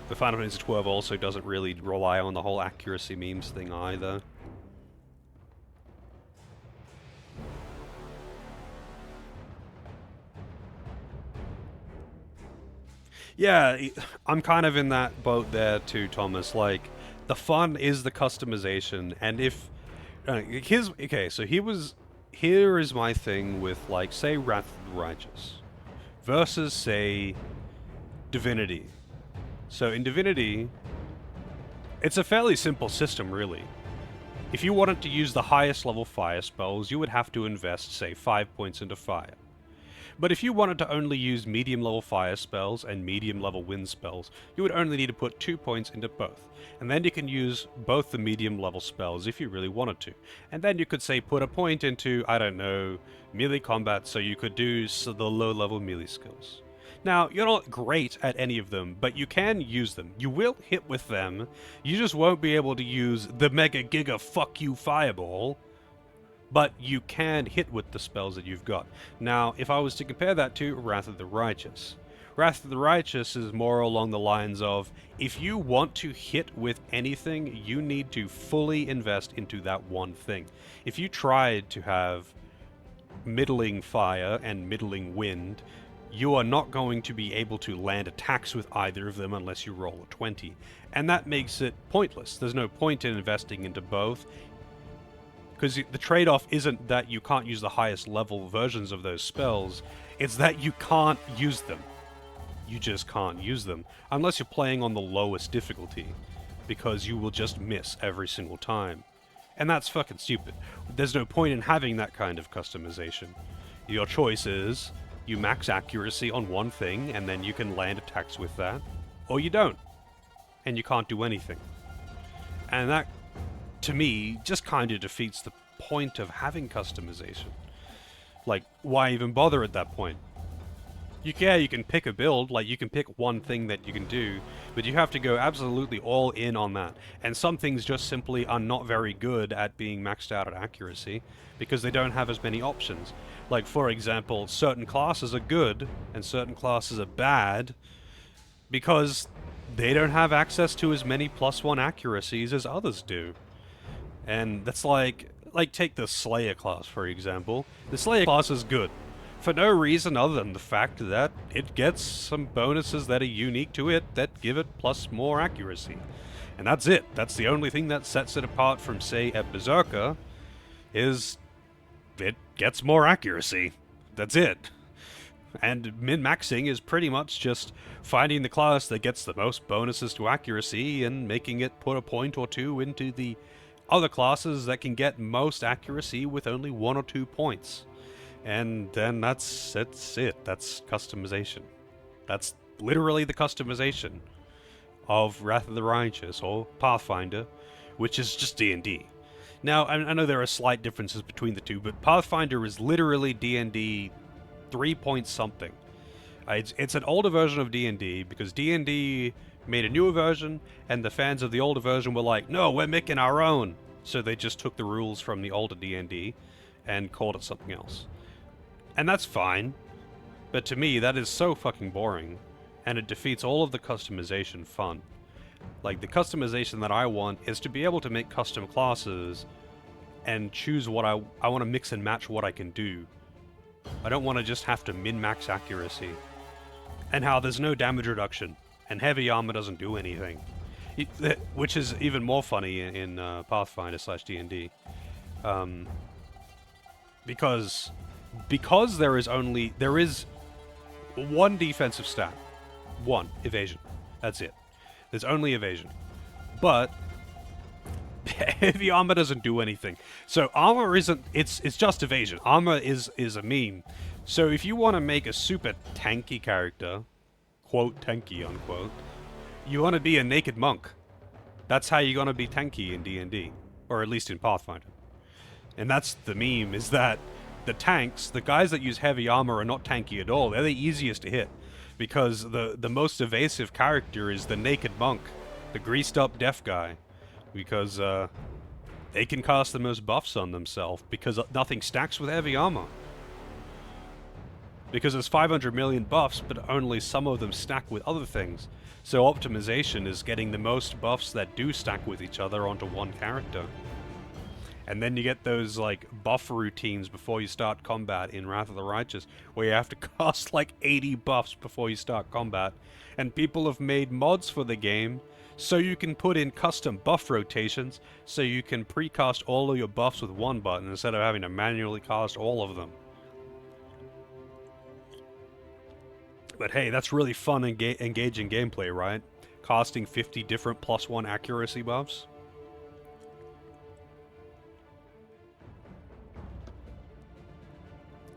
But Final Fantasy XII also doesn't really rely on the whole accuracy memes thing either. Yeah, I'm kind of in that boat there too, Thomas. Like, the fun is the customization, and if... okay, so here is my thing with, like, say, Wrath of the Righteous versus, say, Divinity. So in Divinity, it's a fairly simple system, really. If you wanted to use the highest level fire spells, you would have to invest, say, 5 points into fire. But if you wanted to only use medium level fire spells and medium level wind spells, you would only need to put 2 points into both. And then you can use both the medium level spells if you really wanted to. And then you could say put a point into, I don't know, melee combat, so you could do the low level melee skills. Now, you're not great at any of them, but you can use them. You will hit with them, you just won't be able to use the Mega Giga Fuck You Fireball, but you can hit with the spells that you've got. Now, if I was to compare that to Wrath of the Righteous, Wrath of the Righteous is more along the lines of, if you want to hit with anything, you need to fully invest into that one thing. If you tried to have middling fire and middling wind, you are not going to be able to land attacks with either of them unless you roll a 20. And that makes it pointless. There's no point in investing into both, because the trade-off isn't that you can't use the highest level versions of those spells, it's that you can't use them. You just can't use them, unless you're playing on the lowest difficulty, because you will just miss every single time. And that's fucking stupid. There's no point in having that kind of customization. Your choice is, you max accuracy on one thing, and then you can land attacks with that, or you don't, and you can't do anything. And that, to me, just kind of defeats the point of having customization. Like, why even bother at that point? You can pick a build, like you can pick one thing that you can do, but you have to go absolutely all in on that. And some things just simply are not very good at being maxed out at accuracy, because they don't have as many options. Like, for example, certain classes are good, and certain classes are bad, because they don't have access to as many +1 accuracies as others do. And that's like take the Slayer class, for example. The Slayer class is good for no reason other than the fact that it gets some bonuses that are unique to it that give it plus more accuracy. And that's it. That's the only thing that sets it apart from, say, a Berserker, is it gets more accuracy. That's it. And min-maxing is pretty much just finding the class that gets the most bonuses to accuracy and making it put a point or two into the other classes that can get most accuracy with only 1 or 2 points. And then that's it. That's customization. That's literally the customization of Wrath of the Righteous, or Pathfinder, which is just D&D. Now, I know there are slight differences between the two, but Pathfinder is literally D&D 3 point something. It's an older version of D&D, because D&D made a newer version, and the fans of the older version were like, no, we're making our own. So they just took the rules from the older D&D and called it something else. And that's fine, but to me, that is so fucking boring, and it defeats all of the customization fun. Like, the customization that I want is to be able to make custom classes and choose what I want to mix and match what I can do. I don't want to just have to min-max accuracy. And how there's no damage reduction, and heavy armor doesn't do anything. Which is even more funny in Pathfinder / D&D. Because there is one defensive stat. One, evasion. That's it. There's only evasion. But heavy armor doesn't do anything. So armor isn't, it's just evasion. Armor is a meme. So if you want to make a super tanky character, quote tanky unquote, you want to be a naked monk. That's how you're going to be tanky in D&D, or at least in Pathfinder. And that's the meme, is that the tanks, the guys that use heavy armor, are not tanky at all. They're the easiest to hit, because the most evasive character is the naked monk, the greased up deaf guy, because they can cast the most buffs on themselves, because nothing stacks with heavy armor. Because there's 500 million buffs, but only some of them stack with other things. So optimization is getting the most buffs that do stack with each other onto one character. And then you get those, like, buff routines before you start combat in Wrath of the Righteous, where you have to cast, like, 80 buffs before you start combat. And people have made mods for the game, so you can put in custom buff rotations, so you can pre-cast all of your buffs with one button, instead of having to manually cast all of them. But hey, that's really fun and engaging gameplay, right? Casting 50 different +1 accuracy buffs.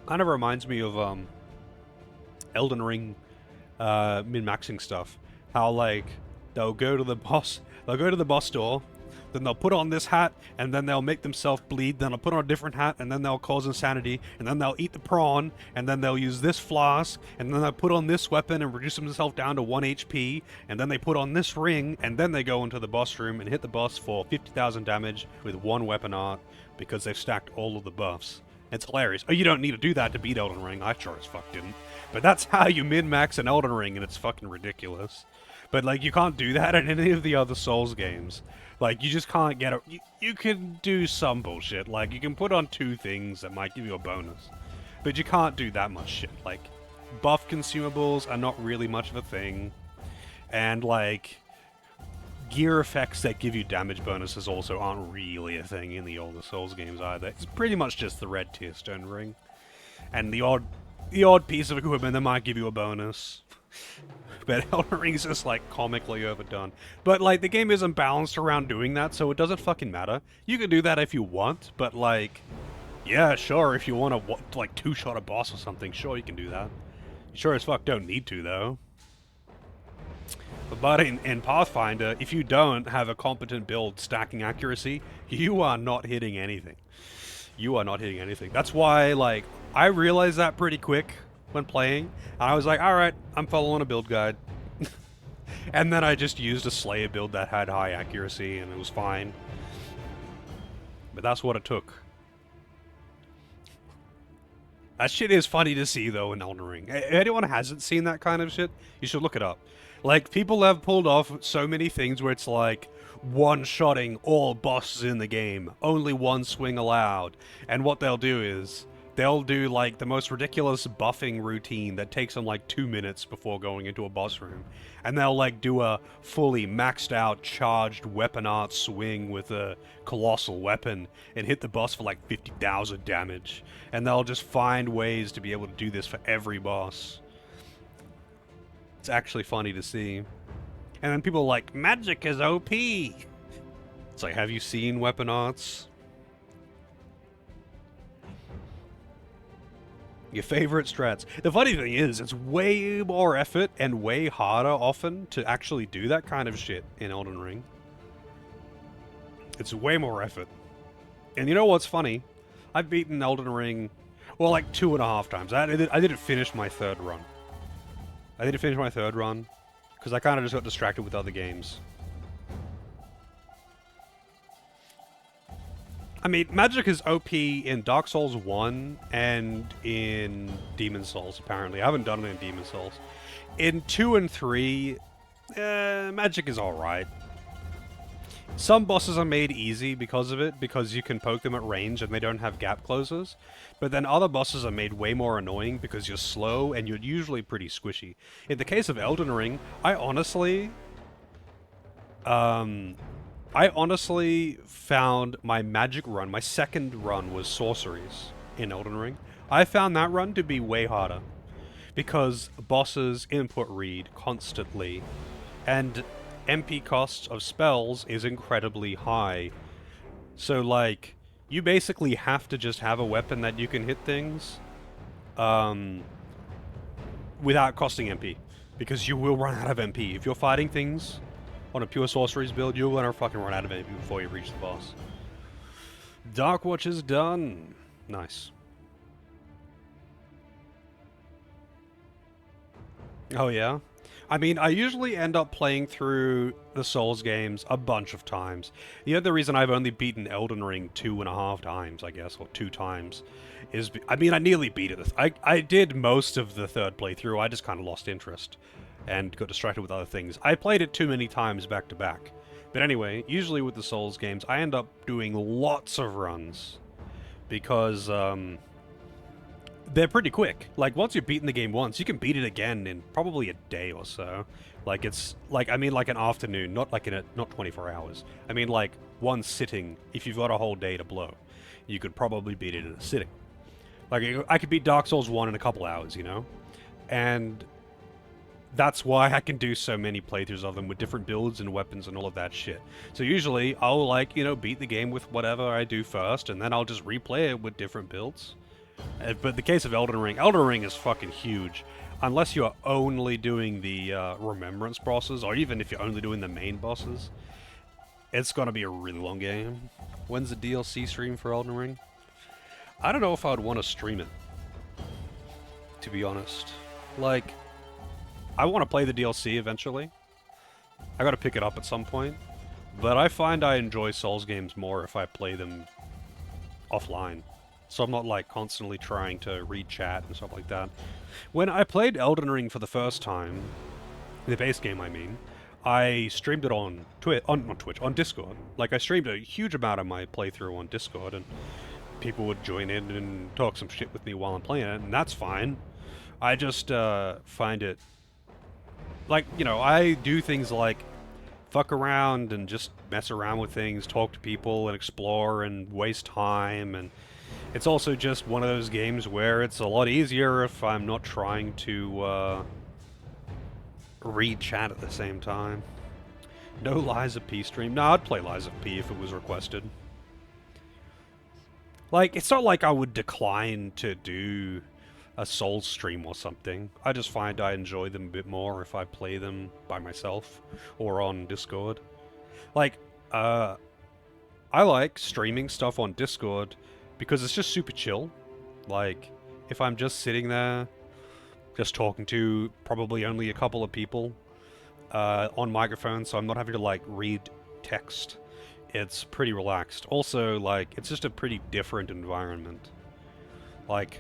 Kind of reminds me of Elden Ring min-maxing stuff. How, like, they'll go to the boss door, then they'll put on this hat, and then they'll make themselves bleed, then they'll put on a different hat, and then they'll cause insanity, and then they'll eat the prawn, and then they'll use this flask, and then they'll put on this weapon and reduce themselves down to 1 HP, and then they put on this ring, and then they go into the boss room and hit the boss for 50,000 damage with 1 weapon art, because they've stacked all of the buffs. It's hilarious. Oh, you don't need to do that to beat Elden Ring. I sure as fuck didn't. But that's how you min-max an Elden Ring, and it's fucking ridiculous. But, like, you can't do that in any of the other Souls games. Like, you just can't get it. You can do some bullshit. Like, you can put on 2 things that might give you a bonus. But you can't do that much shit. Like, buff consumables are not really much of a thing. And, like, gear effects that give you damage bonuses also aren't really a thing in the older Souls games either. It's pretty much just the red tear stone ring. And the odd piece of equipment that might give you a bonus. But Elden Ring is just, like, comically overdone. But, like, the game isn't balanced around doing that, so it doesn't fucking matter. You can do that if you want, but, like, yeah, sure, if you want to, like, 2-shot a boss or something, sure, you can do that. You sure as fuck don't need to, though. But in Pathfinder, if you don't have a competent build stacking accuracy, you are not hitting anything. You are not hitting anything. That's why, like, I realized that pretty quick when playing, and I was like, alright, I'm following a build guide. And then I just used a Slayer build that had high accuracy, and it was fine. But that's what it took. That shit is funny to see, though, in Elden Ring. If anyone hasn't seen that kind of shit, you should look it up. Like, people have pulled off so many things where it's like, one-shotting all bosses in the game, only one swing allowed. And what they'll do is, they'll do, like, the most ridiculous buffing routine that takes them, like, 2 minutes before going into a boss room. And they'll, like, do a fully maxed-out, charged weapon art swing with a colossal weapon and hit the boss for, like, 50,000 damage. And they'll just find ways to be able to do this for every boss. It's actually funny to see. And then people are like, magic is OP! It's like, have you seen weapon arts? Your favorite strats. The funny thing is, it's way more effort and way harder often to actually do that kind of shit in Elden Ring. It's way more effort. And you know what's funny? I've beaten Elden Ring, well, like 2.5 times. I didn't finish my third run. Because I kind of just got distracted with other games. I mean, magic is OP in Dark Souls 1 and in Demon Souls, apparently. I haven't done it in Demon Souls. In 2 and 3, magic is alright. Some bosses are made easy because of it, because you can poke them at range and they don't have gap closers. But then other bosses are made way more annoying because you're slow and you're usually pretty squishy. In the case of Elden Ring, I honestly found my magic run, my second run was sorceries in Elden Ring. I found that run to be way harder because bosses input read constantly and MP cost of spells is incredibly high. So, like, you basically have to just have a weapon that you can hit things without costing MP. Because you will run out of MP. If you're fighting things on a pure sorceries build, you're gonna fucking run out of MP before you reach the boss. Dark Watch is done. Nice. Oh yeah? I mean, I usually end up playing through the Souls games a bunch of times. The other reason I've only beaten Elden Ring 2.5 times, I guess, or 2 times, is... I mean, I nearly beat it. I did most of the third playthrough, I just kind of lost interest and got distracted with other things. I played it too many times back to back. But anyway, usually with the Souls games, I end up doing lots of runs because, they're pretty quick. Like, once you've beaten the game once, you can beat it again in probably a day or so. Like, it's, like, I mean, like an afternoon, not like not 24 hours. I mean, like, one sitting, if you've got a whole day to blow, you could probably beat it in a sitting. Like, I could beat Dark Souls 1 in a couple hours, you know? And that's why I can do so many playthroughs of them with different builds and weapons and all of that shit. So usually, I'll, like, you know, beat the game with whatever I do first, and then I'll just replay it with different builds. But the case of Elden Ring is fucking huge. Unless you're only doing the Remembrance bosses, or even if you're only doing the main bosses, it's gonna be a really long game. When's the DLC stream for Elden Ring? I don't know if I'd want to stream it, to be honest. Like, I want to play the DLC eventually. I gotta pick it up at some point. But I find I enjoy Souls games more if I play them offline. So I'm not, like, constantly trying to read chat and stuff like that. When I played Elden Ring for the first time, the base game, I mean, I streamed it on on Discord. Like, I streamed a huge amount of my playthrough on Discord, and people would join in and talk some shit with me while I'm playing it, and that's fine. I just find it... Like, you know, I do things like fuck around and just mess around with things, talk to people and explore and waste time, and... It's also just one of those games where it's a lot easier if I'm not trying to read chat at the same time. No Lies of P stream. No, I'd play Lies of P if it was requested. Like, it's not like I would decline to do a Souls stream or something. I just find I enjoy them a bit more if I play them by myself or on Discord. Like, I like streaming stuff on Discord because it's just super chill. Like, if I'm just sitting there just talking to probably only a couple of people on microphone, so I'm not having to like read text. It's pretty relaxed. Also, like, it's just a pretty different environment. Like,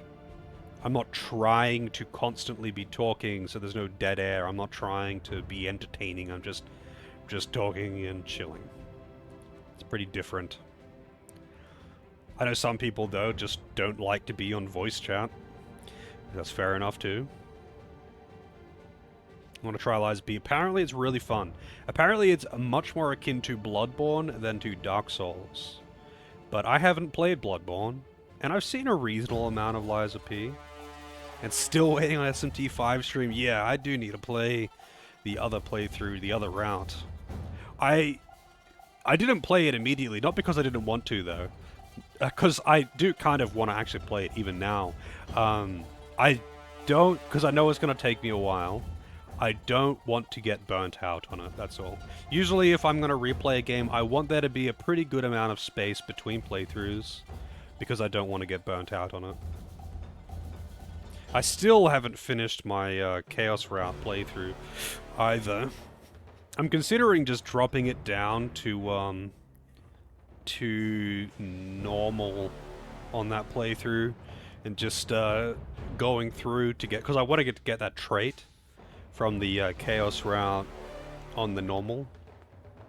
I'm not trying to constantly be talking, so there's no dead air. I'm not trying to be entertaining. I'm just talking and chilling. It's pretty different. I know some people, though, just don't like to be on voice chat. That's fair enough, too. I want to try Lies B. Apparently it's really fun. Apparently it's much more akin to Bloodborne than to Dark Souls. But I haven't played Bloodborne, and I've seen a reasonable amount of Lies of P. And still waiting on SMT5 stream. Yeah, I do need to play the other playthrough, the other route. I didn't play it immediately, not because I didn't want to, though. Because I do kind of want to actually play it even now. I don't, because I know it's going to take me a while. I don't want to get burnt out on it, that's all. Usually if I'm going to replay a game, I want there to be a pretty good amount of space between playthroughs, because I don't want to get burnt out on it. I still haven't finished my Chaos Route playthrough either. I'm considering just dropping it down to normal on that playthrough, and just going through to get, because I want to get that trait from the Chaos Route on the normal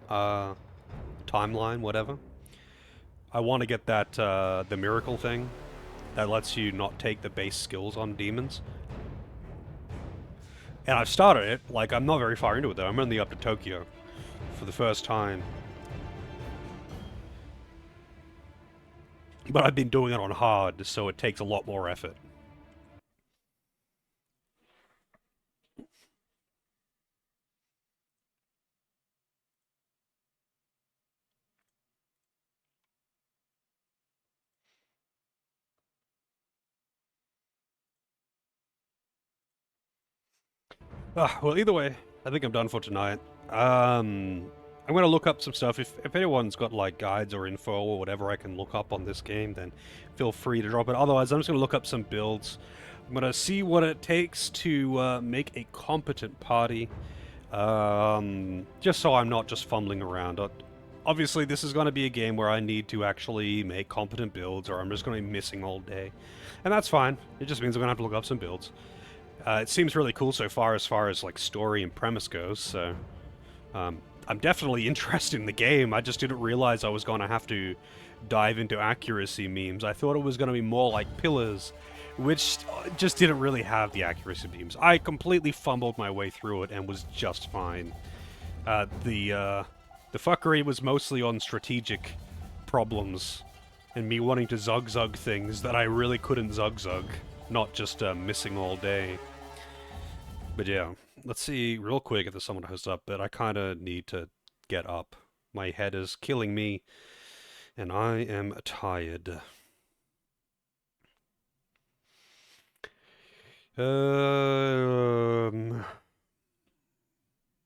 timeline, whatever. I want to get that the miracle thing that lets you not take the base skills on demons. And I've started it, like, I'm not very far into it though. I'm only up to Tokyo for the first time. But I've been doing it on hard, so it takes a lot more effort. Well, either way, I think I'm done for tonight. I'm gonna look up some stuff. If anyone's got, like, guides or info or whatever I can look up on this game, then feel free to drop it. Otherwise, I'm just gonna look up some builds. I'm gonna see what it takes to make a competent party. Just so I'm not just fumbling around. Obviously, this is gonna be a game where I need to actually make competent builds, or I'm just gonna be missing all day. And that's fine. It just means I'm gonna have to look up some builds. It seems really cool so far as like story and premise goes, so I'm definitely interested in the game. I just didn't realize I was going to have to dive into accuracy memes. I thought it was going to be more like Pillars, which just didn't really have the accuracy memes. I completely fumbled my way through it and was just fine. The fuckery was mostly on strategic problems and me wanting to zug-zug things that I really couldn't zug-zug, not just missing all day. But yeah, let's see real quick if there's someone to host up, but I kind of need to get up. My head is killing me, and I am tired.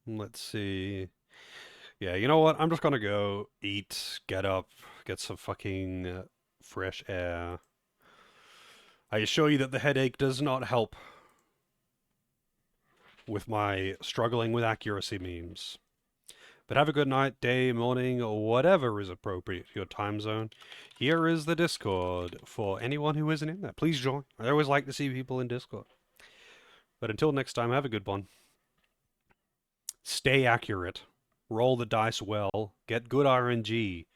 Let's see. Yeah, you know what? I'm just gonna go eat, get up, get some fucking fresh air. I assure you that the headache does not help with my struggling with accuracy memes. But have a good night, day, morning, or whatever is appropriate for your time zone. Here is the Discord for anyone who isn't in there. Please join. I always like to see people in Discord. But until next time, have a good one. Stay accurate. Roll the dice well. Get good RNG.